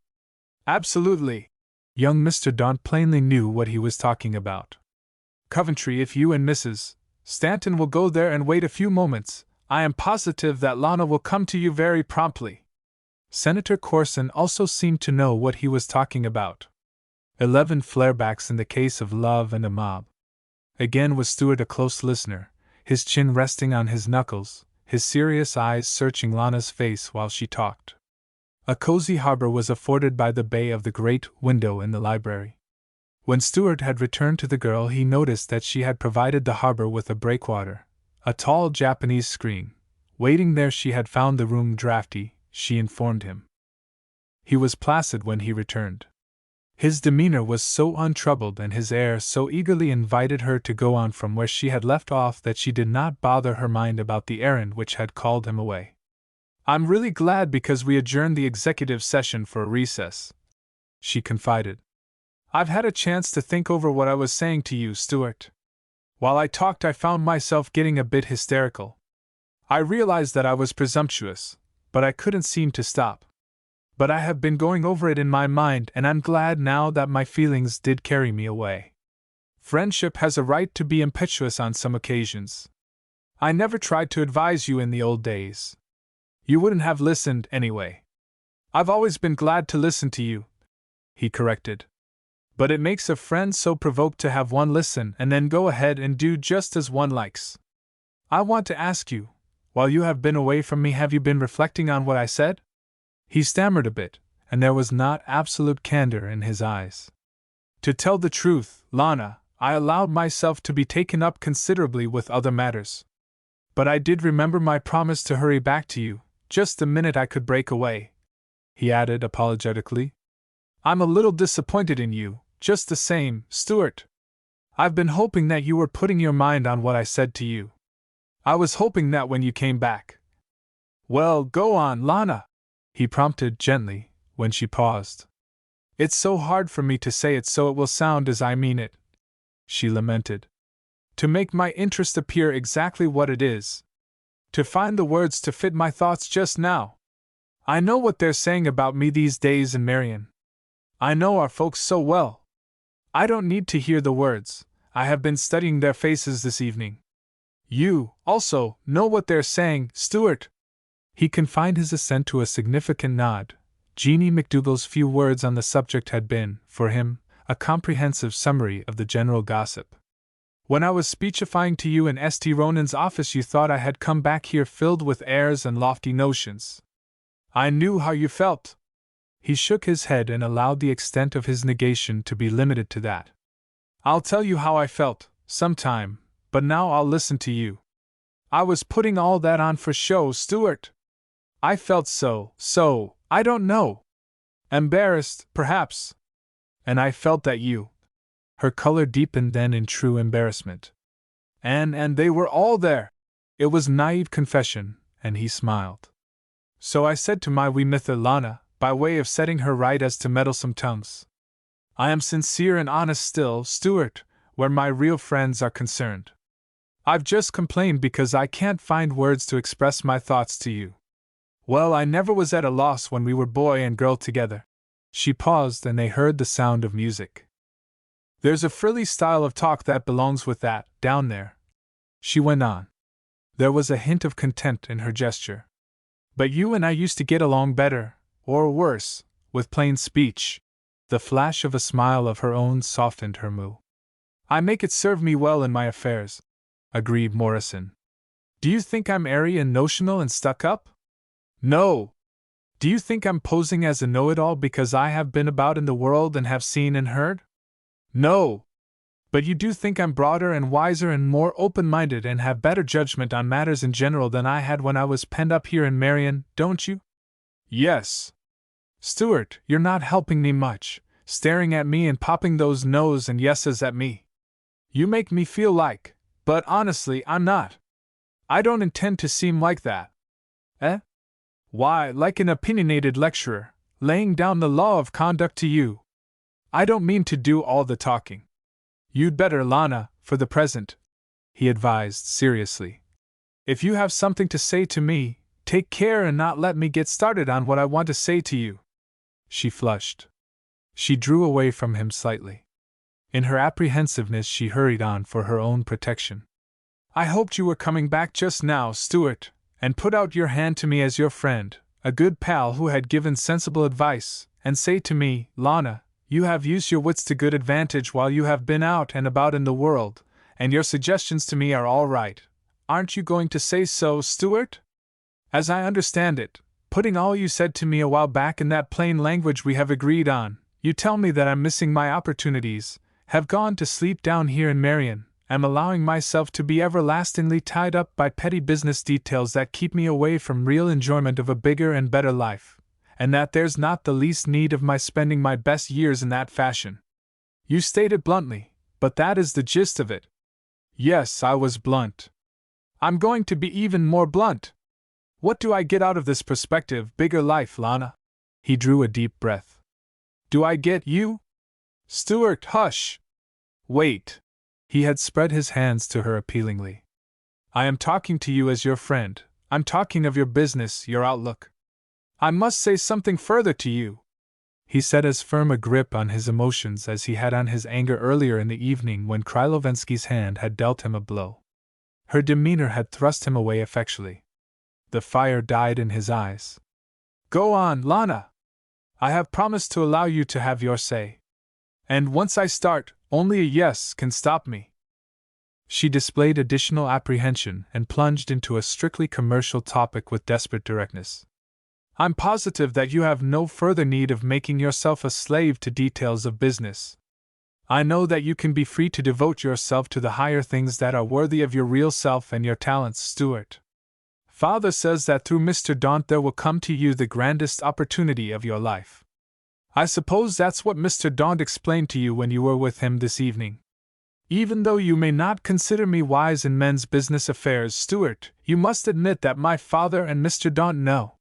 Absolutely. Young Mr. Daunt plainly knew what he was talking about. Coventry, if you and Mrs. Stanton will go there and wait a few moments, I am positive that Lana will come to you very promptly. Senator Corson also seemed to know what he was talking about. 11 flarebacks in the case of Love and a Mob. Again was Stuart a close listener, his chin resting on his knuckles, his serious eyes searching Lana's face while she talked. A cozy harbor was afforded by the bay of the great window in the library. When Stuart had returned to the girl, he noticed that she had provided the harbor with a breakwater, a tall Japanese screen. Waiting there, she had found the room drafty, she informed him. He was placid when he returned. His demeanor was so untroubled and his air so eagerly invited her to go on from where she had left off that she did not bother her mind about the errand which had called him away. I'm really glad because we adjourned the executive session for a recess, she confided. I've had a chance to think over what I was saying to you, Stuart. While I talked, I found myself getting a bit hysterical. I realized that I was presumptuous, but I couldn't seem to stop. But I have been going over it in my mind, and I'm glad now that my feelings did carry me away. Friendship has a right to be impetuous on some occasions. I never tried to advise you in the old days. You wouldn't have listened anyway. I've always been glad to listen to you, he corrected. But it makes a friend so provoked to have one listen and then go ahead and do just as one likes. I want to ask you, while you have been away from me, have you been reflecting on what I said? He stammered a bit, and there was not absolute candor in his eyes. To tell the truth, Lana, I allowed myself to be taken up considerably with other matters. But I did remember my promise to hurry back to you, just the minute I could break away, he added apologetically. I'm a little disappointed in you, just the same, Stuart. I've been hoping that you were putting your mind on what I said to you. I was hoping that when you came back. Well, go on, Lana, he prompted gently, when she paused. It's so hard for me to say it so it will sound as I mean it, she lamented. To make my interest appear exactly what it is. To find the words to fit my thoughts just now. I know what they're saying about me these days in Marion. I know our folks so well. I don't need to hear the words, I have been studying their faces this evening. You, also, know what they're saying, Stuart. He confined his assent to a significant nod. Jeannie McDougal's few words on the subject had been, for him, a comprehensive summary of the general gossip. When I was speechifying to you in St. Ronan's office, you thought I had come back here filled with airs and lofty notions. I knew how you felt. He shook his head and allowed the extent of his negation to be limited to that. I'll tell you how I felt, sometime, but now I'll listen to you. I was putting all that on for show, Stuart. I felt I don't know. Embarrassed, perhaps. And I felt that you. Her color deepened then in true embarrassment. And they were all there. It was naive confession, and he smiled. So I said to my wee mither Lana, by way of setting her right as to meddlesome tongues. I am sincere and honest still, Stuart, where my real friends are concerned. I've just complained because I can't find words to express my thoughts to you. Well, I never was at a loss when we were boy and girl together. She paused and they heard the sound of music. There's a frilly style of talk that belongs with that, down there, she went on. There was a hint of contempt in her gesture. But you and I used to get along better, or worse, with plain speech. The flash of a smile of her own softened her mood. I make it serve me well in my affairs, agreed Morrison. Do you think I'm airy and notional and stuck up? No. Do you think I'm posing as a know-it-all because I have been about in the world and have seen and heard? No. But you do think I'm broader and wiser and more open-minded and have better judgment on matters in general than I had when I was penned up here in Marion, don't you? Yes. Stuart, you're not helping me much, staring at me and popping those no's and yeses at me. You make me feel like, but honestly, I'm not. I don't intend to seem like that. Eh? Why, like an opinionated lecturer, laying down the law of conduct to you. I don't mean to do all the talking. You'd better, Lana, for the present, he advised seriously. If you have something to say to me, take care and not let me get started on what I want to say to you. She flushed. She drew away from him slightly. In her apprehensiveness, she hurried on for her own protection. I hoped you were coming back just now, Stuart, and put out your hand to me as your friend, a good pal who had given sensible advice, and say to me, Lana, you have used your wits to good advantage while you have been out and about in the world, and your suggestions to me are all right. Aren't you going to say so, Stuart? As I understand it, putting all you said to me a while back in that plain language we have agreed on, you tell me that I'm missing my opportunities, have gone to sleep down here in Marion, am allowing myself to be everlastingly tied up by petty business details that keep me away from real enjoyment of a bigger and better life, and that there's not the least need of my spending my best years in that fashion. You state it bluntly, but that is the gist of it. Yes, I was blunt. I'm going to be even more blunt. What do I get out of this prospective, bigger life, Lana? He drew a deep breath. Do I get you? Stuart, hush! Wait. He had spread his hands to her appealingly. I am talking to you as your friend. I'm talking of your business, your outlook. I must say something further to you. He set as firm a grip on his emotions as he had on his anger earlier in the evening when Krylovensky's hand had dealt him a blow. Her demeanor had thrust him away effectually. The fire died in his eyes. Go on, Lana. I have promised to allow you to have your say. And once I start, only a yes can stop me. She displayed additional apprehension and plunged into a strictly commercial topic with desperate directness. I'm positive that you have no further need of making yourself a slave to details of business. I know that you can be free to devote yourself to the higher things that are worthy of your real self and your talents, Stuart. Father says that through Mr. Daunt there will come to you the grandest opportunity of your life. I suppose that's what Mr. Daunt explained to you when you were with him this evening. Even though you may not consider me wise in men's business affairs, Stuart, you must admit that my father and Mr. Daunt know.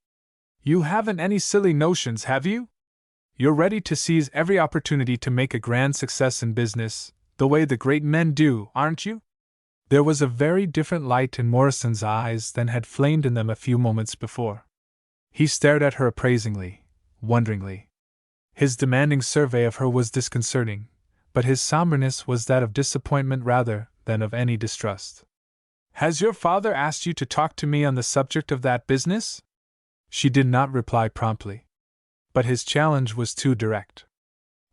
You haven't any silly notions, have you? You're ready to seize every opportunity to make a grand success in business, the way the great men do, aren't you? There was a very different light in Morrison's eyes than had flamed in them a few moments before. He stared at her appraisingly, wonderingly. His demanding survey of her was disconcerting, but his somberness was that of disappointment rather than of any distrust. Has your father asked you to talk to me on the subject of that business? She did not reply promptly. But his challenge was too direct.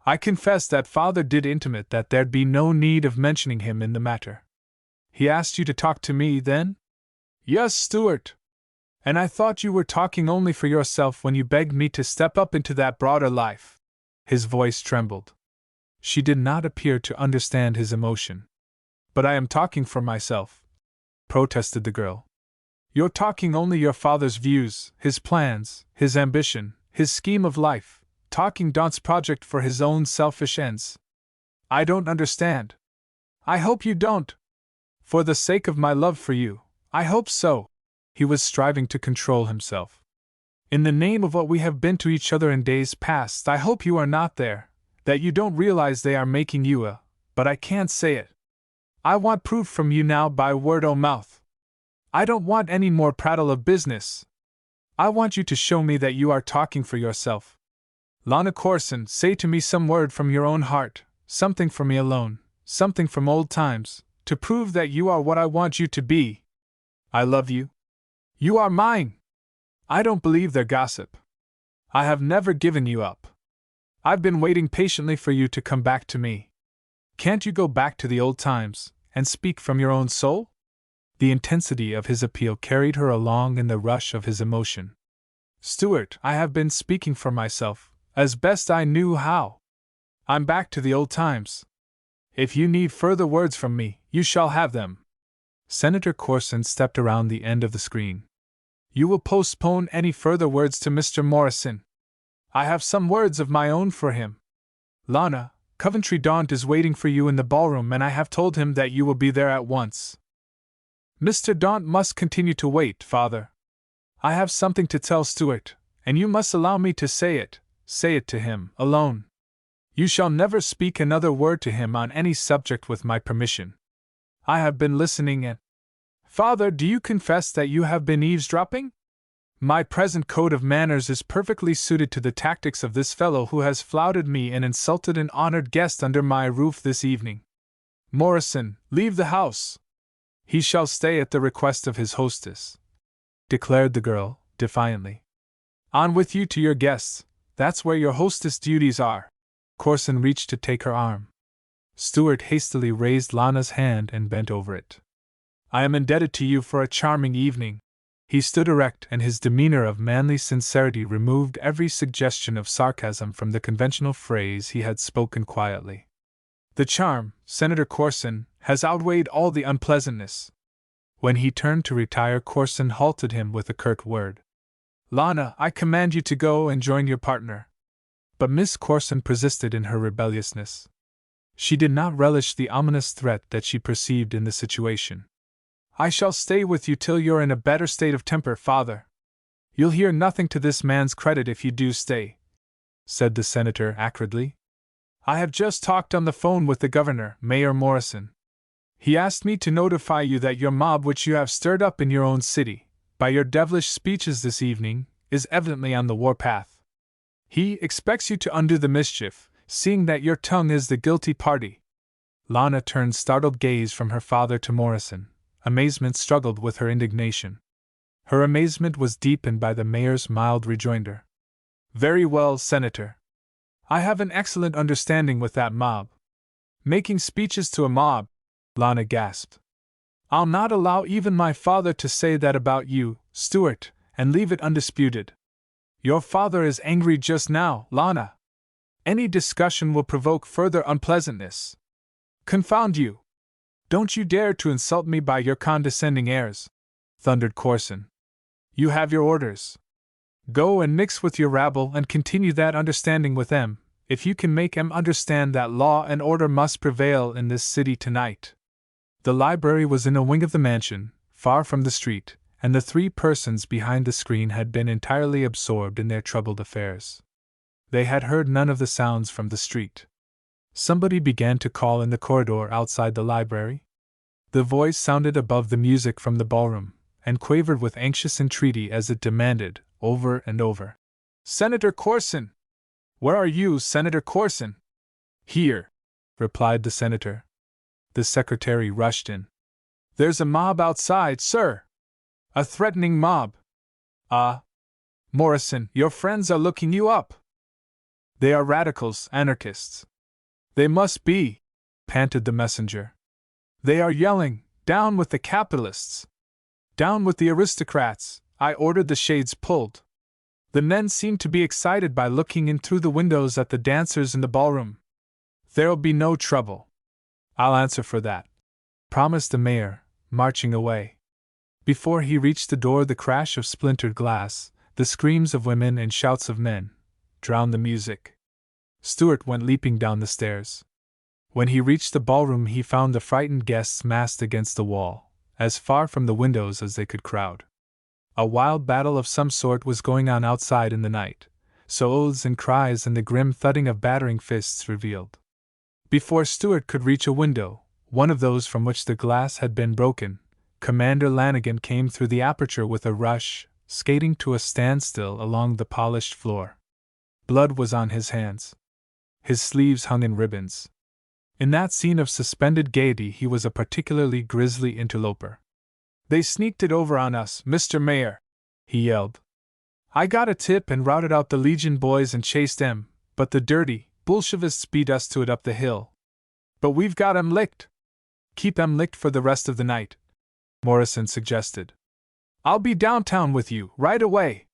I confess that father did intimate that there'd be no need of mentioning him in the matter. He asked you to talk to me, then? Yes, Stuart. And I thought you were talking only for yourself when you begged me to step up into that broader life. His voice trembled. She did not appear to understand his emotion. But I am talking for myself, protested the girl. You're talking only your father's views, his plans, his ambition, his scheme of life, talking Daunt's project for his own selfish ends. I don't understand. I hope you don't. For the sake of my love for you, I hope so. He was striving to control himself. In the name of what we have been to each other in days past, I hope you are not there, that you don't realize they are making you a, but I can't say it. I want proof from you now by word o' mouth. I don't want any more prattle of business. I want you to show me that you are talking for yourself. Lana Corson, say to me some word from your own heart, something for me alone, something from old times, to prove that you are what I want you to be. I love you. You are mine. I don't believe their gossip. I have never given you up. I've been waiting patiently for you to come back to me. Can't you go back to the old times, and speak from your own soul? The intensity of his appeal carried her along in the rush of his emotion. Stuart, I have been speaking for myself, as best I knew how. I'm back to the old times. If you need further words from me, you shall have them. Senator Corson stepped around the end of the screen. You will postpone any further words to Mr. Morrison. I have some words of my own for him. Lana, Coventry Daunt is waiting for you in the ballroom, and I have told him that you will be there at once. Mr. Daunt must continue to wait, Father. I have something to tell Stuart, and you must allow me to say it to him, alone. You shall never speak another word to him on any subject with my permission. I have been listening and… Father, do you confess that you have been eavesdropping? My present code of manners is perfectly suited to the tactics of this fellow who has flouted me and insulted an honored guest under my roof this evening. Morrison, leave the house. He shall stay at the request of his hostess, declared the girl, defiantly. On with you to your guests, that's where your hostess duties are. Corson reached to take her arm. Stuart hastily raised Lana's hand and bent over it. I am indebted to you for a charming evening. He stood erect, and his demeanor of manly sincerity removed every suggestion of sarcasm from the conventional phrase he had spoken quietly. The charm, Senator Corson, has outweighed all the unpleasantness. When he turned to retire, Corson halted him with a curt word. Lana, I command you to go and join your partner. But Miss Corson persisted in her rebelliousness. She did not relish the ominous threat that she perceived in the situation. I shall stay with you till you're in a better state of temper, Father. You'll hear nothing to this man's credit if you do stay, said the senator acridly. I have just talked on the phone with the governor, Mayor Morrison. He asked me to notify you that your mob, which you have stirred up in your own city, by your devilish speeches this evening, is evidently on the warpath. He expects you to undo the mischief, seeing that your tongue is the guilty party. Lana turned startled gaze from her father to Morrison. Amazement struggled with her indignation. Her amazement was deepened by the mayor's mild rejoinder. Very well, Senator. I have an excellent understanding with that mob. Making speeches to a mob, Lana gasped. I'll not allow even my father to say that about you, Stuart, and leave it undisputed. Your father is angry just now, Lana. Any discussion will provoke further unpleasantness. Confound you! Don't you dare to insult me by your condescending airs, thundered Corson. You have your orders. Go and mix with your rabble and continue that understanding with them, if you can make them understand that law and order must prevail in this city tonight. The library was in a wing of the mansion, far from the street, and the three persons behind the screen had been entirely absorbed in their troubled affairs. They had heard none of the sounds from the street. Somebody began to call in the corridor outside the library. The voice sounded above the music from the ballroom, and quavered with anxious entreaty as it demanded, over and over, Senator Corson! Where are you, Senator Corson? Here, replied the senator. The secretary rushed in. There's a mob outside, sir. A threatening mob. Ah, Morrison, your friends are looking you up. They are radicals, anarchists. They must be, panted the messenger. They are yelling, down with the capitalists. Down with the aristocrats. I ordered the shades pulled. The men seem to be excited by looking in through the windows at the dancers in the ballroom. There'll be no trouble. I'll answer for that, promised the mayor, marching away. Before he reached the door, the crash of splintered glass, the screams of women and shouts of men, drowned the music. Stuart went leaping down the stairs. When he reached the ballroom, he found the frightened guests massed against the wall, as far from the windows as they could crowd. A wild battle of some sort was going on outside in the night, so oaths and cries and the grim thudding of battering fists revealed. Before Stuart could reach a window, one of those from which the glass had been broken, Commander Lanigan came through the aperture with a rush, skating to a standstill along the polished floor. Blood was on his hands. His sleeves hung in ribbons. In that scene of suspended gaiety he was a particularly grisly interloper. They sneaked it over on us, Mr. Mayor, he yelled. I got a tip and routed out the Legion boys and chased them, but the dirty Bolshevists beat us to it up the hill. But we've got 'em licked. Keep 'em licked for the rest of the night, Morrison suggested. I'll be downtown with you, right away.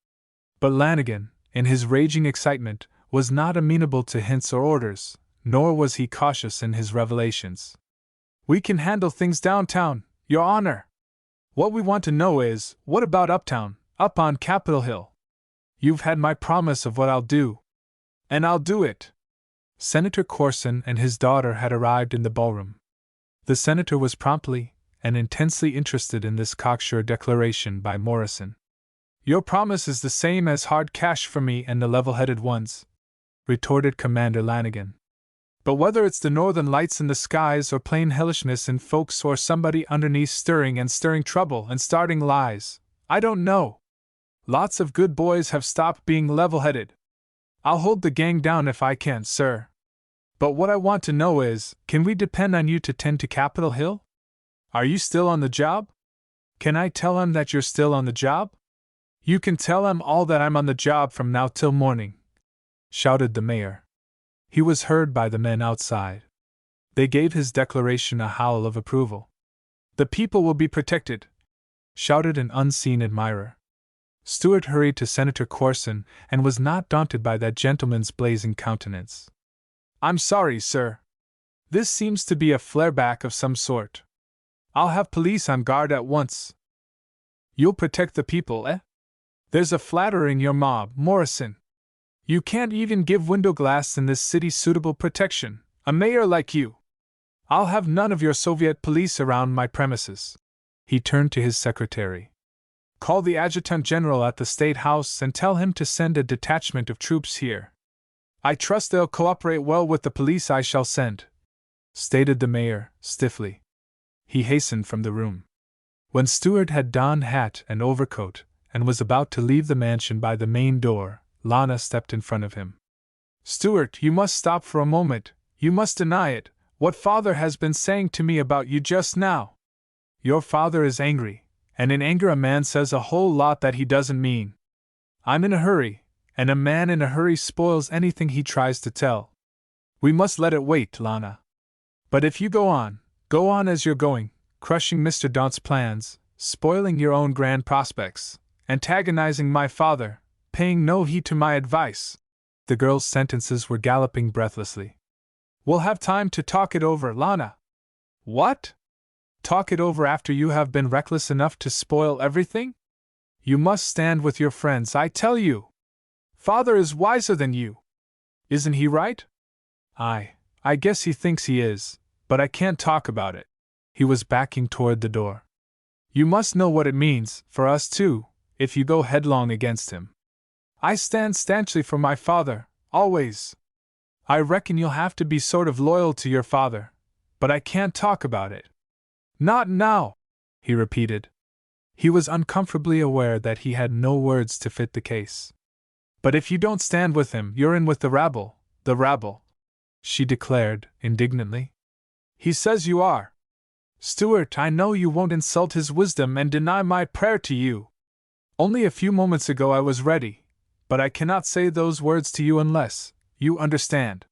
But Lanigan, in his raging excitement, was not amenable to hints or orders, nor was he cautious in his revelations. We can handle things downtown, Your Honor. What we want to know is, what about uptown, up on Capitol Hill? You've had my promise of what I'll do. And I'll do it. Senator Corson and his daughter had arrived in the ballroom. The senator was promptly and intensely interested in this cocksure declaration by Morrison. Your promise is the same as hard cash for me and the level-headed ones, retorted Commander Lanigan. But whether it's the northern lights in the skies or plain hellishness in folks or somebody underneath stirring trouble and starting lies, I don't know. Lots of good boys have stopped being level-headed. I'll hold the gang down if I can, sir. But what I want to know is, can we depend on you to tend to Capitol Hill? Are you still on the job? Can I tell 'em that you're still on the job? You can tell 'em all that I'm on the job from now till morning, shouted the mayor. He was heard by the men outside. They gave his declaration a howl of approval. The people will be protected, shouted an unseen admirer. Stewart hurried to Senator Corson and was not daunted by that gentleman's blazing countenance. I'm sorry, sir. This seems to be a flare-back of some sort. I'll have police on guard at once. You'll protect the people, eh? There's a flatterer in your mob, Morrison. You can't even give window glass in this city suitable protection, a mayor like you. I'll have none of your Soviet police around my premises. He turned to his secretary. Call the adjutant general at the State House and tell him to send a detachment of troops here. I trust they'll cooperate well with the police I shall send, stated the mayor, stiffly. He hastened from the room. When Stewart had donned hat and overcoat, and was about to leave the mansion by the main door, Lana stepped in front of him. Stewart, you must stop for a moment, you must deny it, what father has been saying to me about you just now. Your father is angry, and in anger a man says a whole lot that he doesn't mean. I'm in a hurry, and a man in a hurry spoils anything he tries to tell. We must let it wait, Lana. But if you go on as you're going, crushing Mr. Daunt's plans, spoiling your own grand prospects, antagonizing my father, paying no heed to my advice. The girl's sentences were galloping breathlessly. We'll have time to talk it over, Lana. What? Talk it over after you have been reckless enough to spoil everything? You must stand with your friends, I tell you. Father is wiser than you. Isn't he right? I guess he thinks he is, but I can't talk about it. He was backing toward the door. You must know what it means, for us too, if you go headlong against him. I stand stanchly for my father, always. I reckon you'll have to be sort of loyal to your father, but I can't talk about it. Not now, he repeated. He was uncomfortably aware that he had no words to fit the case. But if you don't stand with him, you're in with the rabble, she declared, indignantly. He says you are. Stewart, I know you won't insult his wisdom and deny my prayer to you. Only a few moments ago I was ready, but I cannot say those words to you unless you understand.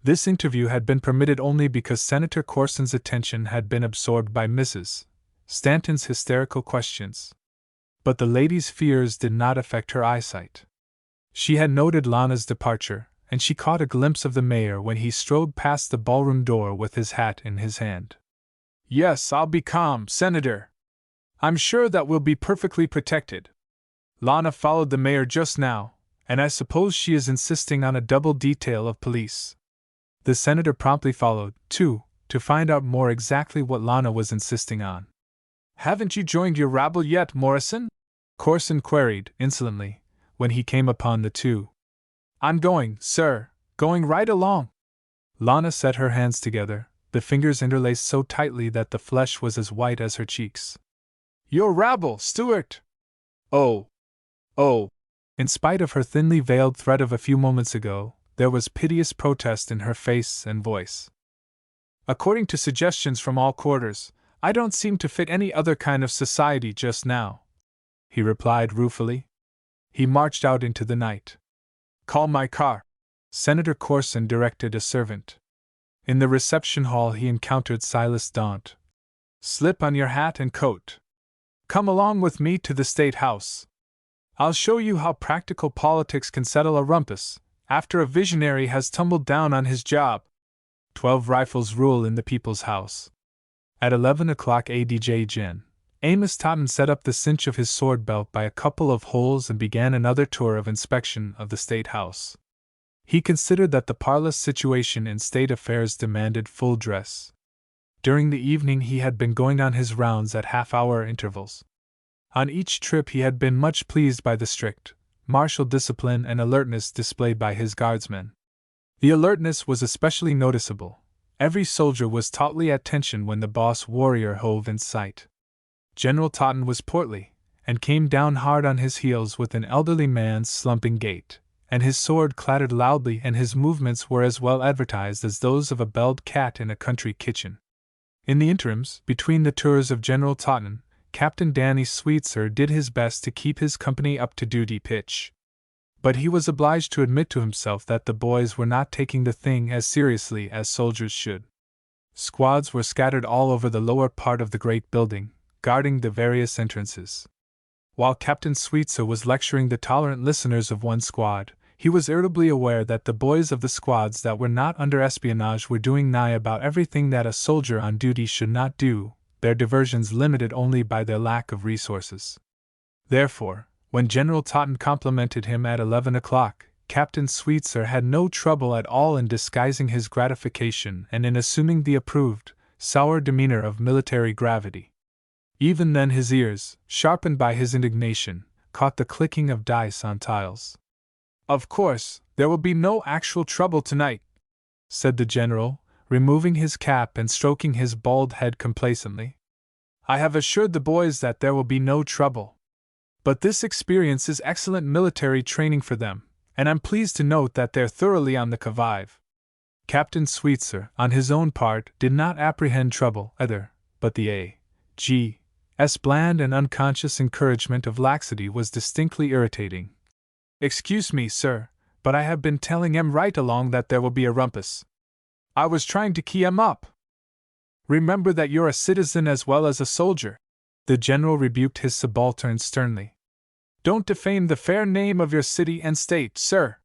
This interview had been permitted only because Senator Corson's attention had been absorbed by Mrs. Stanton's hysterical questions. But the lady's fears did not affect her eyesight. She had noted Lana's departure, and she caught a glimpse of the mayor when he strode past the ballroom door with his hat in his hand. Yes, I'll be calm, Senator. I'm sure that we'll be perfectly protected. Lana followed the mayor just now, and I suppose she is insisting on a double detail of police. The senator promptly followed, too, to find out more exactly what Lana was insisting on. Haven't you joined your rabble yet, Morrison? Corson queried, insolently, when he came upon the two. I'm going, sir, going right along. Lana set her hands together, the fingers interlaced so tightly that the flesh was as white as her cheeks. Your rabble, Stewart! Oh! In spite of her thinly veiled threat of a few moments ago, there was piteous protest in her face and voice. According to suggestions from all quarters, I don't seem to fit any other kind of society just now, he replied ruefully. He marched out into the night. Call my car, Senator Corson directed a servant. In the reception hall he encountered Silas Daunt. "Slip on your hat and coat. Come along with me to the State House. I'll show you how practical politics can settle a rumpus after a visionary has tumbled down on his job. 12 rifles rule in the People's House." At 11 o'clock ADJ Gen. Amos Totten set up the cinch of his sword belt by a couple of holes and began another tour of inspection of the State House. He considered that the parlous situation in state affairs demanded full dress. During the evening he had been going on his rounds at half-hour intervals. On each trip he had been much pleased by the strict, martial discipline and alertness displayed by his guardsmen. The alertness was especially noticeable. Every soldier was tautly at attention when the boss warrior hove in sight. General Totten was portly, and came down hard on his heels with an elderly man's slumping gait, and his sword clattered loudly and his movements were as well advertised as those of a belled cat in a country kitchen. In the interims, between the tours of General Totten, Captain Danny Sweetser did his best to keep his company up to duty pitch. But he was obliged to admit to himself that the boys were not taking the thing as seriously as soldiers should. Squads were scattered all over the lower part of the great building, guarding the various entrances. While Captain Sweetser was lecturing the tolerant listeners of one squad, he was irritably aware that the boys of the squads that were not under espionage were doing nigh about everything that a soldier on duty should not do, their diversions limited only by their lack of resources. Therefore, when General Totten complimented him at 11 o'clock, Captain Sweetser had no trouble at all in disguising his gratification and in assuming the approved, sour demeanor of military gravity. Even then his ears, sharpened by his indignation, caught the clicking of dice on tiles. "Of course, there will be no actual trouble tonight," said the general, removing his cap and stroking his bald head complacently. "I have assured the boys that there will be no trouble. But this experience is excellent military training for them, and I'm pleased to note that they're thoroughly on the qui-vive." Captain Sweetser, on his own part, did not apprehend trouble either, but the A.G.'s bland and unconscious encouragement of laxity was distinctly irritating. "Excuse me, sir, but I have been telling 'em right along that there will be a rumpus. I was trying to key 'em up. Remember that you're a citizen as well as a soldier." The general rebuked his subaltern sternly. "Don't defame the fair name of your city and state, sir.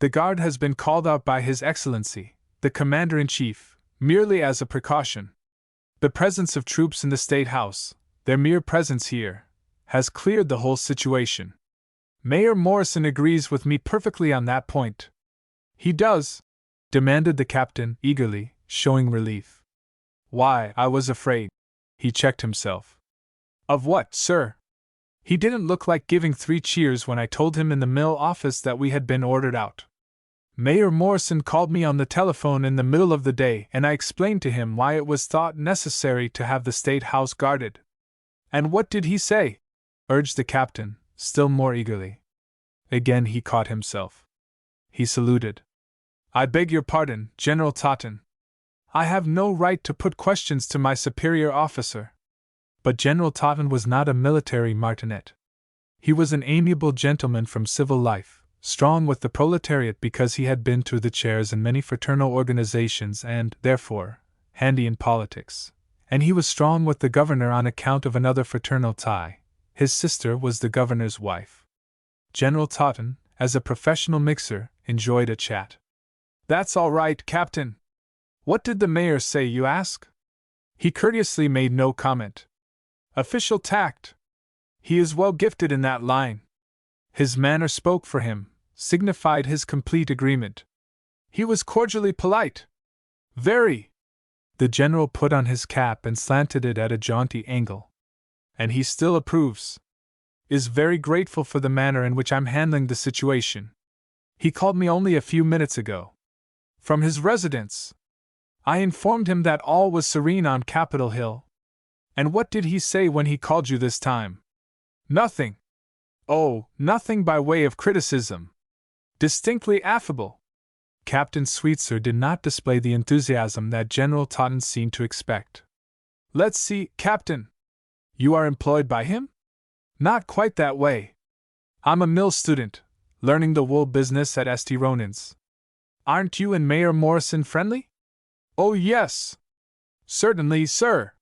The guard has been called out by His Excellency, the Commander-in-Chief, merely as a precaution. The presence of troops in the State House, their mere presence here, has cleared the whole situation. Mayor Morrison agrees with me perfectly on that point." "He does?" demanded the captain, eagerly, showing relief. "Why, I was afraid—" He checked himself. "Of what, sir? He didn't look like giving 3 cheers when I told him in the mill office that we had been ordered out. Mayor Morrison called me on the telephone in the middle of the day and I explained to him why it was thought necessary to have the State House guarded." "And what did he say?" urged the captain, still more eagerly. Again he caught himself. He saluted. "I beg your pardon, General Totten. I have no right to put questions to my superior officer." But General Totten was not a military martinet. He was an amiable gentleman from civil life, strong with the proletariat because he had been through the chairs in many fraternal organizations and, therefore, handy in politics. And he was strong with the governor on account of another fraternal tie. His sister was the governor's wife. General Totten, as a professional mixer, enjoyed a chat. "That's all right, Captain. What did the mayor say, you ask?" He courteously made no comment. Official tact. He is well gifted in that line. His manner spoke for him, signified his complete agreement. He was cordially polite. Very. The general put on his cap and slanted it at a jaunty angle. And he still approves. Is very grateful for the manner in which I'm handling the situation. He called me only a few minutes ago. From his residence. I informed him that all was serene on Capitol Hill. And what did he say when he called you this time? Nothing. Oh, nothing by way of criticism. Distinctly affable. Captain Sweetser did not display the enthusiasm that General Totten seemed to expect. Let's see, Captain. You are employed by him? Not quite that way. I'm a mill student, learning the wool business at St. Ronan's. Aren't you and Mayor Morrison friendly? Oh, yes. Certainly, sir.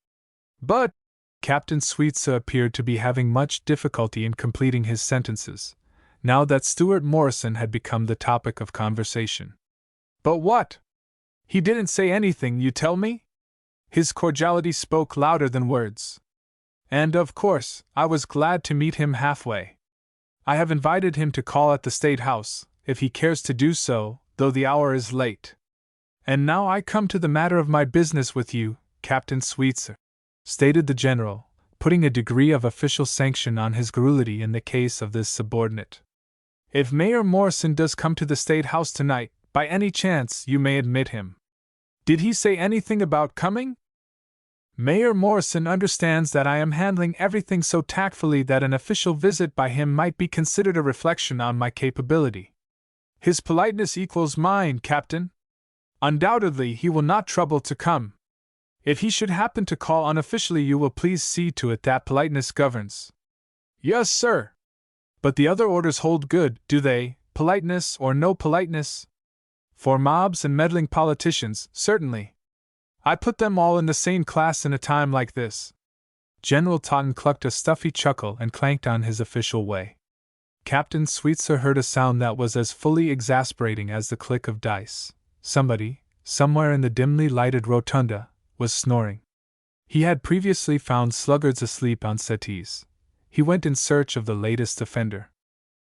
But Captain Sweetsa appeared to be having much difficulty in completing his sentences, now that Stuart Morrison had become the topic of conversation. But what? He didn't say anything, you tell me? His cordiality spoke louder than words. And, of course, I was glad to meet him halfway. I have invited him to call at the State House, if he cares to do so, though the hour is late. And now I come to the matter of my business with you, Captain Sweetser, stated the general, putting a degree of official sanction on his garrulity in the case of this subordinate. If Mayor Morrison does come to the State House tonight, by any chance you may admit him. Did he say anything about coming? Mayor Morrison understands that I am handling everything so tactfully that an official visit by him might be considered a reflection on my capability. His politeness equals mine, Captain. Undoubtedly he will not trouble to come. If he should happen to call unofficially, you will please see to it that politeness governs. Yes, sir. But the other orders hold good, do they, politeness or no politeness? For mobs and meddling politicians, certainly. I put them all in the same class in a time like this. General Totten clucked a stuffy chuckle and clanked on his official way. Captain Sweetser heard a sound that was as fully exasperating as the click of dice. Somebody, somewhere in the dimly lighted rotunda, was snoring. He had previously found sluggards asleep on settees. He went in search of the latest offender.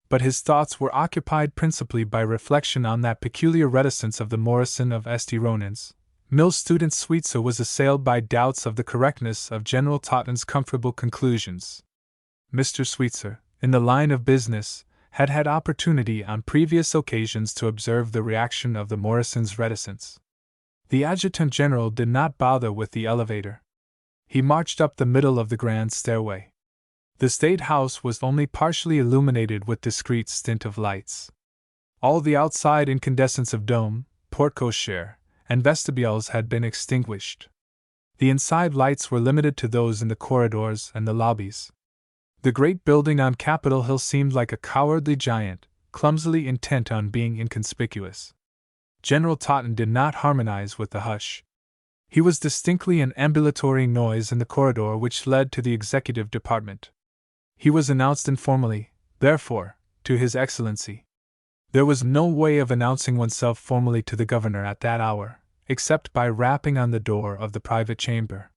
But his thoughts were occupied principally by reflection on that peculiar reticence of the Morrison of St. Ronan's. Mill student Sweetser was assailed by doubts of the correctness of General Totten's comfortable conclusions. Mr. Sweetser, in the line of business, had had opportunity on previous occasions to observe the reaction of the Morrison's reticence. The adjutant general did not bother with the elevator. He marched up the middle of the grand stairway. The State House was only partially illuminated with discreet stint of lights. All the outside incandescence of dome, porte-cochere, and vestibules had been extinguished. The inside lights were limited to those in the corridors and the lobbies. The great building on Capitol Hill seemed like a cowardly giant, clumsily intent on being inconspicuous. General Totten did not harmonize with the hush. He was distinctly an ambulatory noise in the corridor which led to the executive department. He was announced informally, therefore, to His Excellency. There was no way of announcing oneself formally to the governor at that hour, except by rapping on the door of the private chamber.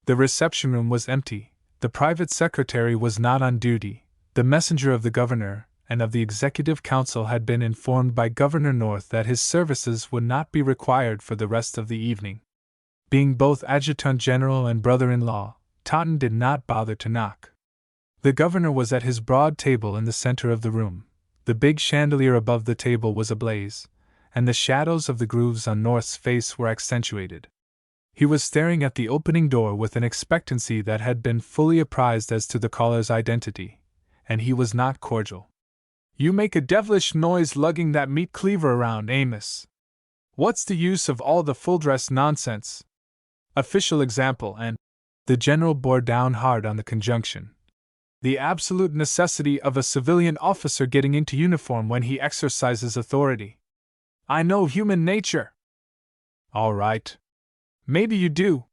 The reception room was empty, the private secretary was not on duty, the messenger of the governor and of the executive council had been informed by Governor North that his services would not be required for the rest of the evening. Being both adjutant general and brother-in-law, Totten did not bother to knock. The governor was at his broad table in the center of the room. The big chandelier above the table was ablaze, and the shadows of the grooves on North's face were accentuated. He was staring at the opening door with an expectancy that had been fully apprised as to the caller's identity, and he was not cordial. You make a devilish noise lugging that meat cleaver around, Amos. What's the use of all the full-dress nonsense? Official example and the general bore down hard on the conjunction. The absolute necessity of a civilian officer getting into uniform when he exercises authority. I know human nature. All right. Maybe you do.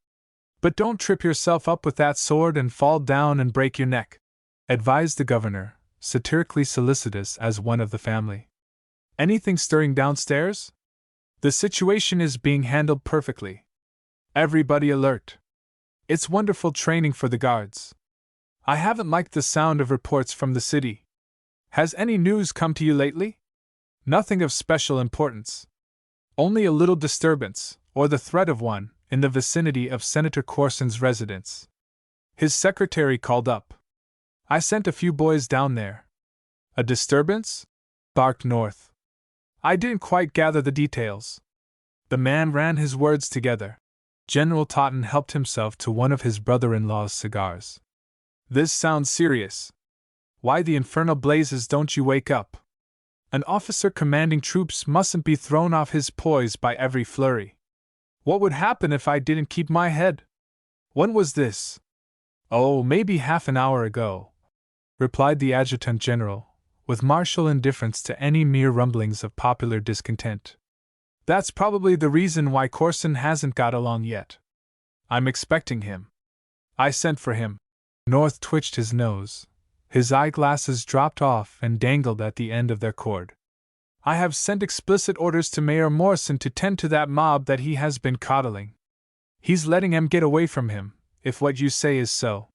But don't trip yourself up with that sword and fall down and break your neck, advised the governor, satirically solicitous as one of the family. Anything stirring downstairs? The situation is being handled perfectly. Everybody alert. It's wonderful training for the guards. I haven't liked the sound of reports from the city. Has any news come to you lately? Nothing of special importance. Only a little disturbance, or the threat of one, in the vicinity of Senator Corson's residence. His secretary called up. I sent a few boys down there. A disturbance? Barked North. I didn't quite gather the details. The man ran his words together. General Totten helped himself to one of his brother-in-law's cigars. This sounds serious. Why the infernal blazes don't you wake up? An officer commanding troops mustn't be thrown off his poise by every flurry. What would happen if I didn't keep my head? When was this? Oh, maybe half an hour ago, replied the adjutant general, with martial indifference to any mere rumblings of popular discontent. That's probably the reason why Corson hasn't got along yet. I'm expecting him. I sent for him. North twitched his nose. His eyeglasses dropped off and dangled at the end of their cord. I have sent explicit orders to Mayor Morrison to tend to that mob that he has been coddling. He's letting them get away from him, if what you say is so.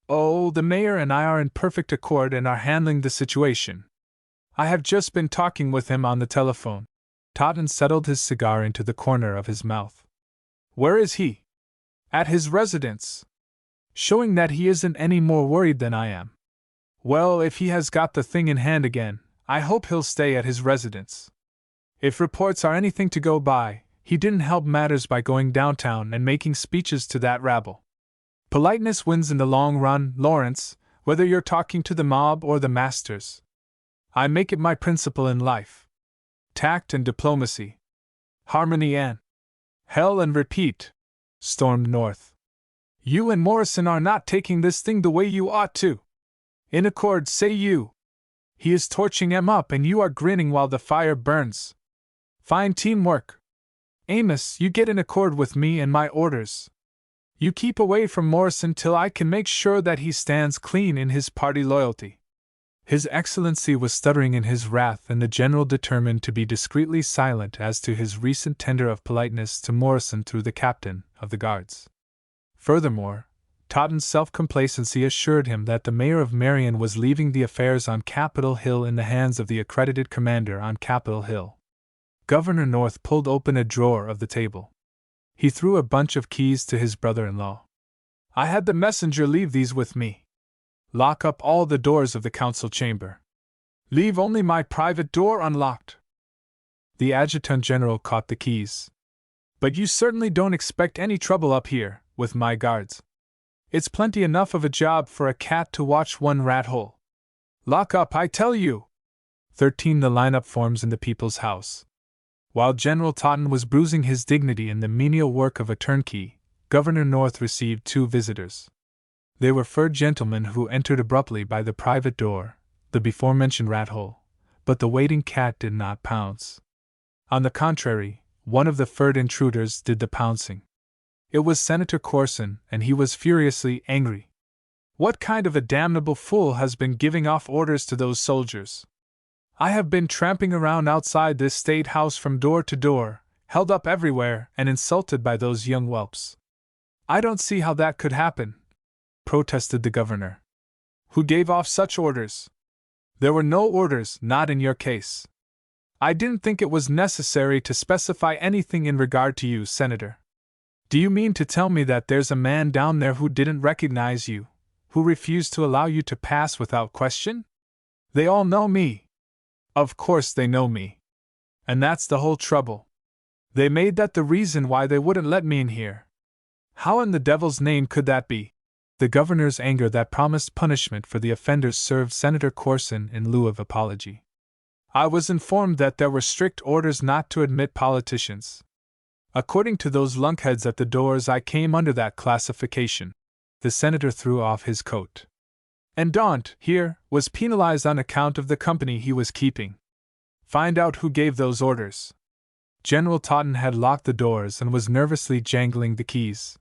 Oh, the mayor and I are in perfect accord and are handling the situation. I have just been talking with him on the telephone. Totten settled his cigar into the corner of his mouth. Where is he? At his residence. Showing that he isn't any more worried than I am. Well, if he has got the thing in hand again, I hope he'll stay at his residence. If reports are anything to go by, he didn't help matters by going downtown and making speeches to that rabble. Politeness wins in the long run, Lawrence, whether you're talking to the mob or the masters. I make it my principle in life. Tact and diplomacy. Harmony and hell and repeat, stormed North. You and Morrison are not taking this thing the way you ought to. In accord, say you. He is torching em up and you are grinning while the fire burns. Fine teamwork. Amos, you get in accord with me and my orders. You keep away from Morrison till I can make sure that he stands clean in his party loyalty. His Excellency was stuttering in his wrath, and the general determined to be discreetly silent as to his recent tender of politeness to Morrison through the captain of the guards. Furthermore, Totten's self-complacency assured him that the mayor of Marion was leaving the affairs on Capitol Hill in the hands of the accredited commander on Capitol Hill. Governor North pulled open a drawer of the table. He threw a bunch of keys to his brother-in-law. I had the messenger leave these with me. Lock up all the doors of the council chamber. Leave only my private door unlocked. The adjutant general caught the keys. But you certainly don't expect any trouble up here, with my guards. It's plenty enough of a job for a cat to watch one rat hole. Lock up, I tell you! 13 The lineup forms in the People's House. While General Totten was bruising his dignity in the menial work of a turnkey, Governor North received 2 visitors. They were furred gentlemen who entered abruptly by the private door, the before-mentioned rat hole, but the waiting cat did not pounce. On the contrary, one of the furred intruders did the pouncing. It was Senator Corson, and he was furiously angry. What kind of a damnable fool has been giving off orders to those soldiers? I have been tramping around outside this state house from door to door, held up everywhere, and insulted by those young whelps. I don't see how that could happen, protested the governor. Who gave off such orders? There were no orders, not in your case. I didn't think it was necessary to specify anything in regard to you, Senator. Do you mean to tell me that there's a man down there who didn't recognize you, who refused to allow you to pass without question? They all know me. Of course they know me. And that's the whole trouble. They made that the reason why they wouldn't let me in here. How in the devil's name could that be? The governor's anger that promised punishment for the offenders served Senator Corson in lieu of apology. I was informed that there were strict orders not to admit politicians. According to those lunkheads at the doors, I came under that classification. The senator threw off his coat. And Daunt, here, was penalized on account of the company he was keeping. Find out who gave those orders. General Totten had locked the doors and was nervously jangling the keys.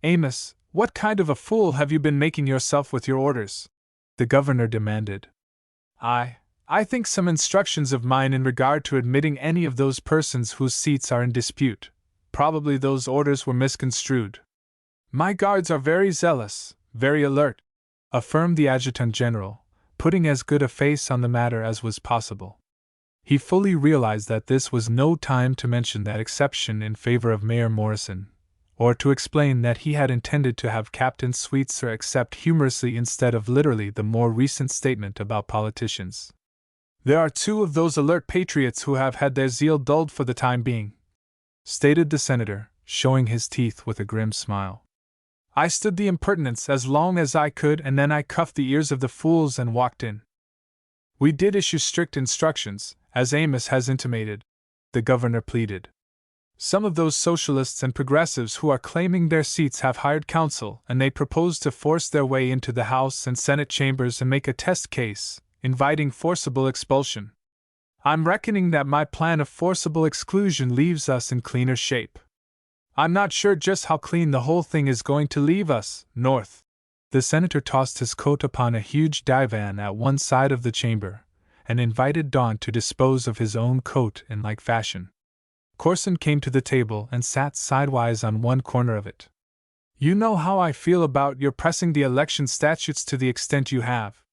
Amos, what kind of a fool have you been making yourself with your orders? The governor demanded. I think some instructions of mine in regard to admitting any of those persons whose seats are in dispute. Probably those orders were misconstrued. My guards are very zealous, very alert, affirmed the adjutant general, putting as good a face on the matter as was possible. He fully realized that this was no time to mention that exception in favor of Mayor Morrison, or to explain that he had intended to have Captain Sweetser accept humorously instead of literally the more recent statement about politicians. There are 2 of those alert patriots who have had their zeal dulled for the time being, stated the senator, showing his teeth with a grim smile. I stood the impertinence as long as I could, and then I cuffed the ears of the fools and walked in. We did issue strict instructions, as Amos has intimated, the governor pleaded. Some of those socialists and progressives who are claiming their seats have hired counsel, and they propose to force their way into the House and Senate chambers and make a test case, inviting forcible expulsion. I'm reckoning that my plan of forcible exclusion leaves us in cleaner shape. I'm not sure just how clean the whole thing is going to leave us, North. The senator tossed his coat upon a huge divan at one side of the chamber, and invited Don to dispose of his own coat in like fashion. Corson came to the table and sat sidewise on one corner of it. You know how I feel about your pressing the election statutes to the extent you have.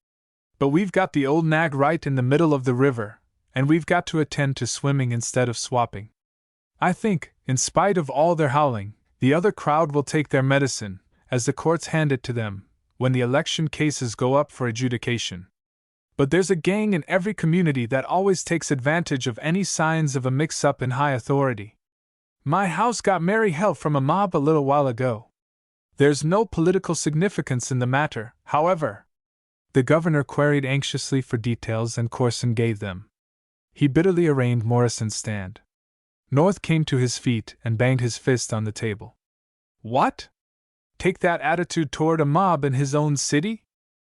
But we've got the old nag right in the middle of the river, and we've got to attend to swimming instead of swapping. I think, in spite of all their howling, the other crowd will take their medicine, as the courts hand it to them, when the election cases go up for adjudication. But there's a gang in every community that always takes advantage of any signs of a mix-up in high authority. My house got merry hell from a mob a little while ago. There's no political significance in the matter, however. The governor queried anxiously for details, and Corson gave them. He bitterly arraigned Morrison's stand. North came to his feet and banged his fist on the table. What? Take that attitude toward a mob in his own city?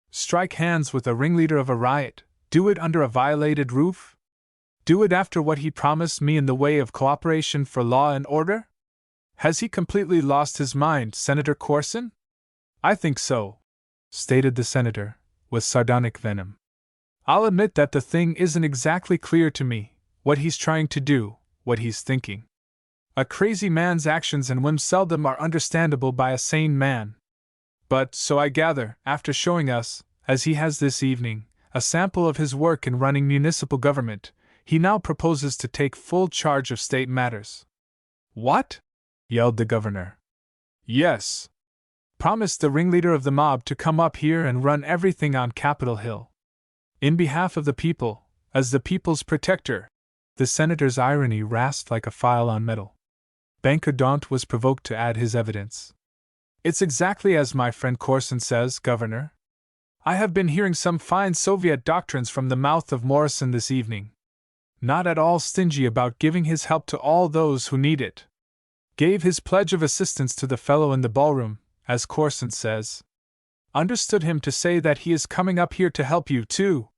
Strike hands with a ringleader of a riot? Do it under a violated roof? Do it after what he promised me in the way of cooperation for law and order? Has he completely lost his mind, Senator Corson? I think so, stated the senator, with sardonic venom. I'll admit that the thing isn't exactly clear to me, what he's trying to do, what he's thinking. A crazy man's actions and whims seldom are understandable by a sane man. But, so I gather, after showing us, as he has this evening, a sample of his work in running municipal government, he now proposes to take full charge of state matters. What? Yelled the governor. Yes. Promised the ringleader of the mob to come up here and run everything on Capitol Hill. In behalf of the people, as the people's protector. The senator's irony rasped like a file on metal. Banker Daunt was provoked to add his evidence. It's exactly as my friend Corson says, Governor. I have been hearing some fine Soviet doctrines from the mouth of Morrison this evening. Not at all stingy about giving his help to all those who need it. Gave his pledge of assistance to the fellow in the ballroom, as Corson says. Understood him to say that he is coming up here to help you, too.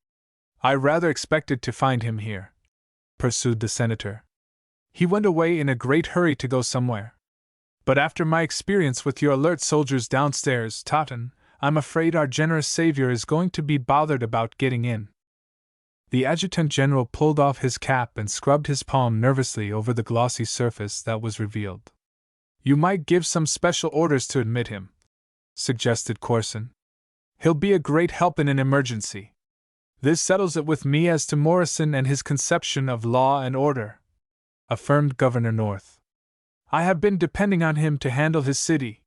I rather expected to find him here, pursued the senator. He went away in a great hurry to go somewhere. But after my experience with your alert soldiers downstairs, Totten, I'm afraid our generous savior is going to be bothered about getting in. The adjutant general pulled off his cap and scrubbed his palm nervously over the glossy surface that was revealed. You might give some special orders to admit him, suggested Corson. He'll be a great help in an emergency. This settles it with me as to Morrison and his conception of law and order, affirmed Governor North. I have been depending on him to handle his city.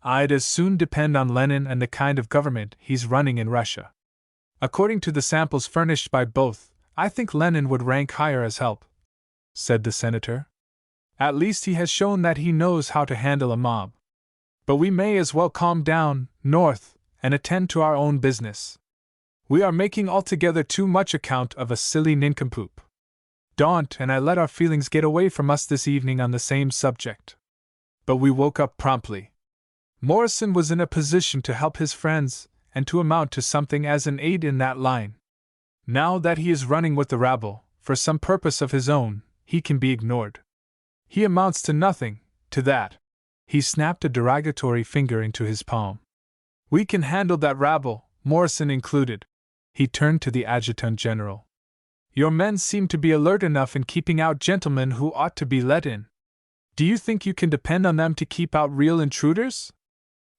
I'd as soon depend on Lenin and the kind of government he's running in Russia. According to the samples furnished by both, I think Lenin would rank higher as help, said the senator. At least he has shown that he knows how to handle a mob. But we may as well calm down, North, and attend to our own business. We are making altogether too much account of a silly nincompoop. Daunt and I let our feelings get away from us this evening on the same subject. But we woke up promptly. Morrison was in a position to help his friends, and to amount to something as an aid in that line. Now that he is running with the rabble, for some purpose of his own, he can be ignored. He amounts to nothing, to that. He snapped a derogatory finger into his palm. We can handle that rabble, Morrison included. He turned to the adjutant general. Your men seem to be alert enough in keeping out gentlemen who ought to be let in. Do you think you can depend on them to keep out real intruders?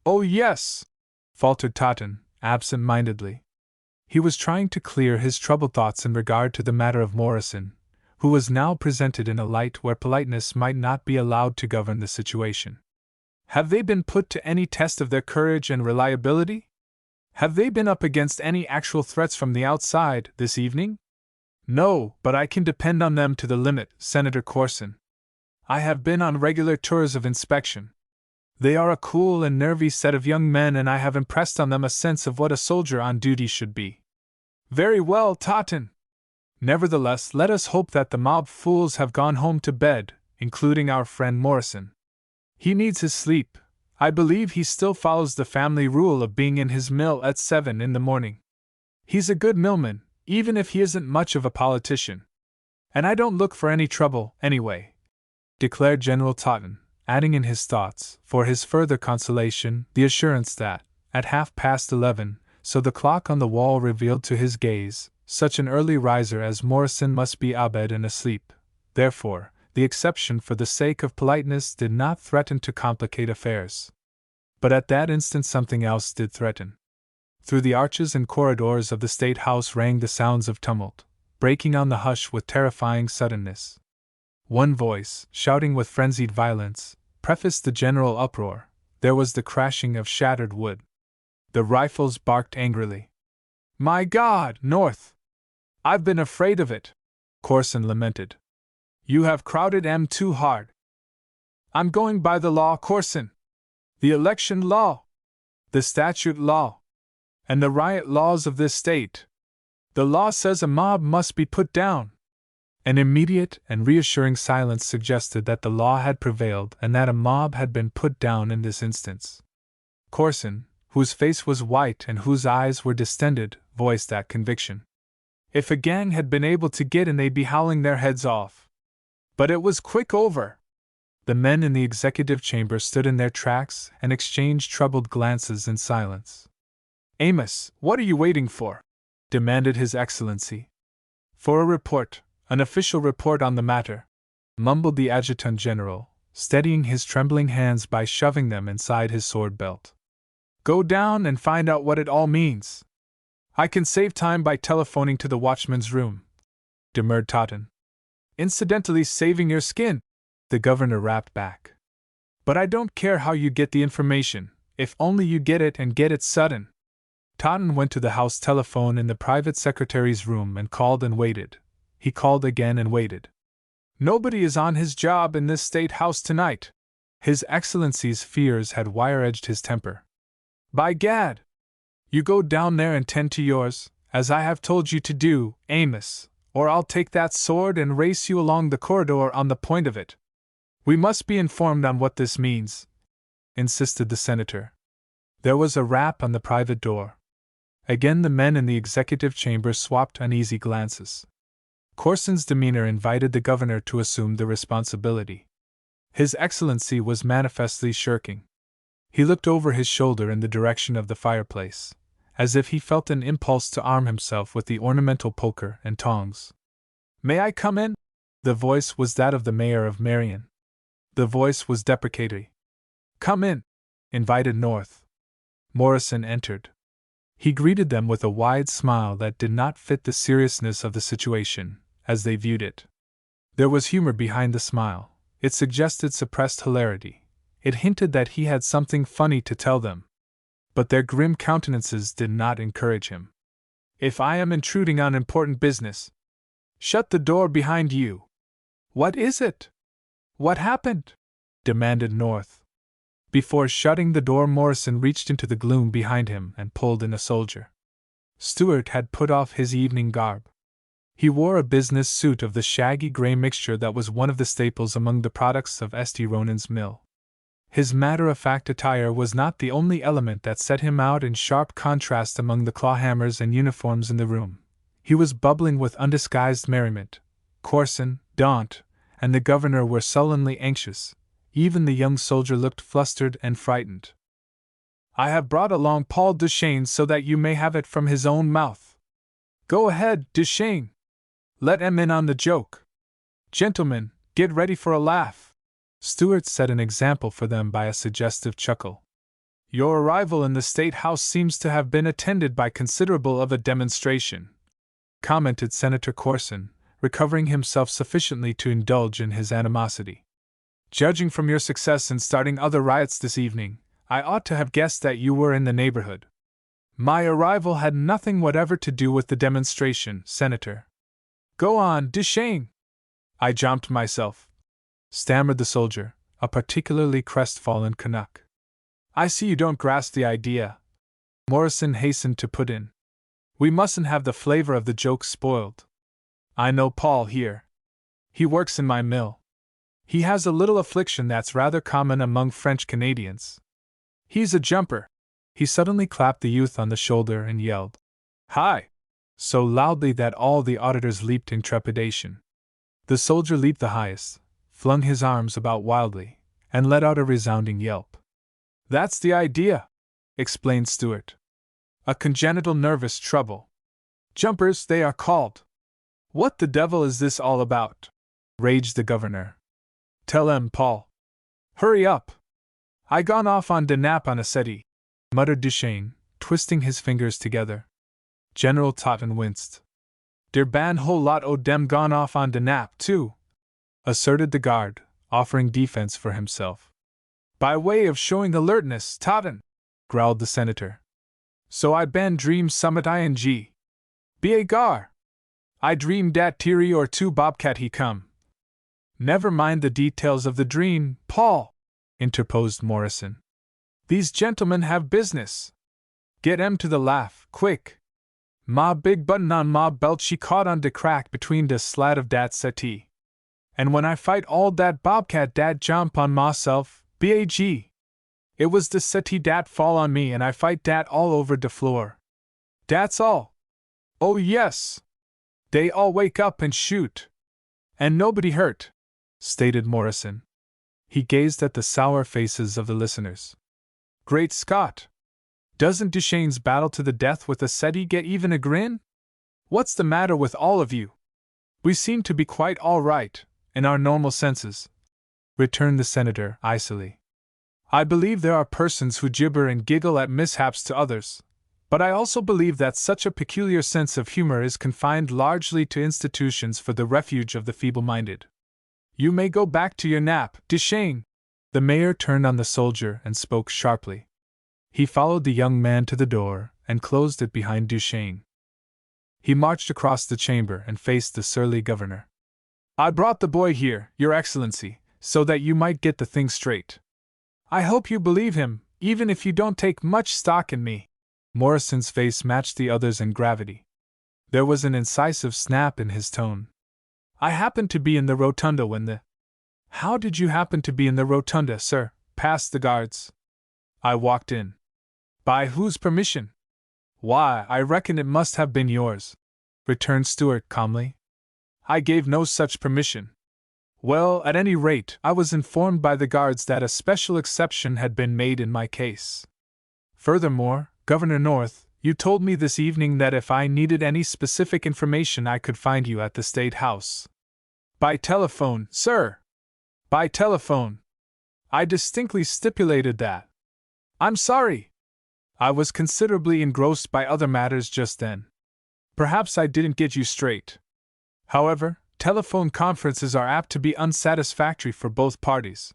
Oh yes, faltered Totten, absent-mindedly. He was trying to clear his troubled thoughts in regard to the matter of Morrison, who was now presented in a light where politeness might not be allowed to govern the situation. Have they been put to any test of their courage and reliability? Have they been up against any actual threats from the outside this evening? No, but I can depend on them to the limit, Senator Corson. I have been on regular tours of inspection. They are a cool and nervy set of young men, and I have impressed on them a sense of what a soldier on duty should be. Very well, Totten. Nevertheless, let us hope that the mob fools have gone home to bed, including our friend Morrison. He needs his sleep. I believe he still follows the family rule of being in his mill at 7 in the morning. He's a good millman, even if he isn't much of a politician. And I don't look for any trouble, anyway, declared General Totten, adding in his thoughts, for his further consolation, the assurance that, at 11:30, so the clock on the wall revealed to his gaze, such an early riser as Morrison must be abed and asleep. Therefore, the exception for the sake of politeness did not threaten to complicate affairs. But at that instant something else did threaten. Through the arches and corridors of the State House rang the sounds of tumult, breaking on the hush with terrifying suddenness. One voice, shouting with frenzied violence, prefaced the general uproar. There was the crashing of shattered wood. The rifles barked angrily. "My God, North! I've been afraid of it," Corson lamented. "You have crowded M too hard." "I'm going by the law, Corson. The election law. The statute law. And the riot laws of this state. The law says a mob must be put down." An immediate and reassuring silence suggested that the law had prevailed and that a mob had been put down in this instance. Corson, whose face was white and whose eyes were distended, voiced that conviction. "If a gang had been able to get in, they'd be howling their heads off. But it was quick over." The men in the executive chamber stood in their tracks and exchanged troubled glances in silence. "Amos, what are you waiting for?" demanded His Excellency. "For a report, an official report on the matter," mumbled the Adjutant General, steadying his trembling hands by shoving them inside his sword belt. "Go down and find out what it all means." "I can save time by telephoning to the watchman's room," demurred Totten. "Incidentally saving your skin," the governor rapped back. "But I don't care how you get the information, if only you get it and get it sudden." Totten went to the house telephone in the private secretary's room and called and waited. He called again and waited. "Nobody is on his job in this State House tonight." His Excellency's fears had wire-edged his temper. "By gad! You go down there and tend to yours, as I have told you to do, Amos, or I'll take that sword and race you along the corridor on the point of it." "We must be informed on what this means," insisted the senator. There was a rap on the private door. Again the men in the executive chamber swapped uneasy glances. Corson's demeanor invited the governor to assume the responsibility. His Excellency was manifestly shirking. He looked over his shoulder in the direction of the fireplace, as if he felt an impulse to arm himself with the ornamental poker and tongs. "May I come in?" The voice was that of the mayor of Marion. The voice was deprecatory. "Come in," invited North. Morrison entered. He greeted them with a wide smile that did not fit the seriousness of the situation, as they viewed it. There was humor behind the smile. It suggested suppressed hilarity. It hinted that he had something funny to tell them. But their grim countenances did not encourage him. "If I am intruding on important business, shut the door behind you." "What is it? What happened?" demanded North. Before shutting the door, Morrison reached into the gloom behind him and pulled in a soldier. Stuart had put off his evening garb. He wore a business suit of the shaggy gray mixture that was one of the staples among the products of St. Ronan's mill. His matter-of-fact attire was not the only element that set him out in sharp contrast among the clawhammers and uniforms in the room. He was bubbling with undisguised merriment. Corson, Daunt, and the governor were sullenly anxious. Even the young soldier looked flustered and frightened. "I have brought along Paul Duchesne so that you may have it from his own mouth." "Go ahead, Duchesne. Let him in on the joke. Gentlemen, get ready for a laugh." Stuart set an example for them by a suggestive chuckle. "Your arrival in the State House seems to have been attended by considerable of a demonstration," commented Senator Corson, recovering himself sufficiently to indulge in his animosity. "Judging from your success in starting other riots this evening, I ought to have guessed that you were in the neighborhood." "My arrival had nothing whatever to do with the demonstration, Senator." "Go on, Duchesne." "I jumped myself," stammered the soldier, a particularly crestfallen Canuck. "I see you don't grasp the idea," Morrison hastened to put in. "We mustn't have the flavor of the joke spoiled. I know Paul here. He works in my mill. He has a little affliction that's rather common among French Canadians. He's a jumper." He suddenly clapped the youth on the shoulder and yelled, "Hi!" so loudly that all the auditors leaped in trepidation. The soldier leaped the highest, flung his arms about wildly, and let out a resounding yelp. That's the idea, explained Stuart. A congenital nervous trouble. Jumpers, they are called. What the devil is this all about? Raged the governor. Tell em, Paul. Hurry up. I gone off on de nap on a settee, muttered Duchesne, twisting his fingers together. General Totten winced. Der ban whole lot o' dem gone off on de nap, too, asserted the guard, offering defense for himself. By way of showing alertness, Totten, growled the senator. So I ban dream summit ing. Be gar. I dream dat teary or two bobcat he come. Never mind the details of the dream, Paul, interposed Morrison. These gentlemen have business. Get em to the laugh, quick. Ma big button on ma belt she caught on de crack between de slat of dat settee. And when I fight all dat bobcat dat jump on myself, bag. It was de settee dat fall on me and I fight dat all over de floor. Dat's all. Oh yes. They all wake up and shoot. And nobody hurt, stated Morrison. He gazed at the sour faces of the listeners. Great Scott! Doesn't Duchesne's battle to the death with a settee get even a grin? What's the matter with all of you? We seem to be quite all right, in our normal senses, returned the senator icily. I believe there are persons who gibber and giggle at mishaps to others, but I also believe that such a peculiar sense of humor is confined largely to institutions for the refuge of the feeble-minded. You may go back to your nap, Duchesne. The mayor turned on the soldier and spoke sharply. He followed the young man to the door and closed it behind Duchesne. He marched across the chamber and faced the surly governor. I brought the boy here, Your Excellency, so that you might get the thing straight. I hope you believe him, even if you don't take much stock in me. Morrison's face matched the other's in gravity. There was an incisive snap in his tone. I happened to be in the rotunda when the... How did you happen to be in the rotunda, sir? Past the guards. I walked in. By whose permission? Why, I reckon it must have been yours, returned Stuart calmly. I gave no such permission. Well, at any rate, I was informed by the guards that a special exception had been made in my case. Furthermore, Governor North, you told me this evening that if I needed any specific information I could find you at the State House. By telephone, sir. By telephone. I distinctly stipulated that. I'm sorry. I was considerably engrossed by other matters just then. Perhaps I didn't get you straight. However, telephone conferences are apt to be unsatisfactory for both parties.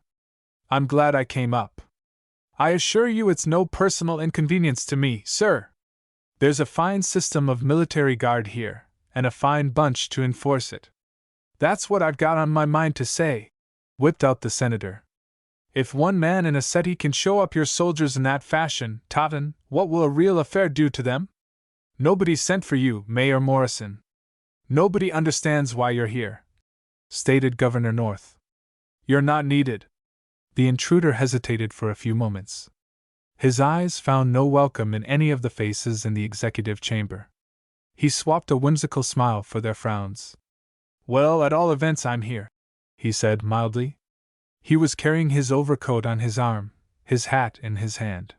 I'm glad I came up. I assure you it's no personal inconvenience to me, sir. There's a fine system of military guard here, and a fine bunch to enforce it. That's what I've got on my mind to say, whipped out the senator. If one man in a settee can show up your soldiers in that fashion, Totten, what will a real affair do to them? Nobody sent for you, Mayor Morrison. Nobody understands why you're here, stated Governor North. You're not needed. The intruder hesitated for a few moments. His eyes found no welcome in any of the faces in the executive chamber. He swapped a whimsical smile for their frowns. Well, at all events I'm here, he said mildly. He was carrying his overcoat on his arm, his hat in his hand.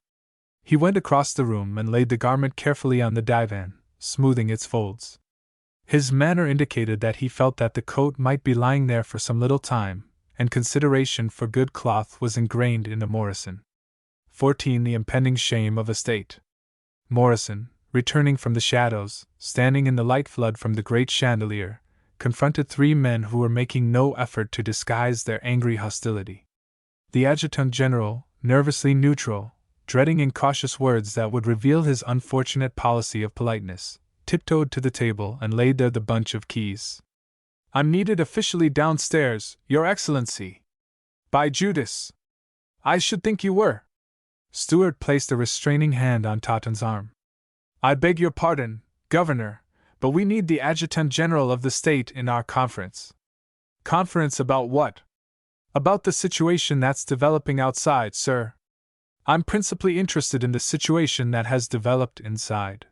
He went across the room and laid the garment carefully on the divan, smoothing its folds. His manner indicated that he felt that the coat might be lying there for some little time, and consideration for good cloth was ingrained into Morrison. 14. The impending shame of a state. Morrison, returning from the shadows, standing in the light flood from the great chandelier, confronted three men who were making no effort to disguise their angry hostility. The adjutant general, nervously neutral, dreading incautious words that would reveal his unfortunate policy of politeness, tiptoed to the table and laid there the bunch of keys. I'm needed officially downstairs, Your Excellency. By Judas. I should think you were. Stuart placed a restraining hand on Totten's arm. I beg your pardon, Governor, but we need the Adjutant General of the state in our conference. Conference about what? About the situation that's developing outside, sir. I'm principally interested in the situation that has developed inside.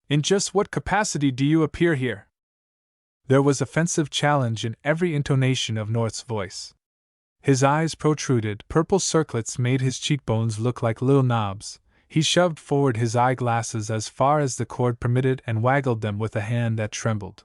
In just what capacity do you appear here? There was offensive challenge in every intonation of North's voice. His eyes protruded, purple circlets made his cheekbones look like little knobs. He shoved forward his eyeglasses as far as the cord permitted and waggled them with a hand that trembled.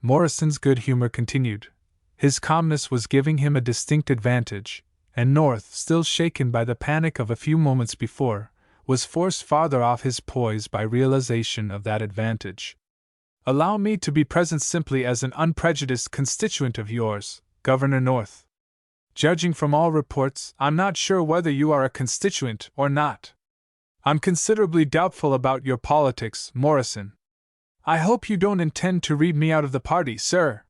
Morrison's good humor continued. His calmness was giving him a distinct advantage, and North, still shaken by the panic of a few moments before, was forced farther off his poise by realization of that advantage. "Allow me to be present simply as an unprejudiced constituent of yours, Governor North. Judging from all reports, I'm not sure whether you are a constituent or not. I'm considerably doubtful about your politics, Morrison. I hope you don't intend to read me out of the party, sir.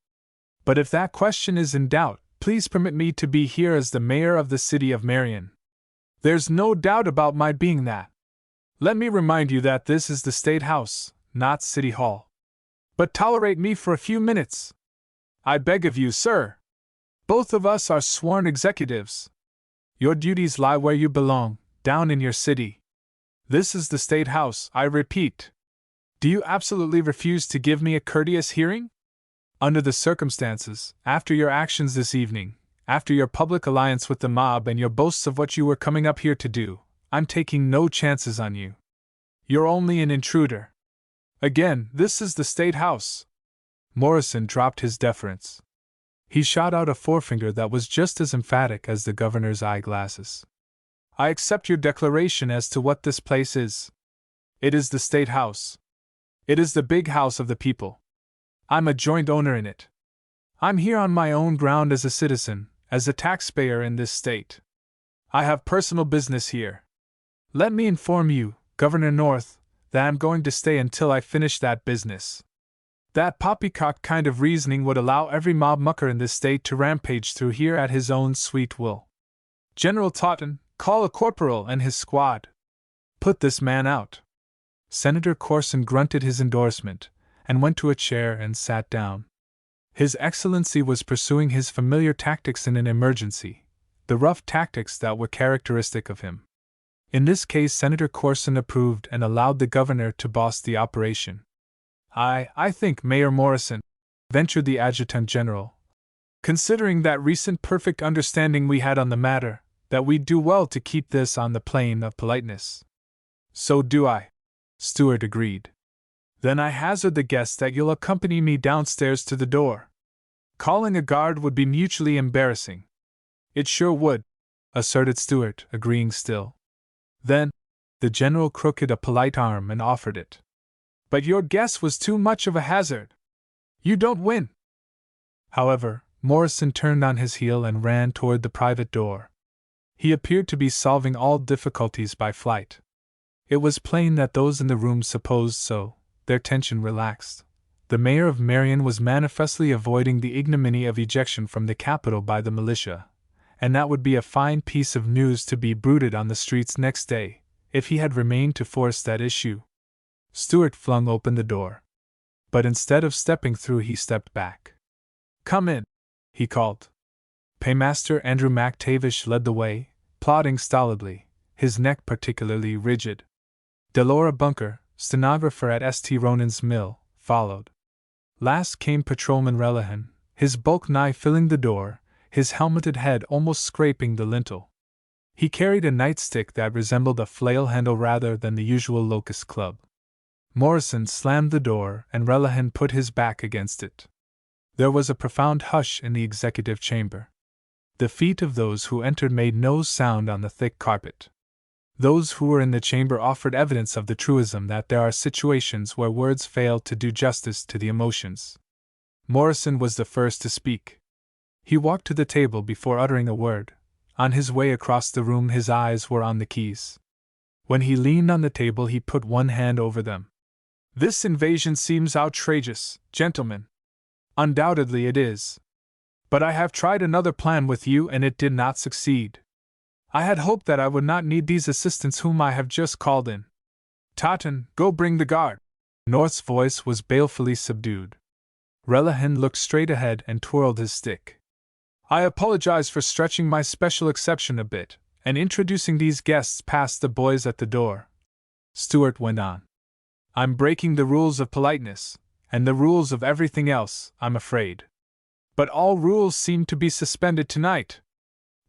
But if that question is in doubt, please permit me to be here as the mayor of the city of Marion. There's no doubt about my being that. Let me remind you that this is the State House, not City Hall. But tolerate me for a few minutes. I beg of you, sir. Both of us are sworn executives. Your duties lie where you belong, down in your city. This is the State House, I repeat. Do you absolutely refuse to give me a courteous hearing? Under the circumstances, after your actions this evening, after your public alliance with the mob and your boasts of what you were coming up here to do, I'm taking no chances on you. You're only an intruder. Again, this is the State House." Morrison dropped his deference. He shot out a forefinger that was just as emphatic as the governor's eyeglasses. "I accept your declaration as to what this place is. It is the State House. It is the big house of the people. I'm a joint owner in it. I'm here on my own ground as a citizen, as a taxpayer in this state. I have personal business here. Let me inform you, Governor North, that I'm going to stay until I finish that business. That poppycock kind of reasoning would allow every mob mucker in this state to rampage through here at his own sweet will. General Totten, call a corporal and his squad. Put this man out." Senator Corson grunted his endorsement, and went to a chair and sat down. His Excellency was pursuing his familiar tactics in an emergency, the rough tactics that were characteristic of him. In this case, Senator Corson approved and allowed the governor to boss the operation. I think, Mayor Morrison," ventured the Adjutant General, "considering that recent perfect understanding we had on the matter, that we'd do well to keep this on the plane of politeness." "So do I," Stewart agreed. "Then I hazard the guess that you'll accompany me downstairs to the door. Calling a guard would be mutually embarrassing." "It sure would," asserted Stewart, agreeing still. "Then," the general crooked a polite arm and offered it. "But your guess was too much of a hazard. You don't win." However, Morrison turned on his heel and ran toward the private door. He appeared to be solving all difficulties by flight. It was plain that those in the room supposed so. Their tension relaxed. The mayor of Marion was manifestly avoiding the ignominy of ejection from the capital by the militia, and that would be a fine piece of news to be bruited on the streets next day, if he had remained to force that issue. Stewart flung open the door. But instead of stepping through, he stepped back. "Come in," he called. Paymaster Andrew McTavish led the way, plodding stolidly, his neck particularly rigid. Delora Bunker, stenographer at St. Ronan's Mill, followed. Last came Patrolman Relihan, his bulk nigh filling the door, his helmeted head almost scraping the lintel. He carried a nightstick that resembled a flail handle rather than the usual locust club. Morrison slammed the door and Relihan put his back against it. There was a profound hush in the executive chamber. The feet of those who entered made no sound on the thick carpet. Those who were in the chamber offered evidence of the truism that there are situations where words fail to do justice to the emotions. Morrison was the first to speak. He walked to the table before uttering a word. On his way across the room, his eyes were on the keys. When he leaned on the table, he put one hand over them. "This invasion seems outrageous, gentlemen. Undoubtedly it is. But I have tried another plan with you and it did not succeed. I had hoped that I would not need these assistants whom I have just called in. Totten, go bring the guard." North's voice was balefully subdued. Relihan looked straight ahead and twirled his stick. "I apologize for stretching my special exception a bit, and introducing these guests past the boys at the door," Stewart went on. "I'm breaking the rules of politeness, and the rules of everything else, I'm afraid. But all rules seem to be suspended tonight.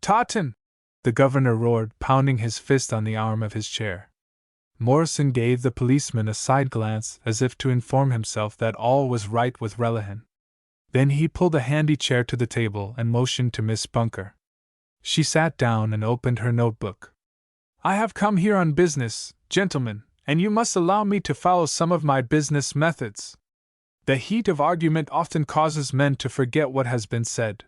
Totten! The governor roared, pounding his fist on the arm of his chair. Morrison gave the policeman a side glance as if to inform himself that all was right with Relihan. Then he pulled a handy chair to the table and motioned to Miss Bunker. She sat down and opened her notebook. I have come here on business, gentlemen, and you must allow me to follow some of my business methods. The heat of argument often causes men to forget what has been said.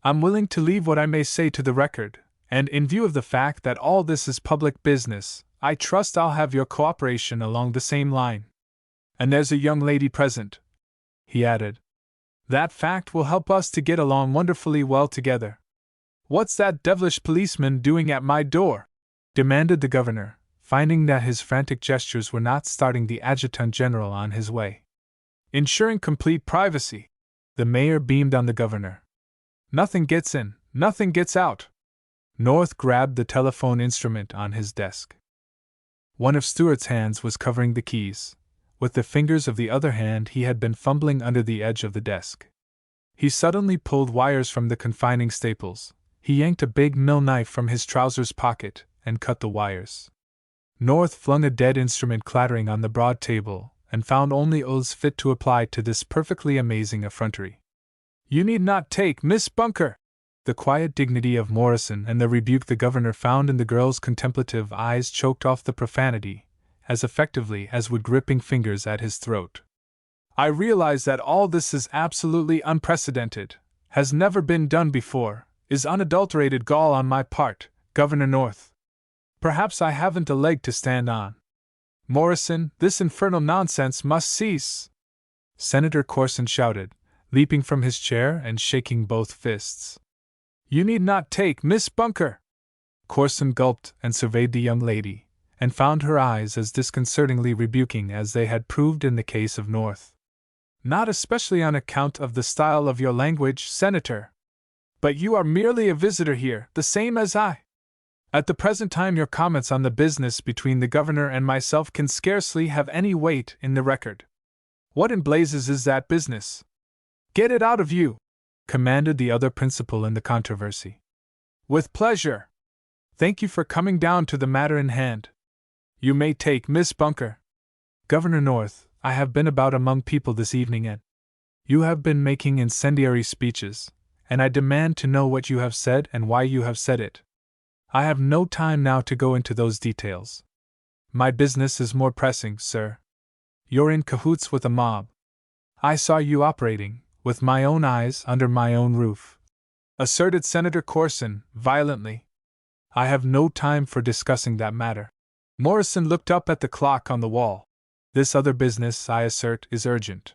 I'm willing to leave what I may say to the record, and in view of the fact that all this is public business, I trust I'll have your cooperation along the same line. And there's a young lady present, he added. That fact will help us to get along wonderfully well together. What's that devilish policeman doing at my door? Demanded the governor, finding that his frantic gestures were not starting the adjutant general on his way. Ensuring complete privacy. The mayor beamed on the governor. Nothing gets in, nothing gets out. North grabbed the telephone instrument on his desk. One of Stewart's hands was covering the keys. With the fingers of the other hand he had been fumbling under the edge of the desk. He suddenly pulled wires from the confining staples. He yanked a big mill knife from his trousers pocket and cut the wires. North flung a dead instrument clattering on the broad table and found only oaths fit to apply to this perfectly amazing effrontery. You need not take, Miss Bunker! The quiet dignity of Morrison and the rebuke the governor found in the girl's contemplative eyes choked off the profanity, as effectively as would gripping fingers at his throat. I realize that all this is absolutely unprecedented, has never been done before, is unadulterated gall on my part, Governor North. Perhaps I haven't a leg to stand on. Morrison, this infernal nonsense must cease! Senator Corson shouted, leaping from his chair and shaking both fists. You need not take, Miss Bunker! Corson gulped and surveyed the young lady, and found her eyes as disconcertingly rebuking as they had proved in the case of North. Not especially on account of the style of your language, Senator. But you are merely a visitor here, the same as I. At the present time your comments on the business between the governor and myself can scarcely have any weight in the record. What in blazes is that business? Get it out of you! Commanded the other principal in the controversy. With pleasure. Thank you for coming down to the matter in hand. You may take Miss Bunker. Governor North, I have been about among people this evening and you have been making incendiary speeches, and I demand to know what you have said and why you have said it. I have no time now to go into those details. My business is more pressing, sir. You're in cahoots with a mob. I saw you operating, with my own eyes, under my own roof, asserted Senator Corson, violently. I have no time for discussing that matter. Morrison looked up at the clock on the wall. This other business, I assert, is urgent.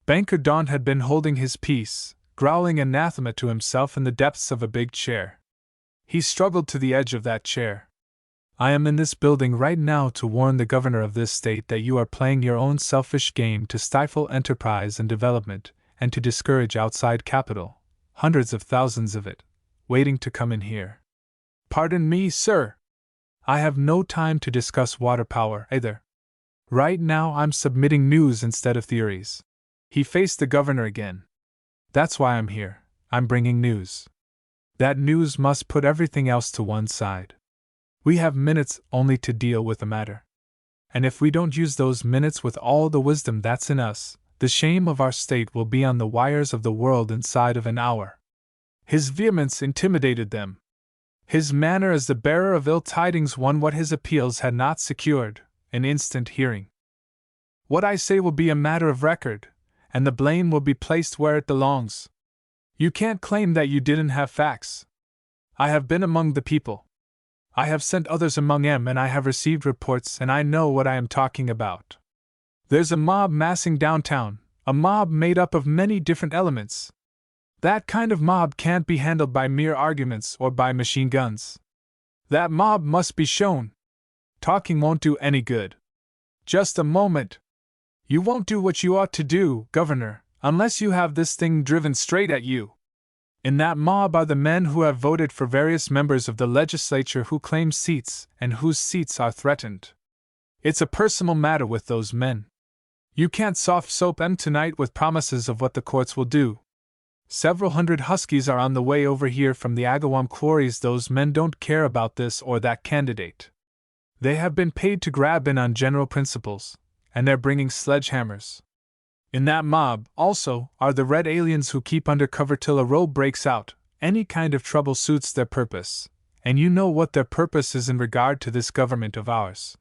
Banker Daunt had been holding his peace, growling anathema to himself in the depths of a big chair. He struggled to the edge of that chair. I am in this building right now to warn the governor of this state that you are playing your own selfish game to stifle enterprise and development, and to discourage outside capital, hundreds of thousands of it, waiting to come in here. Pardon me, sir. I have no time to discuss water power, either. Right now I'm submitting news instead of theories. He faced the governor again. That's why I'm here. I'm bringing news. That news must put everything else to one side. We have minutes only to deal with the matter. And if we don't use those minutes with all the wisdom that's in us, the shame of our state will be on the wires of the world inside of an hour. His vehemence intimidated them. His manner as the bearer of ill tidings won what his appeals had not secured, an instant hearing. What I say will be a matter of record, and the blame will be placed where it belongs. You can't claim that you didn't have facts. I have been among the people. I have sent others among them and I have received reports and I know what I am talking about. There's a mob massing downtown, a mob made up of many different elements. That kind of mob can't be handled by mere arguments or by machine guns. That mob must be shown. Talking won't do any good. Just a moment. You won't do what you ought to do, Governor, unless you have this thing driven straight at you. In that mob are the men who have voted for various members of the legislature who claim seats and whose seats are threatened. It's a personal matter with those men. You can't soft soap them tonight with promises of what the courts will do. Several hundred huskies are on the way over here from the Agawam quarries. Those men don't care about this or that candidate. They have been paid to grab in on general principles, and they're bringing sledgehammers. In that mob, also, are the red aliens who keep under cover till a row breaks out. Any kind of trouble suits their purpose, and you know what their purpose is in regard to this government of ours.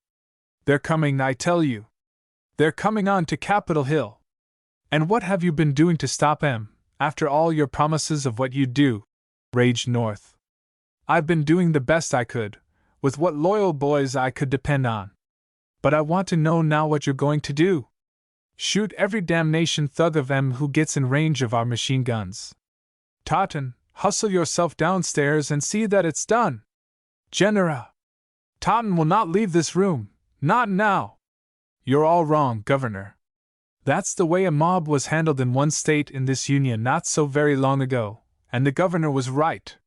They're coming, I tell you. They're coming on to Capitol Hill. And what have you been doing to stop 'em, after all your promises of what you'd do? Raged North. I've been doing the best I could, with what loyal boys I could depend on. But I want to know now what you're going to do. Shoot every damnation thug of 'em who gets in range of our machine guns. Totten, hustle yourself downstairs and see that it's done. Genera! Totten will not leave this room, not now. You're all wrong, Governor. That's the way a mob was handled in one state in this union not so very long ago, and the governor was right.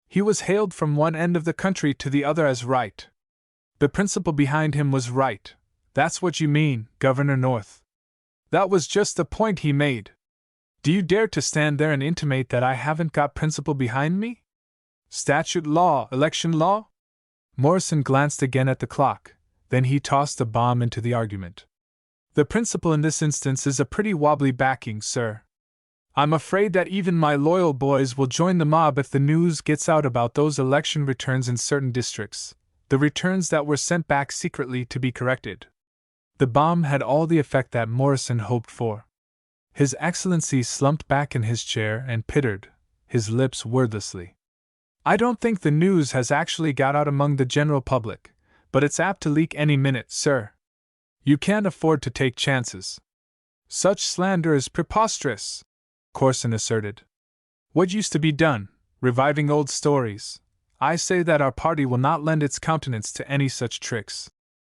He was hailed from one end of the country to the other as right. The principle behind him was right. That's what you mean, Governor North. That was just the point he made. Do you dare to stand there and intimate that I haven't got principle behind me? Statute law, election law? Morrison glanced again at the clock, then he tossed a bomb into the argument. The principle in this instance is a pretty wobbly backing, sir. I'm afraid that even my loyal boys will join the mob if the news gets out about those election returns in certain districts, the returns that were sent back secretly to be corrected. The bomb had all the effect that Morrison hoped for. His Excellency slumped back in his chair and pittered, his lips wordlessly. I don't think the news has actually got out among the general public, but it's apt to leak any minute, sir. You can't afford to take chances. Such slander is preposterous, Corson asserted. What used to be done, reviving old stories. I say that our party will not lend its countenance to any such tricks.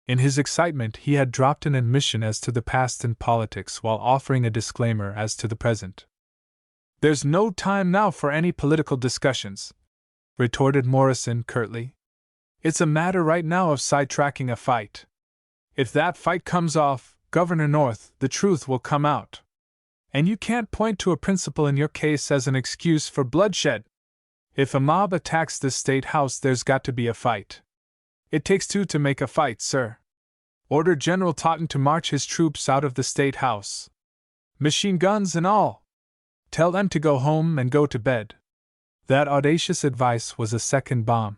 In his excitement, he had dropped an admission as to the past in politics while offering a disclaimer as to the present. There's no time now for any political discussions, retorted Morrison curtly. It's a matter right now of sidetracking a fight. If that fight comes off, Governor North, the truth will come out. And you can't point to a principle in your case as an excuse for bloodshed. If a mob attacks this state house, there's got to be a fight. It takes two to make a fight, sir. Order General Totten to march his troops out of the state house. Machine guns and all. Tell them to go home and go to bed. That audacious advice was a second bomb.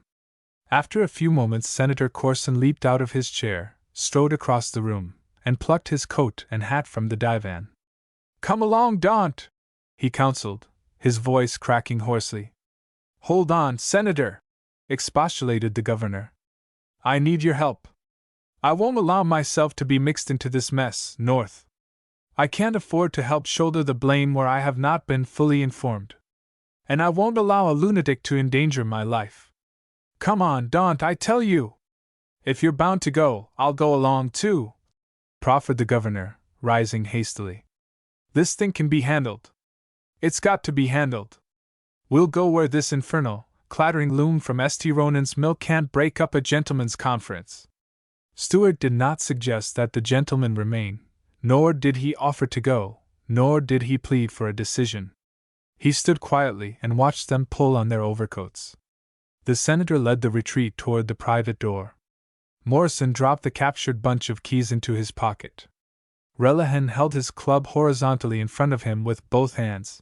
After a few moments, Senator Corson leaped out of his chair, strode across the room, and plucked his coat and hat from the divan. Come along, Daunt, he counseled, his voice cracking hoarsely. Hold on, Senator, expostulated the governor. I need your help. I won't allow myself to be mixed into this mess, North. I can't afford to help shoulder the blame where I have not been fully informed. And I won't allow a lunatic to endanger my life. Come on, Daunt, I tell you. If you're bound to go, I'll go along too, proffered the governor, rising hastily. This thing can be handled. It's got to be handled. We'll go where this infernal, clattering loon from St. Ronan's Mill can't break up a gentlemen's conference. Stuart did not suggest that the gentleman remain, nor did he offer to go, nor did he plead for a decision. He stood quietly and watched them pull on their overcoats. The senator led the retreat toward the private door. Morrison dropped the captured bunch of keys into his pocket. Relihan held his club horizontally in front of him with both hands.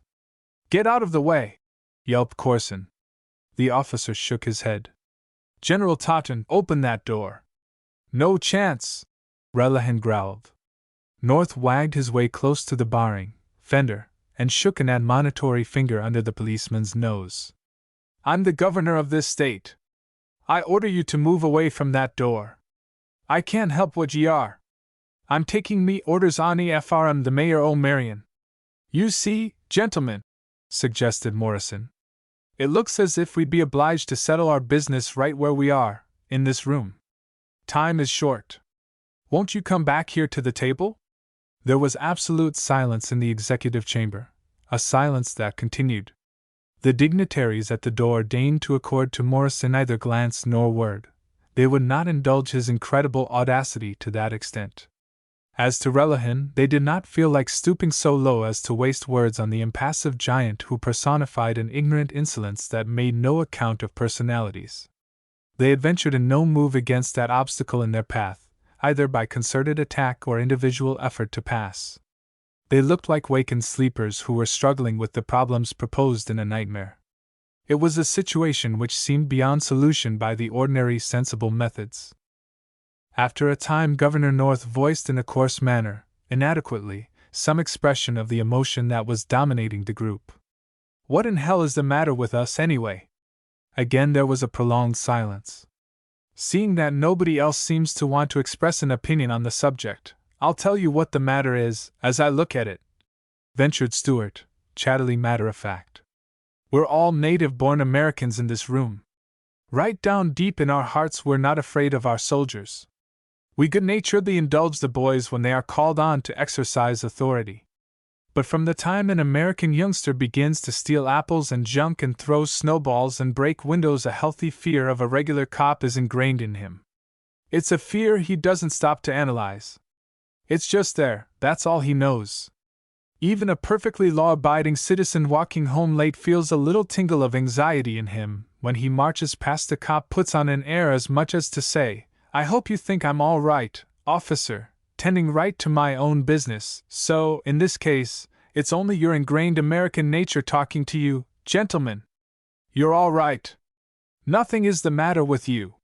Get out of the way! Yelped Corson. The officer shook his head. General Totten, open that door. No chance, Relihan growled. North wagged his way close to the barring fender and shook an admonitory finger under the policeman's nose. I'm the governor of this state. I order you to move away from that door. I can't help what ye are. I'm taking me orders on from the Mayor O'Marion. You see, gentlemen, suggested Morrison, it looks as if we'd be obliged to settle our business right where we are, in this room. Time is short. Won't you come back here to the table? There was absolute silence in the executive chamber, a silence that continued. The dignitaries at the door deigned to accord to Morrison neither glance nor word. They would not indulge his incredible audacity to that extent. As to Relihan, they did not feel like stooping so low as to waste words on the impassive giant who personified an ignorant insolence that made no account of personalities. They had ventured in no move against that obstacle in their path, either by concerted attack or individual effort to pass. They looked like wakened sleepers who were struggling with the problems proposed in a nightmare. It was a situation which seemed beyond solution by the ordinary sensible methods. After a time, Governor North voiced in a coarse manner, inadequately, some expression of the emotion that was dominating the group. "What in hell is the matter with us, anyway?" Again there was a prolonged silence. "Seeing that nobody else seems to want to express an opinion on the subject, I'll tell you what the matter is, as I look at it," ventured Stewart, chattily matter-of-fact. "We're all native-born Americans in this room. Right down deep in our hearts we're not afraid of our soldiers. We good-naturedly indulge the boys when they are called on to exercise authority. But from the time an American youngster begins to steal apples and junk and throw snowballs and break windows, a healthy fear of a regular cop is ingrained in him. It's a fear he doesn't stop to analyze. It's just there, that's all he knows. Even a perfectly law-abiding citizen walking home late feels a little tingle of anxiety in him when he marches past a cop, puts on an air as much as to say, 'I hope you think I'm all right, officer, tending right to my own business.' So, in this case, it's only your ingrained American nature talking to you, gentlemen. You're all right. Nothing is the matter with you.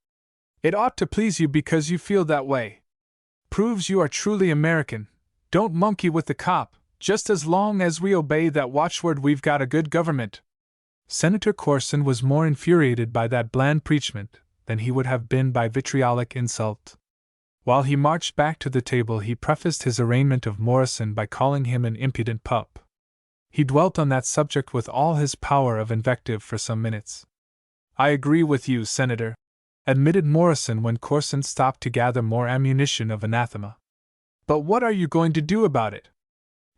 It ought to please you because you feel that way. Proves you are truly American. Don't monkey with the cop. Just as long as we obey that watchword, we've got a good government." Senator Corson was more infuriated by that bland preachment than he would have been by vitriolic insult. While he marched back to the table, he prefaced his arraignment of Morrison by calling him an impudent pup. He dwelt on that subject with all his power of invective for some minutes. "I agree with you, Senator," admitted Morrison when Corson stopped to gather more ammunition of anathema. "But what are you going to do about it?"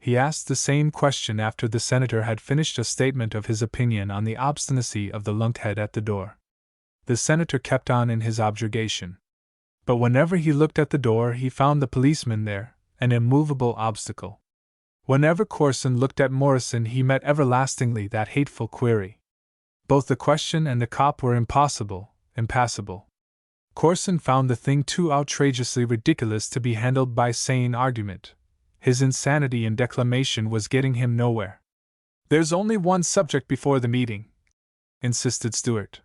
He asked the same question after the senator had finished a statement of his opinion on the obstinacy of the lunkhead at the door. The senator kept on in his objurgation. But whenever he looked at the door, he found the policeman there, an immovable obstacle. Whenever Corson looked at Morrison, he met everlastingly that hateful query. Both the question and the cop were impossible, impassable. Corson found the thing too outrageously ridiculous to be handled by sane argument. His insanity in declamation was getting him nowhere. "There's only one subject before the meeting," insisted Stewart.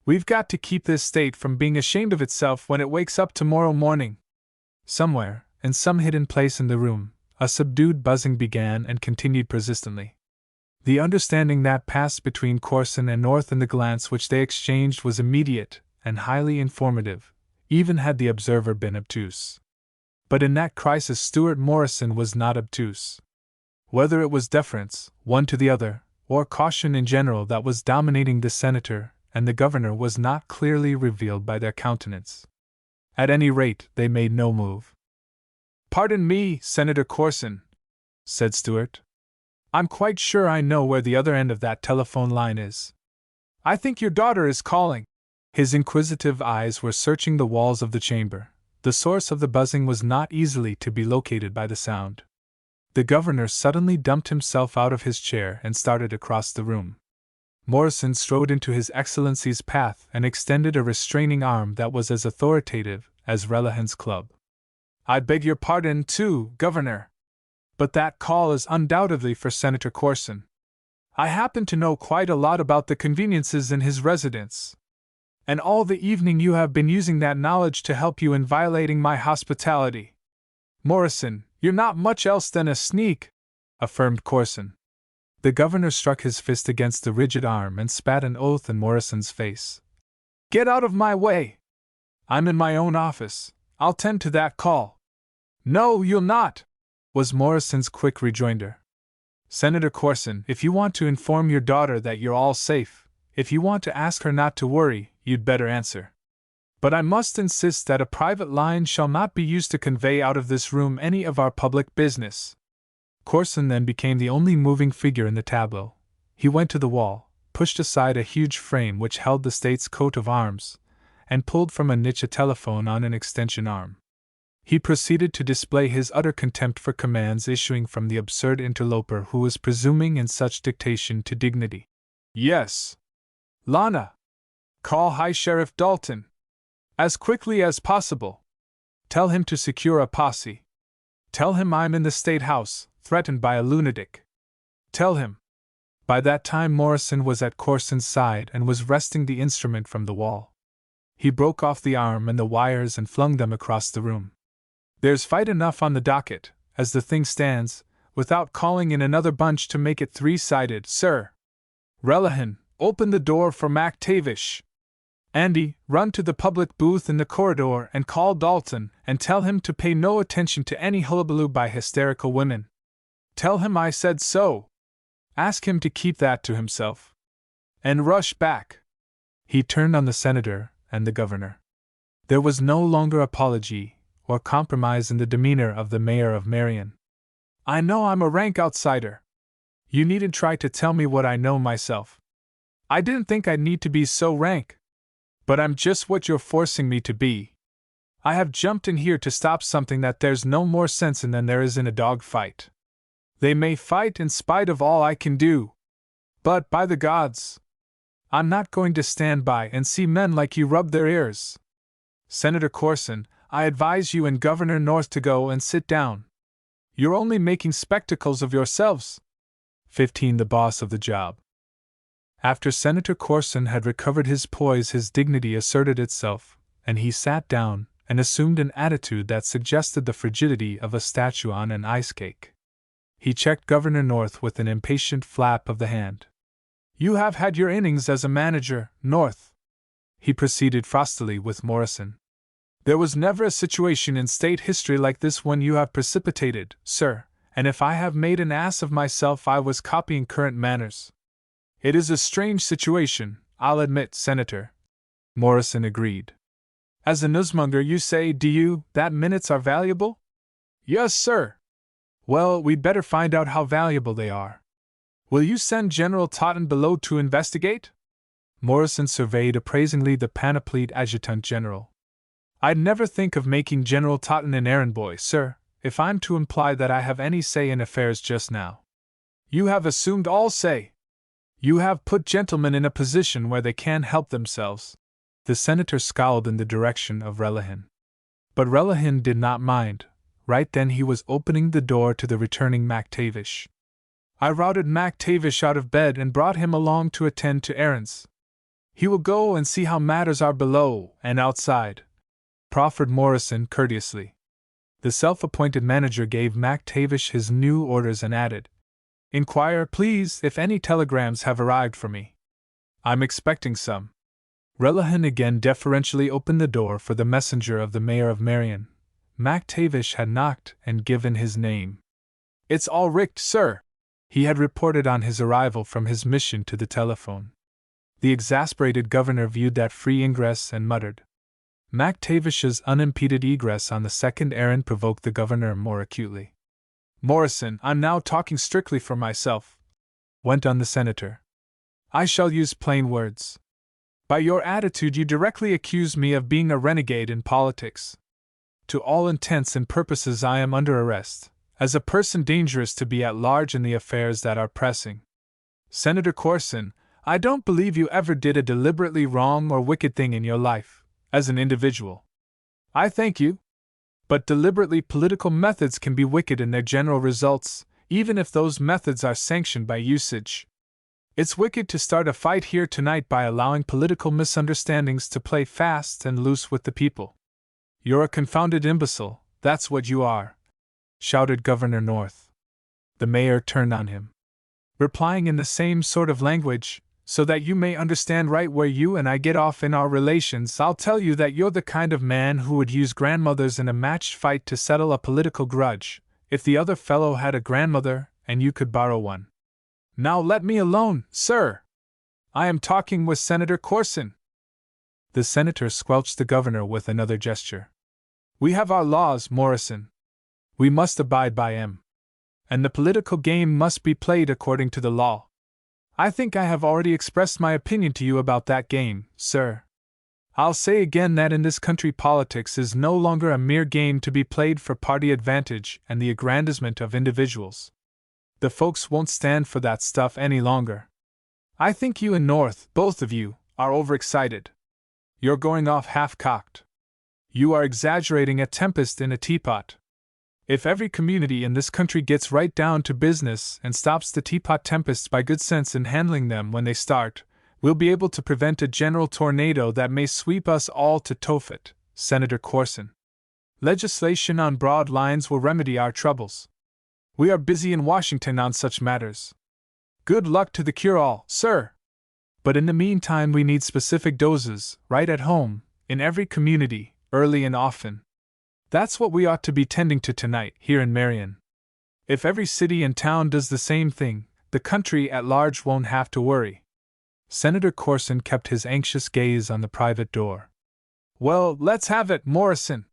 "We've got to keep this state from being ashamed of itself when it wakes up tomorrow morning." Somewhere, in some hidden place in the room, a subdued buzzing began and continued persistently. The understanding that passed between Corson and North in the glance which they exchanged was immediate and highly informative, even had the observer been obtuse. But in that crisis Stewart Morrison was not obtuse. Whether it was deference, one to the other, or caution in general that was dominating the senator and the governor was not clearly revealed by their countenance. At any rate, they made no move. "Pardon me, Senator Corson," said Stewart. "I'm quite sure I know where the other end of that telephone line is. I think your daughter is calling." His inquisitive eyes were searching the walls of the chamber. The source of the buzzing was not easily to be located by the sound. The governor suddenly dumped himself out of his chair and started across the room. Morrison strode into His Excellency's path and extended a restraining arm that was as authoritative as Relihan's club. "I beg your pardon, too, Governor. But that call is undoubtedly for Senator Corson. I happen to know quite a lot about the conveniences in his residence. And all the evening you have been using that knowledge to help you in violating my hospitality." "Morrison, you're not much else than a sneak," affirmed Corson. The governor struck his fist against the rigid arm and spat an oath in Morrison's face. "Get out of my way! I'm in my own office. I'll tend to that call." "No, you'll not," was Morrison's quick rejoinder. "Senator Corson, if you want to inform your daughter that you're all safe, if you want to ask her not to worry, you'd better answer. But I must insist that a private line shall not be used to convey out of this room any of our public business." Corson then became the only moving figure in the tableau. He went to the wall, pushed aside a huge frame which held the state's coat of arms, and pulled from a niche a telephone on an extension arm. He proceeded to display his utter contempt for commands issuing from the absurd interloper who was presuming in such dictation to dignity. Yes. Lana! Call High Sheriff Dalton! As quickly as possible! Tell him to secure a posse. Tell him I'm in the State House, threatened by a lunatic. Tell him. By that time Morrison was at Corson's side and was wresting the instrument from the wall. He broke off the arm and the wires and flung them across the room. There's fight enough on the docket, as the thing stands, without calling in another bunch to make it three-sided, sir. Relihan, open the door for MacTavish. Andy, run to the public booth in the corridor and call Dalton and tell him to pay no attention to any hullabaloo by hysterical women. Tell him I said so. Ask him to keep that to himself. And rush back. He turned on the senator and the governor. There was no longer apology or compromise in the demeanor of the mayor of Marion. I know I'm a rank outsider. You needn't try to tell me what I know myself. I didn't think I'd need to be so rank. But I'm just what you're forcing me to be. I have jumped in here to stop something that there's no more sense in than there is in a dog fight. They may fight in spite of all I can do. But, by the gods, I'm not going to stand by and see men like you rub their ears. Senator Corson, I advise you and Governor North to go and sit down. You're only making spectacles of yourselves. 15. The boss of the job. After Senator Corson had recovered his poise, his dignity asserted itself, and he sat down and assumed an attitude that suggested the frigidity of a statue on an ice cake. He checked Governor North with an impatient flap of the hand. You have had your innings as a manager, North. He proceeded frostily with Morrison. There was never a situation in state history like this one you have precipitated, sir, and if I have made an ass of myself I was copying current manners. It is a strange situation, I'll admit, Senator. Morrison agreed. As a newsmonger you say, do you, that minutes are valuable? Yes, sir. Well, we'd better find out how valuable they are. Will you send General Totten below to investigate? Morrison surveyed appraisingly the panoplied adjutant general. I'd never think of making General Totten an errand boy, sir, if I'm to imply that I have any say in affairs just now. You have assumed all say. You have put gentlemen in a position where they can't help themselves. The senator scowled in the direction of Relihan. But Relihan did not mind. Right then he was opening the door to the returning MacTavish. I routed MacTavish out of bed and brought him along to attend to errands. He will go and see how matters are below and outside, proffered Morrison courteously. The self-appointed manager gave MacTavish his new orders and added, Inquire, please, if any telegrams have arrived for me. I'm expecting some. Relihan again deferentially opened the door for the messenger of the mayor of Marion. MacTavish had knocked and given his name. It's all richt, sir, he had reported on his arrival from his mission to the telephone. The exasperated governor viewed that free ingress and muttered. MacTavish's unimpeded egress on the second errand provoked the governor more acutely. Morrison, I'm now talking strictly for myself, went on the senator. I shall use plain words. By your attitude you directly accuse me of being a renegade in politics. To all intents and purposes I am under arrest, as a person dangerous to be at large in the affairs that are pressing. Senator Corson, I don't believe you ever did a deliberately wrong or wicked thing in your life, as an individual. I thank you. But deliberately political methods can be wicked in their general results, even if those methods are sanctioned by usage. It's wicked to start a fight here tonight by allowing political misunderstandings to play fast and loose with the people. You're a confounded imbecile, that's what you are, shouted Governor North. The mayor turned on him, replying in the same sort of language, so that you may understand right where you and I get off in our relations. I'll tell you that you're the kind of man who would use grandmothers in a matched fight to settle a political grudge, if the other fellow had a grandmother and you could borrow one. Now let me alone, sir. I am talking with Senator Corson. The senator squelched the governor with another gesture. We have our laws, Morrison. We must abide by 'em. And the political game must be played according to the law. I think I have already expressed my opinion to you about that game, sir. I'll say again that in this country politics is no longer a mere game to be played for party advantage and the aggrandizement of individuals. The folks won't stand for that stuff any longer. I think you and North, both of you, are overexcited. You're going off half-cocked. You are exaggerating a tempest in a teapot. If every community in this country gets right down to business and stops the teapot tempests by good sense in handling them when they start, we'll be able to prevent a general tornado that may sweep us all to Tophet, Senator Corson. Legislation on broad lines will remedy our troubles. We are busy in Washington on such matters. Good luck to the cure-all, sir! But in the meantime we need specific doses, right at home, in every community, early and often. That's what we ought to be tending to tonight, here in Marion. If every city and town does the same thing, the country at large won't have to worry. Senator Corson kept his anxious gaze on the private door. Well, let's have it, Morrison.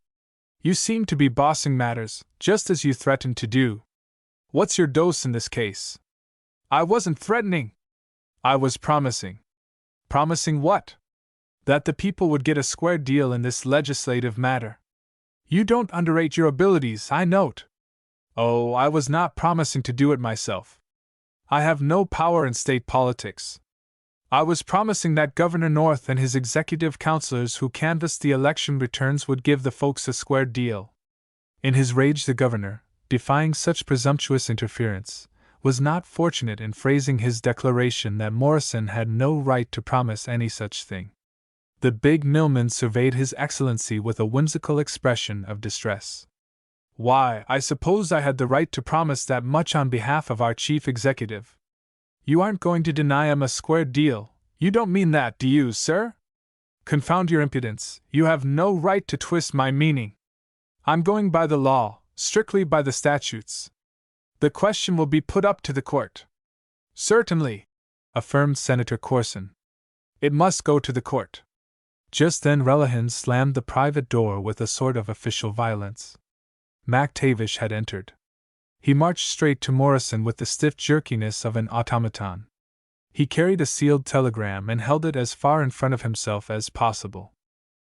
You seem to be bossing matters, just as you threatened to do. What's your dose in this case? I wasn't threatening. I was promising. Promising what? That the people would get a square deal in this legislative matter. You don't underrate your abilities, I note. Oh, I was not promising to do it myself. I have no power in state politics. I was promising that Governor North and his executive counselors who canvassed the election returns would give the folks a square deal. In his rage, the governor, defying such presumptuous interference, was not fortunate in phrasing his declaration that Morrison had no right to promise any such thing. The big millman surveyed His Excellency with a whimsical expression of distress. Why, I suppose I had the right to promise that much on behalf of our chief executive. You aren't going to deny him a square deal, you don't mean that, do you, sir? Confound your impudence, you have no right to twist my meaning. I'm going by the law, strictly by the statutes. The question will be put up to the court. Certainly, affirmed Senator Corson. It must go to the court. Just then Relihan slammed the private door with a sort of official violence. MacTavish had entered. He marched straight to Morrison with the stiff jerkiness of an automaton. He carried a sealed telegram and held it as far in front of himself as possible.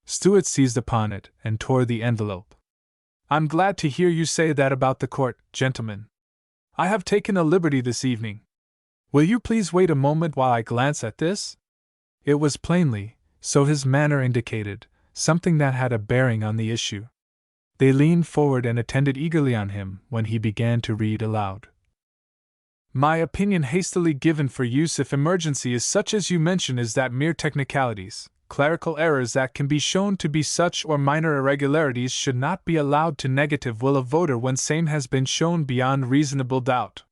Stewart seized upon it and tore the envelope. I'm glad to hear you say that about the court, gentlemen. I have taken a liberty this evening. Will you please wait a moment while I glance at this? It was plainly, so his manner indicated, something that had a bearing on the issue. They leaned forward and attended eagerly on him when he began to read aloud. My opinion hastily given for use if emergency is such as you mention is that mere technicalities, clerical errors that can be shown to be such or minor irregularities should not be allowed to negative will of voter when same has been shown beyond reasonable doubt.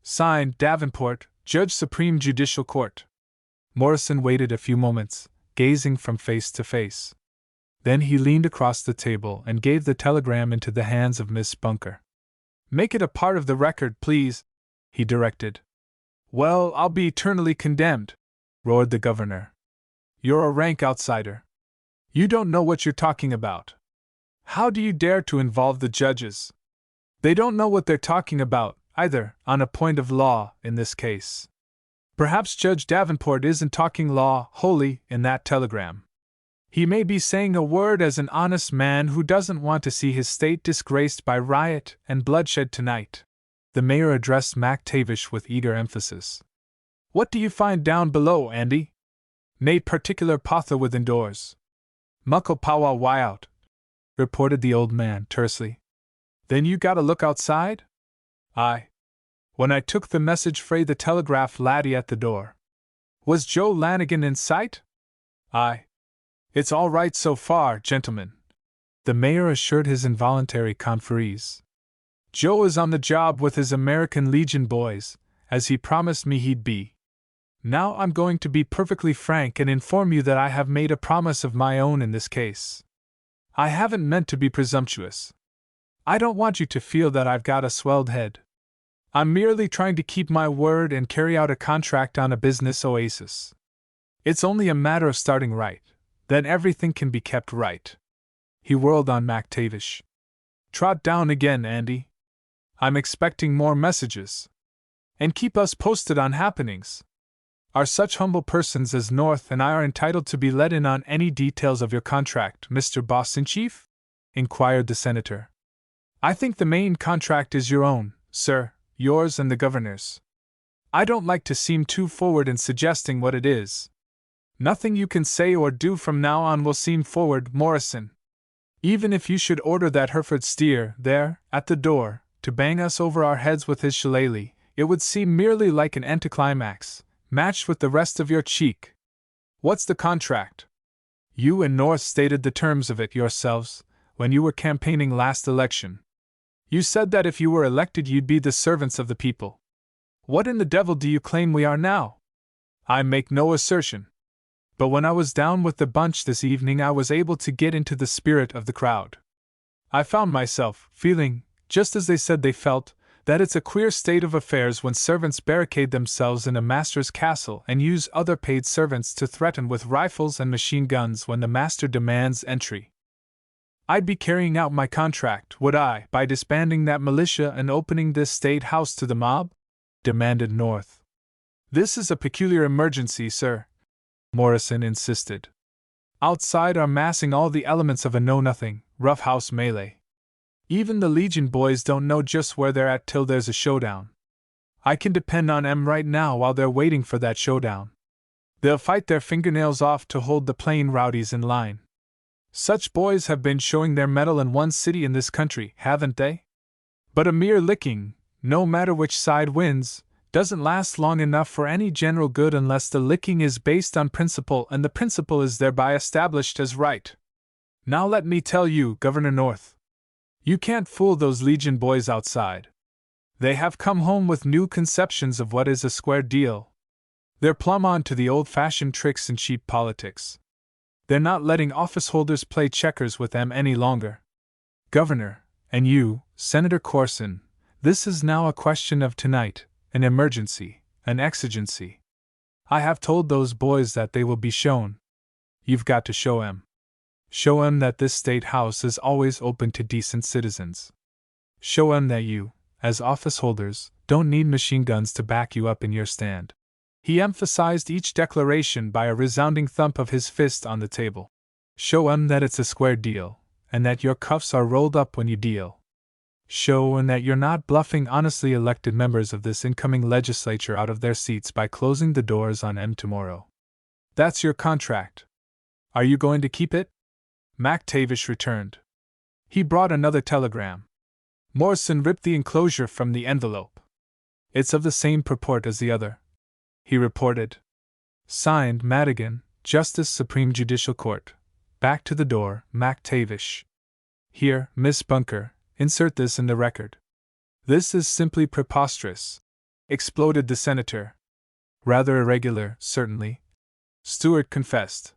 Signed, Davenport, Judge Supreme Judicial Court. Morrison waited a few moments, gazing from face to face. Then he leaned across the table and gave the telegram into the hands of Miss Bunker. Make it a part of the record, please, he directed. Well, I'll be eternally condemned, roared the governor. You're a rank outsider. You don't know what you're talking about. How do you dare to involve the judges? They don't know what they're talking about, either, on a point of law, in this case. Perhaps Judge Davenport isn't talking law wholly in that telegram. He may be saying a word as an honest man who doesn't want to see his state disgraced by riot and bloodshed tonight. The mayor addressed MacTavish with eager emphasis. What do you find down below, Andy? Nate particular pother within doors. Muckle powwow why out, reported the old man tersely. Then you gotta look outside? Aye. When I took the message frae the telegraph laddie at the door. Was Joe Lanigan in sight? Aye. It's all right so far, gentlemen, the mayor assured his involuntary confreres. Joe is on the job with his American Legion boys, as he promised me he'd be. Now I'm going to be perfectly frank and inform you that I have made a promise of my own in this case. I haven't meant to be presumptuous. I don't want you to feel that I've got a swelled head. I'm merely trying to keep my word and carry out a contract on a business oasis. It's only a matter of starting right. Then everything can be kept right. He whirled on MacTavish. Trot down again, Andy. I'm expecting more messages. And keep us posted on happenings. Are such humble persons as North and I are entitled to be let in on any details of your contract, Mr. Boss-in-Chief? Inquired the senator. I think the main contract is your own, sir, yours and the governor's. I don't like to seem too forward in suggesting what it is. Nothing you can say or do from now on will seem forward, Morrison. Even if you should order that Hereford steer, there, at the door, to bang us over our heads with his shillelagh, it would seem merely like an anticlimax, matched with the rest of your cheek. What's the contract? You and North stated the terms of it yourselves, when you were campaigning last election. You said that if you were elected you'd be the servants of the people. What in the devil do you claim we are now? I make no assertion. But when I was down with the bunch this evening I was able to get into the spirit of the crowd. I found myself feeling, just as they said they felt, that it's a queer state of affairs when servants barricade themselves in a master's castle and use other paid servants to threaten with rifles and machine guns when the master demands entry. I'd be carrying out my contract, would I, by disbanding that militia and opening this state house to the mob? Demanded North. This is a peculiar emergency, sir, Morrison insisted. Outside are massing all the elements of a know-nothing, rough-house melee. Even the Legion boys don't know just where they're at till there's a showdown. I can depend on 'em right now while they're waiting for that showdown. They'll fight their fingernails off to hold the plain rowdies in line. Such boys have been showing their mettle in one city in this country, haven't they? But a mere licking, no matter which side wins, doesn't last long enough for any general good unless the licking is based on principle and the principle is thereby established as right. Now let me tell you, Governor North. You can't fool those Legion boys outside. They have come home with new conceptions of what is a square deal. They're plumb on to the old-fashioned tricks and cheap politics. They're not letting office holders play checkers with them any longer. Governor, and you, Senator Corson, this is now a question of tonight, an emergency, an exigency. I have told those boys that they will be shown. You've got to show 'em. Show 'em that this state house is always open to decent citizens. Show 'em that you, as office holders, don't need machine guns to back you up in your stand. He emphasized each declaration by a resounding thump of his fist on the table. Show 'em that it's a square deal, and that your cuffs are rolled up when you deal. Show 'em that you're not bluffing honestly elected members of this incoming legislature out of their seats by closing the doors on 'em tomorrow. That's your contract. Are you going to keep it? McTavish returned. He brought another telegram. Morrison ripped the enclosure from the envelope. It's of the same purport as the other, he reported. Signed, Madigan, Justice Supreme Judicial Court. Back to the door, McTavish. Here, Miss Bunker, insert this in the record. This is simply preposterous, exploded the senator. Rather irregular, certainly, Stewart confessed.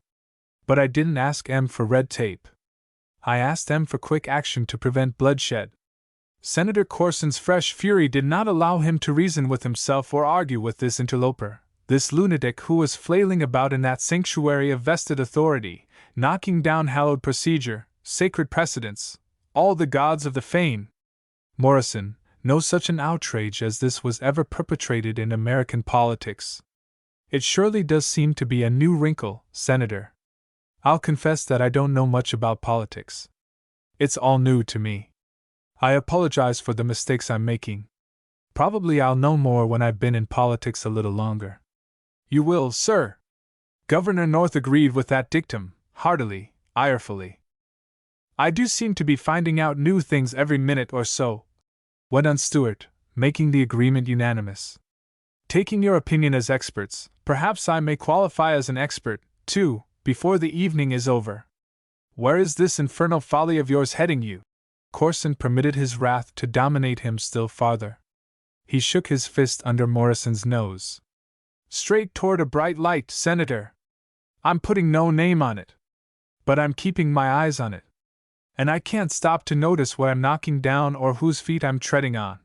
But I didn't ask M for red tape. I asked M for quick action to prevent bloodshed. Senator Corson's fresh fury did not allow him to reason with himself or argue with this interloper, this lunatic who was flailing about in that sanctuary of vested authority, knocking down hallowed procedure, sacred precedents, all the gods of the fane. Morrison, no such an outrage as this was ever perpetrated in American politics. It surely does seem to be a new wrinkle, Senator. I'll confess that I don't know much about politics. It's all new to me. I apologize for the mistakes I'm making. Probably I'll know more when I've been in politics a little longer. You will, sir. Governor North agreed with that dictum, heartily, irefully. I do seem to be finding out new things every minute or so, went on Stewart, making the agreement unanimous. Taking your opinion as experts, perhaps I may qualify as an expert, too, before the evening is over. Where is this infernal folly of yours heading you? Corson permitted his wrath to dominate him still farther. He shook his fist under Morrison's nose. Straight toward a bright light, Senator. I'm putting no name on it. But I'm keeping my eyes on it. And I can't stop to notice where I'm knocking down or whose feet I'm treading on.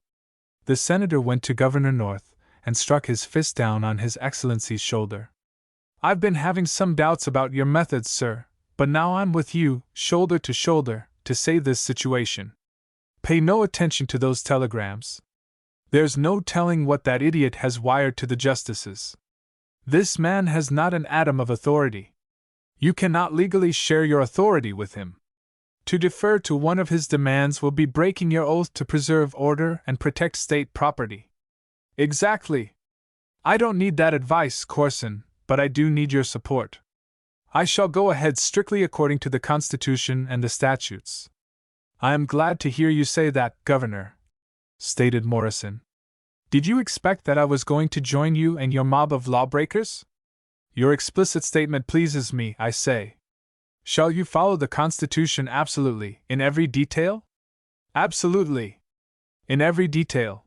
The senator went to Governor North and struck his fist down on His Excellency's shoulder. I've been having some doubts about your methods, sir, but now I'm with you, shoulder, to save this situation. Pay no attention to those telegrams. There's no telling what that idiot has wired to the justices. This man has not an atom of authority. You cannot legally share your authority with him. To defer to one of his demands will be breaking your oath to preserve order and protect state property. Exactly. I don't need that advice, Corson, but I do need your support. I shall go ahead strictly according to the Constitution and the statutes. I am glad to hear you say that, Governor, stated Morrison. Did you expect that I was going to join you and your mob of lawbreakers? Your explicit statement pleases me, I say. Shall you follow the Constitution absolutely, in every detail? Absolutely. In every detail.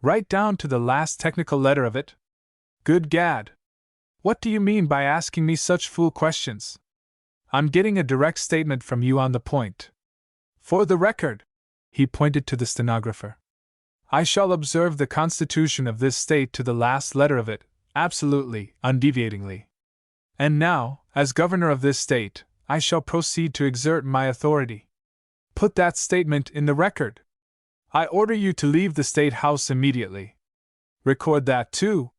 Right down to the last technical letter of it? Good gad. What do you mean by asking me such fool questions? I'm getting a direct statement from you on the point. For the record, he pointed to the stenographer. I shall observe the Constitution of this state to the last letter of it, absolutely, undeviatingly. And now, as governor of this state, I shall proceed to exert my authority. Put that statement in the record. I order you to leave the State House immediately. Record that too.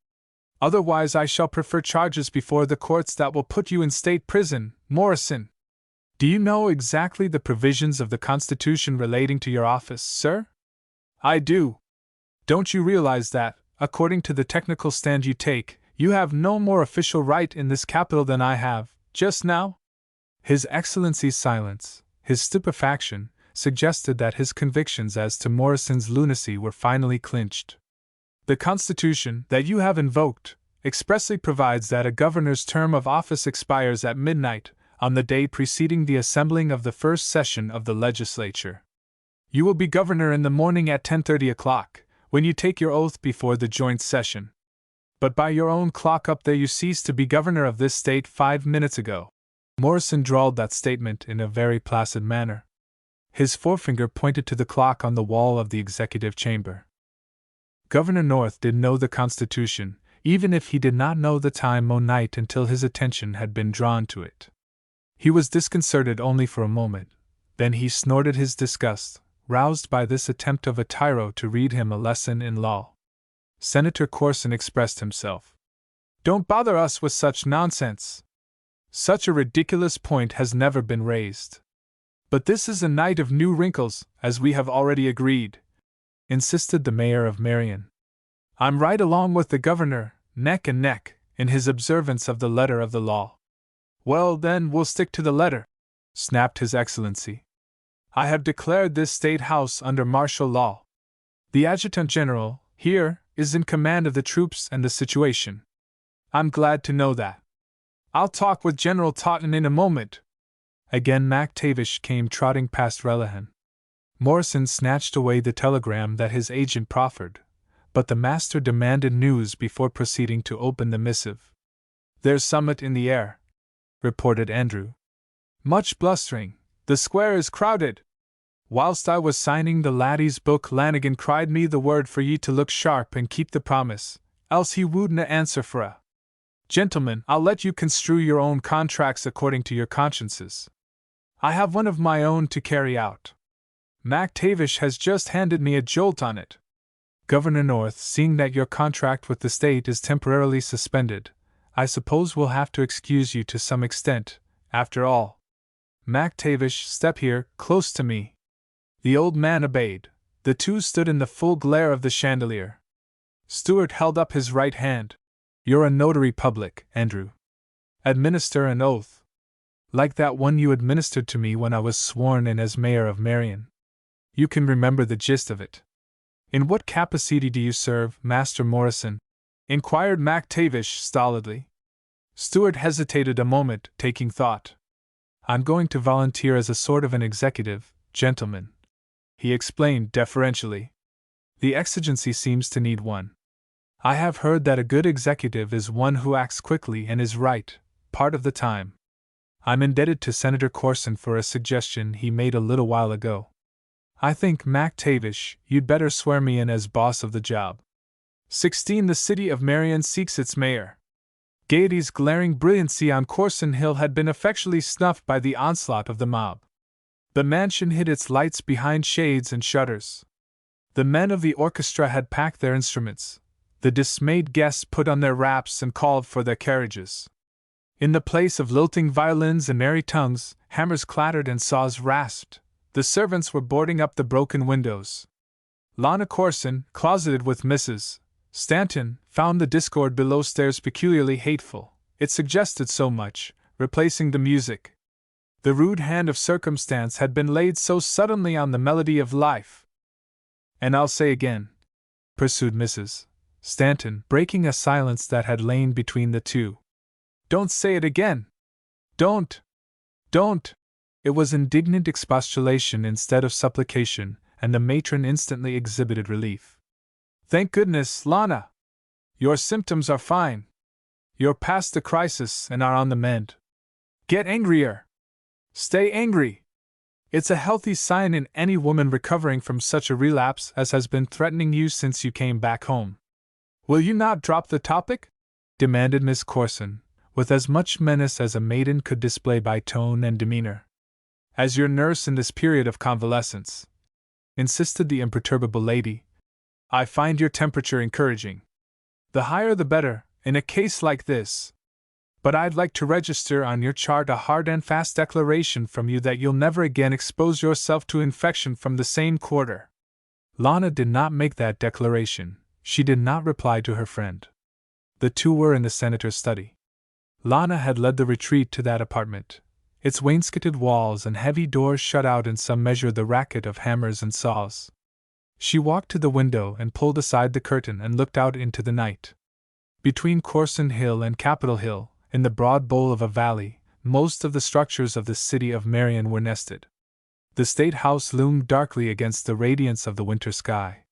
Otherwise I shall prefer charges before the courts that will put you in state prison, Morrison. Do you know exactly the provisions of the Constitution relating to your office, sir? I do. Don't you realize that, according to the technical stand you take, you have no more official right in this capital than I have, just now? His Excellency's silence, his stupefaction, suggested that his convictions as to Morrison's lunacy were finally clinched. The Constitution that you have invoked expressly provides that a governor's term of office expires at midnight on the day preceding the assembling of the first session of the legislature. You will be governor in the morning at 10:30 o'clock, when you take your oath before the joint session. But by your own clock up there you ceased to be governor of this state 5 minutes ago. Morrison drawled that statement in a very placid manner. His forefinger pointed to the clock on the wall of the executive chamber. Governor North did know the Constitution, even if he did not know the time o' night until his attention had been drawn to it. He was disconcerted only for a moment, then he snorted his disgust, roused by this attempt of a tyro to read him a lesson in law. Senator Corson expressed himself. Don't bother us with such nonsense. Such a ridiculous point has never been raised. But this is a night of new wrinkles, as we have already agreed, insisted the mayor of Marion. I'm right along with the governor, neck and neck, in his observance of the letter of the law. Well, then, we'll stick to the letter, snapped His Excellency. I have declared this State House under martial law. The Adjutant General, here, is in command of the troops and the situation. I'm glad to know that. I'll talk with General Totten in a moment. Again MacTavish came trotting past Relihan. Morrison snatched away the telegram that his agent proffered, but the master demanded news before proceeding to open the missive. There's summit in the air, reported Andrew. Much blustering. The square is crowded. Whilst I was signing the laddie's book, Lanigan cried me the word for ye to look sharp and keep the promise, else he wouldna answer for a. Gentlemen, I'll let you construe your own contracts according to your consciences. I have one of my own to carry out. MacTavish has just handed me a jolt on it. Governor North, seeing that your contract with the state is temporarily suspended, I suppose we'll have to excuse you to some extent, after all. MacTavish, step here, close to me. The old man obeyed. The two stood in the full glare of the chandelier. Stewart held up his right hand. You're a notary public, Andrew. Administer an oath. Like that one you administered to me when I was sworn in as mayor of Marion. You can remember the gist of it. In what capacity do you serve, Master Morrison? Inquired MacTavish stolidly. Stewart hesitated a moment, taking thought. I'm going to volunteer as a sort of an executive, gentlemen, he explained deferentially. The exigency seems to need one. I have heard that a good executive is one who acts quickly and is right, part of the time. I'm indebted to Senator Corson for a suggestion he made a little while ago. I think, MacTavish, you'd better swear me in as boss of the job. 16. The city of Marion seeks its mayor. Gaiety's glaring brilliancy on Corson Hill had been effectually snuffed by the onslaught of the mob. The mansion hid its lights behind shades and shutters. The men of the orchestra had packed their instruments. The dismayed guests put on their wraps and called for their carriages. In the place of lilting violins and merry tongues, hammers clattered and saws rasped. The servants were boarding up the broken windows. Lana Corson, closeted with Mrs. Stanton, found the discord below stairs peculiarly hateful. It suggested so much, replacing the music. The rude hand of circumstance had been laid so suddenly on the melody of life. And I'll say again, pursued Mrs. Stanton, breaking a silence that had lain between the two. Don't say it again! Don't! Don't! It was indignant expostulation instead of supplication, and the matron instantly exhibited relief. Thank goodness, Lana! Your symptoms are fine. You're past the crisis and are on the mend. Get angrier! Stay angry! It's a healthy sign in any woman recovering from such a relapse as has been threatening you since you came back home. Will you not drop the topic? Demanded Miss Corson, with as much menace as a maiden could display by tone and demeanor. As your nurse in this period of convalescence, insisted the imperturbable lady, I find your temperature encouraging. The higher the better, in a case like this. But I'd like to register on your chart a hard and fast declaration from you that you'll never again expose yourself to infection from the same quarter. Lana did not make that declaration. She did not reply to her friend. The two were in the senator's study. Lana had led the retreat to that apartment. Its wainscoted walls and heavy doors shut out in some measure the racket of hammers and saws. She walked to the window and pulled aside the curtain and looked out into the night. Between Corson Hill and Capitol Hill, in the broad bowl of a valley, most of the structures of the city of Marion were nested. The State House loomed darkly against the radiance of the winter sky.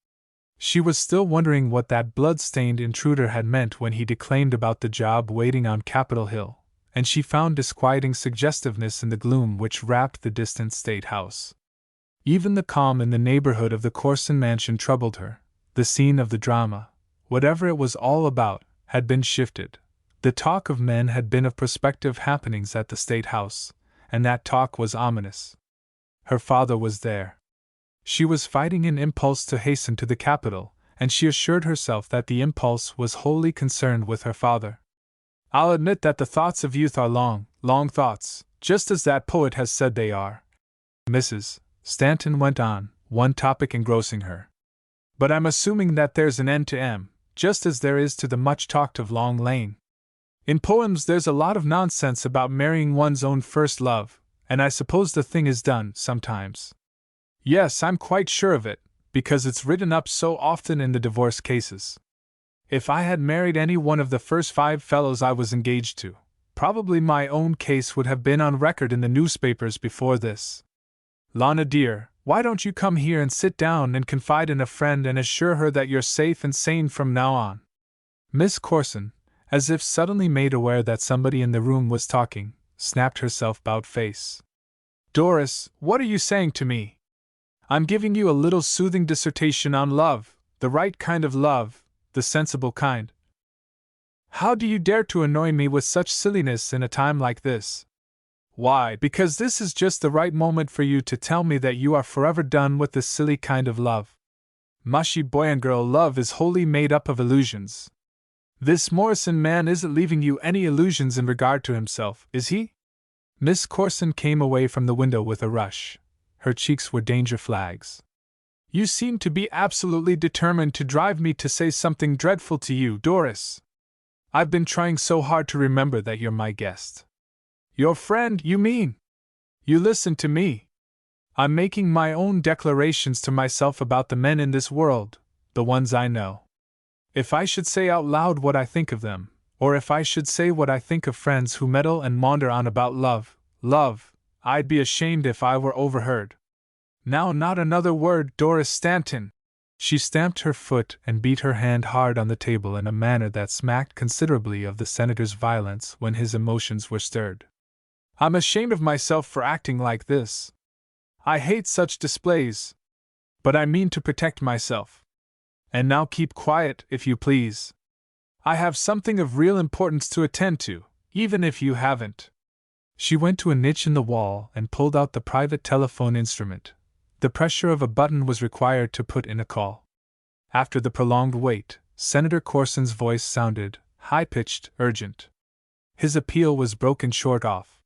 She was still wondering what that blood-stained intruder had meant when he declaimed about the job waiting on Capitol Hill, and she found disquieting suggestiveness in the gloom which wrapped the distant State House. Even the calm in the neighborhood of the Corson mansion troubled her. The scene of the drama, whatever it was all about, had been shifted. The talk of men had been of prospective happenings at the State House, and that talk was ominous. Her father was there. She was fighting an impulse to hasten to the Capitol, and she assured herself that the impulse was wholly concerned with her father. I'll admit that the thoughts of youth are long, long thoughts, just as that poet has said they are. Mrs. Stanton went on, one topic engrossing her. But I'm assuming that there's an end to M, just as there is to the much-talked-of Long Lane. In poems there's a lot of nonsense about marrying one's own first love, and I suppose the thing is done, sometimes. Yes, I'm quite sure of it, because it's written up so often in the divorce cases. If I had married any one of the first 5 fellows I was engaged to, probably my own case would have been on record in the newspapers before this. Lana dear, why don't you come here and sit down and confide in a friend and assure her that you're safe and sane from now on? Miss Corson, as if suddenly made aware that somebody in the room was talking, snapped herself about-face. Doris, what are you saying to me? I'm giving you a little soothing dissertation on love, the right kind of love, the sensible kind. How do you dare to annoy me with such silliness in a time like this? Why, because this is just the right moment for you to tell me that you are forever done with this silly kind of love. Mushy boy and girl love is wholly made up of illusions. This Morrison man isn't leaving you any illusions in regard to himself, is he? Miss Corson came away from the window with a rush. Her cheeks were danger flags. You seem to be absolutely determined to drive me to say something dreadful to you, Doris. I've been trying so hard to remember that you're my guest. Your friend, you mean? You listen to me. I'm making my own declarations to myself about the men in this world, the ones I know. If I should say out loud what I think of them, or if I should say what I think of friends who meddle and maunder on about love, I'd be ashamed if I were overheard. Now not another word, Doris Stanton! She stamped her foot and beat her hand hard on the table in a manner that smacked considerably of the senator's violence when his emotions were stirred. I'm ashamed of myself for acting like this. I hate such displays. But I mean to protect myself. And now keep quiet, if you please. I have something of real importance to attend to, even if you haven't. She went to a niche in the wall and pulled out the private telephone instrument. The pressure of a button was required to put in a call. After the prolonged wait, Senator Corson's voice sounded high-pitched, urgent. His appeal was broken short off.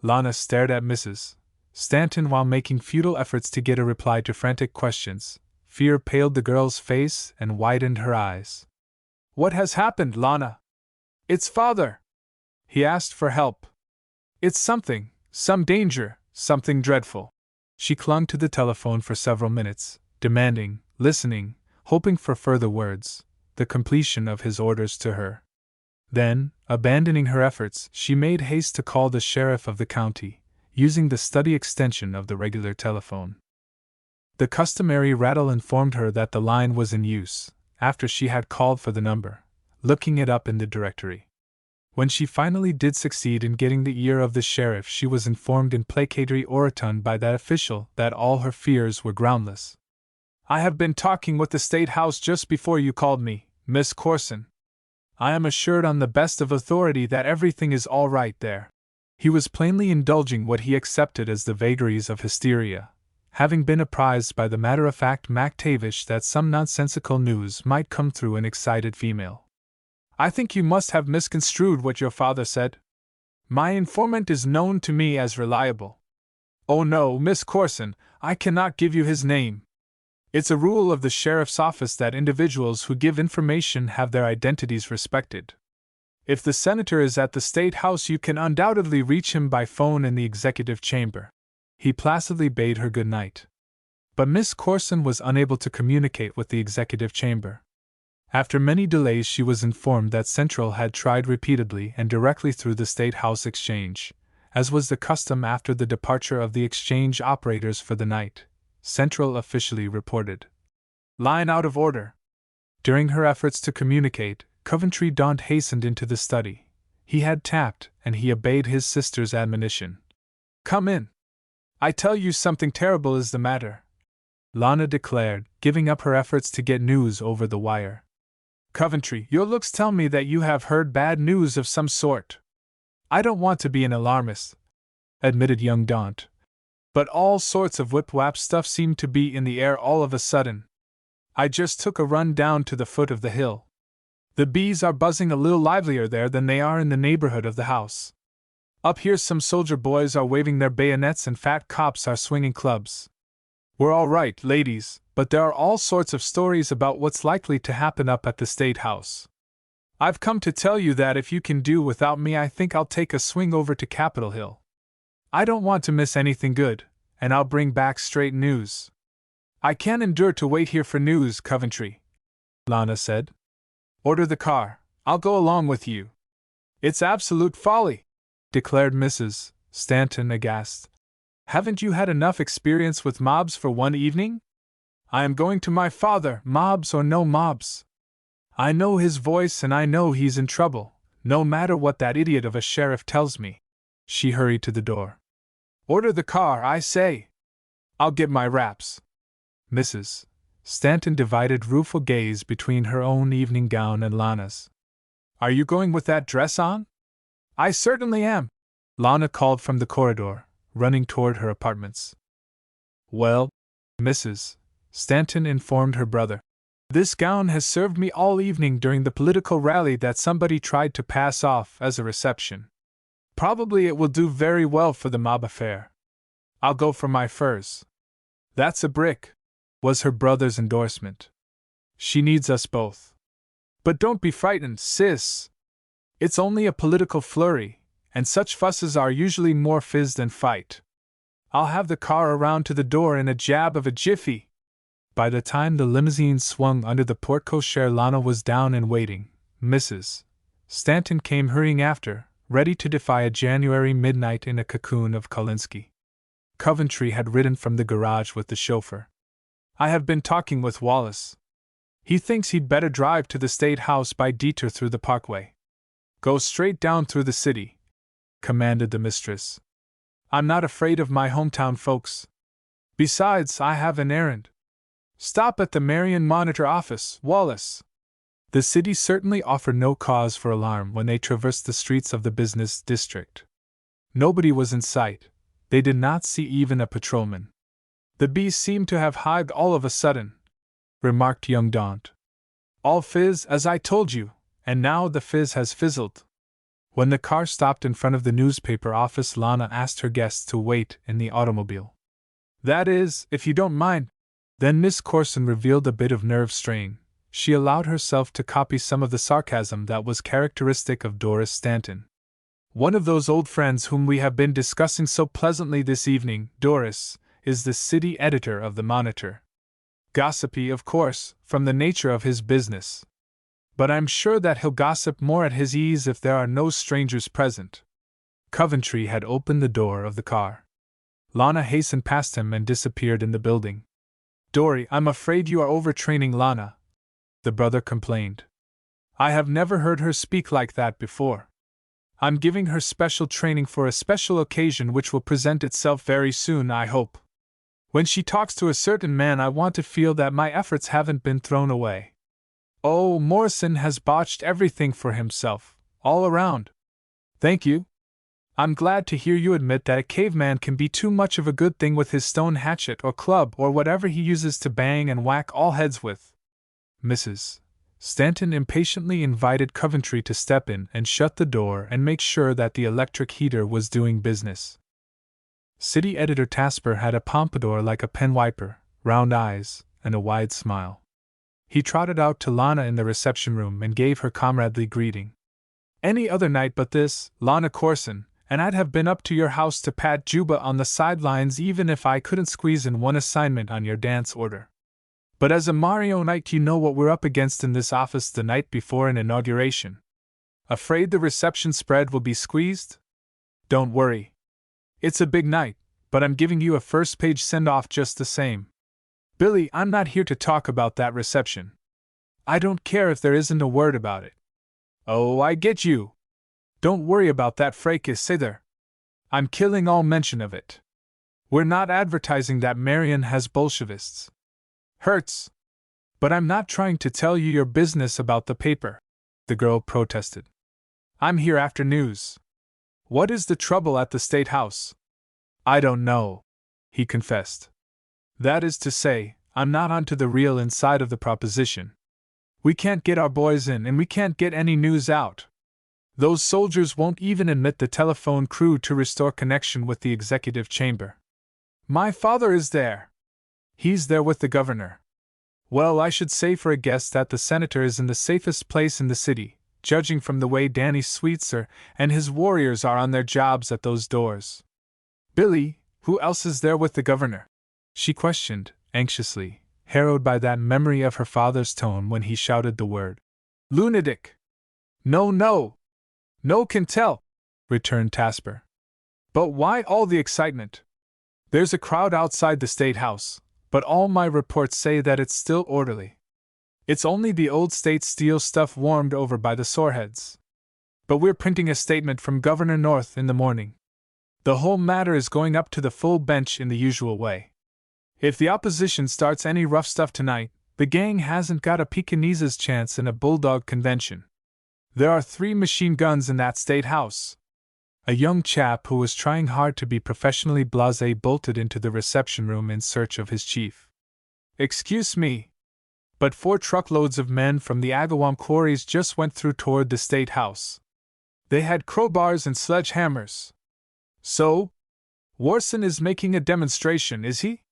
Lana stared at Mrs. Stanton while making futile efforts to get a reply to frantic questions. Fear paled the girl's face and widened her eyes. "What has happened, Lana?" "It's father." "He asked for help." "It's some danger, something dreadful." She clung to the telephone for several minutes, demanding, listening, hoping for further words, the completion of his orders to her. Then, abandoning her efforts, she made haste to call the sheriff of the county, using the study extension of the regular telephone. The customary rattle informed her that the line was in use, after she had called for the number, looking it up in the directory. When she finally did succeed in getting the ear of the sheriff, she was informed in placatory orotund by that official that all her fears were groundless. "I have been talking with the State House just before you called me, Miss Corson. I am assured on the best of authority that everything is all right there." He was plainly indulging what he accepted as the vagaries of hysteria, having been apprised by the matter-of-fact MacTavish that some nonsensical news might come through an excited female. "I think you must have misconstrued what your father said. My informant is known to me as reliable." "Oh no, Miss Corson, I cannot give you his name. It's a rule of the sheriff's office that individuals who give information have their identities respected. If the senator is at the State House, you can undoubtedly reach him by phone in the executive chamber." He placidly bade her good night. But Miss Corson was unable to communicate with the executive chamber. After many delays, she was informed that Central had tried repeatedly and directly through the State House Exchange, as was the custom after the departure of the exchange operators for the night. Central officially reported "line out of order." During her efforts to communicate, Coventry Daunt hastened into the study. He had tapped, and he obeyed his sister's admonition. "Come in. I tell you something terrible is the matter," Lana declared, giving up her efforts to get news over the wire. "Coventry, your looks tell me that you have heard bad news of some sort." "I don't want to be an alarmist," admitted young Daunt, "but all sorts of whip-wap stuff seemed to be in the air all of a sudden. I just took a run down to the foot of the hill. The bees are buzzing a little livelier there than they are in the neighborhood of the house. Up here some soldier boys are waving their bayonets and fat cops are swinging clubs. We're all right, ladies, but there are all sorts of stories about what's likely to happen up at the State House. I've come to tell you that if you can do without me, I think I'll take a swing over to Capitol Hill. I don't want to miss anything good, and I'll bring back straight news." "I can't endure to wait here for news, Coventry," Lana said. "Order the car, I'll go along with you." "It's absolute folly," declared Mrs. Stanton aghast. "Haven't you had enough experience with mobs for one evening? I am going to my father, mobs or no mobs. I know his voice and I know he's in trouble, no matter what that idiot of a sheriff tells me." She hurried to the door. "Order the car, I say. I'll get my wraps." Mrs. Stanton divided rueful gaze between her own evening gown and Lana's. "Are you going with that dress on?" "I certainly am," Lana called from the corridor, running toward her apartments. "Well," Mrs. Stanton informed her brother, "this gown has served me all evening during the political rally that somebody tried to pass off as a reception. Probably it will do very well for the mob affair. I'll go for my furs." "That's a brick," was her brother's endorsement. "She needs us both. But don't be frightened, sis. It's only a political flurry, and such fusses are usually more fizz than fight. I'll have the car around to the door in a jab of a jiffy." By the time the limousine swung under the porte-cochere, Lana was down and waiting. Mrs. Stanton came hurrying after, ready to defy a January midnight in a cocoon of Kolinsky. Coventry had ridden from the garage with the chauffeur. "I have been talking with Wallace. He thinks he'd better drive to the State House by detour through the parkway." "Go straight down through the city," commanded the mistress. "I'm not afraid of my hometown folks. Besides, I have an errand. Stop at the Marion Monitor office, Wallace." The city certainly offered no cause for alarm when they traversed the streets of the business district. Nobody was in sight. They did not see even a patrolman. "The bees seem to have hived all of a sudden," remarked young Daunt. All fizz as I told you, and now the fizz has fizzled. When the car stopped in front of the newspaper office, Lana asked her guests to wait in the automobile. That is, if you don't mind. Then Miss Corson revealed a bit of nerve strain. She allowed herself to copy some of the sarcasm that was characteristic of Doris Stanton. One of those old friends whom we have been discussing so pleasantly this evening, Doris, is the city editor of the Monitor. Gossipy, of course, from the nature of his business. But I'm sure that he'll gossip more at his ease if there are no strangers present. Coventry had opened the door of the car. Lana hastened past him and disappeared in the building. Dory, I'm afraid you are overtraining Lana, the brother complained. I have never heard her speak like that before. I'm giving her special training for a special occasion which will present itself very soon, I hope. When she talks to a certain man, I want to feel that my efforts haven't been thrown away. Oh, Morrison has botched everything for himself, all around. Thank you. I'm glad to hear you admit that a caveman can be too much of a good thing with his stone hatchet or club or whatever he uses to bang and whack all heads with. Mrs. Stanton impatiently invited Coventry to step in and shut the door and make sure that the electric heater was doing business. City editor Tasper had a pompadour like a pen wiper, round eyes, and a wide smile. He trotted out to Lana in the reception room and gave her comradely greeting. Any other night but this, Lana Corson, and I'd have been up to your house to pat Juba on the sidelines even if I couldn't squeeze in one assignment on your dance order. But as a Mario night, you know what we're up against in this office the night before an inauguration. Afraid the reception spread will be squeezed? Don't worry. It's a big night, but I'm giving you a first-page send-off just the same. Billy, I'm not here to talk about that reception. I don't care if there isn't a word about it. Oh, I get you. Don't worry about that fracas either. I'm killing all mention of it. We're not advertising that Marion has Bolshevists. Hurts. But I'm not trying to tell you your business about the paper, the girl protested. I'm here after news. What is the trouble at the State House? I don't know, he confessed. That is to say, I'm not onto the real inside of the proposition. We can't get our boys in and we can't get any news out. Those soldiers won't even admit the telephone crew to restore connection with the executive chamber. My father is there. He's there with the governor. Well, I should say for a guest that the senator is in the safest place in the city, judging from the way Danny Sweetser and his warriors are on their jobs at those doors. Billy, who else is there with the governor? She questioned, anxiously, harrowed by that memory of her father's tone when he shouted the word. Lunatic! No, no! No can tell, returned Tasper. But why all the excitement? There's a crowd outside the State House, but all my reports say that it's still orderly. It's only the old state steel stuff warmed over by the soreheads. But we're printing a statement from Governor North in the morning. The whole matter is going up to the full bench in the usual way. If the opposition starts any rough stuff tonight, the gang hasn't got a Pekingese's chance in a bulldog convention. There are 3 machine guns in that State House. A young chap who was trying hard to be professionally blasé bolted into the reception room in search of his chief. Excuse me, but 4 truckloads of men from the Agawam quarries just went through toward the State House. They had crowbars and sledgehammers. So? Morrison is making a demonstration, is he?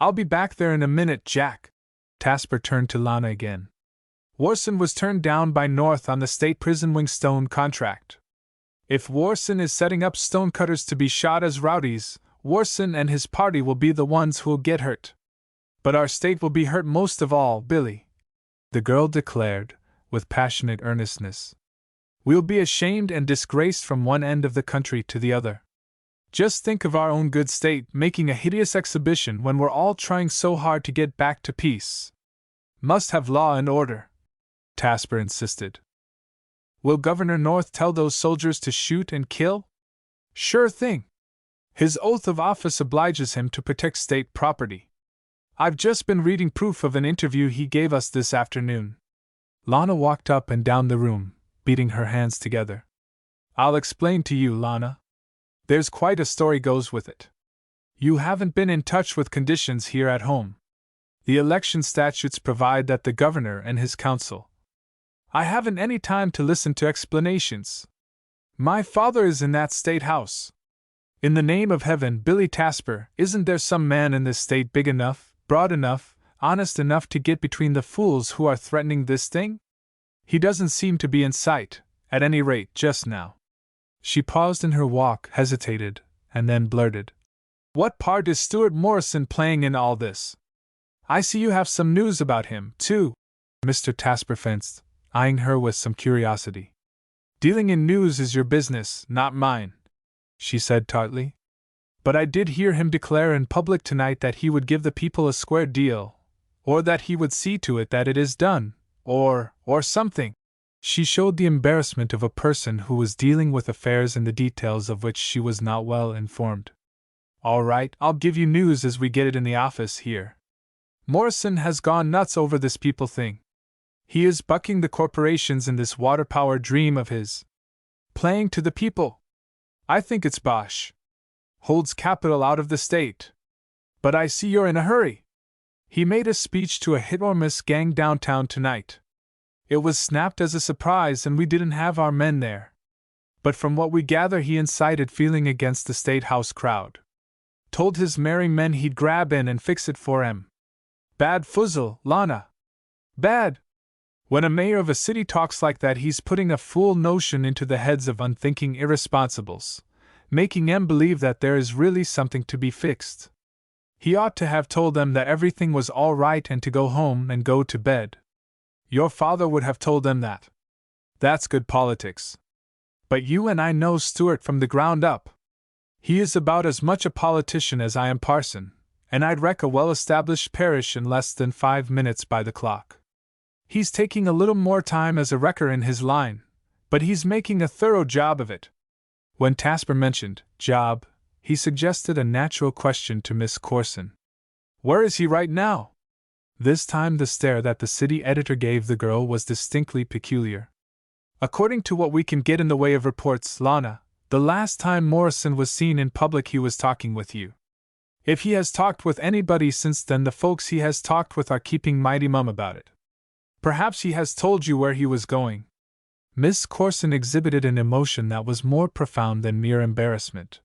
I'll be back there in a minute, Jack. Tasper turned to Lana again. Morrison was turned down by North on the state prison wing stone contract. If Morrison is setting up stonecutters to be shot as rowdies, Morrison and his party will be the ones who'll get hurt. But our state will be hurt most of all, Billy, the girl declared, with passionate earnestness. We'll be ashamed and disgraced from one end of the country to the other. Just think of our own good state making a hideous exhibition when we're all trying so hard to get back to peace. Must have law and order, Tasper insisted. Will Governor North tell those soldiers to shoot and kill? Sure thing. His oath of office obliges him to protect state property. I've just been reading proof of an interview he gave us this afternoon. Lana walked up and down the room, beating her hands together. I'll explain to you, Lana. There's quite a story goes with it. You haven't been in touch with conditions here at home. The election statutes provide that the governor and his council. I haven't any time to listen to explanations. My father is in that state house. In the name of heaven, Billy Tasper, isn't there some man in this state big enough, broad enough, honest enough to get between the fools who are threatening this thing? He doesn't seem to be in sight, at any rate just now. She paused in her walk, hesitated, and then blurted, "What part is Stuart Morrison playing in all this? I see you have some news about him, too." Mr. Tasper fenced, eyeing her with some curiosity. "Dealing in news is your business, not mine," she said tartly. "But I did hear him declare in public tonight that he would give the people a square deal, or that he would see to it that it is done, or something." She showed the embarrassment of a person who was dealing with affairs in the details of which she was not well informed. "All right, I'll give you news as we get it in the office here. Morrison has gone nuts over this people thing. He is bucking the corporations in this water power dream of his. Playing to the people. I think it's bosh. Holds capital out of the state. But I see you're in a hurry. He made a speech to a hit-or-miss gang downtown tonight. It was snapped as a surprise and we didn't have our men there. But from what we gather he incited feeling against the State House crowd. Told his merry men he'd grab in and fix it for 'em. Bad fuzzle, Lana. Bad. When a mayor of a city talks like that he's putting a fool notion into the heads of unthinking irresponsibles, making 'em believe that there is really something to be fixed. He ought to have told them that everything was all right and to go home and go to bed. Your father would have told them that. That's good politics. But you and I know Stuart from the ground up. He is about as much a politician as I am parson, and I'd wreck a well-established parish in less than 5 minutes by the clock. He's taking a little more time as a wrecker in his line, but he's making a thorough job of it." When Tasper mentioned job, he suggested a natural question to Miss Corson. "Where is he right now?" This time the stare that the city editor gave the girl was distinctly peculiar. "According to what we can get in the way of reports, Lana, the last time Morrison was seen in public he was talking with you. If he has talked with anybody since then the folks he has talked with are keeping mighty mum about it. Perhaps he has told you where he was going." Miss Corson exhibited an emotion that was more profound than mere embarrassment.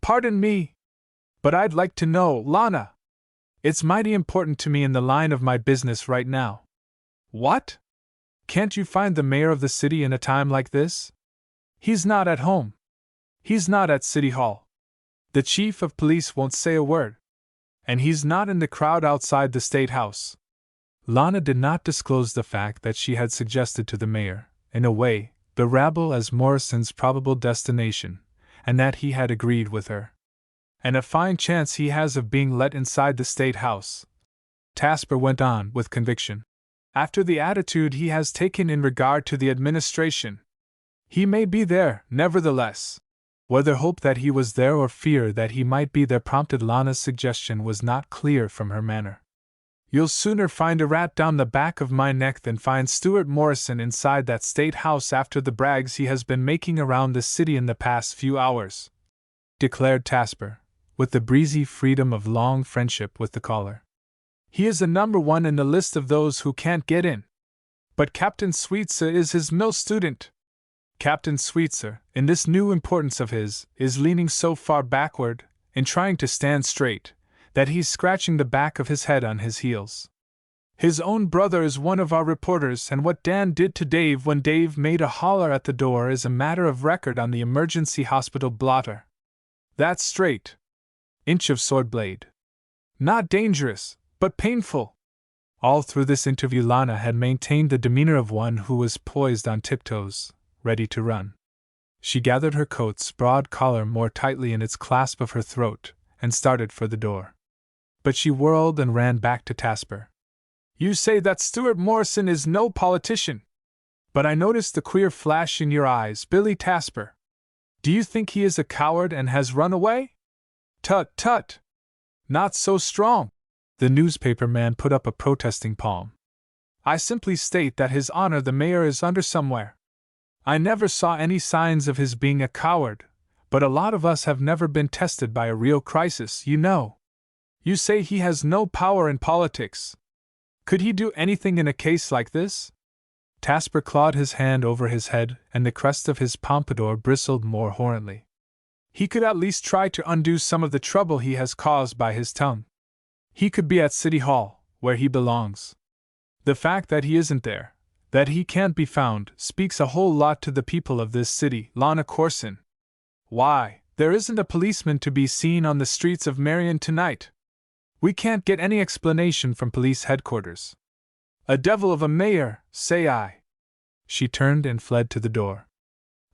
"Pardon me, but I'd like to know, Lana. It's mighty important to me in the line of my business right now." "What? Can't you find the mayor of the city in a time like this? He's not at home. He's not at City Hall. The chief of police won't say a word. And he's not in the crowd outside the State House." Lana did not disclose the fact that she had suggested to the mayor, in a way, the rabble as Morrison's probable destination, and that he had agreed with her. "And a fine chance he has of being let inside the State House," Tasper went on with conviction. "After the attitude he has taken in regard to the administration. He may be there, nevertheless." Whether hope that he was there or fear that he might be there prompted Lana's suggestion was not clear from her manner. "You'll sooner find a rat down the back of my neck than find Stuart Morrison inside that State House after the brags he has been making around the city in the past few hours," declared Tasper, with the breezy freedom of long friendship with the caller. "He is a number one in the list of those who can't get in. But Captain Sweetser is his mill student. Captain Sweetser, in this new importance of his, is leaning so far backward, in trying to stand straight, that he's scratching the back of his head on his heels. His own brother is one of our reporters, and what Dan did to Dave when Dave made a holler at the door is a matter of record on the emergency hospital blotter. That's straight. Inch of sword blade. Not dangerous, but painful." All through this interview Lana had maintained the demeanor of one who was poised on tiptoes, ready to run. She gathered her coat's broad collar more tightly in its clasp of her throat, and started for the door. But she whirled and ran back to Tasper. "You say that Stuart Morrison is no politician. But I noticed the queer flash in your eyes, Billy Tasper. Do you think he is a coward and has run away?" "Tut, tut! Not so strong!" The newspaper man put up a protesting palm. "I simply state that His Honor the Mayor is under somewhere. I never saw any signs of his being a coward, but a lot of us have never been tested by a real crisis, you know." You say he has no power in politics. Could he do anything in a case like this? Tasper clawed his hand over his head, and the crest of his pompadour bristled more horribly. He could at least try to undo some of the trouble he has caused by his tongue. He could be at City Hall, where he belongs. The fact that he isn't there, that he can't be found, speaks a whole lot to the people of this city. Lana Corson. Why, there isn't a policeman to be seen on the streets of Marion tonight. We can't get any explanation from police headquarters. A devil of a mayor, say I. She turned and fled to the door.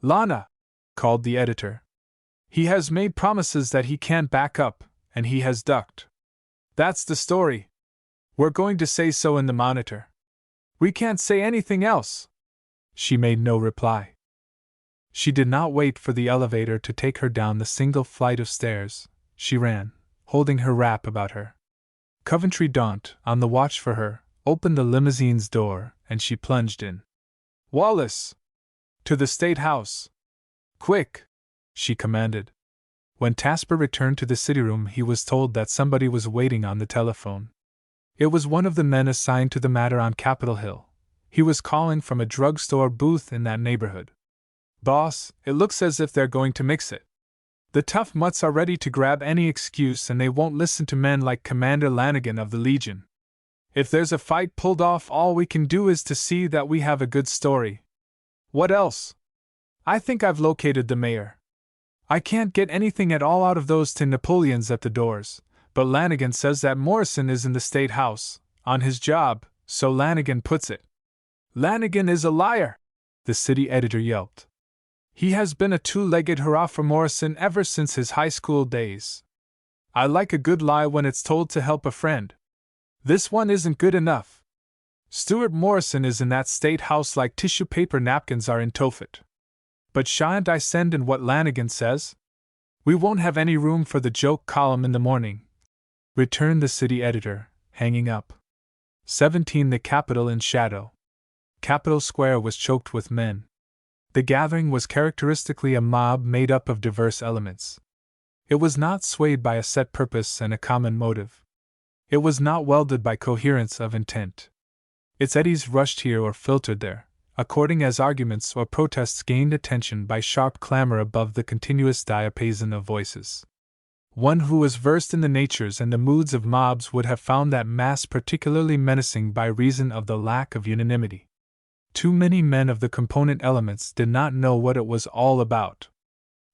Lana, called the editor. He has made promises that he can't back up, and he has ducked. That's the story. We're going to say so in the Monitor. We can't say anything else. She made no reply. She did not wait for the elevator to take her down the single flight of stairs. She ran, holding her wrap about her. Coventry Daunt, on the watch for her, opened the limousine's door, and she plunged in. Wallace! To the State House! Quick! She commanded. When Tasper returned to the city room, he was told that somebody was waiting on the telephone. It was one of the men assigned to the matter on Capitol Hill. He was calling from a drugstore booth in that neighborhood. Boss, it looks as if they're going to mix it. The tough mutts are ready to grab any excuse, and they won't listen to men like Commander Lanigan of the Legion. If there's a fight pulled off, all we can do is to see that we have a good story. What else? I think I've located the mayor. I can't get anything at all out of those tin Napoleons at the doors, but Lanigan says that Morrison is in the State House, on his job, so Lanigan puts it. Lanigan is a liar, the city editor yelped. He has been a two-legged hurrah for Morrison ever since his high school days. I like a good lie when it's told to help a friend. This one isn't good enough. Stuart Morrison is in that State House like tissue paper napkins are in Tophet. But shan't I send in what Lanigan says? We won't have any room for the joke column in the morning, returned the city editor, hanging up. 17 The Capitol in shadow. Capitol Square was choked with men. The gathering was characteristically a mob made up of diverse elements. It was not swayed by a set purpose and a common motive. It was not welded by coherence of intent. Its eddies rushed here or filtered there, according as arguments or protests gained attention by sharp clamor above the continuous diapason of voices. One who was versed in the natures and the moods of mobs would have found that mass particularly menacing by reason of the lack of unanimity. Too many men of the component elements did not know what it was all about.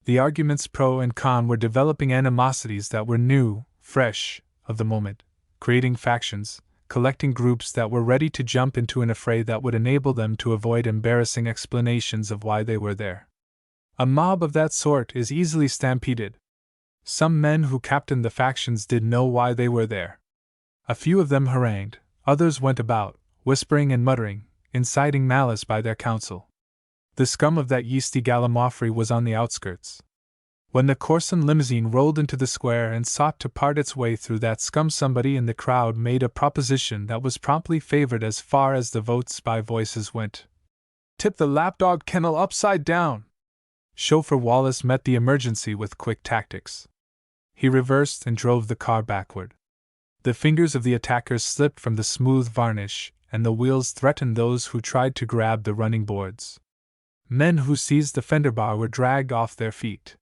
The arguments pro and con were developing animosities that were new, fresh, of the moment, creating factions, collecting groups that were ready to jump into an affray that would enable them to avoid embarrassing explanations of why they were there. A mob of that sort is easily stampeded. Some men who captained the factions did know why they were there. A few of them harangued, others went about, whispering and muttering, inciting malice by their counsel. The scum of that yeasty gallimaufry was on the outskirts. When the Corson limousine rolled into the square and sought to part its way through that scum, somebody in the crowd made a proposition that was promptly favored as far as the votes by voices went. Tip the lapdog kennel upside down! Chauffeur Wallace met the emergency with quick tactics. He reversed and drove the car backward. The fingers of the attackers slipped from the smooth varnish, and the wheels threatened those who tried to grab the running boards. Men who seized the fender bar were dragged off their feet.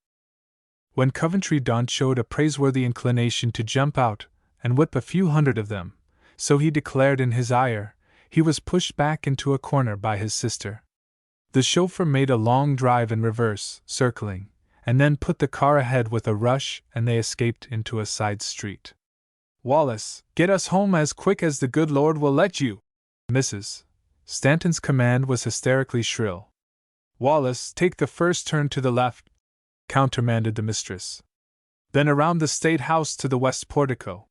When Coventry Daunt showed a praiseworthy inclination to jump out and whip a few hundred of them, so he declared in his ire, he was pushed back into a corner by his sister. The chauffeur made a long drive in reverse, circling, and then put the car ahead with a rush, and they escaped into a side street. Wallace, get us home as quick as the good Lord will let you! Mrs. Stanton's command was hysterically shrill. Wallace, take the first turn to the left, countermanded the mistress. Then around the State House to the west portico.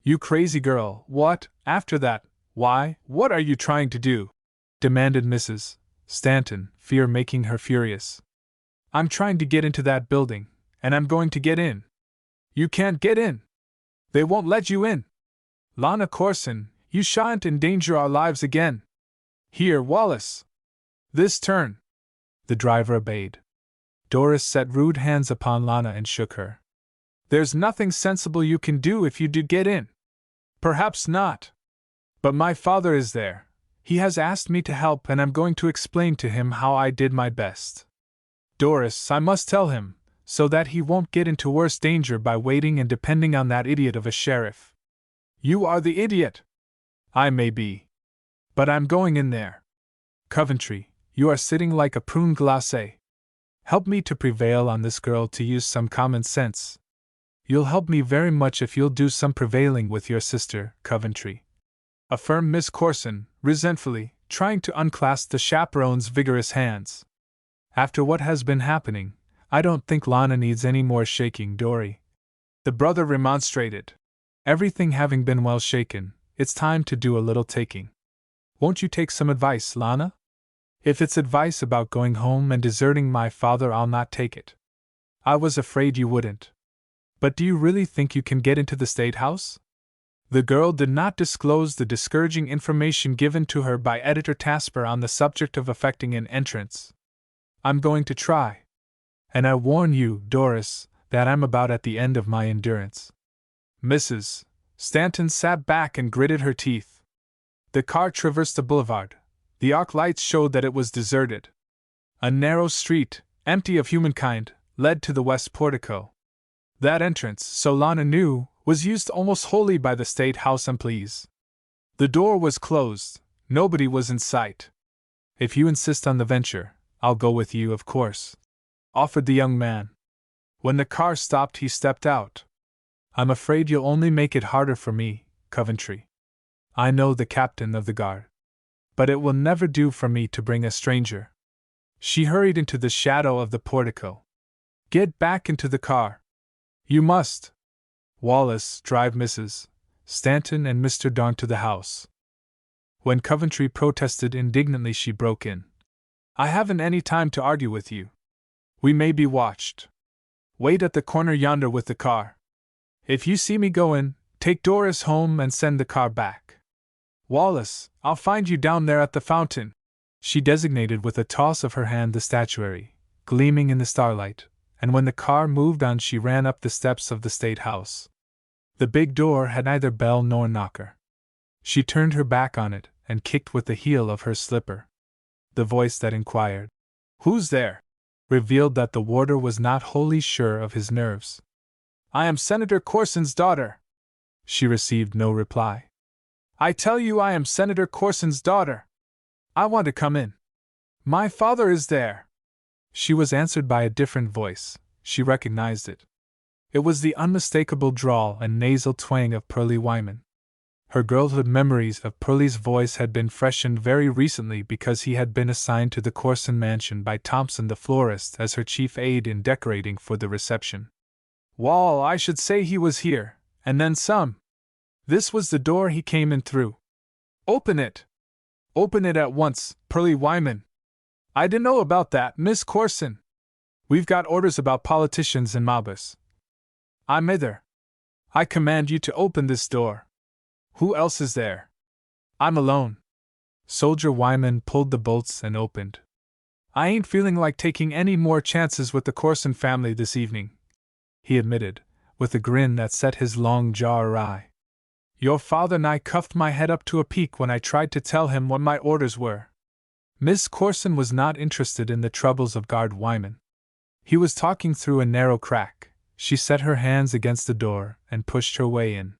You crazy girl, what, after that? Why, what are you trying to do? Demanded Mrs. Stanton, fear making her furious. I'm trying to get into that building, and I'm going to get in. You can't get in. They won't let you in. Lana Corson, you shan't endanger our lives again. Here, Wallace. This turn. The driver obeyed. Doris set rude hands upon Lana and shook her. There's nothing sensible you can do if you do get in. Perhaps not. But my father is there. He has asked me to help, and I'm going to explain to him how I did my best. Doris, I must tell him, so that he won't get into worse danger by waiting and depending on that idiot of a sheriff. You are the idiot. I may be. But I'm going in there. Coventry, you are sitting like a prune glacée. Help me to prevail on this girl to use some common sense. You'll help me very much if you'll do some prevailing with your sister, Coventry. Affirmed Miss Corson, resentfully, trying to unclasp the chaperone's vigorous hands. After what has been happening, I don't think Lana needs any more shaking, Dory. The brother remonstrated. Everything having been well shaken, it's time to do a little taking. Won't you take some advice, Lana? If it's advice about going home and deserting my father, I'll not take it. I was afraid you wouldn't. But do you really think you can get into the State House? The girl did not disclose the discouraging information given to her by Editor Tasper on the subject of effecting an entrance. I'm going to try. And I warn you, Doris, that I'm about at the end of my endurance. Mrs. Stanton sat back and gritted her teeth. The car traversed the boulevard. The arc lights showed that it was deserted. A narrow street, empty of humankind, led to the west portico. That entrance, so Lana knew, was used almost wholly by the State House employees. The door was closed. Nobody was in sight. If you insist on the venture, I'll go with you, of course, offered the young man. When the car stopped, he stepped out. I'm afraid you'll only make it harder for me, Coventry. I know the captain of the guard. But it will never do for me to bring a stranger. She hurried into the shadow of the portico. Get back into the car. You must. Wallace, drive Mrs. Stanton and Mr. Darn to the house. When Coventry protested indignantly, she broke in. I haven't any time to argue with you. We may be watched. Wait at the corner yonder with the car. If you see me go in, take Doris home and send the car back. Wallace, I'll find you down there at the fountain. She designated with a toss of her hand the statuary, gleaming in the starlight, and when the car moved on, she ran up the steps of the State House. The big door had neither bell nor knocker. She turned her back on it and kicked with the heel of her slipper. The voice that inquired, "Who's there?" revealed that the warder was not wholly sure of his nerves. I am Senator Corson's daughter. She received no reply. I tell you I am Senator Corson's daughter. I want to come in. My father is there. She was answered by a different voice. She recognized it. It was the unmistakable drawl and nasal twang of Pearlie Wyman. Her girlhood memories of Pearlie's voice had been freshened very recently because he had been assigned to the Corson mansion by Thompson the florist as her chief aide in decorating for the reception. Wall, I should say he was here, and then some. This was the door he came in through. Open it! Open it at once, Pearlie Wyman. I didn't know about that, Miss Corson. We've got orders about politicians and mobbers. I'm hither. I command you to open this door. Who else is there? I'm alone. Soldier Wyman pulled the bolts and opened. I ain't feeling like taking any more chances with the Corson family this evening, he admitted, with a grin that set his long jaw awry. Your father and I cuffed my head up to a peak when I tried to tell him what my orders were. Miss Corson was not interested in the troubles of Guard Wyman. He was talking through a narrow crack. She set her hands against the door and pushed her way in.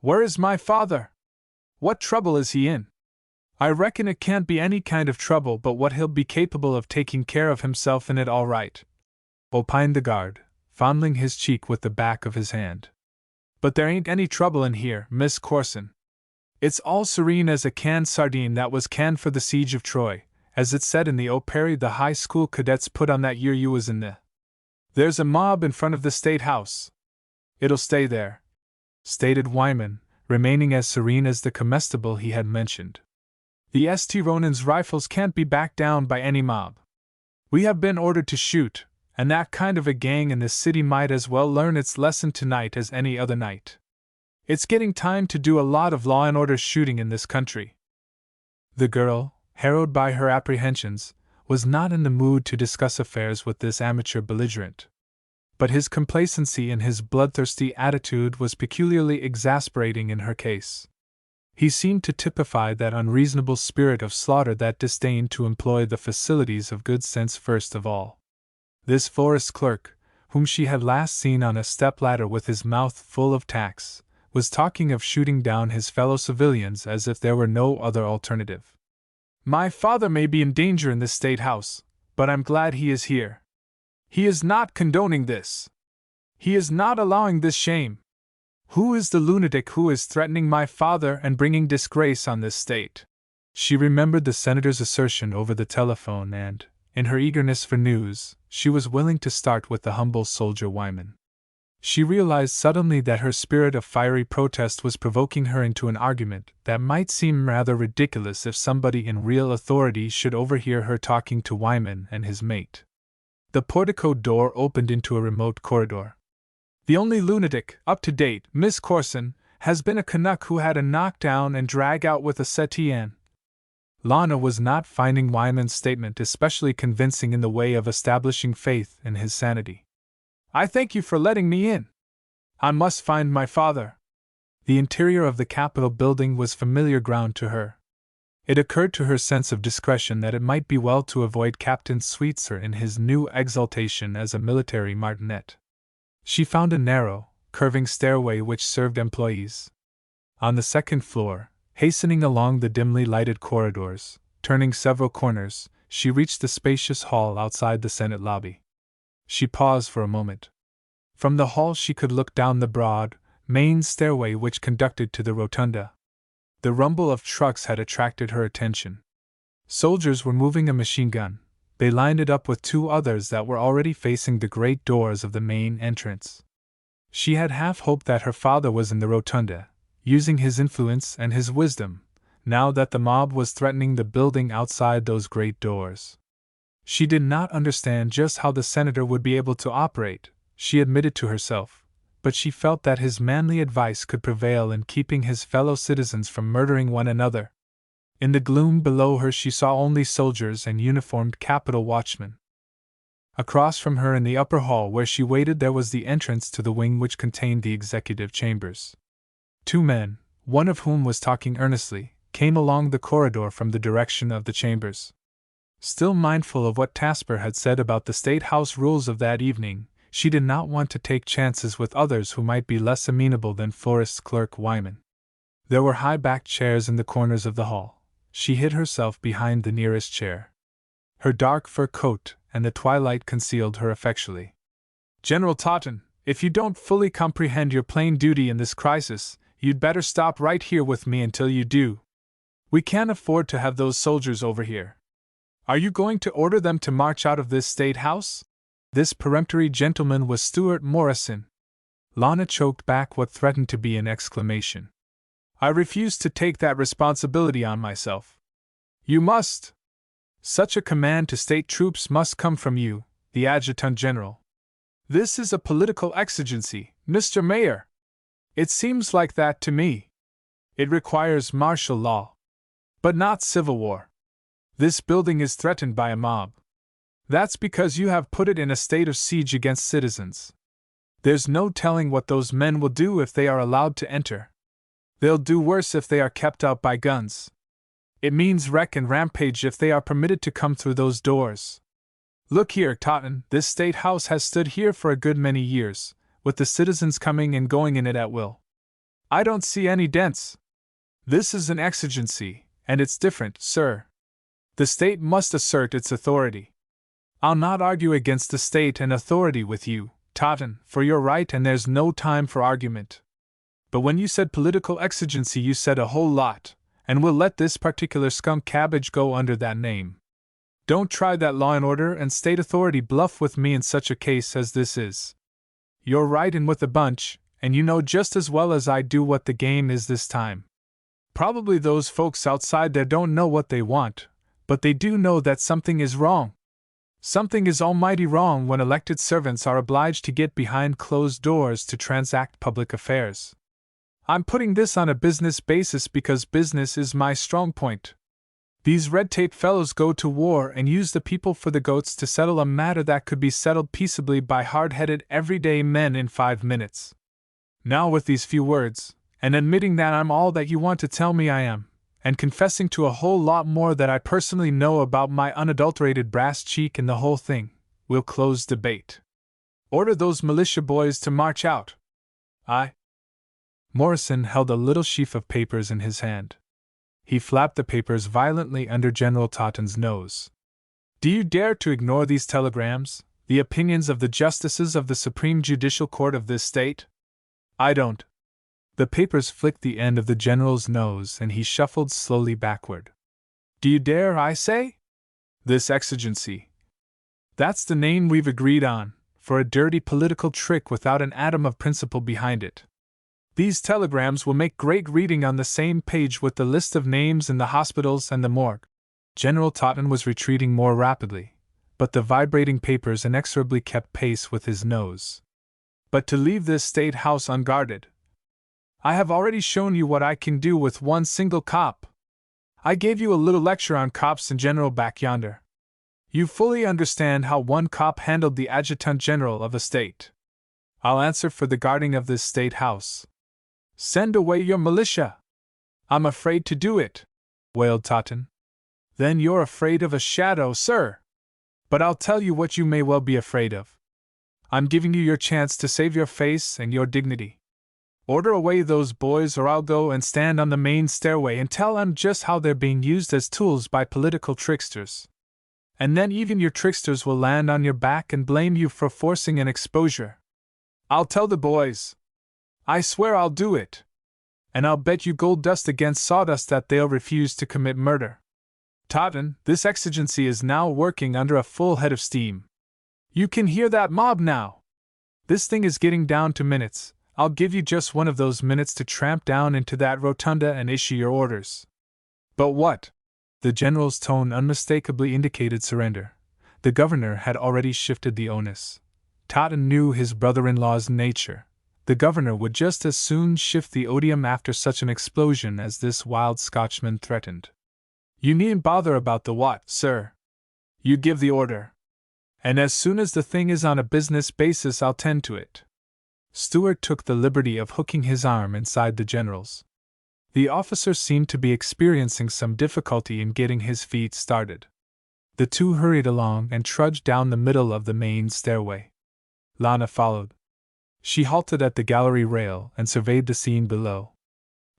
Where is my father? What trouble is he in? I reckon it can't be any kind of trouble but what he'll be capable of taking care of himself in it all right, opined the guard, fondling his cheek with the back of his hand. But there ain't any trouble in here, Miss Corson. It's all serene as a canned sardine that was canned for the siege of Troy, as it said in the Au Pair the high school cadets put on that year you was in the. There's a mob in front of the State House. It'll stay there, stated Wyman, remaining as serene as the comestible he had mentioned. The St. Ronan's rifles can't be backed down by any mob. We have been ordered to shoot, and that kind of a gang in this city might as well learn its lesson tonight as any other night. It's getting time to do a lot of law and order shooting in this country. The girl, harrowed by her apprehensions, was not in the mood to discuss affairs with this amateur belligerent. but his complacency and his bloodthirsty attitude was peculiarly exasperating in her case. He seemed to typify that unreasonable spirit of slaughter that disdained to employ the facilities of good sense first of all. This florist clerk, whom she had last seen on a step-ladder with his mouth full of tacks, was talking of shooting down his fellow civilians as if there were no other alternative. "My father may be in danger in this State House, but I'm glad he is here. He is not condoning this. He is not allowing this shame. Who is the lunatic who is threatening my father and bringing disgrace on this state?" She remembered the senator's assertion over the telephone and, in her eagerness for news, she was willing to start with the humble soldier Wyman. She realized suddenly that her spirit of fiery protest was provoking her into an argument that might seem rather ridiculous if somebody in real authority should overhear her talking to Wyman and his mate. The portico door opened into a remote corridor. "The only lunatic, up to date, Miss Corson, has been a Canuck who had a knockdown and drag out with a settee." Lana was not finding Wyman's statement especially convincing in the way of establishing faith in his sanity. "I thank you for letting me in. I must find my father." The interior of the Capitol building was familiar ground to her. It occurred to her sense of discretion that it might be well to avoid Captain Sweetser in his new exaltation as a military martinet. She found a narrow, curving stairway which served employees. On the second floor, hastening along the dimly lighted corridors, turning several corners, she reached the spacious hall outside the Senate lobby. She paused for a moment. From the hall she could look down the broad, main stairway which conducted to the rotunda. The rumble of trucks had attracted her attention. Soldiers were moving a machine gun. They lined it up with two others that were already facing the great doors of the main entrance. She had half hoped that her father was in the rotunda, using his influence and his wisdom, now that the mob was threatening the building outside those great doors. She did not understand just how the senator would be able to operate, she admitted to herself, but she felt that his manly advice could prevail in keeping his fellow citizens from murdering one another. In the gloom below her she saw only soldiers and uniformed Capitol watchmen. Across from her in the upper hall where she waited there was the entrance to the wing which contained the executive chambers. Two men, one of whom was talking earnestly, came along the corridor from the direction of the chambers. Still mindful of what Tasper had said about the State House rules of that evening, she did not want to take chances with others who might be less amenable than florist clerk Wyman. There were high-backed chairs in the corners of the hall. She hid herself behind the nearest chair. Her dark fur coat and the twilight concealed her effectually. "General Totten, if you don't fully comprehend your plain duty in this crisis, you'd better stop right here with me until you do. We can't afford to have those soldiers over here. Are you going to order them to march out of this State House?" This peremptory gentleman was Stuart Morrison. Lana choked back what threatened to be an exclamation. "I refuse to take that responsibility on myself." "You must. Such a command to state troops must come from you, the Adjutant General. This is a political exigency, Mr. Mayor. It seems like that to me. It requires martial law. But not civil war. This building is threatened by a mob. That's because you have put it in a state of siege against citizens. There's no telling what those men will do if they are allowed to enter. They'll do worse if they are kept out by guns. It means wreck and rampage if they are permitted to come through those doors. Look here, Totten, this State House has stood here for a good many years, with the citizens coming and going in it at will. I don't see any dents. This is an exigency, and it's different, sir. The state must assert its authority. I'll not argue against the state and authority with you, Totten, for you're right and there's no time for argument. But when you said political exigency you said a whole lot, and we'll let this particular skunk cabbage go under that name. Don't try that law and order and state authority bluff with me in such a case as this is. You're right in with a bunch, and you know just as well as I do what the game is this time. Probably those folks outside there don't know what they want, but they do know that something is wrong. Something is almighty wrong when elected servants are obliged to get behind closed doors to transact public affairs. I'm putting this on a business basis because business is my strong point. These red tape fellows go to war and use the people for the goats to settle a matter that could be settled peaceably by hard-headed, everyday men in 5 minutes. Now, with these few words, and admitting that I'm all that you want to tell me I am, and confessing to a whole lot more that I personally know about my unadulterated brass cheek and the whole thing, we'll close debate. Order those militia boys to march out. I. Morrison held a little sheaf of papers in his hand. He flapped the papers violently under General Totten's nose. Do you dare to ignore these telegrams, the opinions of the justices of the Supreme Judicial Court of this state? I don't. The papers flicked the end of the general's nose and he shuffled slowly backward. Do you dare, I say? This exigency. That's the name we've agreed on, for a dirty political trick without an atom of principle behind it. These telegrams will make great reading on the same page with the list of names in the hospitals and the morgue. General Totten was retreating more rapidly, but the vibrating papers inexorably kept pace with his nose. But to leave this state house unguarded. I have already shown you what I can do with one single cop. I gave you a little lecture on cops in general back yonder. You fully understand how one cop handled the adjutant general of a state. I'll answer for the guarding of this state house. Send away your militia. I'm afraid to do it, wailed Totten. Then you're afraid of a shadow, sir. But I'll tell you what you may well be afraid of. I'm giving you your chance to save your face and your dignity. Order away those boys or I'll go and stand on the main stairway and tell them just how they're being used as tools by political tricksters. And then even your tricksters will land on your back and blame you for forcing an exposure. I'll tell the boys. I swear I'll do it. And I'll bet you gold dust against sawdust that they'll refuse to commit murder. Totten, this exigency is now working under a full head of steam. You can hear that mob now. This thing is getting down to minutes. I'll give you just one of those minutes to tramp down into that rotunda and issue your orders. But what? The general's tone unmistakably indicated surrender. The governor had already shifted the onus. Totten knew his brother-in-law's nature. The governor would just as soon shift the odium after such an explosion as this wild Scotchman threatened. You needn't bother about the what, sir. You give the order. And as soon as the thing is on a business basis, I'll tend to it. Stewart took the liberty of hooking his arm inside the general's. The officer seemed to be experiencing some difficulty in getting his feet started. The two hurried along and trudged down the middle of the main stairway. Lana followed. She halted at the gallery rail and surveyed the scene below.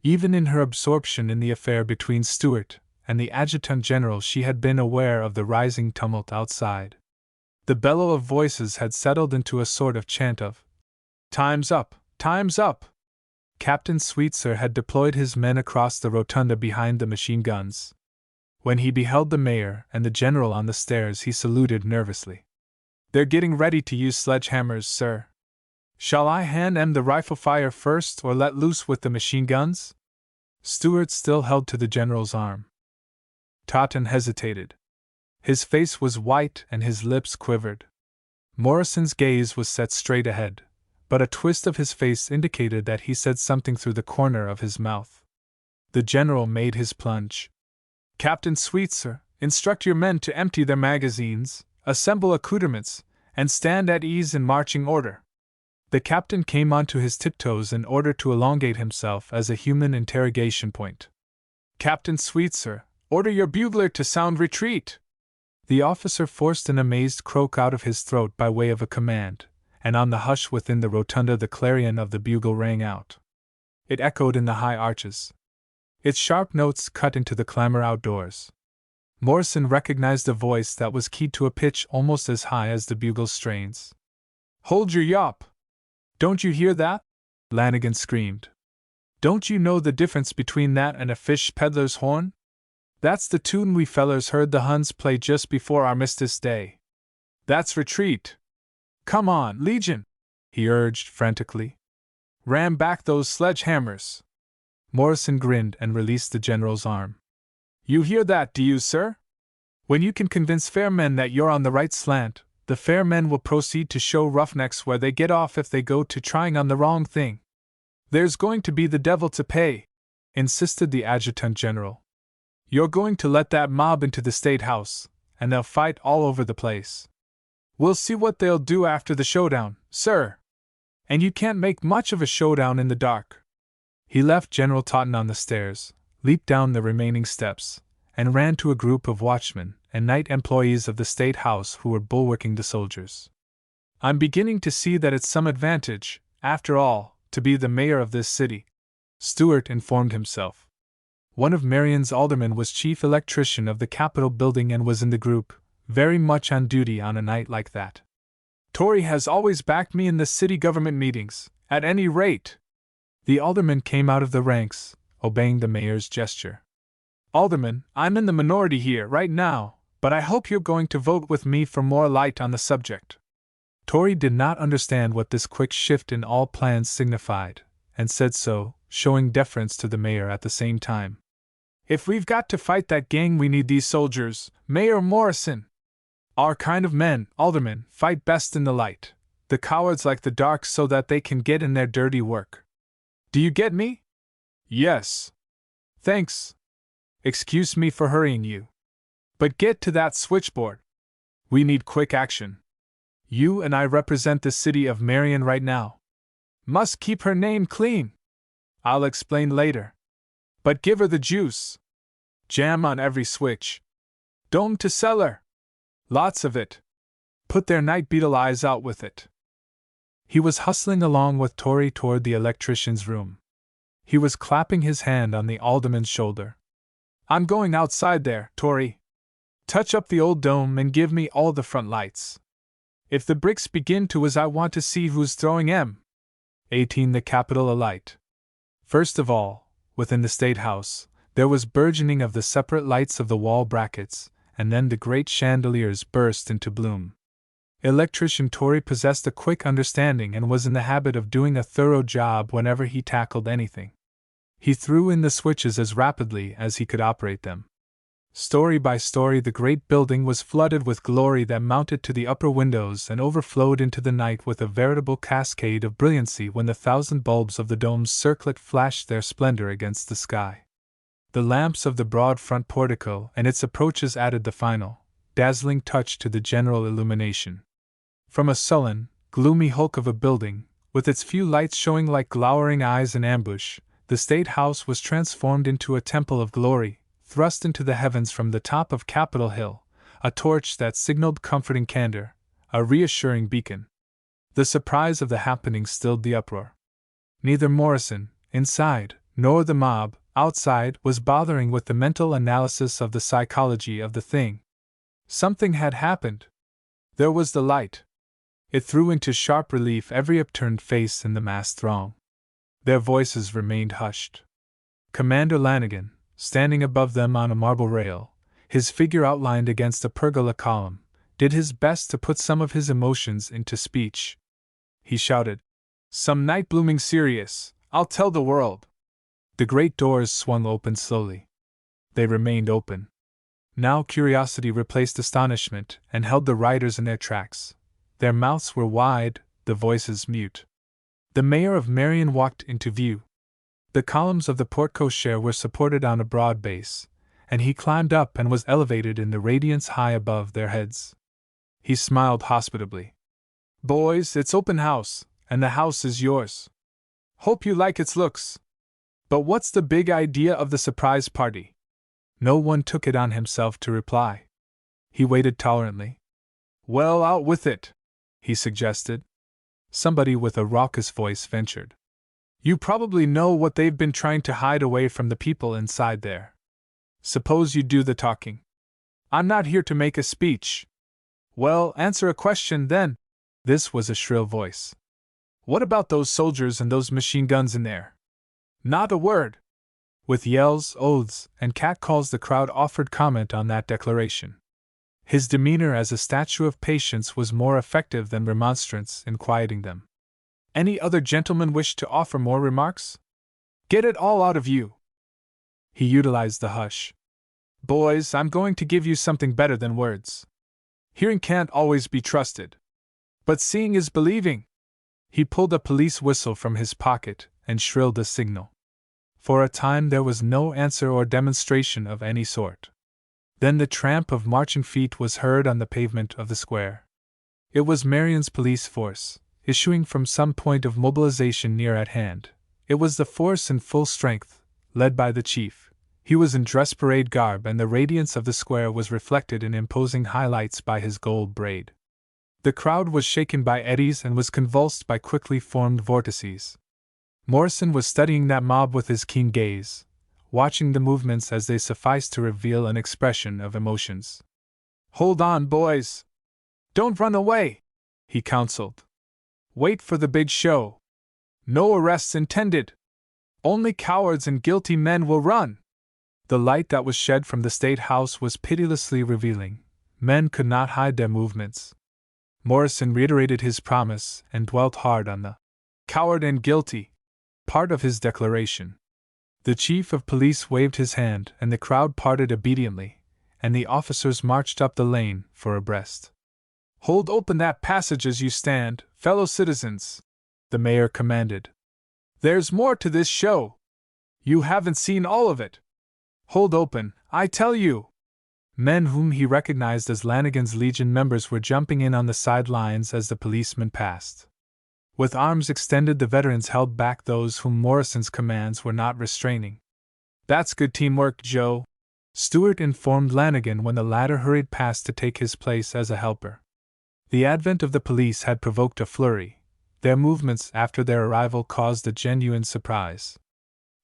Even in her absorption in the affair between Stewart and the adjutant general, she had been aware of the rising tumult outside. The bellow of voices had settled into a sort of chant of, "Time's up! Time's up!" Captain Sweetser had deployed his men across the rotunda behind the machine guns. When he beheld the mayor and the general on the stairs, he saluted nervously. "They're getting ready to use sledgehammers, sir. Shall I hand them the rifle fire first or let loose with the machine guns?" Stewart still held to the general's arm. Totten hesitated. His face was white and his lips quivered. Morrison's gaze was set straight ahead, but a twist of his face indicated that he said something through the corner of his mouth. The general made his plunge. "Captain Sweetser, instruct your men to empty their magazines, assemble accoutrements, and stand at ease in marching order." The captain came onto his tiptoes in order to elongate himself as a human interrogation point. "Captain Sweetser, order your bugler to sound retreat." The officer forced an amazed croak out of his throat by way of a command, and on the hush within the rotunda the clarion of the bugle rang out. It echoed in the high arches. Its sharp notes cut into the clamor outdoors. Morrison recognized a voice that was keyed to a pitch almost as high as the bugle's strains. "Hold your yawp! Don't you hear that?" Lanigan screamed. "Don't you know the difference between that and a fish peddler's horn? That's the tune we fellers heard the Huns play just before Armistice Day. That's retreat. Come on, Legion," he urged frantically. "Ram back those sledgehammers." Morrison grinned and released the general's arm. "You hear that, do you, sir? When you can convince fair men that you're on the right slant, the fair men will proceed to show roughnecks where they get off if they go to trying on the wrong thing. There's going to be the devil to pay," insisted the adjutant general. You're going to let that mob into the State House, and they'll fight all over the place. We'll see what they'll do after the showdown, sir. And you can't make much of a showdown in the dark. He left General Totten on the stairs, leaped down the remaining steps, and ran to a group of watchmen and night employees of the State House who were bulwarking the soldiers. I'm beginning to see that it's some advantage, after all, to be the mayor of this city, Stewart informed himself. One of Marion's aldermen was chief electrician of the Capitol building and was in the group, very much on duty on a night like that. Tory has always backed me in the city government meetings, at any rate. The alderman came out of the ranks, obeying the mayor's gesture. Alderman, I'm in the minority here right now, but I hope you're going to vote with me for more light on the subject. Tory did not understand what this quick shift in all plans signified, and said so, showing deference to the mayor at the same time. If we've got to fight that gang, we need these soldiers, Mayor Morrison. Our kind of men, aldermen, fight best in the light. The cowards like the dark so that they can get in their dirty work. Do you get me? Yes. Thanks. Excuse me for hurrying you. But get to that switchboard. We need quick action. You and I represent the city of Marion right now. Must keep her name clean. I'll explain later. But give her the juice. Jam on every switch. Dome to cellar. Lots of it. Put their night beetle eyes out with it. He was hustling along with Tory toward the electrician's room. He was clapping his hand on the alderman's shoulder. I'm going outside there, Tory. Touch up the old dome and give me all the front lights. If the bricks begin to whiz, I want to see who's throwing 18 the Capitol alight. First of all, within the State House, there was burgeoning of the separate lights of the wall brackets, and then the great chandeliers burst into bloom. Electrician Tory possessed a quick understanding and was in the habit of doing a thorough job whenever he tackled anything. He threw in the switches as rapidly as he could operate them. Story by story, the great building was flooded with glory that mounted to the upper windows and overflowed into the night with a veritable cascade of brilliancy when the 1,000 bulbs of the dome's circlet flashed their splendor against the sky. The lamps of the broad front portico and its approaches added the final, dazzling touch to the general illumination. From a sullen, gloomy hulk of a building, with its few lights showing like glowering eyes in ambush, the State House was transformed into a temple of glory, thrust into the heavens from the top of Capitol Hill, a torch that signaled comforting candor, a reassuring beacon. The surprise of the happening stilled the uproar. Neither Morrison, inside, nor the mob, outside, was bothering with the mental analysis of the psychology of the thing. Something had happened. There was the light. It threw into sharp relief every upturned face in the massed throng. Their voices remained hushed. Commander Lanigan, standing above them on a marble rail, his figure outlined against a pergola column, did his best to put some of his emotions into speech. He shouted, "Some night blooming serious, I'll tell the world." The great doors swung open slowly. They remained open. Now curiosity replaced astonishment and held the riders in their tracks. Their mouths were wide, the voices mute. The mayor of Marion walked into view. The columns of the porte-cochere were supported on a broad base, and he climbed up and was elevated in the radiance high above their heads. He smiled hospitably. "Boys, it's open house, and the house is yours. Hope you like its looks. But what's the big idea of the surprise party?" No one took it on himself to reply. He waited tolerantly. "Well, out with it," he suggested. Somebody with a raucous voice ventured. "You probably know what they've been trying to hide away from the people inside there. Suppose you do the talking. I'm not here to make a speech." "Well, answer a question then." This was a shrill voice. "What about those soldiers and those machine guns in there?" "Not a word." With yells, oaths, and catcalls, the crowd offered comment on that declaration. His demeanor as a statue of patience was more effective than remonstrance in quieting them. Any other gentleman wish to offer more remarks? "Get it all out of you." He utilized the hush. "Boys, I'm going to give you something better than words. Hearing can't always be trusted. But seeing is believing." He pulled a police whistle from his pocket and shrilled a signal. For a time there was no answer or demonstration of any sort. Then the tramp of marching feet was heard on the pavement of the square. It was Marion's police force, issuing from some point of mobilization near at hand. It was the force in full strength, led by the chief. He was in dress parade garb, and the radiance of the square was reflected in imposing highlights by his gold braid. The crowd was shaken by eddies and was convulsed by quickly formed vortices. Morrison was studying that mob with his keen gaze, watching the movements as they sufficed to reveal an expression of emotions. "Hold on, boys! Don't run away!" he counseled. "Wait for the big show. No arrests intended. Only cowards and guilty men will run." The light that was shed from the State House was pitilessly revealing. Men could not hide their movements. Morrison reiterated his promise and dwelt hard on the coward and guilty part of his declaration. The chief of police waved his hand, and the crowd parted obediently, and the officers marched up the lane for abreast. "Hold open that passage as you stand, fellow citizens," the mayor commanded. "There's more to this show. You haven't seen all of it. Hold open, I tell you." Men whom he recognized as Lanigan's Legion members were jumping in on the sidelines as the policemen passed. With arms extended, the veterans held back those whom Morrison's commands were not restraining. "That's good teamwork, Joe," Stewart informed Lanigan when the latter hurried past to take his place as a helper. The advent of the police had provoked a flurry. Their movements after their arrival caused a genuine surprise.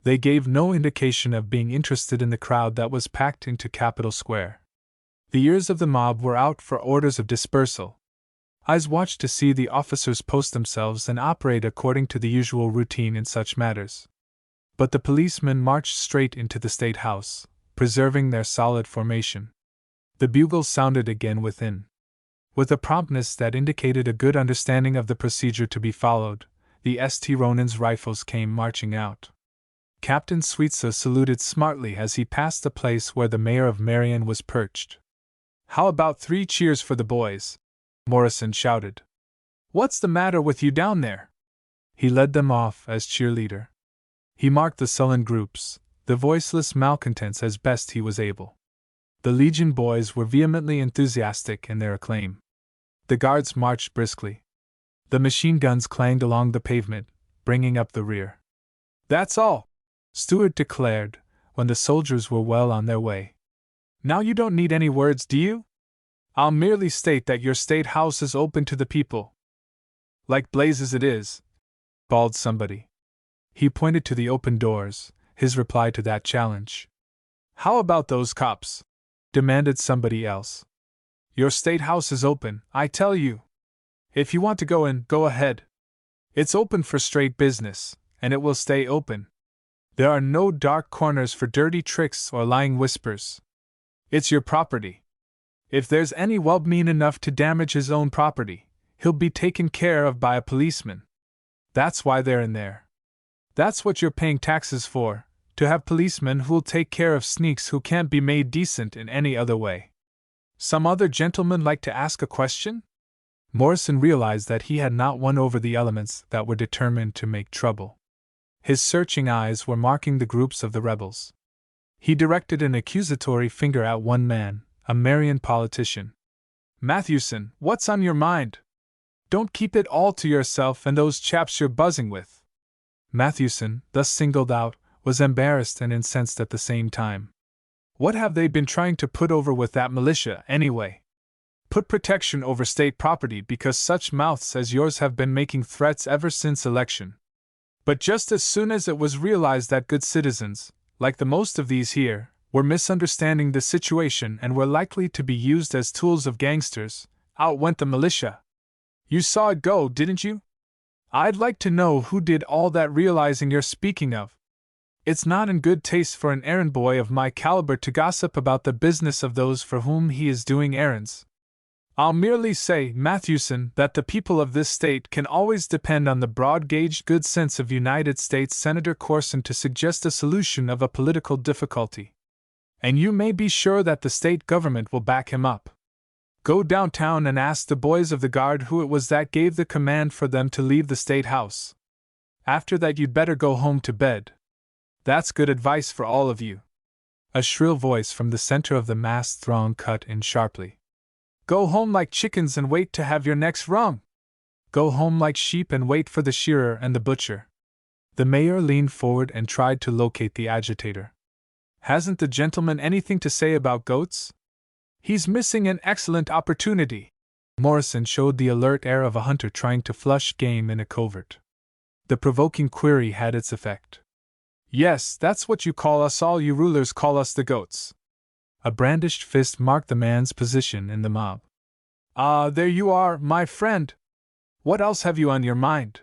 They gave no indication of being interested in the crowd that was packed into Capitol Square. The ears of the mob were out for orders of dispersal. Eyes watched to see the officers post themselves and operate according to the usual routine in such matters. But the policemen marched straight into the State House, preserving their solid formation. The bugles sounded again within. With a promptness that indicated a good understanding of the procedure to be followed, the St. Ronan's rifles came marching out. Captain Sweetsa saluted smartly as he passed the place where the mayor of Marion was perched. "How about 3 cheers for the boys?" Morrison shouted. "What's the matter with you down there?" He led them off as cheerleader. He marked the sullen groups, the voiceless malcontents, as best he was able. The Legion boys were vehemently enthusiastic in their acclaim. The guards marched briskly. The machine guns clanged along the pavement, bringing up the rear. "That's all," Stewart declared, when the soldiers were well on their way. "Now you don't need any words, do you? I'll merely state that your State House is open to the people." "Like blazes it is," bawled somebody. He pointed to the open doors, his reply to that challenge. "How about those cops?" demanded somebody else. "Your State House is open, I tell you. If you want to go in, go ahead. It's open for straight business, and it will stay open. There are no dark corners for dirty tricks or lying whispers. It's your property. If there's any wub mean enough to damage his own property, he'll be taken care of by a policeman. That's why they're in there. That's what you're paying taxes for, to have policemen who'll take care of sneaks who can't be made decent in any other way. Some other gentleman like to ask a question?" Morrison realized that he had not won over the elements that were determined to make trouble. His searching eyes were marking the groups of the rebels. He directed an accusatory finger at one man, a Marion politician. "Mathewson, what's on your mind? Don't keep it all to yourself and those chaps you're buzzing with." Mathewson, thus singled out, was embarrassed and incensed at the same time. "What have they been trying to put over with that militia, anyway? Put protection over state property because such mouths as yours have been making threats ever since election. But just as soon as it was realized that good citizens, like the most of these here, were misunderstanding the situation and were likely to be used as tools of gangsters, out went the militia. You saw it go, didn't you? I'd like to know who did all that realizing you're speaking of. It's not in good taste for an errand boy of my caliber to gossip about the business of those for whom he is doing errands. I'll merely say, Mathewson, that the people of this state can always depend on the broad-gauged good sense of United States Senator Corson to suggest a solution of a political difficulty. And you may be sure that the state government will back him up. Go downtown and ask the boys of the guard who it was that gave the command for them to leave the State House. After that you'd better go home to bed. That's good advice for all of you. A shrill voice from the center of the massed throng cut in sharply. Go home like chickens and wait to have your necks wrung. Go home like sheep and wait for the shearer and the butcher. The mayor leaned forward and tried to locate the agitator. Hasn't the gentleman anything to say about goats? He's missing an excellent opportunity. Morrison showed the alert air of a hunter trying to flush game in a covert. The provoking query had its effect. Yes, that's what you call us, all you rulers call us the goats. A brandished fist marked the man's position in the mob. Ah, there you are, my friend. What else have you on your mind?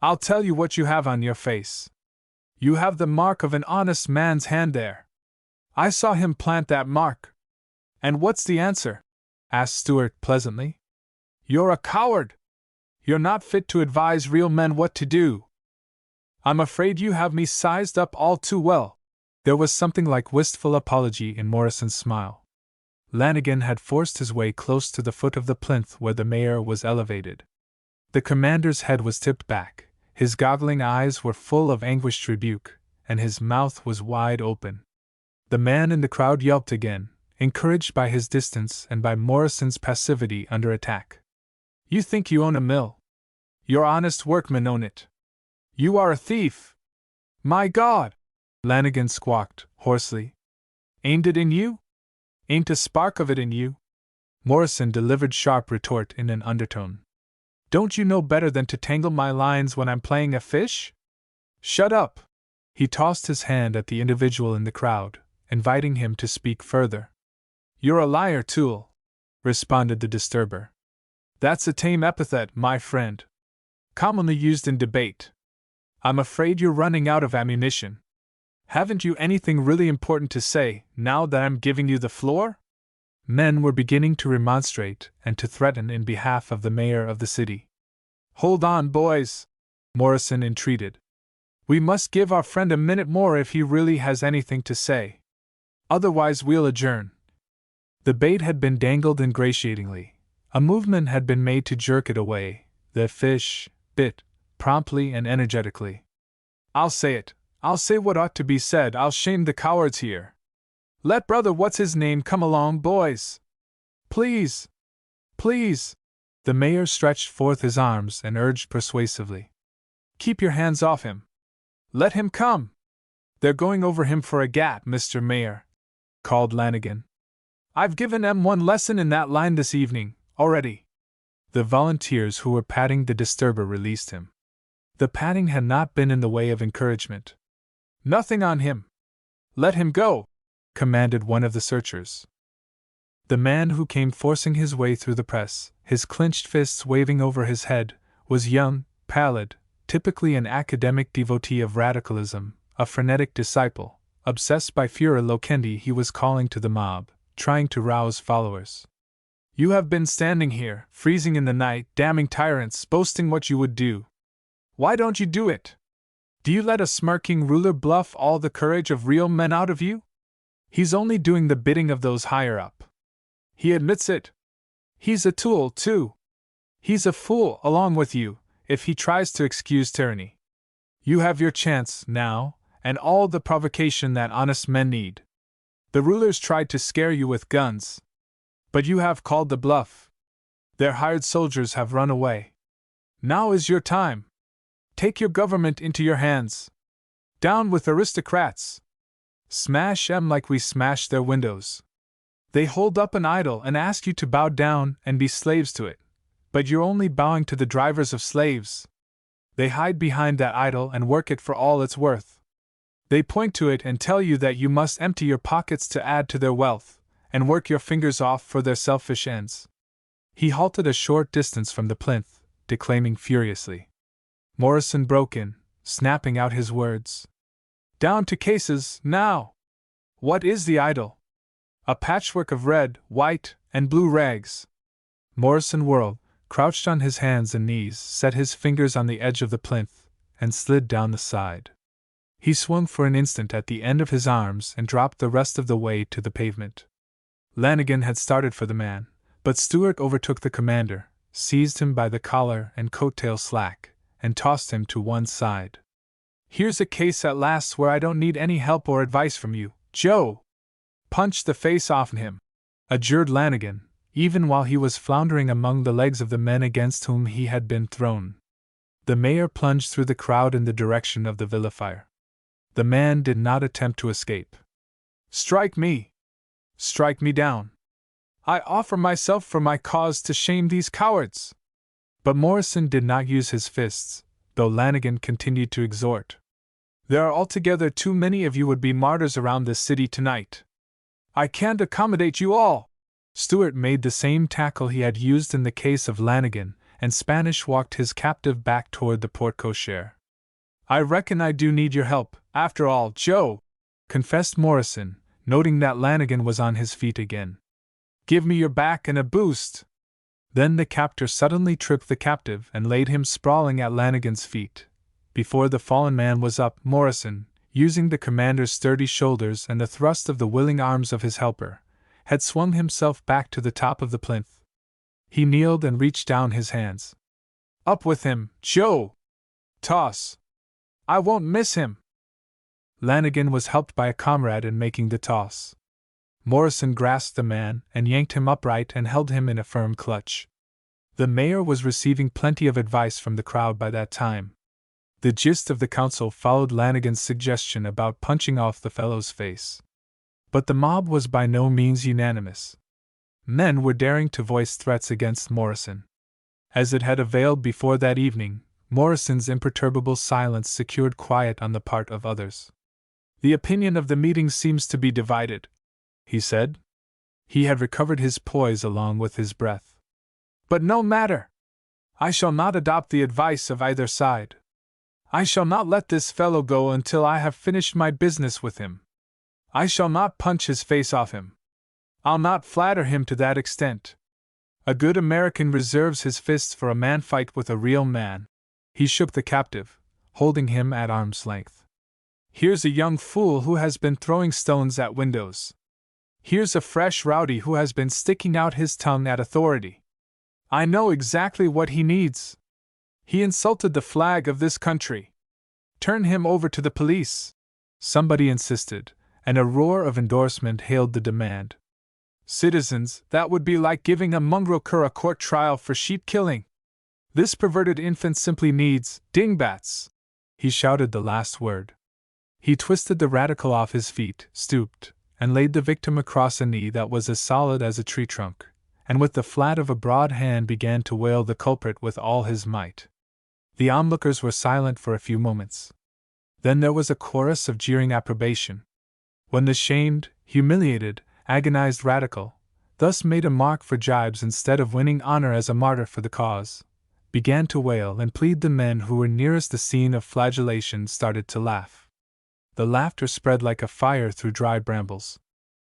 I'll tell you what you have on your face. You have the mark of an honest man's hand there. I saw him plant that mark. And what's the answer? Asked Stuart pleasantly. You're a coward. You're not fit to advise real men what to do. I'm afraid you have me sized up all too well. There was something like wistful apology in Morrison's smile. Lanigan had forced his way close to the foot of the plinth where the mayor was elevated. The commander's head was tipped back, his goggling eyes were full of anguished rebuke, and his mouth was wide open. The man in the crowd yelped again, encouraged by his distance and by Morrison's passivity under attack. You think you own a mill? Your honest workmen own it. You are a thief! My God! Lanigan squawked, hoarsely. Aimed it in you? Ain't a spark of it in you? Morrison delivered sharp retort in an undertone. Don't you know better than to tangle my lines when I'm playing a fish? Shut up! He tossed his hand at the individual in the crowd, inviting him to speak further. You're a liar, Toole, responded the disturber. That's a tame epithet, my friend. Commonly used in debate. I'm afraid you're running out of ammunition. Haven't you anything really important to say, now that I'm giving you the floor? Men were beginning to remonstrate and to threaten in behalf of the mayor of the city. Hold on, boys, Morrison entreated. We must give our friend a minute more if he really has anything to say. Otherwise we'll adjourn. The bait had been dangled ingratiatingly. A movement had been made to jerk it away. The fish bit, promptly and energetically. I'll say it. I'll say what ought to be said. I'll shame the cowards here. Let brother what's-his-name come along, boys. Please. Please. The mayor stretched forth his arms and urged persuasively. Keep your hands off him. Let him come. They're going over him for a gat, Mr. Mayor, called Lanigan. I've given 'em one lesson in that line this evening, already. The volunteers who were patting the disturber released him. The patting had not been in the way of encouragement. Nothing on him. Let him go, commanded one of the searchers. The man who came forcing his way through the press, his clenched fists waving over his head, was young, pallid, typically an academic devotee of radicalism, a frenetic disciple, obsessed by furor loquendi. He was calling to the mob, trying to rouse followers. You have been standing here, freezing in the night, damning tyrants, boasting what you would do. Why don't you do it? Do you let a smirking ruler bluff all the courage of real men out of you? He's only doing the bidding of those higher up. He admits it. He's a tool, too. He's a fool, along with you, if he tries to excuse tyranny. You have your chance, now, and all the provocation that honest men need. The rulers tried to scare you with guns. But you have called the bluff. Their hired soldiers have run away. Now is your time. Take your government into your hands. Down with aristocrats. Smash 'em like we smashed their windows. They hold up an idol and ask you to bow down and be slaves to it, but you're only bowing to the drivers of slaves. They hide behind that idol and work it for all it's worth. They point to it and tell you that you must empty your pockets to add to their wealth, and work your fingers off for their selfish ends. He halted a short distance from the plinth, declaiming furiously. Morrison broke in, snapping out his words. Down to cases, now! What is the idol? A patchwork of red, white, and blue rags. Morrison whirled, crouched on his hands and knees, set his fingers on the edge of the plinth, and slid down the side. He swung for an instant at the end of his arms and dropped the rest of the way to the pavement. Lanigan had started for the man, but Stuart overtook the commander, seized him by the collar and coat-tail slack, and tossed him to one side. Here's a case at last where I don't need any help or advice from you, Joe. Punch the face off him, adjured Lanigan, even while he was floundering among the legs of the men against whom he had been thrown. The mayor plunged through the crowd in the direction of the vilifier. The man did not attempt to escape. Strike me! Strike me down! I offer myself for my cause to shame these cowards! But Morrison did not use his fists, though Lanigan continued to exhort. There are altogether too many of you would-be martyrs around this city tonight. I can't accommodate you all! Stewart made the same tackle he had used in the case of Lanigan, and Spanish walked his captive back toward the porte-cochere. I reckon I do need your help, after all, Joe, confessed Morrison, noting that Lanigan was on his feet again. Give me your back and a boost! Then the captor suddenly tripped the captive and laid him sprawling at Lanigan's feet. Before the fallen man was up, Morrison, using the commander's sturdy shoulders and the thrust of the willing arms of his helper, had swung himself back to the top of the plinth. He kneeled and reached down his hands. Up with him, Joe! Toss! I won't miss him! Lanigan was helped by a comrade in making the toss. Morrison grasped the man and yanked him upright and held him in a firm clutch. The mayor was receiving plenty of advice from the crowd by that time. The gist of the council followed Lanigan's suggestion about punching off the fellow's face. But the mob was by no means unanimous. Men were daring to voice threats against Morrison. As it had availed before that evening, Morrison's imperturbable silence secured quiet on the part of others. The opinion of the meeting seems to be divided, he said. He had recovered his poise along with his breath. But no matter! I shall not adopt the advice of either side. I shall not let this fellow go until I have finished my business with him. I shall not punch his face off him. I'll not flatter him to that extent. A good American reserves his fists for a man fight with a real man. He shook the captive, holding him at arm's length. Here's a young fool who has been throwing stones at windows. Here's a fresh rowdy who has been sticking out his tongue at authority. I know exactly what he needs. He insulted the flag of this country. Turn him over to the police. Somebody insisted, and a roar of endorsement hailed the demand. Citizens, that would be like giving a mongrel cur a court trial for sheep killing. This perverted infant simply needs dingbats. He shouted the last word. He twisted the radical off his feet, stooped, and laid the victim across a knee that was as solid as a tree trunk, and with the flat of a broad hand began to wail the culprit with all his might. The onlookers were silent for a few moments. Then there was a chorus of jeering approbation. When the shamed, humiliated, agonized radical, thus made a mark for jibes instead of winning honor as a martyr for the cause, began to wail and plead, the men who were nearest the scene of flagellation started to laugh. The laughter spread like a fire through dry brambles.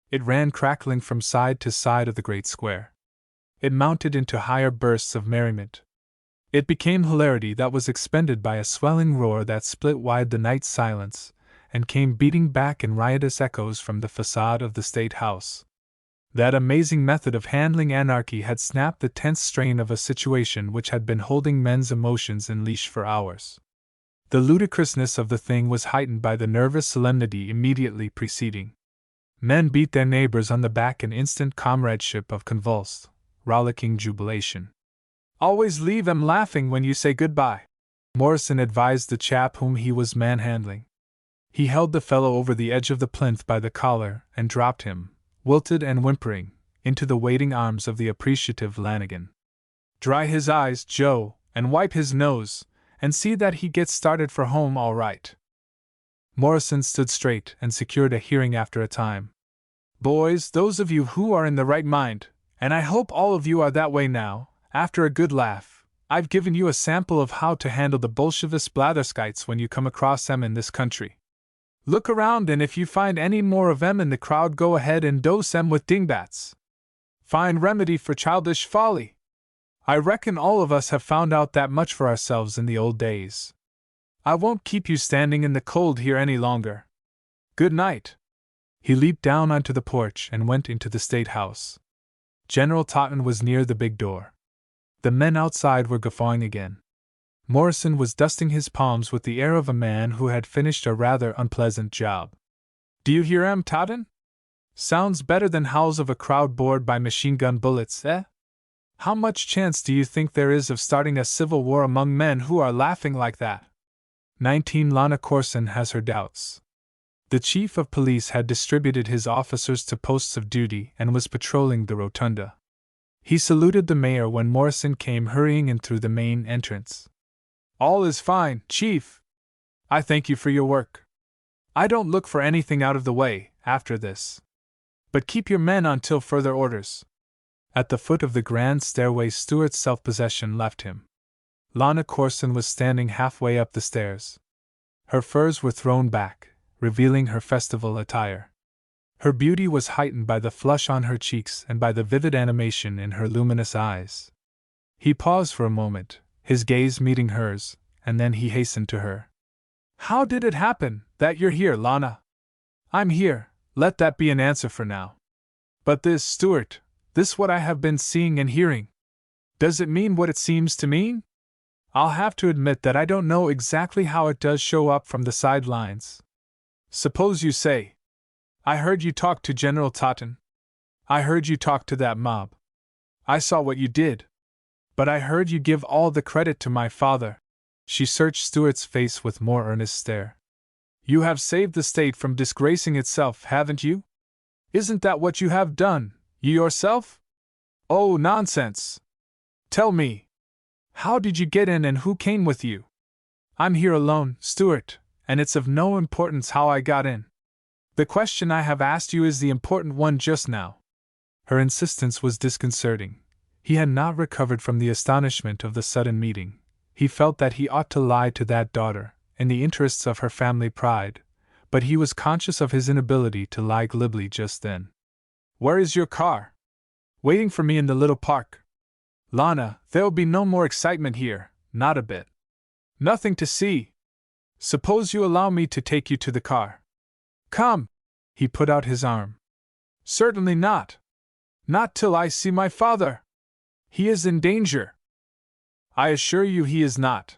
It ran crackling from side to side of the great square. It mounted into higher bursts of merriment. It became hilarity that was expended by a swelling roar that split wide the night's silence, and came beating back in riotous echoes from the facade of the State House. That amazing method of handling anarchy had snapped the tense strain of a situation which had been holding men's emotions in leash for hours. The ludicrousness of the thing was heightened by the nervous solemnity immediately preceding. Men beat their neighbors on the back in instant comradeship of convulsed, rollicking jubilation. Always leave 'em laughing when you say goodbye, Morrison advised the chap whom he was manhandling. He held the fellow over the edge of the plinth by the collar and dropped him, wilted and whimpering, into the waiting arms of the appreciative Lanigan. Dry his eyes, Joe, and wipe his nose, and see that he gets started for home all right. Morrison stood straight and secured a hearing after a time. Boys, those of you who are in the right mind, and I hope all of you are that way now, after a good laugh, I've given you a sample of how to handle the Bolshevist blatherskites when you come across them in this country. Look around, and if you find any more of them in the crowd, go ahead and dose them with dingbats. Fine remedy for childish folly. I reckon all of us have found out that much for ourselves in the old days. I won't keep you standing in the cold here any longer. Good night. He leaped down onto the porch and went into the State House. General Totten was near the big door. The men outside were guffawing again. Morrison was dusting his palms with the air of a man who had finished a rather unpleasant job. Do you hear 'em, Totten? Sounds better than howls of a crowd bored by machine-gun bullets, eh? How much chance do you think there is of starting a civil war among men who are laughing like that? 19 Lana Corson has her doubts. The chief of police had distributed his officers to posts of duty and was patrolling the rotunda. He saluted the mayor when Morrison came hurrying in through the main entrance. All is fine, Chief. I thank you for your work. I don't look for anything out of the way, after this. But keep your men until further orders. At the foot of the grand stairway, Stuart's self-possession left him. Lana Corson was standing halfway up the stairs. Her furs were thrown back, revealing her festival attire. Her beauty was heightened by the flush on her cheeks and by the vivid animation in her luminous eyes. He paused for a moment, his gaze meeting hers, and then he hastened to her. How did it happen that you're here, Lana? I'm here, let that be an answer for now. But this, Stuart, this what I have been seeing and hearing. Does it mean what it seems to mean? I'll have to admit that I don't know exactly how it does show up from the sidelines. Suppose you say, I heard you talk to General Totten. I heard you talk to that mob. I saw what you did. But I heard you give all the credit to my father. She searched Stuart's face with more earnest stare. You have saved the state from disgracing itself, haven't you? Isn't that what you have done, you yourself? Oh, nonsense! Tell me, how did you get in and who came with you? I'm here alone, Stuart, and it's of no importance how I got in. The question I have asked you is the important one just now. Her insistence was disconcerting. He had not recovered from the astonishment of the sudden meeting. He felt that he ought to lie to that daughter, in the interests of her family pride, but he was conscious of his inability to lie glibly just then. Where is your car? Waiting for me in the little park. Lana, there'll be no more excitement here, not a bit. Nothing to see. Suppose you allow me to take you to the car. Come! He put out his arm. Certainly not. Not till I see my father. He is in danger. I assure you he is not.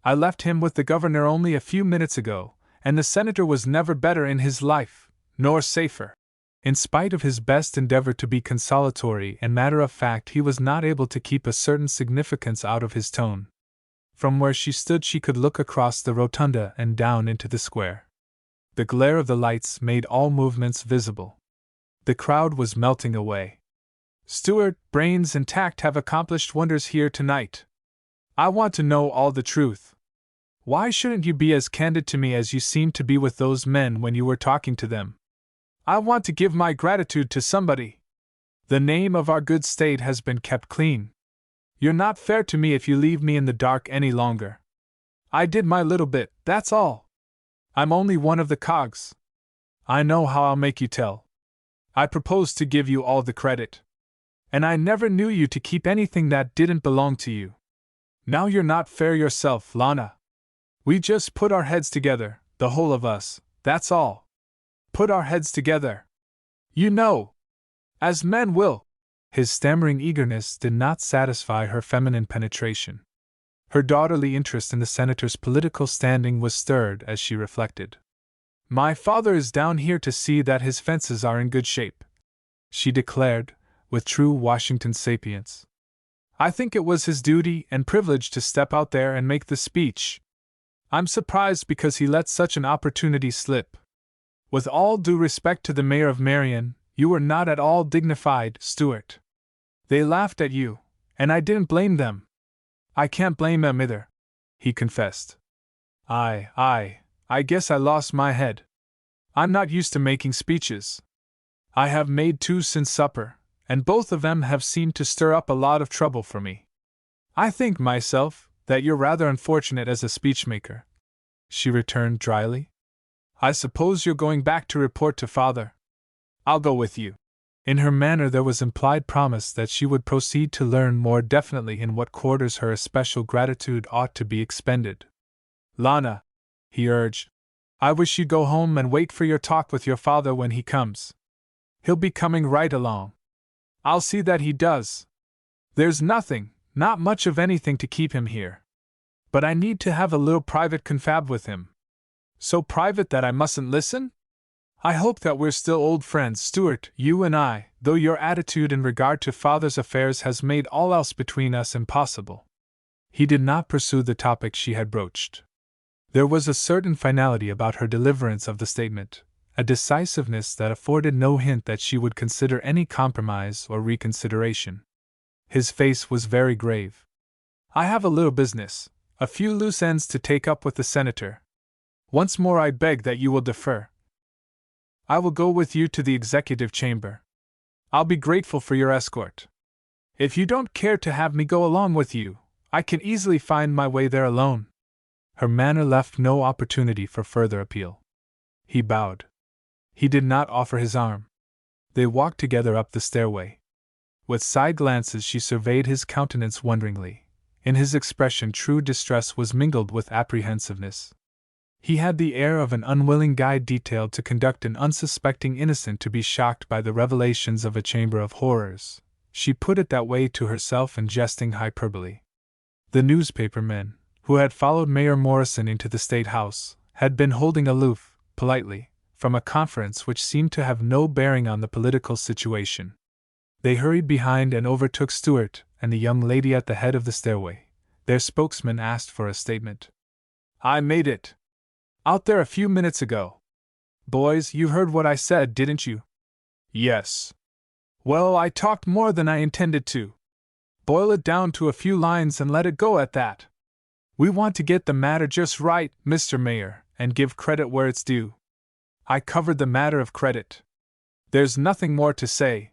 I left him with the governor only a few minutes ago, and the senator was never better in his life, nor safer. In spite of his best endeavor to be consolatory and matter-of-fact, he was not able to keep a certain significance out of his tone. From where she stood she could look across the rotunda and down into the square. The glare of the lights made all movements visible. The crowd was melting away. Stuart, brains and tact have accomplished wonders here tonight. I want to know all the truth. Why shouldn't you be as candid to me as you seemed to be with those men when you were talking to them? I want to give my gratitude to somebody. The name of our good state has been kept clean. You're not fair to me if you leave me in the dark any longer. I did my little bit, that's all. I'm only one of the cogs. I know how I'll make you tell. I propose to give you all the credit. And I never knew you to keep anything that didn't belong to you. Now you're not fair yourself, Lana. We just put our heads together, the whole of us, that's all. Put our heads together. You know. As men will. His stammering eagerness did not satisfy her feminine penetration. Her daughterly interest in the senator's political standing was stirred as she reflected. My father is down here to see that his fences are in good shape, she declared, with true Washington sapience. I think it was his duty and privilege to step out there and make the speech. I'm surprised because he let such an opportunity slip. With all due respect to the mayor of Marion, you were not at all dignified, Stuart. They laughed at you, and I didn't blame them. I can't blame them either, he confessed. I guess I lost my head. I'm not used to making speeches. I have made 2 since supper, and both of them have seemed to stir up a lot of trouble for me. I think, myself, that you're rather unfortunate as a speechmaker, she returned dryly. I suppose you're going back to report to father. I'll go with you. In her manner there was implied promise that she would proceed to learn more definitely in what quarters her especial gratitude ought to be expended. Lana, he urged, I wish you'd go home and wait for your talk with your father when he comes. He'll be coming right along. I'll see that he does. There's nothing, not much of anything to keep him here. But I need to have a little private confab with him. So private that I mustn't listen? I hope that we're still old friends, Stuart, you and I, though your attitude in regard to father's affairs has made all else between us impossible. He did not pursue the topic she had broached. There was a certain finality about her deliverance of the statement, a decisiveness that afforded no hint that she would consider any compromise or reconsideration. His face was very grave. I have a little business, a few loose ends to take up with the senator. Once more I beg that you will defer. I will go with you to the executive chamber. I'll be grateful for your escort. If you don't care to have me go along with you, I can easily find my way there alone. Her manner left no opportunity for further appeal. He bowed. He did not offer his arm. They walked together up the stairway. With side glances she surveyed his countenance wonderingly. In his expression true distress was mingled with apprehensiveness. He had the air of an unwilling guide detailed to conduct an unsuspecting innocent to be shocked by the revelations of a chamber of horrors. She put it that way to herself in jesting hyperbole. The newspaper men, who had followed Mayor Morrison into the State House, had been holding aloof, politely, from a conference which seemed to have no bearing on the political situation. They hurried behind and overtook Stuart and the young lady at the head of the stairway. Their spokesman asked for a statement. I made it out there a few minutes ago. Boys, you heard what I said, didn't you? Yes. Well, I talked more than I intended to. Boil it down to a few lines and let it go at that. We want to get the matter just right, Mr. Mayor, and give credit where it's due. I covered the matter of credit. There's nothing more to say,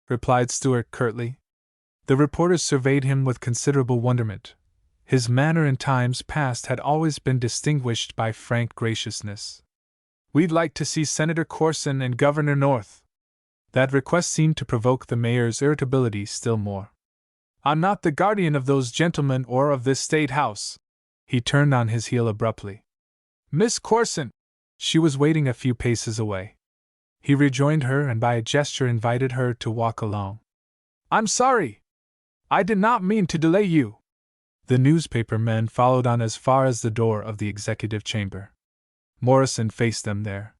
replied Stuart curtly. The reporters surveyed him with considerable wonderment. His manner in times past had always been distinguished by frank graciousness. We'd like to see Senator Corson and Governor North. That request seemed to provoke the mayor's irritability still more. I'm not the guardian of those gentlemen or of this State House. He turned on his heel abruptly. Miss Corson! She was waiting a few paces away. He rejoined her and by a gesture invited her to walk along. I'm sorry! I did not mean to delay you. The newspaper men followed on as far as the door of the executive chamber. Morrison faced them there.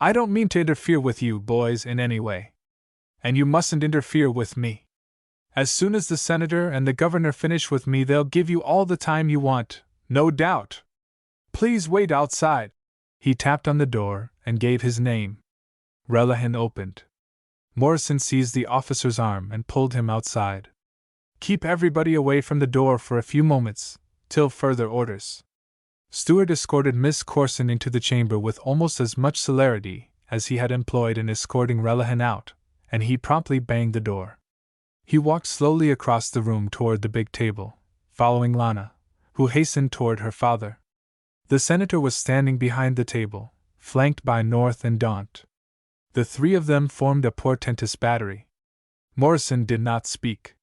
I don't mean to interfere with you, boys, in any way. And you mustn't interfere with me. As soon as the senator and the governor finish with me, they'll give you all the time you want, no doubt. Please wait outside. He tapped on the door and gave his name. Relihan opened. Morrison seized the officer's arm and pulled him outside. Keep everybody away from the door for a few moments, till further orders. Stuart escorted Miss Corson into the chamber with almost as much celerity as he had employed in escorting Relihan out, and he promptly banged the door. He walked slowly across the room toward the big table, following Lana, who hastened toward her father. The senator was standing behind the table, flanked by North and Daunt. The three of them formed a portentous battery. Morrison did not speak.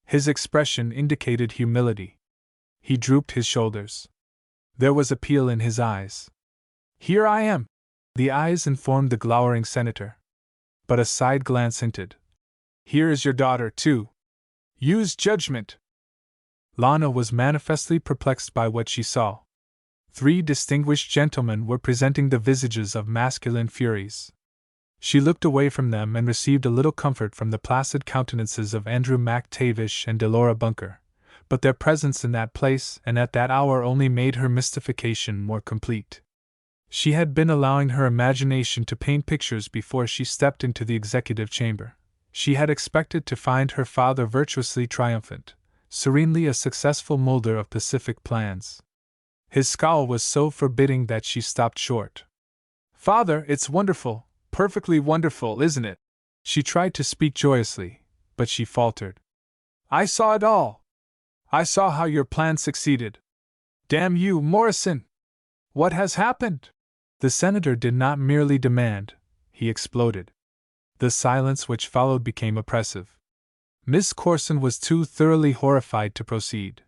His expression indicated humility. He drooped his shoulders. There was appeal in his eyes. Here I am, the eyes informed the glowering senator. But a side glance hinted. Here is your daughter, too. Use judgment. Lana was manifestly perplexed by what she saw. Three distinguished gentlemen were presenting the visages of masculine furies. She looked away from them and received a little comfort from the placid countenances of Andrew MacTavish and Delora Bunker, but their presence in that place and at that hour only made her mystification more complete. She had been allowing her imagination to paint pictures before she stepped into the executive chamber. She had expected to find her father virtuously triumphant, serenely a successful molder of pacific plans. His scowl was so forbidding that she stopped short. Father, it's wonderful. Perfectly wonderful, isn't it? She tried to speak joyously, but she faltered. I saw it all. I saw how your plan succeeded. Damn you, Morrison! What has happened? The senator did not merely demand, he exploded. The silence which followed became oppressive. Miss Corson was too thoroughly horrified to proceed.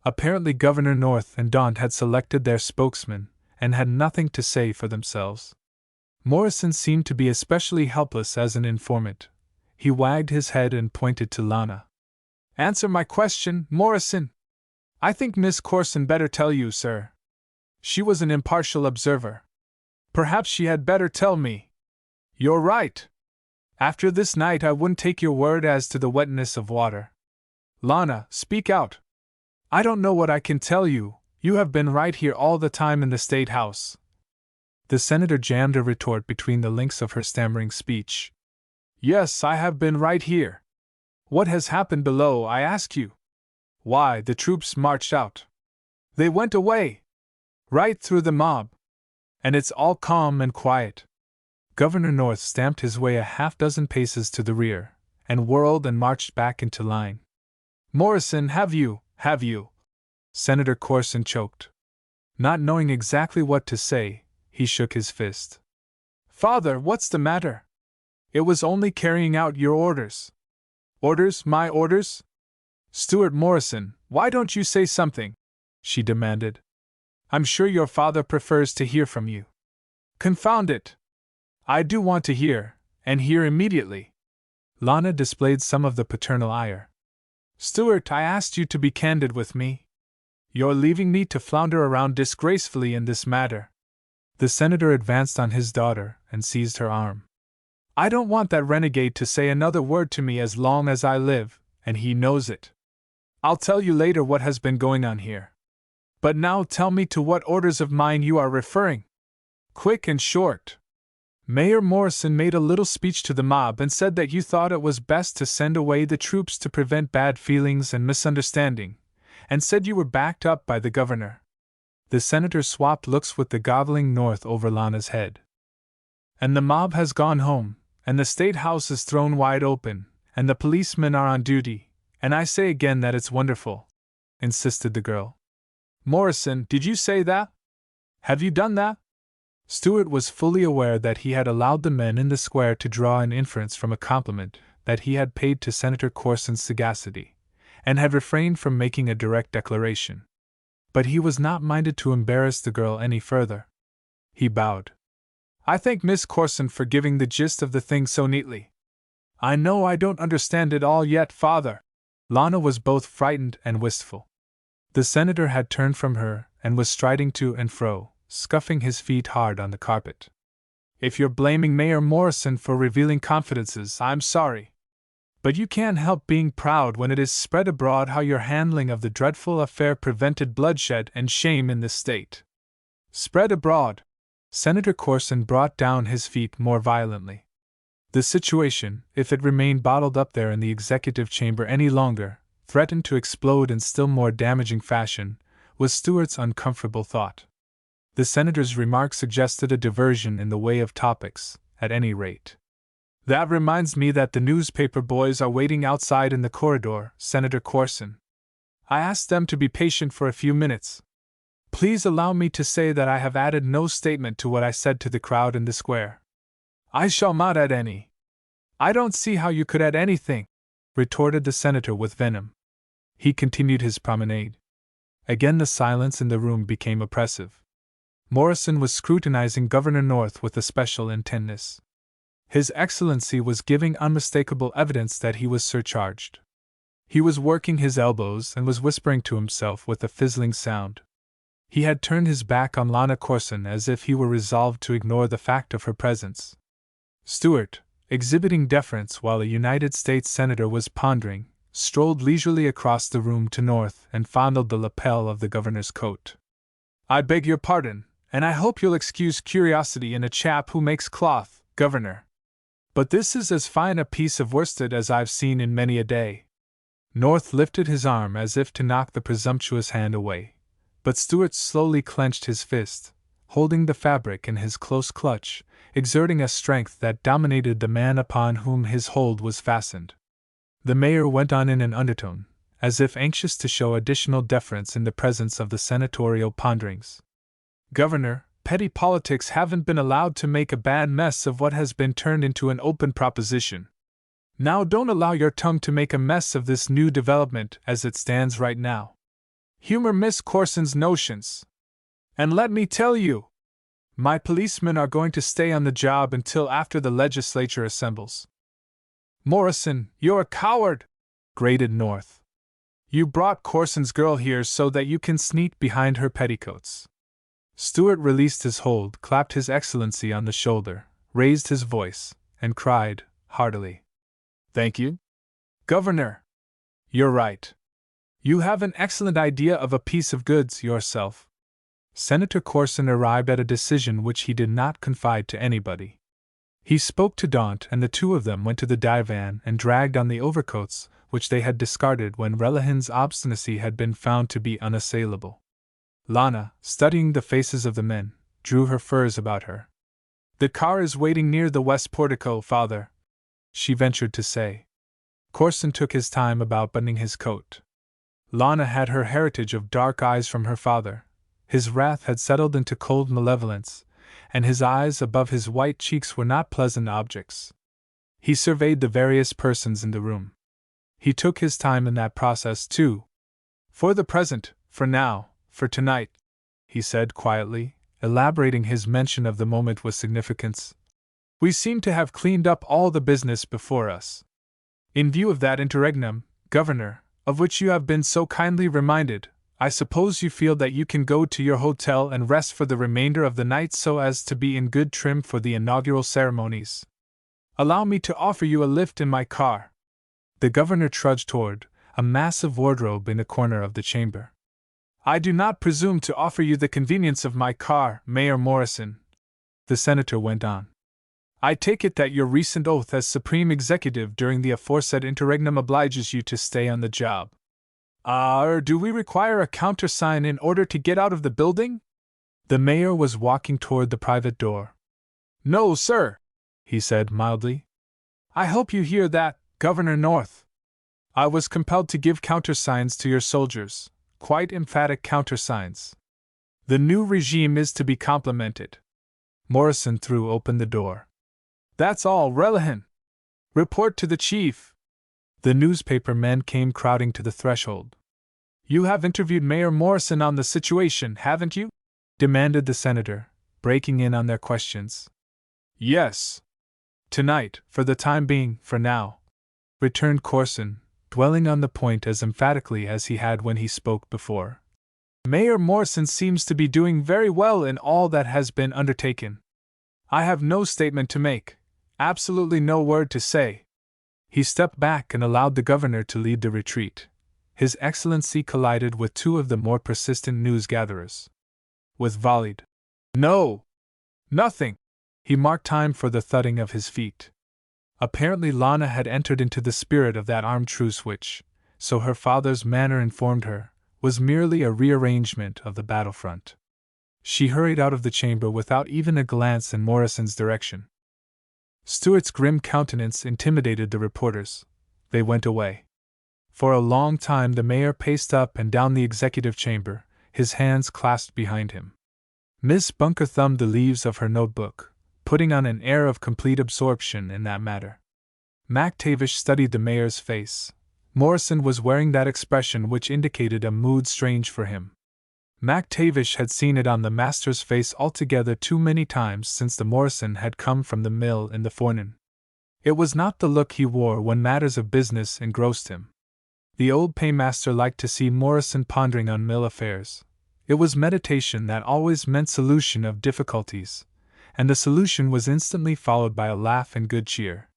Apparently Governor North and Daunt had selected their spokesman, and had nothing to say for themselves. Morrison seemed to be especially helpless as an informant. He wagged his head and pointed to Lana. Answer my question, Morrison! I think Miss Corson better tell you, sir. She was an impartial observer. Perhaps she had better tell me. You're right. After this night I wouldn't take your word as to the wetness of water. Lana, speak out. I don't know what I can tell you. You have been right here all the time in the State House. The senator jammed a retort between the links of her stammering speech. Yes, I have been right here. What has happened below, I ask you? Why, the troops marched out. They went away. Right through the mob. And it's all calm and quiet. Governor North stamped his way a half-dozen paces to the rear, and whirled and marched back into line. Morrison, have you? Senator Corson choked. Not knowing exactly what to say, he shook his fist. Father, what's the matter? It was only carrying out your orders. Orders, my orders? Stuart Morrison, why don't you say something? She demanded. I'm sure your father prefers to hear from you. Confound it! I do want to hear, and hear immediately. Lana displayed some of the paternal ire. Stuart, I asked you to be candid with me. You're leaving me to flounder around disgracefully in this matter. The senator advanced on his daughter and seized her arm. I don't want that renegade to say another word to me as long as I live, and he knows it. I'll tell you later what has been going on here. But now tell me to what orders of mine you are referring. Quick and short. Mayor Morrison made a little speech to the mob and said that you thought it was best to send away the troops to prevent bad feelings and misunderstanding, and said you were backed up by the governor. The senator swapped looks with the goggling North over Lana's head. And the mob has gone home, and the State House is thrown wide open, and the policemen are on duty, and I say again that it's wonderful, insisted the girl. Morrison, did you say that? Have you done that? Stuart was fully aware that he had allowed the men in the square to draw an inference from a compliment that he had paid to Senator Corson's sagacity, and had refrained from making a direct declaration. But he was not minded to embarrass the girl any further. He bowed. I thank Miss Corson for giving the gist of the thing so neatly. I know I don't understand it all yet, Father. Lana was both frightened and wistful. The senator had turned from her and was striding to and fro, scuffing his feet hard on the carpet. If you're blaming Mayor Morrison for revealing confidences, I'm sorry. But you can't help being proud when it is spread abroad how your handling of the dreadful affair prevented bloodshed and shame in this state. Spread abroad. Senator Corson brought down his feet more violently. The situation, if it remained bottled up there in the executive chamber any longer, threatened to explode in still more damaging fashion, was Stuart's uncomfortable thought. The senator's remark suggested a diversion in the way of topics, at any rate. That reminds me that the newspaper boys are waiting outside in the corridor, Senator Corson. I asked them to be patient for a few minutes. Please allow me to say that I have added no statement to what I said to the crowd in the square. I shall not add any. I don't see how you could add anything, retorted the senator with venom. He continued his promenade. Again the silence in the room became oppressive. Morrison was scrutinizing Governor North with especial intentness. His Excellency was giving unmistakable evidence that he was surcharged. He was working his elbows and was whispering to himself with a fizzling sound. He had turned his back on Lana Corson as if he were resolved to ignore the fact of her presence. Stuart, exhibiting deference while a United States senator was pondering, strolled leisurely across the room to North and fondled the lapel of the governor's coat. I beg your pardon, and I hope you'll excuse curiosity in a chap who makes cloth, Governor. But this is as fine a piece of worsted as I've seen in many a day. North lifted his arm as if to knock the presumptuous hand away, but Stuart slowly clenched his fist, holding the fabric in his close clutch, exerting a strength that dominated the man upon whom his hold was fastened. The mayor went on in an undertone, as if anxious to show additional deference in the presence of the senatorial ponderings. Governor, petty politics haven't been allowed to make a bad mess of what has been turned into an open proposition. Now don't allow your tongue to make a mess of this new development as it stands right now. Humor Miss Corson's notions. And let me tell you, my policemen are going to stay on the job until after the legislature assembles. Morrison, you're a coward, grated North. You brought Corson's girl here so that you can sneak behind her petticoats. Stuart released his hold, clapped His Excellency on the shoulder, raised his voice, and cried, heartily, "Thank you, Governor! You're right. You have an excellent idea of a piece of goods yourself." Senator Corson arrived at a decision which he did not confide to anybody. He spoke to Daunt, and the two of them went to the divan and dragged on the overcoats which they had discarded when Relihan's obstinacy had been found to be unassailable. Lana, studying the faces of the men, drew her furs about her. "The car is waiting near the west portico, Father," she ventured to say. Corson took his time about buttoning his coat. Lana had her heritage of dark eyes from her father. His wrath had settled into cold malevolence, and his eyes above his white cheeks were not pleasant objects. He surveyed the various persons in the room. He took his time in that process, too. "For the present, for now, for tonight," he said quietly, elaborating his mention of the moment with significance, "we seem to have cleaned up all the business before us. In view of that interregnum, Governor, of which you have been so kindly reminded, I suppose you feel that you can go to your hotel and rest for the remainder of the night so as to be in good trim for the inaugural ceremonies. Allow me to offer you a lift in my car." The governor trudged toward a massive wardrobe in the corner of the chamber. "I do not presume to offer you the convenience of my car, Mayor Morrison," the senator went on. "I take it that your recent oath as Supreme Executive during the aforesaid interregnum obliges you to stay on the job. Do we require a countersign in order to get out of the building?" The mayor was walking toward the private door. "No, sir," he said mildly. "I hope you hear that, Governor North. I was compelled to give countersigns to your soldiers, quite emphatic countersigns. The new regime is to be complimented." Morrison threw open the door. "That's all, Relihan. Report to the chief." The newspaper men came crowding to the threshold. "You have interviewed Mayor Morrison on the situation, haven't you?" demanded the senator, breaking in on their questions. "Yes. Tonight, for the time being, for now," returned Corson, dwelling on the point as emphatically as he had when he spoke before. "Mayor Morrison seems to be doing very well in all that has been undertaken. I have no statement to make, absolutely no word to say." He stepped back and allowed the governor to lead the retreat. His Excellency collided with two of the more persistent news-gatherers. With volleyed, "No! Nothing!" he marked time for the thudding of his feet. Apparently Lana had entered into the spirit of that armed truce which, so her father's manner informed her, was merely a rearrangement of the battlefront. She hurried out of the chamber without even a glance in Morrison's direction. Stuart's grim countenance intimidated the reporters. They went away. For a long time the mayor paced up and down the executive chamber, his hands clasped behind him. Miss Bunker thumbed the leaves of her notebook, putting on an air of complete absorption in that matter. MacTavish studied the mayor's face. Morrison was wearing that expression which indicated a mood strange for him. MacTavish had seen it on the master's face altogether too many times since the Morrison had come from the mill in the forenoon. It was not the look he wore when matters of business engrossed him. The old paymaster liked to see Morrison pondering on mill affairs. It was meditation that always meant solution of difficulties, and the solution was instantly followed by a laugh and good cheer.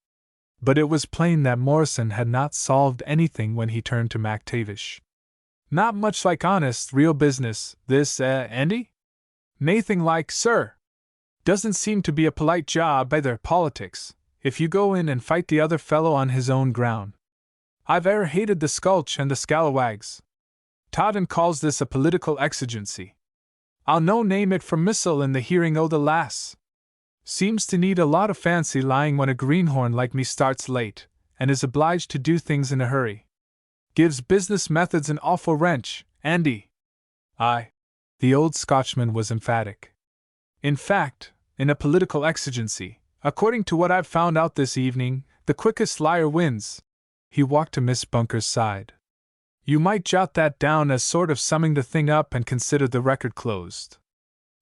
But it was plain that Morrison had not solved anything when he turned to MacTavish. "Not much like honest, real business, this, Andy? Nathing like, sir. Doesn't seem to be a polite job either, politics, if you go in and fight the other fellow on his own ground. I've e'er hated the skulch and the scalawags. Totten calls this a political exigency. I'll no name it for missile in the hearing o' the lass. Seems to need a lot of fancy lying when a greenhorn like me starts late, and is obliged to do things in a hurry. Gives business methods an awful wrench, Andy." "Aye." The old Scotchman was emphatic. "In fact, in a political exigency, according to what I've found out this evening, the quickest liar wins." He walked to Miss Bunker's side. "You might jot that down as sort of summing the thing up and consider the record closed."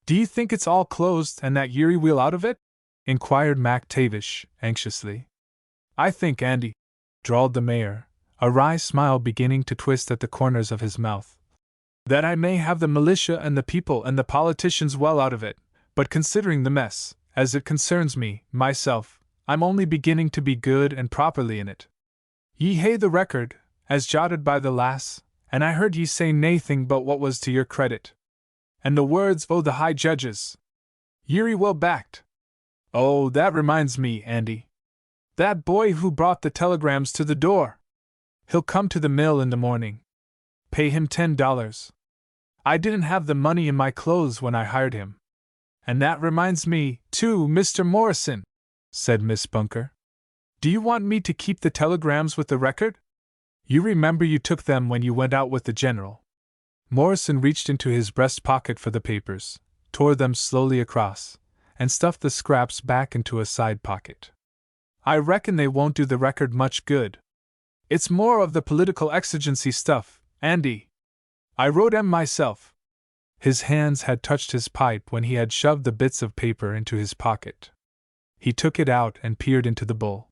"Do you think it's all closed and that Yuri wheel out of it?" inquired MacTavish, anxiously. "I think, Andy," drawled the mayor, a wry smile beginning to twist at the corners of his mouth. "That I may have the militia and the people and the politicians well out of it, but considering the mess, as it concerns me, myself, I'm only beginning to be good and properly in it. Ye hae the record, as jotted by the lass, and I heard ye say naething but what was to your credit. And the words o' the high judges. Ye're well backed. Oh, that reminds me, Andy. That boy who brought the telegrams to the door. He'll come to the mill in the morning. Pay him $10. I didn't have the money in my clothes when I hired him. And that reminds me, too, Mr. Morrison," said Miss Bunker. "Do you want me to keep the telegrams with the record? You remember you took them when you went out with the general." Morrison reached into his breast pocket for the papers, tore them slowly across, and stuffed the scraps back into a side pocket. "I reckon they won't do the record much good. It's more of the political exigency stuff, Andy. I wrote 'em myself." His hands had touched his pipe when he had shoved the bits of paper into his pocket. He took it out and peered into the bowl.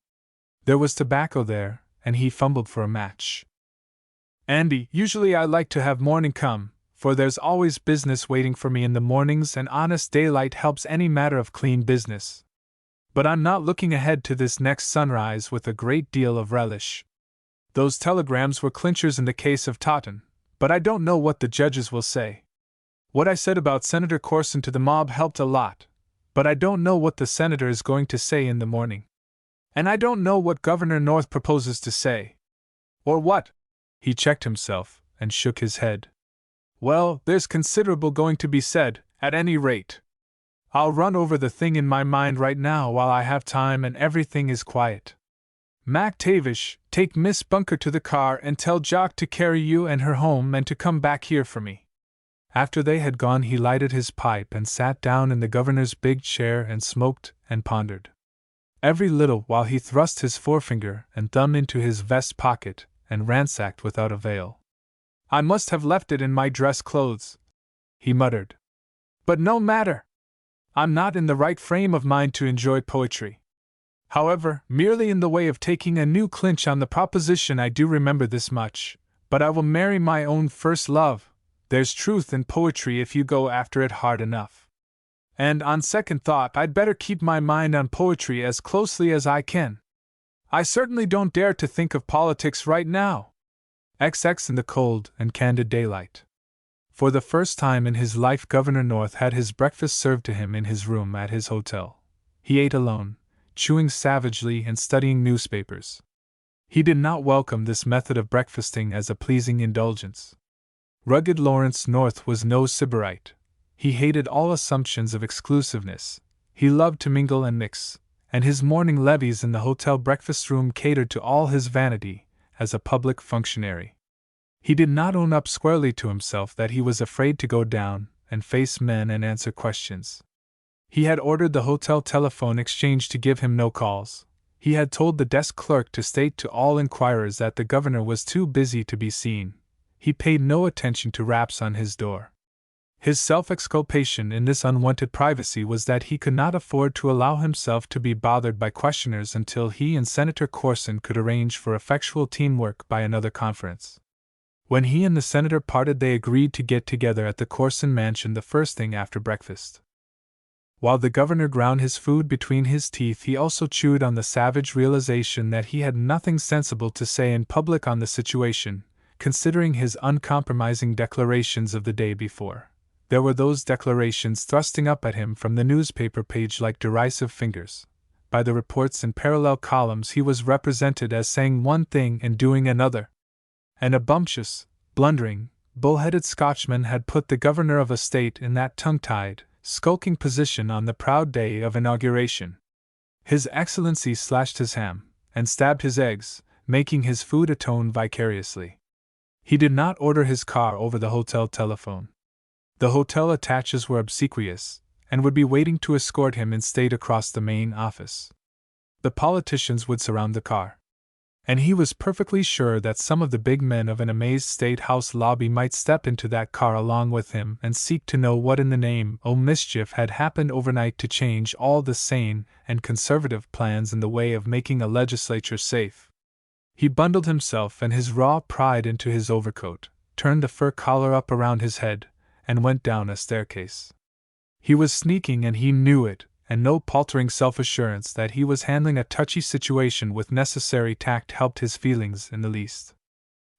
There was tobacco there, and he fumbled for a match. "Andy, usually I like to have morning come, for there's always business waiting for me in the mornings and honest daylight helps any matter of clean business. But I'm not looking ahead to this next sunrise with a great deal of relish. Those telegrams were clinchers in the case of Totten, but I don't know what the judges will say. What I said about Senator Corson to the mob helped a lot, but I don't know what the senator is going to say in the morning. And I don't know what Governor North proposes to say. Or what?" He checked himself and shook his head. "Well, there's considerable going to be said, at any rate. I'll run over the thing in my mind right now while I have time and everything is quiet. MacTavish, take Miss Bunker to the car and tell Jock to carry you and her home and to come back here for me." After they had gone, he lighted his pipe and sat down in the governor's big chair and smoked and pondered. Every little while he thrust his forefinger and thumb into his vest pocket and ransacked without avail. "I must have left it in my dress clothes," he muttered. "But no matter. I'm not in the right frame of mind to enjoy poetry. However, merely in the way of taking a new clinch on the proposition, I do remember this much, but I will marry my own first love. There's truth in poetry if you go after it hard enough. And on second thought, I'd better keep my mind on poetry as closely as I can. I certainly don't dare to think of politics right now." XX in the cold and candid daylight. For the first time in his life, Governor North had his breakfast served to him in his room at his hotel. He ate alone, chewing savagely and studying newspapers. He did not welcome this method of breakfasting as a pleasing indulgence. Rugged Lawrence North was no sybarite. He hated all assumptions of exclusiveness. He loved to mingle and mix, and his morning levees in the hotel breakfast room catered to all his vanity as a public functionary. He did not own up squarely to himself that he was afraid to go down and face men and answer questions. He had ordered the hotel telephone exchange to give him no calls. He had told the desk clerk to state to all inquirers that the governor was too busy to be seen. He paid no attention to raps on his door. His self-exculpation in this unwanted privacy was that he could not afford to allow himself to be bothered by questioners until he and Senator Corson could arrange for effectual teamwork by another conference. When he and the senator parted, they agreed to get together at the Corson mansion the first thing after breakfast. While the governor ground his food between his teeth, he also chewed on the savage realization that he had nothing sensible to say in public on the situation, considering his uncompromising declarations of the day before. There were those declarations thrusting up at him from the newspaper page like derisive fingers. By the reports in parallel columns he was represented as saying one thing and doing another. And a bumptious, blundering, bull-headed Scotchman had put the governor of a state in that tongue-tied, skulking position on the proud day of inauguration. His Excellency slashed his ham and stabbed his eggs, making his food atone vicariously. He did not order his car over the hotel telephone. The hotel attaches were obsequious, and would be waiting to escort him in state across the main office. The politicians would surround the car. And he was perfectly sure that some of the big men of an amazed State House lobby might step into that car along with him and seek to know what in the name o' mischief had happened overnight to change all the sane and conservative plans in the way of making a legislature safe. He bundled himself and his raw pride into his overcoat, turned the fur collar up around his head, and went down a staircase. He was sneaking and he knew it, and no paltering self-assurance that he was handling a touchy situation with necessary tact helped his feelings in the least.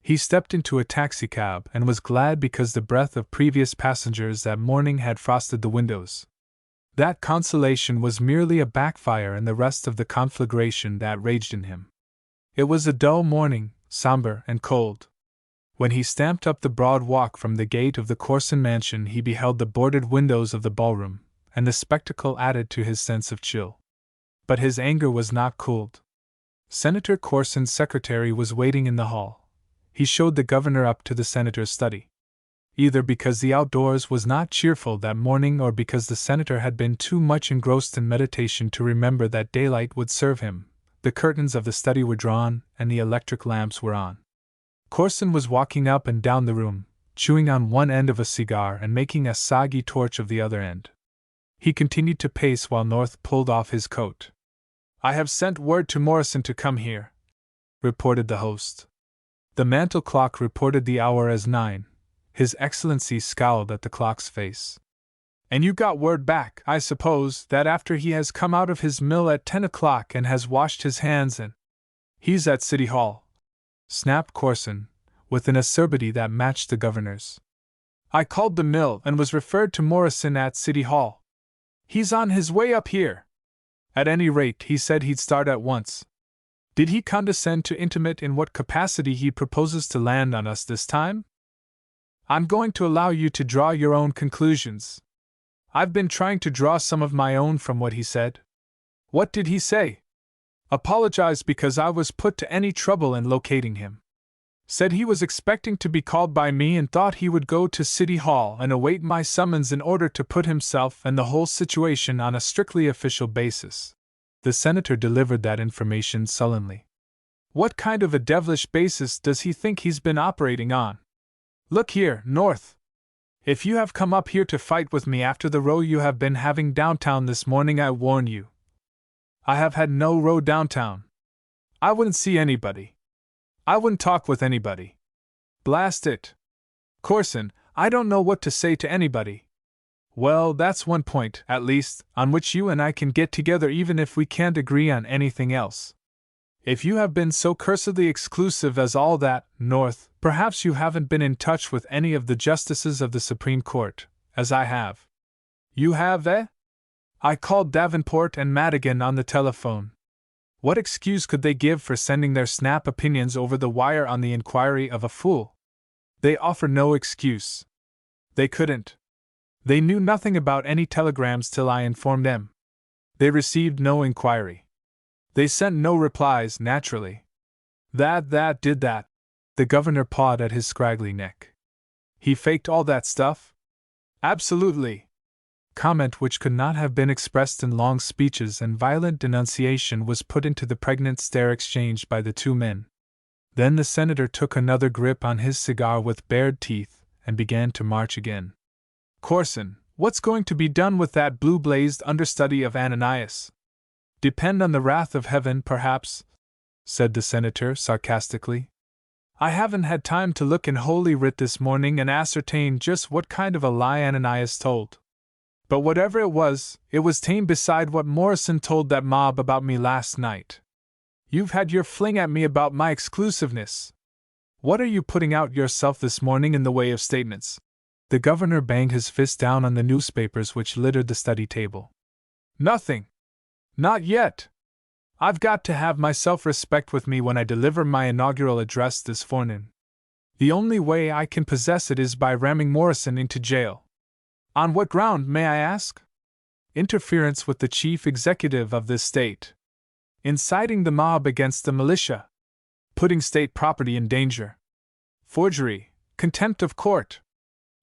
He stepped into a taxicab and was glad because the breath of previous passengers that morning had frosted the windows. That consolation was merely a backfire in the rest of the conflagration that raged in him. It was a dull morning, somber and cold. When he stamped up the broad walk from the gate of the Corson mansion, he beheld the boarded windows of the ballroom, and the spectacle added to his sense of chill. But his anger was not cooled. Senator Corson's secretary was waiting in the hall. He showed the governor up to the senator's study. Either because the outdoors was not cheerful that morning or because the senator had been too much engrossed in meditation to remember that daylight would serve him, the curtains of the study were drawn and the electric lamps were on. Corson was walking up and down the room, chewing on one end of a cigar and making a soggy torch of the other end. He continued to pace while North pulled off his coat. "I have sent word to Morrison to come here," reported the host. The mantel clock reported the hour as 9. His Excellency scowled at the clock's face. "And you got word back, I suppose, that after he has come out of his mill at 10 o'clock and has washed his hands and—" "He's at City Hall," snapped Corson, with an acerbity that matched the governor's. "I called the mill and was referred to Morrison at City Hall. He's on his way up here. At any rate, he said he'd start at once. Did he condescend to intimate in what capacity he proposes to land on us this time? I'm going to allow you to draw your own conclusions. I've been trying to draw some of my own from what he said." "What did he say?" "Apologized because I was put to any trouble in locating him. Said he was expecting to be called by me and thought he would go to City Hall and await my summons in order to put himself and the whole situation on a strictly official basis." The senator delivered that information sullenly. "What kind of a devilish basis does he think he's been operating on? Look here, North. If you have come up here to fight with me after the row you have been having downtown this morning, I warn you. I have had no row downtown. I wouldn't see anybody. I wouldn't talk with anybody. Blast it. Corson, I don't know what to say to anybody. Well, that's one point, at least, on which you and I can get together even if we can't agree on anything else. If you have been so cursedly exclusive as all that, North, perhaps you haven't been in touch with any of the justices of the Supreme Court, as I have." "You have, eh?" "I called Davenport and Madigan on the telephone." "What excuse could they give for sending their snap opinions over the wire on the inquiry of a fool?" "They offer no excuse. They couldn't. They knew nothing about any telegrams till I informed them. They received no inquiry. They sent no replies, naturally. That did that." The governor pawed at his scraggly neck. "He faked all that stuff?" "Absolutely." Comment which could not have been expressed in long speeches and violent denunciation was put into the pregnant stare exchanged by the two men. Then the senator took another grip on his cigar with bared teeth and began to march again. "Corson, what's going to be done with that blue-blazed understudy of Ananias?" "Depend on the wrath of heaven, perhaps," said the senator sarcastically. "I haven't had time to look in Holy Writ this morning and ascertain just what kind of a lie Ananias told. But whatever it was tame beside what Morrison told that mob about me last night. You've had your fling at me about my exclusiveness. What are you putting out yourself this morning in the way of statements?" The governor banged his fist down on the newspapers which littered the study table. "Nothing. Not yet. I've got to have my self-respect with me when I deliver my inaugural address this forenoon. The only way I can possess it is by ramming Morrison into jail." "On what ground, may I ask?" "Interference with the chief executive of this state. Inciting the mob against the militia. Putting state property in danger. Forgery, contempt of court.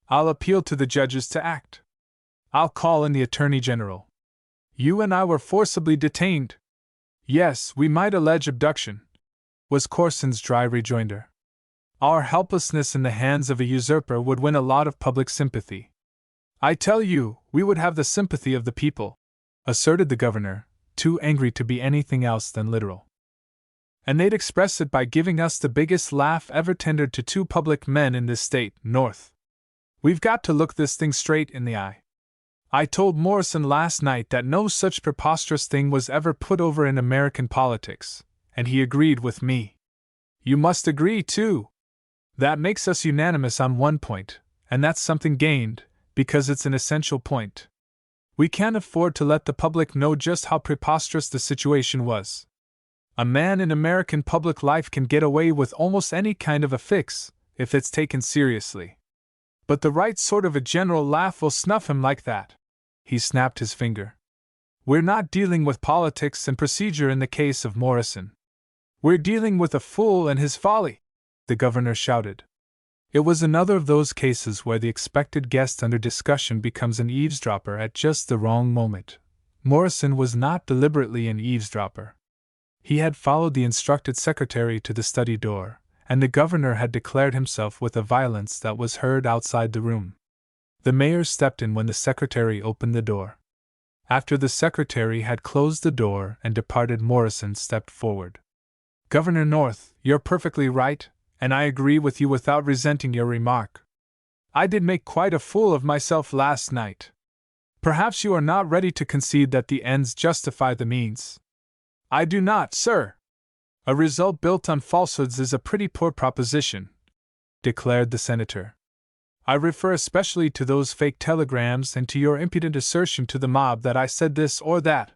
I'll appeal to the judges to act. I'll call in the Attorney General. You and I were forcibly detained." "Yes, we might allege abduction," was Corson's dry rejoinder. "Our helplessness in the hands of a usurper would win a lot of public sympathy." "I tell you, we would have the sympathy of the people," asserted the governor, too angry to be anything else than literal. And they'd express it by giving us the biggest laugh ever tendered to two public men in this state, North. We've got to look this thing straight in the eye. I told Morrison last night that no such preposterous thing was ever put over in American politics, and he agreed with me. You must agree, too. That makes us unanimous on one point, and that's something gained, because it's an essential point. We can't afford to let the public know just how preposterous the situation was. A man in American public life can get away with almost any kind of a fix, if it's taken seriously. But the right sort of a general laugh will snuff him like that. He snapped his finger. We're not dealing with politics and procedure in the case of Morrison. We're dealing with a fool and his folly, the governor shouted. It was another of those cases where the expected guest under discussion becomes an eavesdropper at just the wrong moment. Morrison was not deliberately an eavesdropper. He had followed the instructed secretary to the study door, and the governor had declared himself with a violence that was heard outside the room. The mayor stepped in when the secretary opened the door. After the secretary had closed the door and departed, Morrison stepped forward. Governor North, you're perfectly right, and I agree with you without resenting your remark. I did make quite a fool of myself last night. Perhaps you are not ready to concede that the ends justify the means. I do not, sir. A result built on falsehoods is a pretty poor proposition, declared the senator. I refer especially to those fake telegrams and to your impudent assertion to the mob that I said this or that.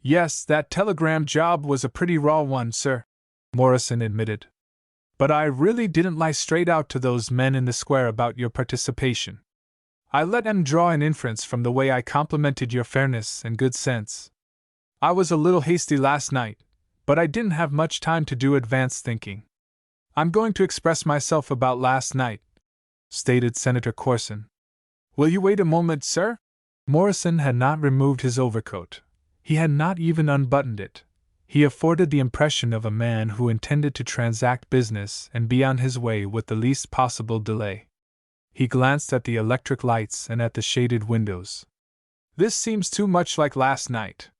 Yes, that telegram job was a pretty raw one, sir, Morrison admitted. But I really didn't lie straight out to those men in the square about your participation. I let them draw an inference from the way I complimented your fairness and good sense. I was a little hasty last night, but I didn't have much time to do advanced thinking. I'm going to express myself about last night, stated Senator Corson. Will you wait a moment, sir? Morrison had not removed his overcoat. He had not even unbuttoned it. He afforded the impression of a man who intended to transact business and be on his way with the least possible delay. He glanced at the electric lights and at the shaded windows. This seems too much like last night.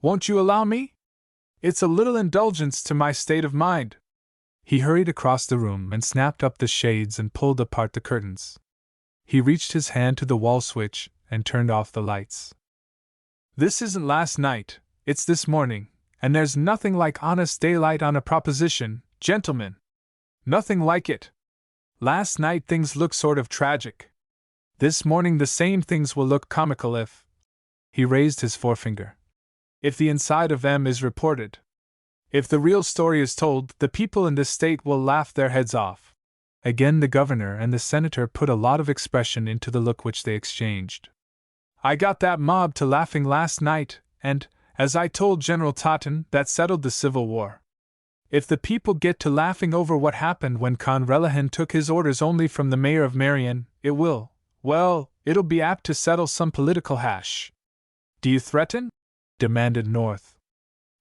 Won't you allow me? It's a little indulgence to my state of mind. He hurried across the room and snapped up the shades and pulled apart the curtains. He reached his hand to the wall switch and turned off the lights. This isn't last night, it's this morning, and there's nothing like honest daylight on a proposition, gentlemen. Nothing like it. Last night things looked sort of tragic. This morning the same things will look comical if— He raised his forefinger. If the inside of M is reported. If the real story is told, the people in this state will laugh their heads off. Again the governor and the senator put a lot of expression into the look which they exchanged. I got that mob to laughing last night, and, as I told General Totten, that settled the Civil War. If the people get to laughing over what happened when Con Relihan took his orders only from the mayor of Marion, it will, well, it'll be apt to settle some political hash. Do you threaten? Demanded North.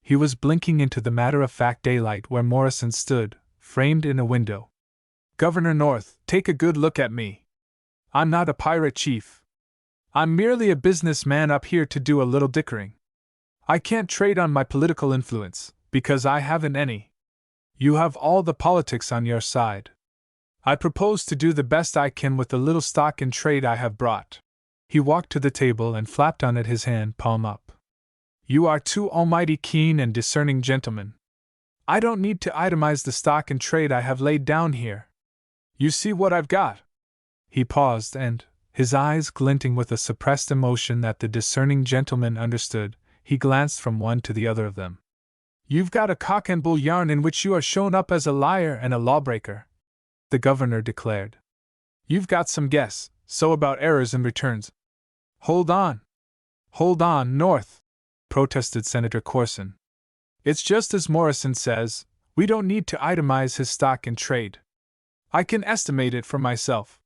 He was blinking into the matter-of-fact daylight where Morrison stood, framed in a window. Governor North, take a good look at me. I'm not a pirate chief. I'm merely a businessman up here to do a little dickering. I can't trade on my political influence, because I haven't any. You have all the politics on your side. I propose to do the best I can with the little stock in trade I have brought. He walked to the table and flapped on it his hand, palm up. You are two almighty keen and discerning gentlemen. I don't need to itemize the stock in trade I have laid down here. You see what I've got. He paused and, his eyes glinting with a suppressed emotion that the discerning gentleman understood, he glanced from one to the other of them. You've got a cock and bull yarn in which you are shown up as a liar and a lawbreaker, the governor declared. You've got some guess, so about errors and returns. Hold on, North, protested Senator Corson. It's just as Morrison says, we don't need to itemize his stock in trade. I can estimate it for myself.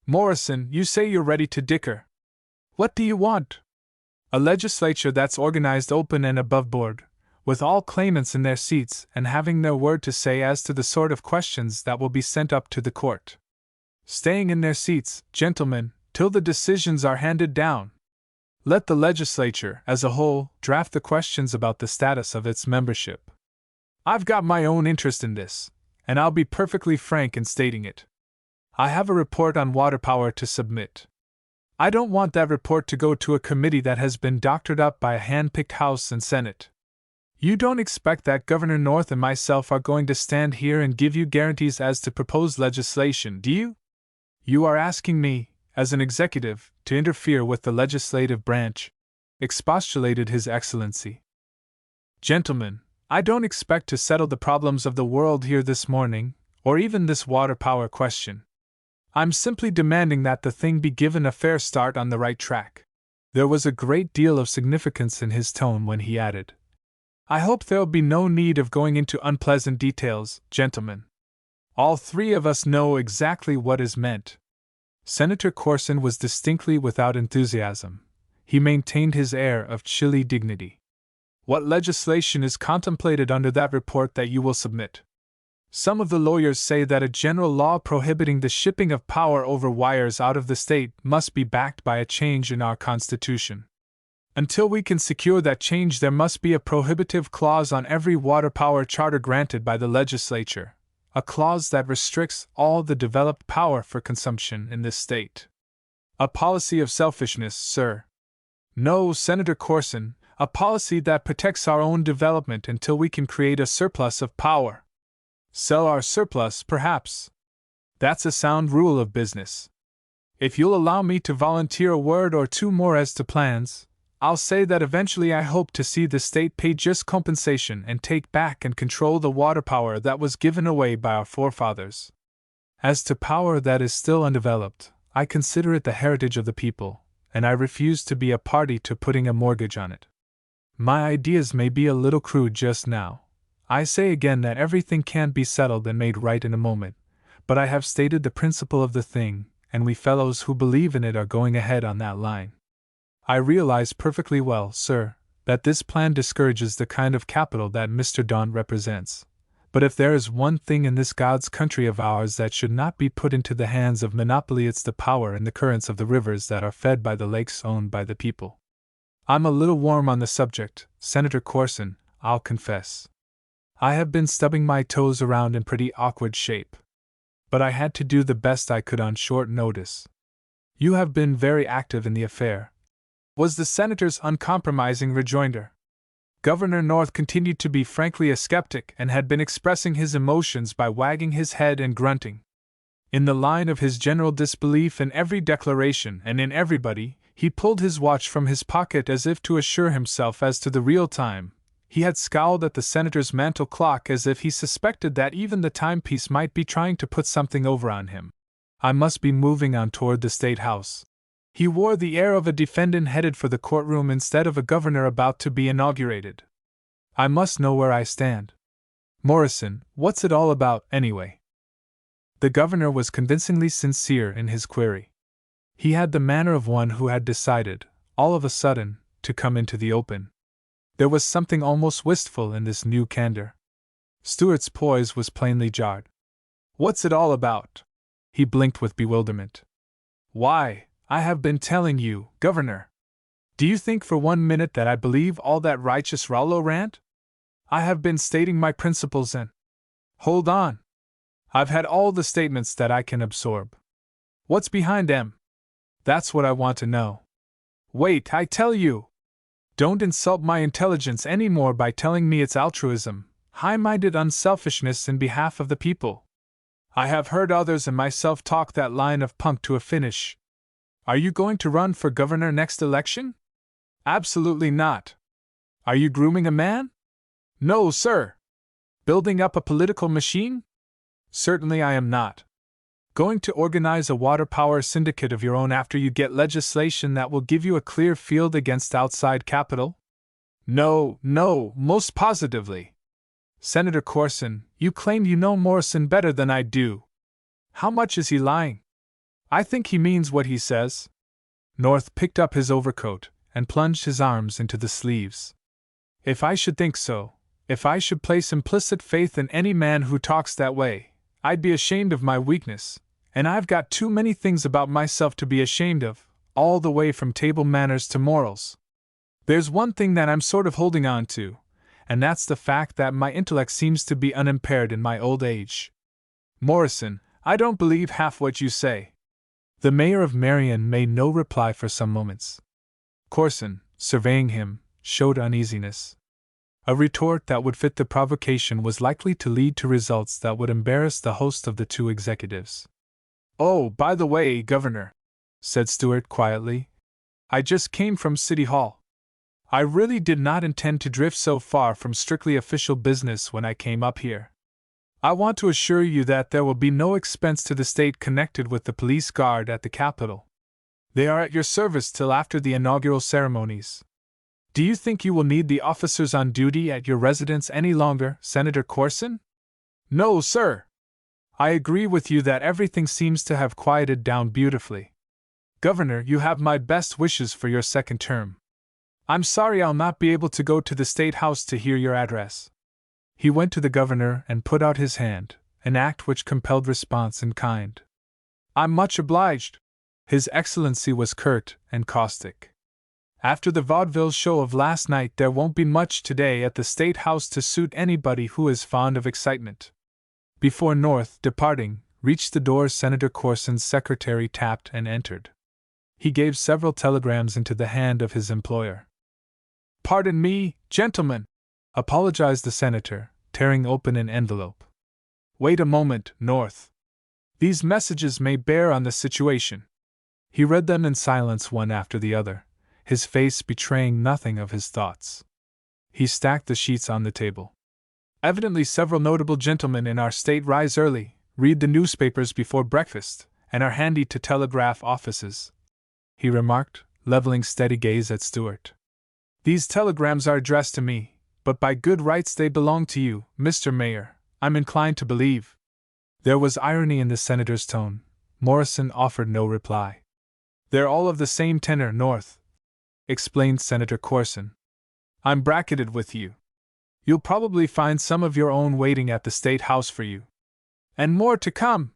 Morrison, you say you're ready to dicker. What do you want? A legislature that's organized open and above board, with all claimants in their seats and having their word to say as to the sort of questions that will be sent up to the court. Staying in their seats, gentlemen, till the decisions are handed down. Let the legislature, as a whole, draft the questions about the status of its membership. I've got my own interest in this, and I'll be perfectly frank in stating it. I have a report on water power to submit. I don't want that report to go to a committee that has been doctored up by a hand-picked House and Senate. You don't expect that Governor North and myself are going to stand here and give you guarantees as to proposed legislation, do you? You are asking me, as an executive, to interfere with the legislative branch, expostulated His Excellency. Gentlemen, I don't expect to settle the problems of the world here this morning, or even this water power question. I'm simply demanding that the thing be given a fair start on the right track. There was a great deal of significance in his tone when he added, I hope there'll be no need of going into unpleasant details, gentlemen. All three of us know exactly what is meant. Senator Corson was distinctly without enthusiasm. He maintained his air of chilly dignity. What legislation is contemplated under that report that you will submit? Some of the lawyers say that a general law prohibiting the shipping of power over wires out of the state must be backed by a change in our Constitution. Until we can secure that change, there must be a prohibitive clause on every water power charter granted by the legislature, a clause that restricts all the developed power for consumption in this state. A policy of selfishness, sir. No, Senator Corson, a policy that protects our own development until we can create a surplus of power. Sell our surplus, perhaps. That's a sound rule of business. If you'll allow me to volunteer a word or two more as to plans, I'll say that eventually I hope to see the state pay just compensation and take back and control the water power that was given away by our forefathers. As to power that is still undeveloped, I consider it the heritage of the people, and I refuse to be a party to putting a mortgage on it. My ideas may be a little crude just now. I say again that everything can't be settled and made right in a moment, but I have stated the principle of the thing, and we fellows who believe in it are going ahead on that line. I realize perfectly well, sir, that this plan discourages the kind of capital that Mr. Daunt represents. But if there is one thing in this God's country of ours that should not be put into the hands of monopoly, it's the power and the currents of the rivers that are fed by the lakes owned by the people. I'm a little warm on the subject, Senator Corson, I'll confess. I have been stubbing my toes around in pretty awkward shape. But I had to do the best I could on short notice. You have been very active in the affair, was the senator's uncompromising rejoinder. Governor North continued to be frankly a skeptic and had been expressing his emotions by wagging his head and grunting. In the line of his general disbelief in every declaration and in everybody, he pulled his watch from his pocket as if to assure himself as to the real time. He had scowled at the senator's mantel clock as if he suspected that even the timepiece might be trying to put something over on him. I must be moving on toward the State House. He wore the air of a defendant headed for the courtroom instead of a governor about to be inaugurated. I must know where I stand. Morrison, what's it all about, anyway? The governor was convincingly sincere in his query. He had the manner of one who had decided, all of a sudden, to come into the open. There was something almost wistful in this new candor. Stuart's poise was plainly jarred. What's it all about? He blinked with bewilderment. Why, I have been telling you, Governor. Do you think for 1 minute that I believe all that righteous Rollo rant? I have been stating my principles and… Hold on. I've had all the statements that I can absorb. What's behind them? That's what I want to know. Wait, I tell you! Don't insult my intelligence any more by telling me it's altruism, high-minded unselfishness in behalf of the people. I have heard others and myself talk that line of punk to a finish. Are you going to run for governor next election? Absolutely not. Are you grooming a man? No, sir. Building up a political machine? Certainly I am not. Going to organize a water power syndicate of your own after you get legislation that will give you a clear field against outside capital? No, most positively. Senator Corson, you claim you know Morrison better than I do. How much is he lying? I think he means what he says. North picked up his overcoat and plunged his arms into the sleeves. If I should think so, if I should place implicit faith in any man who talks that way, I'd be ashamed of my weakness, and I've got too many things about myself to be ashamed of, all the way from table manners to morals. There's one thing that I'm sort of holding on to, and that's the fact that my intellect seems to be unimpaired in my old age. Morrison, I don't believe half what you say. The mayor of Marion made no reply for some moments. Corson, surveying him, showed uneasiness. A retort that would fit the provocation was likely to lead to results that would embarrass the host of the two executives. "Oh, by the way, Governor," said Stewart quietly, "I just came from City Hall. I really did not intend to drift so far from strictly official business when I came up here. I want to assure you that there will be no expense to the state connected with the police guard at the Capitol. They are at your service till after the inaugural ceremonies. Do you think you will need the officers on duty at your residence any longer, Senator Corson?" "No, sir. I agree with you that everything seems to have quieted down beautifully. Governor, you have my best wishes for your second term. I'm sorry I'll not be able to go to the State House to hear your address." He went to the governor and put out his hand, an act which compelled response in kind. "I'm much obliged." His Excellency was curt and caustic. "After the vaudeville show of last night, there won't be much today at the State House to suit anybody who is fond of excitement." Before North, departing, reached the door, Senator Corson's secretary tapped and entered. He gave several telegrams into the hand of his employer. "Pardon me, gentlemen," apologized the senator, tearing open an envelope. "Wait a moment, North. These messages may bear on the situation." He read them in silence one after the other, his face betraying nothing of his thoughts. He stacked the sheets on the table. "Evidently several notable gentlemen in our state rise early, read the newspapers before breakfast, and are handy to telegraph offices," he remarked, leveling steady gaze at Stewart. "These telegrams are addressed to me, but by good rights they belong to you, Mr. Mayor, I'm inclined to believe." There was irony in the senator's tone. Morrison offered no reply. "They're all of the same tenor, North," explained Senator Corson. "I'm bracketed with you. You'll probably find some of your own waiting at the State House for you. And more to come."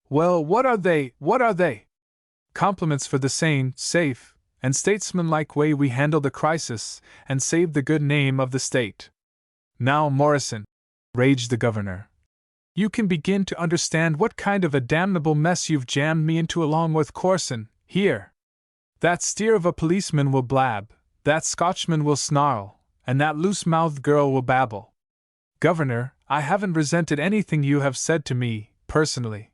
"Well, what are they? What are they?" "Compliments for the sane, safe, and statesmanlike way we handled the crisis and saved the good name of the state." "Now, Morrison," raged the governor, "you can begin to understand what kind of a damnable mess you've jammed me into along with Corson, here. That steer of a policeman will blab, that Scotchman will snarl, and that loose-mouthed girl will babble. Governor, I haven't resented anything you have said to me, personally.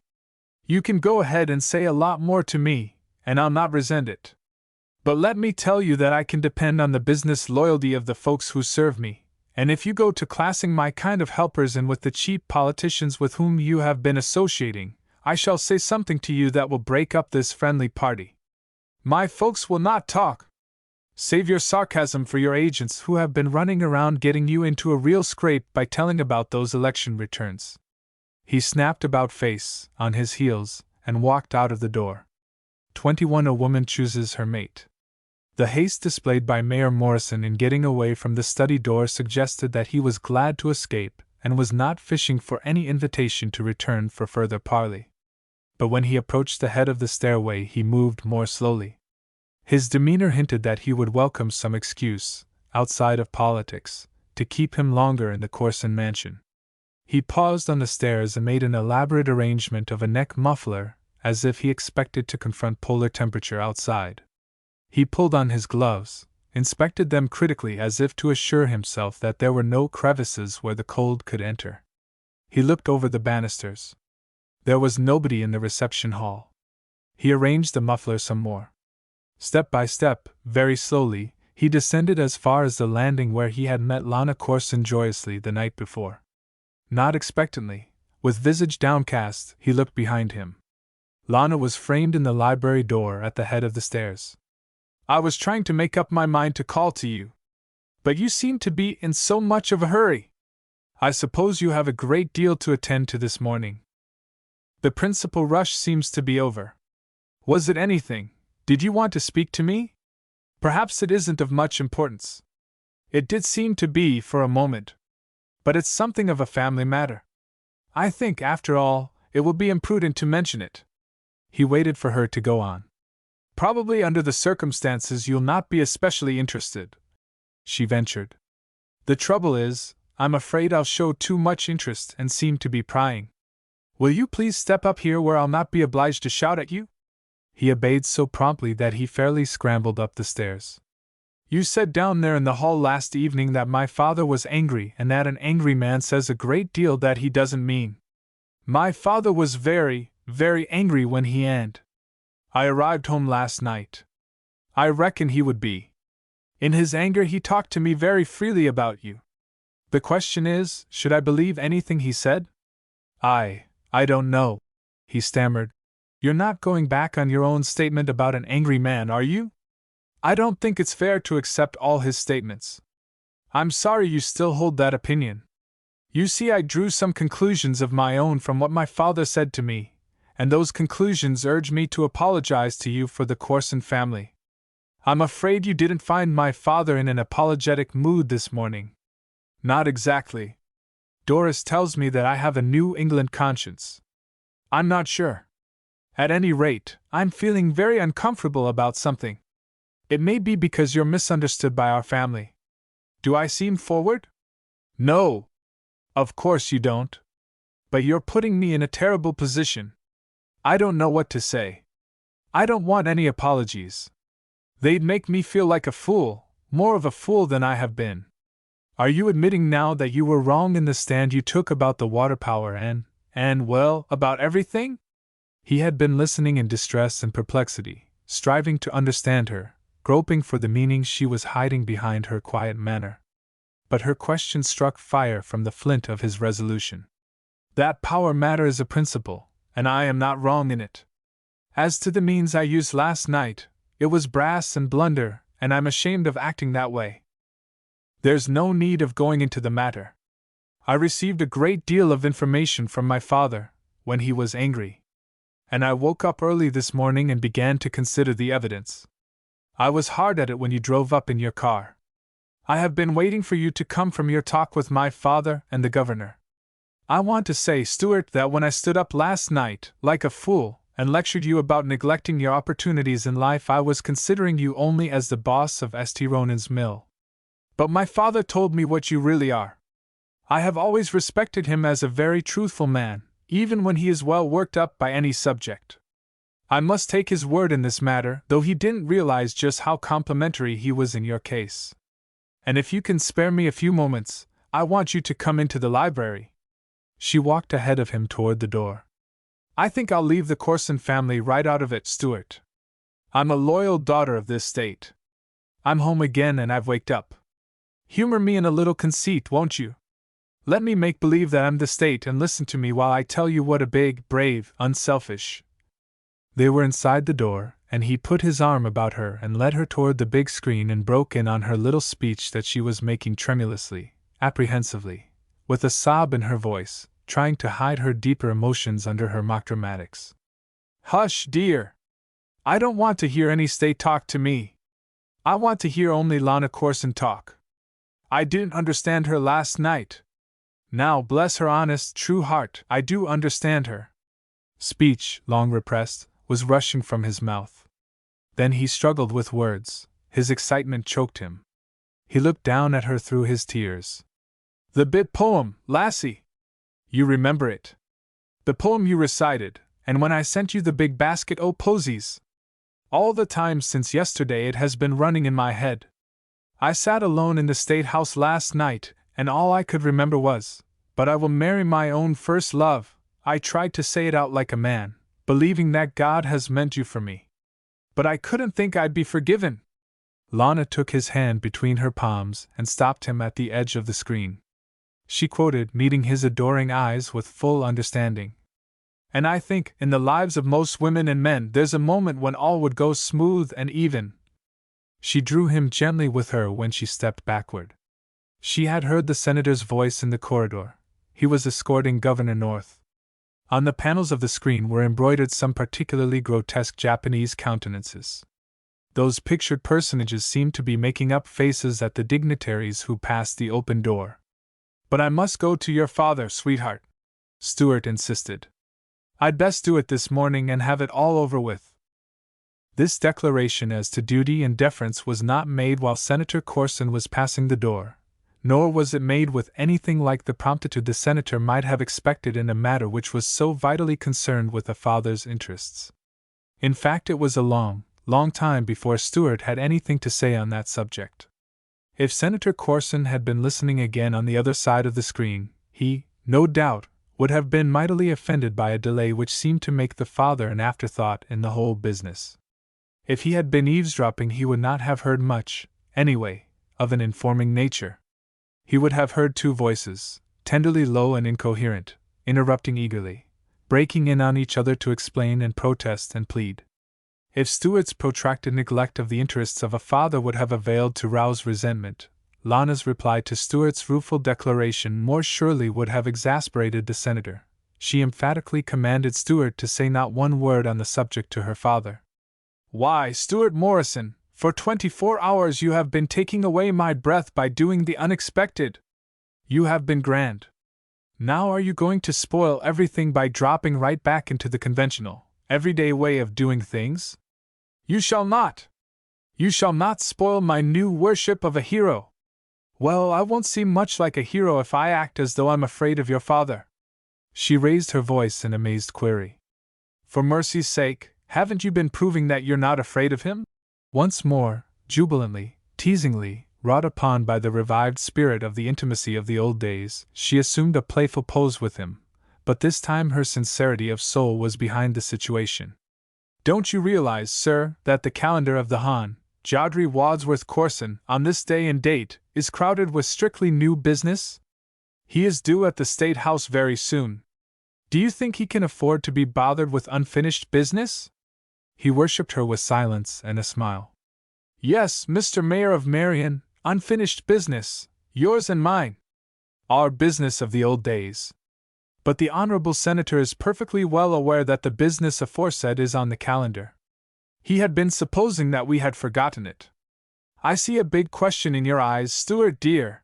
You can go ahead and say a lot more to me, and I'll not resent it. But let me tell you that I can depend on the business loyalty of the folks who serve me, and if you go to classing my kind of helpers in with the cheap politicians with whom you have been associating, I shall say something to you that will break up this friendly party. My folks will not talk. Save your sarcasm for your agents who have been running around getting you into a real scrape by telling about those election returns." He snapped about face, on his heels, and walked out of the door. 21. A woman chooses her mate. The haste displayed by Mayor Morrison in getting away from the study door suggested that he was glad to escape and was not fishing for any invitation to return for further parley. But when he approached the head of the stairway, he moved more slowly. His demeanor hinted that he would welcome some excuse, outside of politics, to keep him longer in the Corson mansion. He paused on the stairs and made an elaborate arrangement of a neck muffler, as if he expected to confront polar temperature outside. He pulled on his gloves, inspected them critically as if to assure himself that there were no crevices where the cold could enter. He looked over the banisters. There was nobody in the reception hall. He arranged the muffler some more. Step by step, very slowly, he descended as far as the landing where he had met Lana Corson joyously the night before. Not expectantly, with visage downcast, he looked behind him. Lana was framed in the library door at the head of the stairs. "I was trying to make up my mind to call to you. But you seem to be in so much of a hurry. I suppose you have a great deal to attend to this morning. The principal rush seems to be over. Was it anything? Did you want to speak to me? Perhaps it isn't of much importance. It did seem to be for a moment. But it's something of a family matter. I think, after all, it will be imprudent to mention it." He waited for her to go on. "Probably under the circumstances you'll not be especially interested," she ventured. The trouble is, I'm afraid I'll show too much interest and seem to be prying. Will you please step up here where I'll not be obliged to shout at you? He obeyed so promptly that he fairly scrambled up the stairs. You said down there in the hall last evening that my father was angry and that an angry man says a great deal that he doesn't mean. My father was very, very angry when I arrived home last night. I reckon he would be. In his anger he talked to me very freely about you. The question is, should I believe anything he said? I don't know, he stammered. You're not going back on your own statement about an angry man, are you? I don't think it's fair to accept all his statements. I'm sorry you still hold that opinion. You see, I drew some conclusions of my own from what my father said to me, and those conclusions urge me to apologize to you for the Corson family. I'm afraid you didn't find my father in an apologetic mood this morning. Not exactly. Doris tells me that I have a New England conscience. I'm not sure. At any rate, I'm feeling very uncomfortable about something. It may be because you're misunderstood by our family. Do I seem forward? No. Of course you don't. But you're putting me in a terrible position. I don't know what to say. I don't want any apologies. They'd make me feel like a fool, more of a fool than I have been. Are you admitting now that you were wrong in the stand you took about the water power and, well, about everything? He had been listening in distress and perplexity, striving to understand her, groping for the meaning she was hiding behind her quiet manner. But her question struck fire from the flint of his resolution. That power matter is a principle, and I am not wrong in it. As to the means I used last night, it was brass and blunder, and I'm ashamed of acting that way. There's no need of going into the matter. I received a great deal of information from my father, when he was angry. And I woke up early this morning and began to consider the evidence. I was hard at it when you drove up in your car. I have been waiting for you to come from your talk with my father and the governor. I want to say, Stuart, that when I stood up last night, like a fool, and lectured you about neglecting your opportunities in life, I was considering you only as the boss of St. Ronan's mill. But my father told me what you really are. I have always respected him as a very truthful man, even when he is well worked up by any subject. I must take his word in this matter, though he didn't realize just how complimentary he was in your case. And if you can spare me a few moments, I want you to come into the library. She walked ahead of him toward the door. I think I'll leave the Corson family right out of it, Stuart. I'm a loyal daughter of this state. I'm home again and I've waked up. Humor me in a little conceit, won't you? Let me make believe that I'm the state and listen to me while I tell you what a big, brave, unselfish. They were inside the door, and he put his arm about her and led her toward the big screen and broke in on her little speech that she was making tremulously, apprehensively, with a sob in her voice, trying to hide her deeper emotions under her mock dramatics. Hush, dear! I don't want to hear any state talk to me. I want to hear only Lana Corson talk. I didn't understand her last night. Now, bless her honest, true heart, I do understand her. Speech, long repressed, was rushing from his mouth. Then he struggled with words, his excitement choked him. He looked down at her through his tears. The bit poem, lassie! You remember it. The poem you recited, and when I sent you the big basket o' posies. All the time since yesterday it has been running in my head. I sat alone in the State House last night, and all I could remember was, but I will marry my own first love. I tried to say it out like a man, believing that God has meant you for me. But I couldn't think I'd be forgiven. Lana took his hand between her palms and stopped him at the edge of the screen. She quoted, meeting his adoring eyes with full understanding. And I think, in the lives of most women and men, there's a moment when all would go smooth and even. She drew him gently with her when she stepped backward. She had heard the senator's voice in the corridor. He was escorting Governor North. On the panels of the screen were embroidered some particularly grotesque Japanese countenances. Those pictured personages seemed to be making up faces at the dignitaries who passed the open door. But I must go to your father, sweetheart, Stuart insisted. I'd best do it this morning and have it all over with. This declaration as to duty and deference was not made while Senator Corson was passing the door, nor was it made with anything like the promptitude the senator might have expected in a matter which was so vitally concerned with a father's interests. In fact, it was a long, long time before Stuart had anything to say on that subject. If Senator Corson had been listening again on the other side of the screen, he, no doubt, would have been mightily offended by a delay which seemed to make the father an afterthought in the whole business. If he had been eavesdropping, he would not have heard much, anyway, of an informing nature. He would have heard two voices, tenderly low and incoherent, interrupting eagerly, breaking in on each other to explain and protest and plead. If Stuart's protracted neglect of the interests of a father would have availed to rouse resentment, Lana's reply to Stuart's rueful declaration more surely would have exasperated the senator. She emphatically commanded Stuart to say not one word on the subject to her father. "Why, Stuart Morrison, for 24 hours you have been taking away my breath by doing the unexpected. You have been grand. Now are you going to spoil everything by dropping right back into the conventional, everyday way of doing things? You shall not! You shall not spoil my new worship of a hero. Well, I won't seem much like a hero if I act as though I'm afraid of your father." She raised her voice in amazed query. "For mercy's sake, haven't you been proving that you're not afraid of him?" Once more, jubilantly, teasingly, wrought upon by the revived spirit of the intimacy of the old days, she assumed a playful pose with him, but this time her sincerity of soul was behind the situation. "Don't you realize, sir, that the calendar of the Hon. Jodrey Wadsworth Corson, on this day and date, is crowded with strictly new business? He is due at the State House very soon. Do you think he can afford to be bothered with unfinished business?" He worshipped her with silence and a smile. "Yes, Mr. Mayor of Marion, unfinished business, yours and mine. Our business of the old days. But the honorable senator is perfectly well aware that the business aforesaid is on the calendar. He had been supposing that we had forgotten it. I see a big question in your eyes, Stuart dear.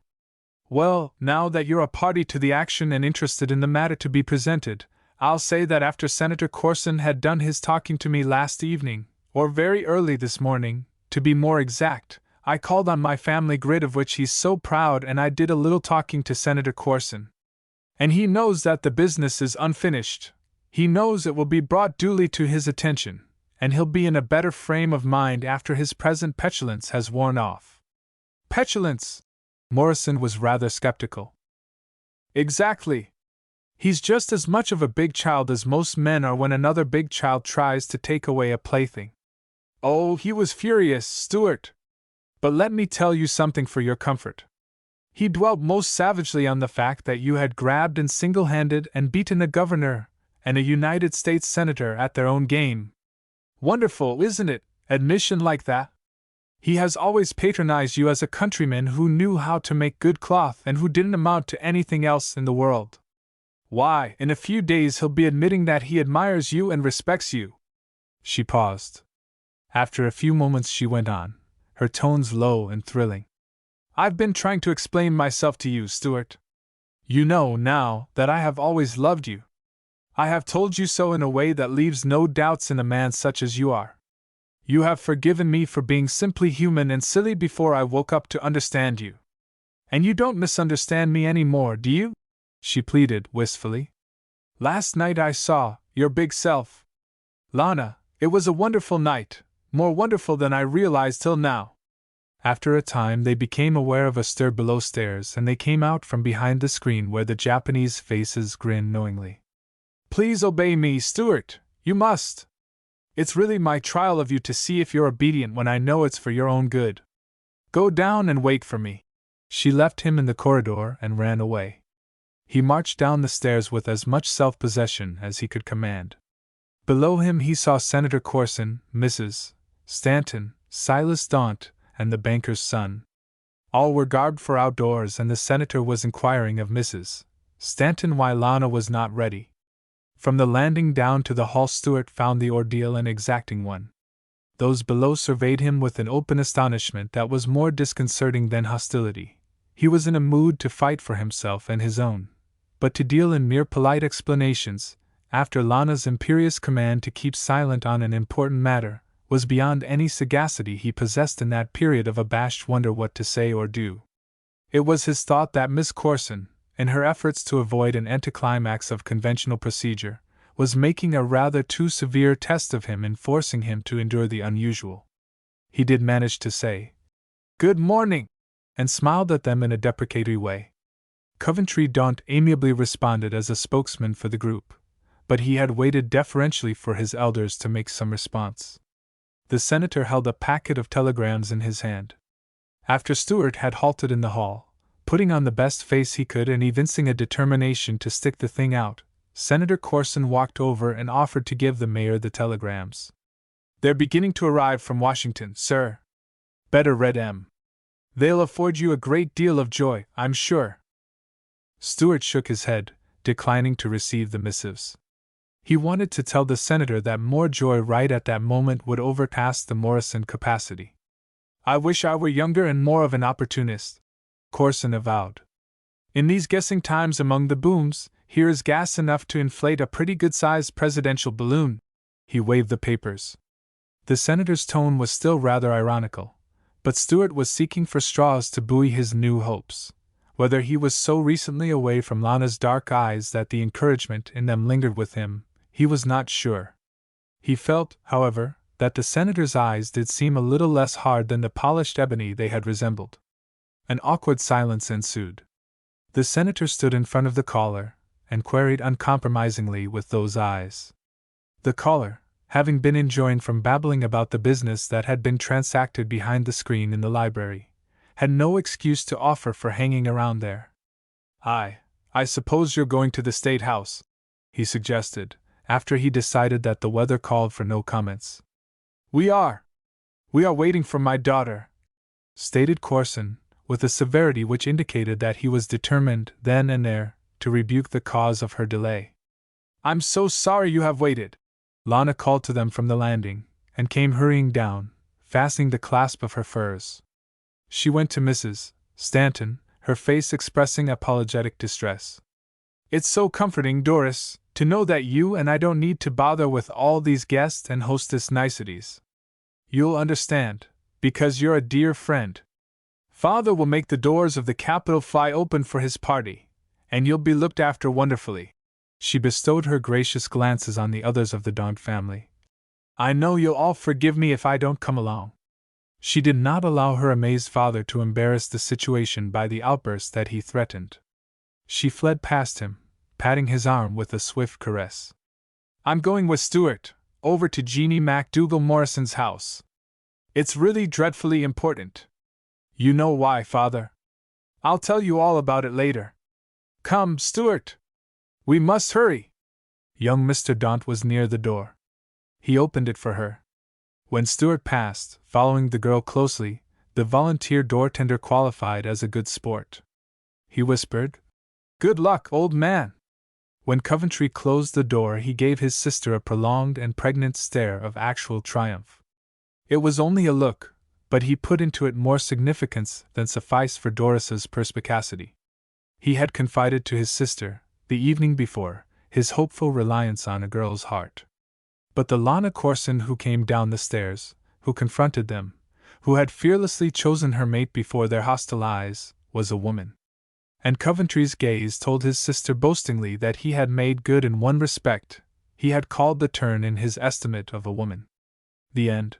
Well, now that you're a party to the action and interested in the matter to be presented, I'll say that after Senator Corson had done his talking to me last evening, or very early this morning, to be more exact, I called on my family grid of which he's so proud and I did a little talking to Senator Corson. And he knows that the business is unfinished. He knows it will be brought duly to his attention, and he'll be in a better frame of mind after his present petulance has worn off." "Petulance?" Morrison was rather skeptical. "Exactly. He's just as much of a big child as most men are when another big child tries to take away a plaything. Oh, he was furious, Stuart. But let me tell you something for your comfort. He dwelt most savagely on the fact that you had grabbed and single-handed and beaten a governor and a United States senator at their own game. Wonderful, isn't it, admission like that? He has always patronized you as a countryman who knew how to make good cloth and who didn't amount to anything else in the world. Why, in a few days he'll be admitting that he admires you and respects you." She paused. After a few moments she went on, her tones low and thrilling. "I've been trying to explain myself to you, Stuart. You know now that I have always loved you. I have told you so in a way that leaves no doubts in a man such as you are. You have forgiven me for being simply human and silly before I woke up to understand you. And you don't misunderstand me any more, do you?" she pleaded wistfully. "Last night I saw your big self. Lana, it was a wonderful night, more wonderful than I realized till now." After a time they became aware of a stir below stairs and they came out from behind the screen where the Japanese faces grinned knowingly. "Please obey me, Stuart, you must. It's really my trial of you to see if you're obedient when I know it's for your own good. Go down and wait for me." She left him in the corridor and ran away. He marched down the stairs with as much self-possession as he could command. Below him he saw Senator Corson, Mrs. Stanton, Silas Daunt, and the banker's son. All were garbed for outdoors and the senator was inquiring of Mrs. Stanton why Lana was not ready. From the landing down to the hall Stuart found the ordeal an exacting one. Those below surveyed him with an open astonishment that was more disconcerting than hostility. He was in a mood to fight for himself and his own, but to deal in mere polite explanations, after Lana's imperious command to keep silent on an important matter, was beyond any sagacity he possessed in that period of abashed wonder what to say or do. It was his thought that Miss Corson, in her efforts to avoid an anticlimax of conventional procedure, was making a rather too severe test of him in forcing him to endure the unusual. He did manage to say, "Good morning," and smiled at them in a deprecatory way. Coventry Daunt amiably responded as a spokesman for the group, but he had waited deferentially for his elders to make some response. The senator held a packet of telegrams in his hand. After Stuart had halted in the hall, putting on the best face he could and evincing a determination to stick the thing out, Senator Corson walked over and offered to give the mayor the telegrams. "They're beginning to arrive from Washington, sir. Better read 'em. They'll afford you a great deal of joy, I'm sure." Stuart shook his head, declining to receive the missives. He wanted to tell the senator that more joy right at that moment would overpass the Morrison capacity. "I wish I were younger and more of an opportunist," Corson avowed. "In these guessing times among the booms, here is gas enough to inflate a pretty good-sized presidential balloon." He waved the papers. The senator's tone was still rather ironical, but Stuart was seeking for straws to buoy his new hopes. Whether he was so recently away from Lana's dark eyes that the encouragement in them lingered with him, he was not sure. He felt, however, that the senator's eyes did seem a little less hard than the polished ebony they had resembled. An awkward silence ensued. The senator stood in front of the caller, and queried uncompromisingly with those eyes. The caller, having been enjoined from babbling about the business that had been transacted behind the screen in the library, had no excuse to offer for hanging around there. I suppose you're going to the State House," he suggested, after he decided that the weather called for no comments. We are waiting for my daughter," stated Corson, with a severity which indicated that he was determined, then and there, to rebuke the cause of her delay. "I'm so sorry you have waited," Lana called to them from the landing, and came hurrying down, fastening the clasp of her furs. She went to Mrs. Stanton, her face expressing apologetic distress. "It's so comforting, Doris, to know that you and I don't need to bother with all these guest and hostess niceties. You'll understand, because you're a dear friend. Father will make the doors of the Capitol fly open for his party, and you'll be looked after wonderfully." She bestowed her gracious glances on the others of the Daunt family. "I know you'll all forgive me if I don't come along." She did not allow her amazed father to embarrass the situation by the outburst that he threatened. She fled past him, patting his arm with a swift caress. "I'm going with Stuart, over to Jeannie MacDougall Morrison's house. It's really dreadfully important. You know why, Father. I'll tell you all about it later. Come, Stuart! We must hurry!" Young Mr. Daunt was near the door. He opened it for her. When Stuart passed, following the girl closely, the volunteer door tender qualified as a good sport. He whispered, "Good luck, old man." When Coventry closed the door, he gave his sister a prolonged and pregnant stare of actual triumph. It was only a look, but he put into it more significance than sufficed for Doris's perspicacity. He had confided to his sister, the evening before, his hopeful reliance on a girl's heart. But the Lana Corson who came down the stairs, who confronted them, who had fearlessly chosen her mate before their hostile eyes, was a woman. And Coventry's gaze told his sister boastingly that he had made good in one respect: he had called the turn in his estimate of a woman. The end.